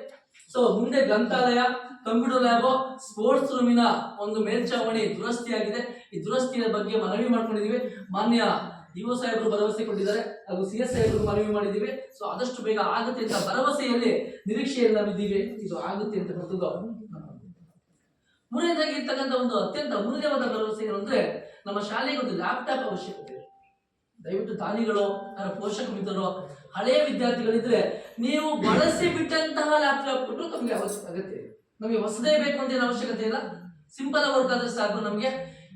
Speaker 1: ಸೊ ಮುಂದೆ ಗ್ರಂಥಾಲಯ, ಕಂಪ್ಯೂಟರ್ ಲ್ಯಾಬ್, ಸ್ಪೋರ್ಟ್ಸ್ ರೂಮಿನ ಒಂದು ಮೇಲ್ಛಾವಣಿ ದುರಸ್ತಿಯಾಗಿದೆ. ಈ ದುರಸ್ತಿಯ ಬಗ್ಗೆ ಮನವಿ ಮಾಡ್ಕೊಂಡಿದೀವಿ. ಮಾನ್ಯ ಇಒ ಸಾಹೇಬರು ಭರವಸೆ ಕೊಟ್ಟಿದ್ದಾರೆ, ಹಾಗೂ CS ಸಾಹೇಬರು ಮನವಿ ಮಾಡಿದೀವಿ. ಸೊ ಆದಷ್ಟು ಬೇಗ ಆಗುತ್ತೆ ಅಂತ ಭರವಸೆಯಲ್ಲಿ ನಿರೀಕ್ಷೆಯಲ್ಲಿ ನಾವಿದ್ದೀವಿ, ಇದು ಆಗುತ್ತೆ ಅಂತ ಬರ್ತದೋ. ಮೂರನೇದಾಗಿ ಇರ್ತಕ್ಕಂಥ ಒಂದು ಅತ್ಯಂತ ಅಮೂಲ್ಯವಾದ ಭರವಸೆ ಏನು ಅಂದ್ರೆ, ನಮ್ಮ ಶಾಲೆಗೆ ಒಂದು ಲ್ಯಾಪ್ಟಾಪ್ ಅವಶ್ಯಕತೆ ಇದೆ. ದಯವಿಟ್ಟು ದಾನಿಗಳು, ಪೋಷಕ ಮಿತ್ರರು, ಹಳೆಯ ವಿದ್ಯಾರ್ಥಿಗಳಿದ್ರೆ ನೀವು ಬಳಸಿ ಬಿಟ್ಟಂತಹ ಲ್ಯಾಪ್ಟಾಪ್ ಕೊಟ್ಟು ನಮಗೆ ಅಗತ್ಯ ಇದೆ. ನಮಗೆ ಹೊಸದೇ ಬೇಕು ಅಂತ ಏನು ಅವಶ್ಯಕತೆ ಇಲ್ಲ, ಸಿಂಪಲ್ ವರ್ಕ್ ಆದ್ರೆ ಸಾಕು. ನಮಗೆ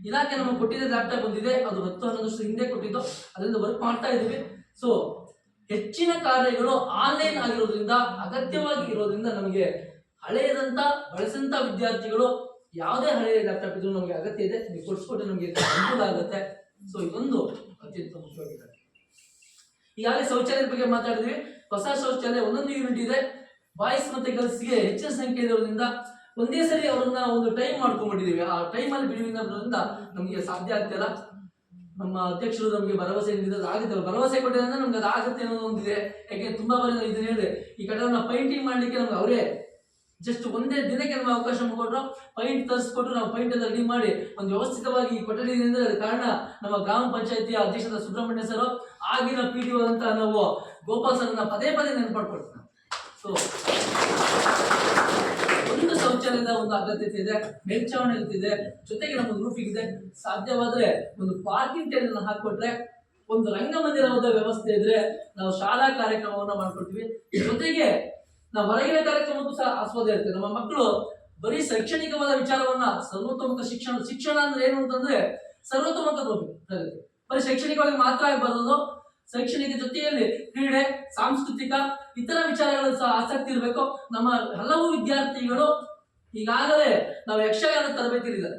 Speaker 1: ಇಲಾಖೆ ನಮಗೆ ಕೊಟ್ಟಿದ್ದ ಲ್ಯಾಪ್ಟಾಪ್ ಬಂದಿದೆ, ಅದು 10-11 ವರ್ಷ ಹಿಂದೆ ಕೊಟ್ಟಿದ್ದು, ಅದರಿಂದ ವರ್ಕ್ ಮಾಡ್ತಾ ಇದೀವಿ. ಸೊ ಹೆಚ್ಚಿನ ಕಾರ್ಯಗಳು ಆನ್ಲೈನ್ ಆಗಿರೋದ್ರಿಂದ, ಅಗತ್ಯವಾಗಿ ಇರೋದ್ರಿಂದ ನಮಗೆ ಹಳೆಯದಂತ ಬಳಸಿದಂತ ವಿದ್ಯಾರ್ಥಿಗಳು ಯಾವುದೇ ಹಳೆಯ ಲ್ಯಾಪ್ಟಾಪ್ ಇದ್ರೂ ನಮಗೆ ಅಗತ್ಯ ಇದೆ, ನೀವು ಕೊಡಿಸ್ಕೊಟ್ರೆ ನಮಗೆ ಅನುಕೂಲ ಆಗುತ್ತೆ. ಸೊ ಇದೊಂದು ಅತ್ಯಂತ ಮುಖ್ಯವಾಗಿದೆ. ಈಗಾಗಲೇ ಶೌಚಾಲಯದ ಬಗ್ಗೆ ಮಾತಾಡಿದ್ವಿ. ಹೊಸ ಶೌಚಾಲಯ 11 ಯೂನಿಟ್ ಇದೆ. ಬಾಯ್ಸ್ ಮತ್ತೆ ಗರ್ಲ್ಸ್ಗೆ ಹೆಚ್ಚಿನ ಸಂಖ್ಯೆ ಇರೋದ್ರಿಂದ ಒಂದೇ ಸರಿ ಅವ್ರನ್ನ ಒಂದು ಟೈಮ್ ಮಾಡ್ಕೊಂಡ್ಬಿಟ್ಟಿದೀವಿ. ಆ ಟೈಮಲ್ಲಿ ಬಿಡುವಿನ ನಮಗೆ ಸಾಧ್ಯ ಆಗ್ತಿಲ್ಲ. ನಮ್ಮ ಅಧ್ಯಕ್ಷರು ನಮಗೆ ಭರವಸೆ ನೀಡಿದ್ರೆ ಆಗುತ್ತೆ, ಭರವಸೆ ಕೊಟ್ಟಿದ್ರೆ ನಮ್ಗೆ ಅದು ಆಗುತ್ತೆ ಅನ್ನೋದು ಒಂದಿದೆ. ಯಾಕೆ ತುಂಬಾ ಬಾರಿ ಇದನ್ನ ಹೇಳಿದೆ, ಈ ಕಡೆ ಪೈಂಟಿಂಗ್ ಮಾಡ್ಲಿಕ್ಕೆ ನಮ್ಗೆ ಅವರೇ ಜಸ್ಟ್ ಒಂದೇ ದಿನಕ್ಕೆ ನಮ್ಗೆ ಅವಕಾಶ ಕೊಟ್ಟರು, ಪೈಂಟ್ ತರಿಸ್ಕೊಟ್ಟು ನಾವು ಪೈಂಟ್ ಎಲ್ಲ ರೆಡಿ ಮಾಡಿ ಒಂದು ವ್ಯವಸ್ಥಿತವಾಗಿ ಈ ಕೊಠಡಿ ಅಂದ್ರೆ ಅದ ಕಾರಣ ನಮ್ಮ ಗ್ರಾಮ ಪಂಚಾಯತಿಯ ಅಧ್ಯಕ್ಷರಾದ ಸುಬ್ರಹ್ಮಣ್ಯ ಸರ್, ಆಗಿನ PDO ಅಂತ ನಾವು ಗೋಪಾಲ್ ಸರ್ ಪದೇ ನೆನಪು ಮಾಡ್ಕೊಳ್ತೀವಿ. ಸೊ ಒಂದು ಶೌಚಾಲಯದ ಒಂದು ಅಗತ್ಯತೆ ಇದೆ, ಮೇಲ್ಛಾವಣಿ ಇದೆ, ಜೊತೆಗೆ ನಮ್ಮ ರೂಫಿಂಗ್ ಇದೆ. ಸಾಧ್ಯವಾದ್ರೆ ಒಂದು ಪಾರ್ಕಿಂಗ್ ಟೈಲ್ ಹಾಕೊಟ್ರೆ, ಒಂದು ರಂಗಮಂದಿರದ ವ್ಯವಸ್ಥೆ ಇದ್ರೆ ನಾವು ಶಾಲಾ ಕಾರ್ಯಕ್ರಮವನ್ನ ಮಾಡ್ಕೊಳ್ತೀವಿ. ಜೊತೆಗೆ ನಾವು ಹೊರಗಿನ ಕಾರ್ಯಕ್ರಮಕ್ಕೂ ಸಹ ಆಸ್ವಾದ ಇರ್ತೇವೆ. ನಮ್ಮ ಮಕ್ಕಳು ಬರೀ ಶೈಕ್ಷಣಿಕವಾದ ವಿಚಾರವನ್ನ, ಸರ್ವತೋಮುಖ ಶಿಕ್ಷಣ ಅಂದ್ರೆ ಏನು ಅಂತಂದ್ರೆ ಸರ್ವತೋಮುಖ ಪ್ರಗತಿ, ಬರೀ ಶೈಕ್ಷಣಿಕವಾಗಿ ಮಾತ್ರ ಆಗಬಾರದು. ಶೈಕ್ಷಣಿಕ ಜೊತೆಯಲ್ಲಿ ಕ್ರೀಡೆ, ಸಾಂಸ್ಕೃತಿಕ, ಇತರ ವಿಚಾರಗಳಲ್ಲಿ ಸಹ ಆಸಕ್ತಿ ಇರಬೇಕು. ನಮ್ಮ ಹಲವು ವಿದ್ಯಾರ್ಥಿಗಳು ಈಗಾಗಲೇ ನಾವು ಯಕ್ಷಗಾನ ತರಬೇತಿಲಿದ್ದಾರೆ,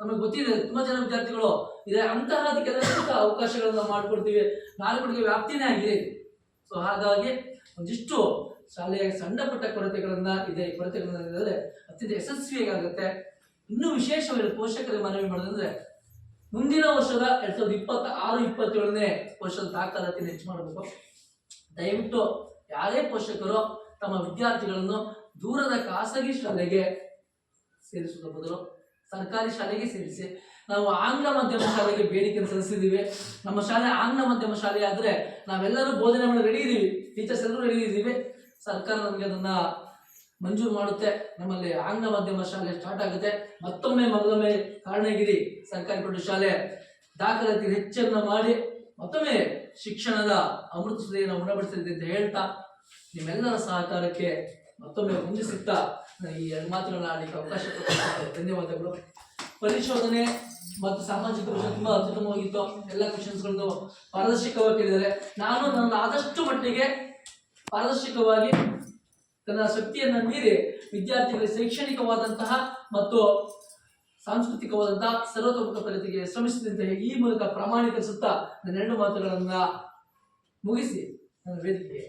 Speaker 1: ನಮಗೆ ಗೊತ್ತಿದೆ, ತುಂಬಾ ಜನ ವಿದ್ಯಾರ್ಥಿಗಳು ಇದೆ. ಅಂತಹ ಕೆಲಸ ಅವಕಾಶಗಳನ್ನ ಮಾಡ್ಕೊಡ್ತೀವಿ. 4 ವ್ಯಾಪ್ತಿನೇ ಆಗಿದೆ. ಸೊ ಹಾಗಾಗಿ ಒಂದಿಷ್ಟು ಶಾಲೆಯ ಸಣ್ಣ ಪುಟ್ಟ ಕೊರತೆಗಳನ್ನ ಇದೆ. ಈ ಕೊರತೆಗಳನ್ನ ಅತ್ಯಂತ ಯಶಸ್ವಿಯಾಗುತ್ತೆ. ಇನ್ನೂ ವಿಶೇಷವಾಗಿ ಪೋಷಕರಿಗೆ ಮನವಿ ಮಾಡೋದಂದ್ರೆ, ಮುಂದಿನ ವರ್ಷದ 2026-27ನೇ ವರ್ಷದ ದಾಖಲಾತಿಯನ್ನು ಹೆಚ್ಚು ಮಾಡಬೇಕು. ದಯವಿಟ್ಟು ಯಾರೇ ಪೋಷಕರು ತಮ್ಮ ವಿದ್ಯಾರ್ಥಿಗಳನ್ನು ದೂರದ ಖಾಸಗಿ ಶಾಲೆಗೆ ಸೇರಿಸುವ ಬದಲು ಸರ್ಕಾರಿ ಶಾಲೆಗೆ ಸೇರಿಸಿ. ನಾವು ಆಂಗ್ಲ ಮಾಧ್ಯಮ ಶಾಲೆಗೆ ಬೇಡಿಕೆಯನ್ನು ಸಲ್ಲಿಸಿದ್ದೀವಿ. ನಮ್ಮ ಶಾಲೆ ಆಂಗ್ಲ ಮಾಧ್ಯಮ ಶಾಲೆ ಆದ್ರೆ ನಾವೆಲ್ಲರೂ ಬೋಧನೆ ಮಾಡಿ ರೆಡಿ ಇದೀವಿ, ಟೀಚರ್ಸ್ ಎಲ್ಲರೂ ರೆಡಿ ಇದ್ದೀವಿ. ಸರ್ಕಾರ ನಮಗೆ ಅದನ್ನ ಮಂಜೂರು ಮಾಡುತ್ತೆ. ನಮ್ಮಲ್ಲಿ ಆಂಗ್ಲ ಮಾಧ್ಯಮ ಶಾಲೆ ಸ್ಟಾರ್ಟ್ ಆಗುತ್ತೆ. ಮತ್ತೊಮ್ಮೆ ಕಾರಣಗಿರಿ ಸರ್ಕಾರಿ ಪ್ರೌಢಶಾಲೆ ದಾಖಲಾತಿ ಹೆಚ್ಚನ್ನ ಮಾಡಿ ಮತ್ತೊಮ್ಮೆ ಶಿಕ್ಷಣದ ಅಮೃತ ಸುಧೆಯನ್ನು ಉಣಬಡಿಸಲಿದೆ ಅಂತ ಹೇಳ್ತಾ, ನಿಮ್ಮೆಲ್ಲರ ಸಹಕಾರಕ್ಕೆ ಮತ್ತೊಮ್ಮೆ ಹೊಂದಿಸುತ್ತಾ ಈ 2 ಮಾತುಗಳನ್ನ ಆಡಲಿಕ್ಕೆ ಅವಕಾಶ ಕೊಟ್ಟಿದ್ದಕ್ಕೆ ಧನ್ಯವಾದಗಳು. ಪರಿಶೋಧನೆ ಮತ್ತು ಸಾಮಾಜಿಕ ವಿಷಯ ತುಂಬಾ ಅತ್ಯುತ್ತಮವಾಗಿತ್ತು. ಎಲ್ಲ ಕ್ವಶನ್ಸ್ಗಳನ್ನು ಪಾರದರ್ಶಕವಾಗಿ ಕೇಳಿದ್ದಾರೆ. ನಾನು ನನ್ನ ಆದಷ್ಟು ಮಟ್ಟಿಗೆ ಪಾರದರ್ಶಕವಾಗಿ ತನ್ನ ಶಕ್ತಿಯನ್ನು ಮೀರಿ ವಿದ್ಯಾರ್ಥಿಗಳಿಗೆ ಶೈಕ್ಷಣಿಕವಾದಂತಹ ಮತ್ತು ಸಾಂಸ್ಕೃತಿಕವಾದಂತಹ ಸರ್ವತೋಮುಖ ಪ್ರಗತಿಗೆ ಶ್ರಮಿಸಿದಂತೆ ಈ ಮೂಲಕ ಪ್ರಾಮಾಣೀಕರಿಸುತ್ತಾ ನನ್ನ 2 ಮಾತುಗಳನ್ನ ಮುಗಿಸಿ ನನ್ನ ವೇದಿಕೆಗೆ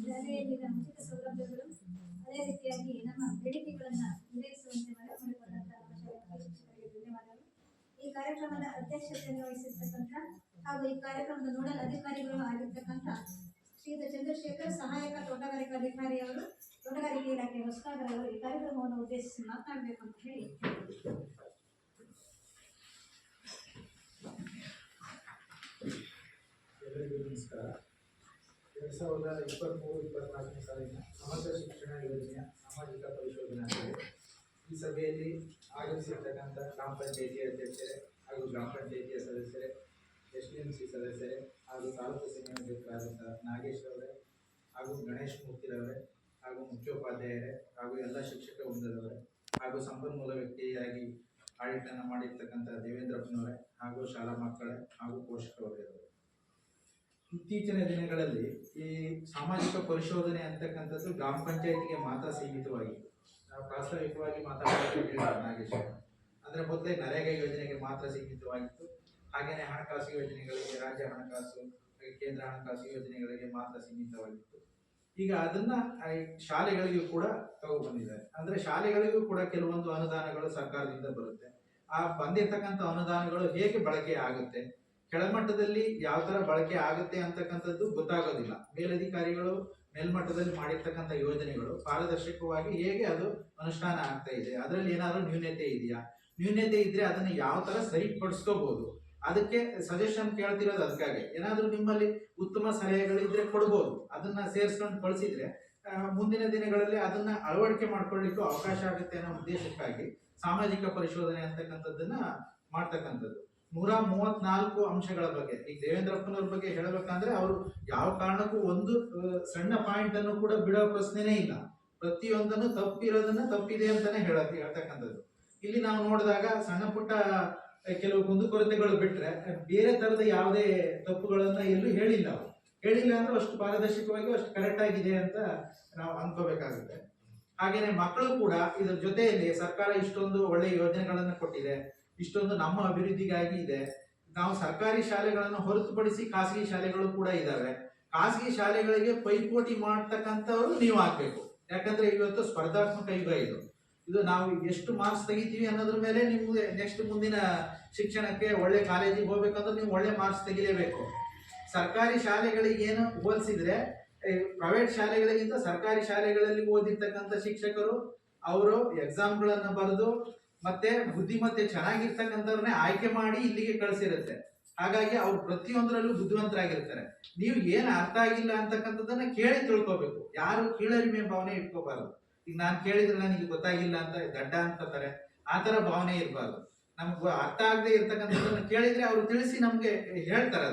Speaker 2: ಶಾಲೆಯಲ್ಲಿನ ಉಚಿತ ಸೌಲಭ್ಯಗಳು, ಅದೇ ರೀತಿಯಾಗಿ ನಮ್ಮ ಬೇಡಿಕೆಗಳನ್ನು ಈಡೇರಿಸುವಂತೆ ಮಾಡಿಕೊಂಡಂತಹ ಶಿಕ್ಷಕರಿಗೆ ಧನ್ಯವಾದಗಳು. ಈ ಕಾರ್ಯಕ್ರಮದ ಅಧ್ಯಕ್ಷತೆಯನ್ನು ವಹಿಸಿರ್ತಕ್ಕಂಥ ಹಾಗೂ ಈ ಕಾರ್ಯಕ್ರಮದ ನೋಡಲ್ ಅಧಿಕಾರಿಗಳು ಆಗಿರ್ತಕ್ಕಂಥ ಶ್ರೀಯುತ ಚಂದ್ರಶೇಖರ್, ಸಹಾಯಕ ತೋಟಗಾರಿಕಾ ಅಧಿಕಾರಿಯವರು, ತೋಟಗಾರಿಕೆ ಇಲಾಖೆ ಹೊಸನಗರ ಅವರು ಈ ಕಾರ್ಯಕ್ರಮವನ್ನು ಉದ್ದೇಶಿಸಿ ಮಾತನಾಡಬೇಕು ಅಂತ ಹೇಳಿ.
Speaker 10: ಎಲ್ಲರಿಗೂ ನಮಸ್ಕಾರ. 2023-24ನೇ ಸಾಲಿನ ಸಮಗ್ರ ಶಿಕ್ಷಣ ಯೋಜನೆಯ ಸಾಮಾಜಿಕ ಪರಿಶೋಧನಾ ಸಭೆ. ಈ ಸಭೆಯಲ್ಲಿ ಆಗಮಿಸಿರ್ತಕ್ಕಂಥ ಗ್ರಾಮ ಪಂಚಾಯಿತಿ ಅಧ್ಯಕ್ಷರೇ ಹಾಗೂ ಗ್ರಾಮ ಪಂಚಾಯಿತಿಯ ಸದಸ್ಯರೇ, SDMC ಸದಸ್ಯರೇ ಹಾಗೂ ತಾಲೂಕು ಸಂಯೋಜಕರಾದಂಥ ನಾಗೇಶ್ ಅವರೇ ಹಾಗೂ ಗಣೇಶ್ ಮೂರ್ತಿರವರೇ ಹಾಗೂ ಮುಖ್ಯೋಪಾಧ್ಯಾಯರೇ ಹಾಗೂ ಎಲ್ಲ ಶಿಕ್ಷಕ ವೃಂದದವರೇ ಹಾಗೂ ಸಂಪನ್ಮೂಲ ವ್ಯಕ್ತಿಯಾಗಿ ಆಡಳಿತನ ಮಾಡಿರ್ತಕ್ಕಂಥ ದೇವೇಂದ್ರಪ್ಪನವರೇ ಹಾಗೂ ಶಾಲಾ ಮಕ್ಕಳೇ ಹಾಗೂ ಪೋಷಕ ವರ್ಗದವರೇ, ಇತ್ತೀಚಿನ ದಿನಗಳಲ್ಲಿ ಈ ಸಾಮಾಜಿಕ ಪರಿಶೋಧನೆ ಅಂತಕ್ಕಂಥದ್ದು ಗ್ರಾಮ ಪಂಚಾಯಿತಿಗೆ ಮಾತ್ರ ಸೀಮಿತವಾಗಿತ್ತು. ನಾವು ಪ್ರಾಸ್ತಾವಿಕವಾಗಿ ಮಾತಾಡೋದು ನಾಗೇಶ್ ಅಂದರೆ ಮೊದಲೇ ನರೇಗಾ ಯೋಜನೆಗೆ ಮಾತ್ರ ಸೀಮಿತವಾಗಿತ್ತು. ಹಾಗೆಯೇ ಹಣಕಾಸು ಯೋಜನೆಗಳಿಗೆ, ರಾಜ್ಯ ಹಣಕಾಸು, ಕೇಂದ್ರ ಹಣಕಾಸು ಯೋಜನೆಗಳಿಗೆ ಮಾತ್ರ ಸೀಮಿತವಾಗಿತ್ತು. ಈಗ ಅದನ್ನ ಶಾಲೆಗಳಿಗೂ ಕೂಡ ತಗೊಬಂದಿದ್ದಾರೆ. ಅಂದ್ರೆ ಶಾಲೆಗಳಿಗೂ ಕೂಡ ಕೆಲವೊಂದು ಅನುದಾನಗಳು ಸರ್ಕಾರದಿಂದ ಬರುತ್ತೆ. ಆ ಬಂದಿರತಕ್ಕಂಥ ಅನುದಾನಗಳು ಹೇಗೆ ಬಳಕೆ ಆಗುತ್ತೆ, ಕೆಳಮಟ್ಟದಲ್ಲಿ ಯಾವ ತರ ಬಳಕೆ ಆಗುತ್ತೆ ಅಂತಕ್ಕಂಥದ್ದು ಗೊತ್ತಾಗೋದಿಲ್ಲ. ಮೇಲಧಿಕಾರಿಗಳು ಮೇಲ್ಮಟ್ಟದಲ್ಲಿ ಮಾಡಿರ್ತಕ್ಕಂಥ ಯೋಜನೆಗಳು ಪಾರದರ್ಶಕವಾಗಿ ಹೇಗೆ ಅದು ಅನುಷ್ಠಾನ ಆಗ್ತಾ ಇದೆ, ಅದರಲ್ಲಿ ಏನಾದ್ರು ನ್ಯೂನತೆ ಇದೆಯಾ, ನ್ಯೂನತೆ ಇದ್ರೆ ಅದನ್ನ ಯಾವ ತರ ಸರಿಪಡಿಸ್ಕೋಬಹುದು, ಅದಕ್ಕೆ ಸಜೆಷನ್ ಕೇಳ್ತಿರೋದು. ಅದಕ್ಕಾಗಿ ಏನಾದ್ರೂ ನಿಮ್ಮಲ್ಲಿ ಉತ್ತಮ ಸಲಹೆಗಳಿದ್ರೆ ಕೊಡ್ಬೋದು, ಅದನ್ನ ಸೇರಿಸ್ಕೊಂಡು ಕಳಿಸಿದ್ರೆ ಮುಂದಿನ ದಿನಗಳಲ್ಲಿ ಅದನ್ನ ಅಳವಡಿಕೆ ಮಾಡ್ಕೊಳ್ಳಿಕ್ಕೂ ಅವಕಾಶ ಆಗುತ್ತೆ ಅನ್ನೋ ಉದ್ದೇಶಕ್ಕಾಗಿ ಸಾಮಾಜಿಕ ಪರಿಶೋಧನೆ ಅಂತಕ್ಕಂಥದ್ದನ್ನ ಮಾಡ್ತಕ್ಕಂಥದ್ದು. 134 ಅಂಶಗಳ ಬಗ್ಗೆ ಈಗ ದೇವೇಂದ್ರಪ್ಪನವ್ರ ಬಗ್ಗೆ ಹೇಳಬೇಕಂದ್ರೆ ಅವರು ಯಾವ ಕಾರಣಕ್ಕೂ ಒಂದು ಸಣ್ಣ ಪಾಯಿಂಟ್ ಅನ್ನು ಕೂಡ ಬಿಡೋ ಪ್ರಶ್ನೆನೇ ಇಲ್ಲ. ಪ್ರತಿಯೊಂದನ್ನು ತಪ್ಪಿರೋದನ್ನ ತಪ್ಪಿದೆ ಅಂತಾನೆ ಹೇಳ್ತಕ್ಕಂಥದ್ದು. ಇಲ್ಲಿ ನಾವು ನೋಡಿದಾಗ ಸಣ್ಣ ಪುಟ್ಟ ಕೆಲವು ಕುಂದುಕೊರತೆಗಳು ಬಿಟ್ರೆ ಬೇರೆ ತರದ ಯಾವುದೇ ತಪ್ಪುಗಳನ್ನ ಎಲ್ಲೂ ಹೇಳಿಲ್ಲ. ಅವರು ಹೇಳಿಲ್ಲ ಅಂದ್ರೆ ಅಷ್ಟು ಪಾರದರ್ಶಕವಾಗಿ ಅಷ್ಟು ಕರೆಕ್ಟ್ ಆಗಿದೆ ಅಂತ ನಾವು ಅನ್ಕೋಬೇಕಾಗುತ್ತೆ. ಹಾಗೇನೆ ಮಕ್ಕಳು ಕೂಡ ಇದರ ಜೊತೆಯಲ್ಲಿ ಸರ್ಕಾರ ಇಷ್ಟೊಂದು ಒಳ್ಳೆ ಯೋಜನೆಗಳನ್ನು ಕೊಟ್ಟಿದೆ, ಇಷ್ಟೊಂದು ನಮ್ಮ ಅಭಿವೃದ್ಧಿಗಾಗಿ ಇದೆ. ನಾವು ಸರ್ಕಾರಿ ಶಾಲೆಗಳನ್ನು ಹೊರತುಪಡಿಸಿ ಖಾಸಗಿ ಶಾಲೆಗಳು ಕೂಡ ಇದಾವೆ. ಖಾಸಗಿ ಶಾಲೆಗಳಿಗೆ ಪೈಪೋಟಿ ಮಾಡ್ತಕ್ಕಂಥವ್ರು ನೀವು ಆಗ್ಬೇಕು. ಯಾಕಂದ್ರೆ ಇವತ್ತು ಸ್ಪರ್ಧಾತ್ಮಕ ಯುಗ ಇದು ನಾವು ಎಷ್ಟು ಮಾರ್ಕ್ಸ್ ತೆಗಿತೀವಿ ಅನ್ನೋದ್ರ ಮೇಲೆ ನಿಮ್ಗೆ ನೆಕ್ಸ್ಟ್ ಮುಂದಿನ ಶಿಕ್ಷಣಕ್ಕೆ ಒಳ್ಳೆ ಕಾಲೇಜಿಗೆ ಹೋಗ್ಬೇಕಂದ್ರೆ ನೀವು ಒಳ್ಳೆ ಮಾರ್ಕ್ಸ್ ತೆಗಿಲೇಬೇಕು. ಸರ್ಕಾರಿ ಶಾಲೆಗಳಿಗೆ ಏನು ಹೋಲಿಸಿದ್ರೆ ಪ್ರೈವೇಟ್ ಶಾಲೆಗಳಿಗಿಂತ ಸರ್ಕಾರಿ ಶಾಲೆಗಳಲ್ಲಿ ಓದಿರ್ತಕ್ಕಂಥ ಶಿಕ್ಷಕರು ಅವರು ಎಕ್ಸಾಮ್ಗಳನ್ನ ಬರೆದು ಮತ್ತೆ ಬುದ್ಧಿಮತ್ತೆ ಚೆನ್ನಾಗಿರ್ತಕ್ಕಂಥವ್ರನ್ನೇ ಆಯ್ಕೆ ಮಾಡಿ ಇಲ್ಲಿಗೆ ಕಳಿಸಿರುತ್ತೆ. ಹಾಗಾಗಿ ಅವ್ರು ಪ್ರತಿಯೊಂದರಲ್ಲೂ ಬುದ್ಧಿವಂತರಾಗಿರ್ತಾರೆ. ನೀವು ಏನು ಅರ್ಥ ಆಗಿಲ್ಲ ಅಂತಕ್ಕಂಥದ್ದನ್ನ ಕೇಳಿ ತಿಳ್ಕೊಬೇಕು. ಯಾರು ಕೀಳರಿಮೆ ಭಾವನೆ ಇಟ್ಕೋಬಾರ್ದು. ಈಗ ನಾನು ಕೇಳಿದ್ರೆ ನನಗೆ ಗೊತ್ತಾಗಿಲ್ಲ ಅಂತ ದಡ್ಡ ಅನ್ಕೋತಾರೆ, ಆ ತರ ಭಾವನೆ ಇರಬಾರ್ದು. ನಮ್ಗೆ ಅರ್ಥ ಆಗದೆ ಇರ್ತಕ್ಕಂಥದ್ದನ್ನ ಕೇಳಿದ್ರೆ ಅವರು ತಿಳಿಸಿ ನಮ್ಗೆ ಹೇಳ್ತಾರೆ.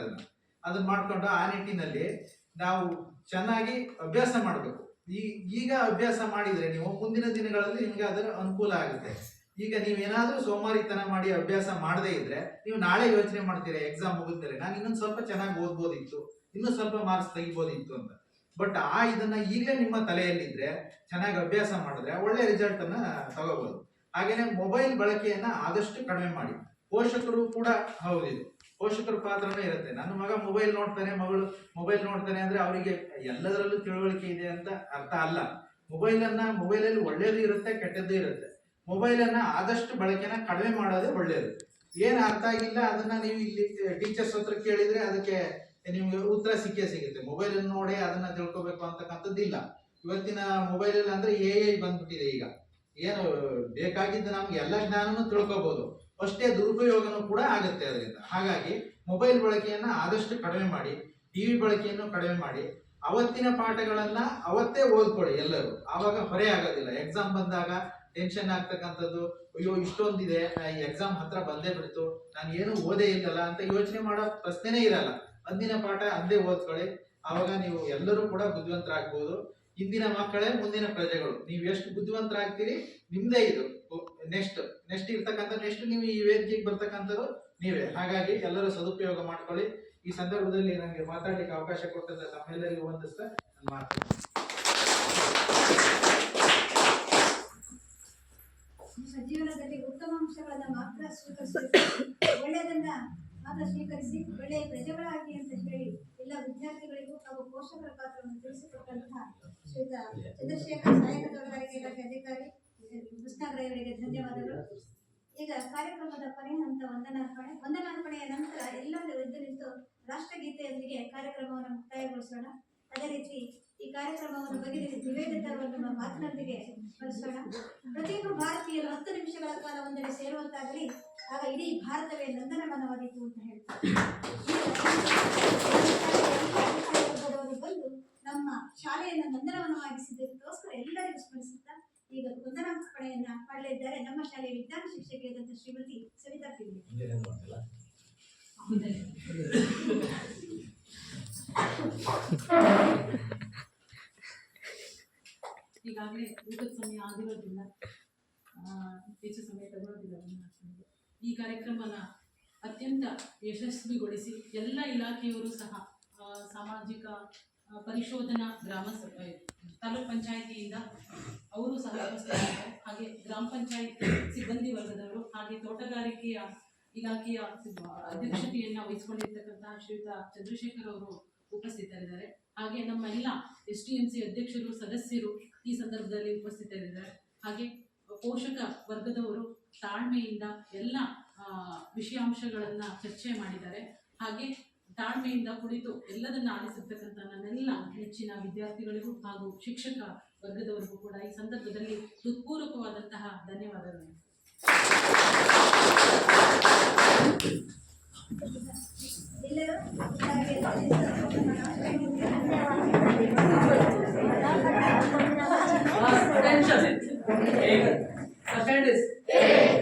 Speaker 10: ಅದನ್ನ ಮಾಡ್ಕೊಂಡು ಆ ನಿಟ್ಟಿನಲ್ಲಿ ನಾವು ಚೆನ್ನಾಗಿ ಅಭ್ಯಾಸ ಮಾಡಬೇಕು. ಈಗ ಅಭ್ಯಾಸ ಮಾಡಿದ್ರೆ ನೀವು ಮುಂದಿನ ದಿನಗಳಲ್ಲಿ ನಿಮ್ಗೆ ಅದರ ಅನುಕೂಲ ಆಗುತ್ತೆ. ಈಗ ನೀವೇನಾದ್ರೂ ಸೋಮಾರಿತನ ಮಾಡಿ ಅಭ್ಯಾಸ ಮಾಡದೇ ಇದ್ರೆ ನೀವು ನಾಳೆ ಯೋಚನೆ ಮಾಡ್ತೀರಾ ಎಕ್ಸಾಮ್ ಮುಗಿದ್ಮೇಲೆ ನಾನು ಇನ್ನೊಂದು ಸ್ವಲ್ಪ ಚೆನ್ನಾಗಿ ಓದ್ಬೋದಿತ್ತು, ಇನ್ನೂ ಸ್ವಲ್ಪ ಮಾರ್ಕ್ಸ್ ತೆಗಿಬೋದಿತ್ತು ಅಂತ. ಬಟ್ ಇದನ್ನ ಈಗಲೇ ನಿಮ್ಮ ತಲೆಯಲ್ಲಿದ್ರೆ ಚೆನ್ನಾಗಿ ಅಭ್ಯಾಸ ಮಾಡಿದ್ರೆ ಒಳ್ಳೆ ರಿಸಲ್ಟ್ ಅನ್ನ ತಗೋಬಹುದು. ಹಾಗೇನೆ ಮೊಬೈಲ್ ಬಳಕೆಯನ್ನ ಆದಷ್ಟು ಕಡಿಮೆ ಮಾಡಿ. ಪೋಷಕರು ಕೂಡ ಹೌದಿದು, ಪೋಷಕರ ಪಾತ್ರನೇ ಇರುತ್ತೆ. ನನ್ನ ಮಗ ಮೊಬೈಲ್ ನೋಡ್ತಾನೆ, ಮಗಳು ಮೊಬೈಲ್ ನೋಡ್ತಾನೆ ಅಂದ್ರೆ ಅವರಿಗೆ ಎಲ್ಲದರಲ್ಲೂ ತಿಳುವಳಿಕೆ ಇದೆ ಅಂತ ಅರ್ಥ ಅಲ್ಲ. ಮೊಬೈಲಲ್ಲಿ ಒಳ್ಳೇದು ಇರುತ್ತೆ, ಕೆಟ್ಟದ್ದು ಇರುತ್ತೆ. ಮೊಬೈಲನ್ನ ಆದಷ್ಟು ಬಳಕೆನ ಕಡಿಮೆ ಮಾಡೋದೇ ಒಳ್ಳೇದು. ಏನ್ ಅರ್ಥ ಆಗಿಲ್ಲ ಅದನ್ನ ನೀವು ಇಲ್ಲಿ ಟೀಚರ್ಸ್ ಹತ್ರ ಕೇಳಿದ್ರೆ ಅದಕ್ಕೆ ನಿಮ್ಗೆ ಉತ್ತರ ಸಿಗುತ್ತೆ. ಮೊಬೈಲ್ ಅನ್ನು ನೋಡಿ ಅದನ್ನ ತಿಳ್ಕೊಬೇಕು ಅಂತಕ್ಕಂಥದ್ದಿಲ್ಲ. ಇವತ್ತಿನ ಮೊಬೈಲ್ ಅಂದ್ರೆ AI ಬಂದ್ಬಿಟ್ಟಿದೆ. ಈಗ ಏನು ಬೇಕಾಗಿದ್ದು ನಮ್ಗೆ ಎಲ್ಲ ಜ್ಞಾನನೂ ತಿಳ್ಕೊಬಹುದು, ಅಷ್ಟೇ ದುರುಪಯೋಗನೂ ಕೂಡ ಆಗುತ್ತೆ ಅದರಿಂದ. ಹಾಗಾಗಿ ಮೊಬೈಲ್ ಬಳಕೆಯನ್ನ ಆದಷ್ಟು ಕಡಿಮೆ ಮಾಡಿ, ಟಿವಿ ಬಳಕೆಯನ್ನು ಕಡಿಮೆ ಮಾಡಿ, ಅವತ್ತಿನ ಪಾಠಗಳನ್ನ ಅವತ್ತೇ ಓದ್ಕೊಳ್ಳಿ ಎಲ್ಲರೂ. ಆವಾಗ ಹೊರೆ ಆಗೋದಿಲ್ಲ. ಎಕ್ಸಾಮ್ ಬಂದಾಗ ಟೆನ್ಷನ್ ಆಗ್ತಕ್ಕಂಥದ್ದು, ಅಯ್ಯೋ ಇಷ್ಟೊಂದಿದೆ, ಈ ಎಕ್ಸಾಮ್ ಹತ್ರ ಬಂದೇ ಬಿಡ್ತು, ನಾನು ಏನು ಓದೇ ಇಲ್ಲಲ್ಲ ಅಂತ ಯೋಚನೆ ಮಾಡೋ ಪ್ರಶ್ನೆನೇ ಇರಲ್ಲ. ಅಂದಿನ ಪಾಠ ಅಂದೇ ಓದ್ಕೊಳ್ಳಿ. ಆವಾಗ ನೀವು ಎಲ್ಲರೂ ಕೂಡ ಬುದ್ಧಿವಂತರಾಗ್ಬೋದು. ಇಂದಿನ ಮಕ್ಕಳೇ ಮುಂದಿನ ಪ್ರಜೆಗಳು. ನೀವು ಎಷ್ಟು ಬುದ್ಧಿವಂತರಾಗ್ತೀರಿ ನಿಮ್ದೇ ಇದು. ನೆಕ್ಸ್ಟ್ ಇರ್ತಕ್ಕಂಥ ನೀವು ಈ ವೇದಿಕೆಗೆ ಬರ್ತಕ್ಕಂಥದ್ದು ನೀವೇ. ಹಾಗಾಗಿ ಎಲ್ಲರೂ ಸದುಪಯೋಗ ಮಾಡ್ಕೊಳ್ಳಿ. ಈ ಸಂದರ್ಭದಲ್ಲಿ ನನಗೆ ಮಾತಾಡ್ಲಿಕ್ಕೆ ಅವಕಾಶ ಕೊಟ್ಟಂತ ತಮ್ಮೆಲ್ಲರಿಗೂ ವಂದಿಸ್ತಾ ನನ್ನ ಮಾತು.
Speaker 2: ಜೀವನದಲ್ಲಿ ಉತ್ತಮ ಅಂಶಗಳನ್ನ ಮಾತ್ರ ಸ್ವೀಕರಿಸಿ, ಒಳ್ಳೆಯದನ್ನ ಮಾತ್ರ ಸ್ವೀಕರಿಸಿ ಒಳ್ಳೆಯ ಪ್ರಜೆಗಳಾಗಿ ಅಂತ ಹೇಳಿ ಎಲ್ಲ ವಿದ್ಯಾರ್ಥಿಗಳಿಗೂ ಹಾಗೂ ಪೋಷಕರ ಪಾತ್ರವನ್ನು ತಿಳಿಸಿಕೊಟ್ಟಂತಹ ಶ್ರೀಯುತ ಚಂದ್ರಶೇಖರ್ ಸಹಾಯಕ ತೋಟಗಾರಿಕೆ ಇಲಾಖೆ ಅಧಿಕಾರಿ ಕೃಷ್ಣಾಗ್ರಹಗಳಿಗೆ ಧನ್ಯವಾದಗಳು. ಈಗ ಕಾರ್ಯಕ್ರಮದ ಕೊನೆಯ ಹಂತ ವಂದನಾರ್ಪಣೆಯ ನಂತರ ಎಲ್ಲರೂ ಎದ್ದು ನಿಂತು ರಾಷ್ಟ್ರಗೀತೆಯೊಂದಿಗೆ ಕಾರ್ಯಕ್ರಮವನ್ನು ಮುಕ್ತಾಯಗೊಳಿಸೋಣ. ಅದೇ ರೀತಿ ಈ ಕಾರ್ಯಕ್ರಮವನ್ನು ಬಗೆಹರಿಸಿ ನಿವೇದಿತರನ್ನು ಮಾತಿನೊಂದಿಗೆ ಸ್ಮರಿಸೋಣ. ಪ್ರತಿಯೊಬ್ಬ ಭಾರತೀಯರು 10 ನಿಮಿಷಗಳ ಕಾಲ ಒಂದೆಡೆ ಸೇರುವಂತಾಗಲಿ, ಆಗ ಇಡೀ ಭಾರತವೇ ನಂದನವನವಾದೀತು ಅಂತ ಹೇಳ್ತಾರೆ. ಬಂದು ನಮ್ಮ ಶಾಲೆಯನ್ನು ನಂದನವನವಾಗಿಸಿದ್ದಕ್ಕೋಸ್ಕರ ಎಲ್ಲರಿಗೂ ಸ್ಮರಿಸುತ್ತಾ ಈಗ ವಂದನಾರ್ಪಣೆಯನ್ನ ಮಾಡಲಿದ್ದಾರೆ ನಮ್ಮ ಶಾಲೆಯ ವಿಜ್ಞಾನ ಶಿಕ್ಷಕಿಯಾದಂತಹ ಶ್ರೀಮತಿ ಸವಿತಾ ಪಿಳ್ಳಿ.
Speaker 11: ಈಗಾಗಲೇ ಊಟದ ಸಮಯ ಆಗಿರೋದ್ರಿಂದ ಹೆಚ್ಚು ಸಮಯ ತಗೊಳ್ಳೋದಿಲ್ಲ. ಈ ಕಾರ್ಯಕ್ರಮನ ಅತ್ಯಂತ ಯಶಸ್ವಿಗೊಳಿಸಿ ಎಲ್ಲ ಇಲಾಖೆಯವರು ಸಹ ಸಾಮಾಜಿಕ ಪರಿಶೋಧನಾ ತಾಲೂಕ್ ಪಂಚಾಯಿತಿಯಿಂದ ಅವರು ಸಹ ಉಪಸ್ಥಿತರಿದ್ದಾರೆ. ಹಾಗೆ ಗ್ರಾಮ ಪಂಚಾಯತ್ ಸಿಬ್ಬಂದಿ ವರ್ಗದವರು, ಹಾಗೆ ತೋಟಗಾರಿಕೆಯ ಇಲಾಖೆಯ ಅಧ್ಯಕ್ಷತೆಯನ್ನು ವಹಿಸಿಕೊಂಡಿರ್ತಕ್ಕಂತಹ ಶ್ರೀಯುತ ಚಂದ್ರಶೇಖರ್ ಅವರು ಉಪಸ್ಥಿತರಿದ್ದಾರೆ. ಹಾಗೆ ನಮ್ಮ ಎಲ್ಲ STMC ಅಧ್ಯಕ್ಷರು, ಸದಸ್ಯರು ಈ ಸಂದರ್ಭದಲ್ಲಿ ಉಪಸ್ಥಿತರಿದ್ದಾರೆ. ಹಾಗೆ ಪೋಷಕ ವರ್ಗದವರು ತಾಳ್ಮೆಯಿಂದ ಎಲ್ಲ ವಿಷಯಾಂಶಗಳನ್ನು ಚರ್ಚೆ ಮಾಡಿದ್ದಾರೆ. ಹಾಗೆ ತಾಳ್ಮೆಯಿಂದ ಕುಳಿತು ಎಲ್ಲದನ್ನ ಆಲಿಸಿರ್ತಕ್ಕಂಥ ನನ್ನೆಲ್ಲ ನೆಚ್ಚಿನ ವಿದ್ಯಾರ್ಥಿಗಳಿಗೂ ಹಾಗೂ ಶಿಕ್ಷಕ ವರ್ಗದವರಿಗೂ ಕೂಡ ಈ ಸಂದರ್ಭದಲ್ಲಿ ಹೃತ್ಪೂರ್ವಕವಾದಂತಹ ಧನ್ಯವಾದಗಳು.
Speaker 2: ಎಲ್ಲರೂ
Speaker 1: Attention. Second is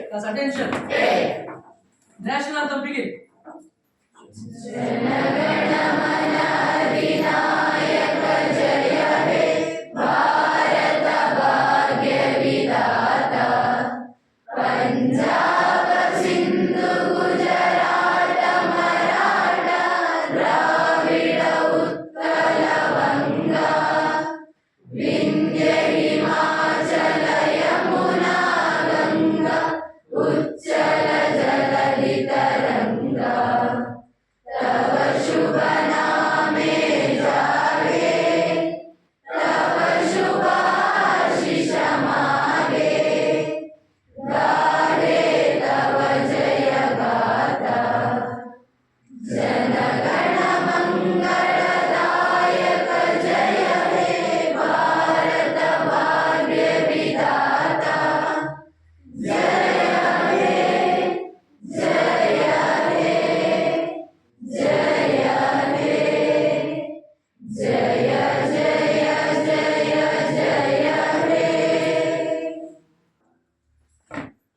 Speaker 1: class attention. National anthem begin.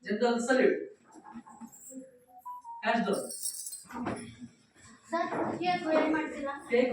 Speaker 1: General salute. Catch those.
Speaker 2: Sir, ಮಾಡ್ತೀರಾ?
Speaker 1: Take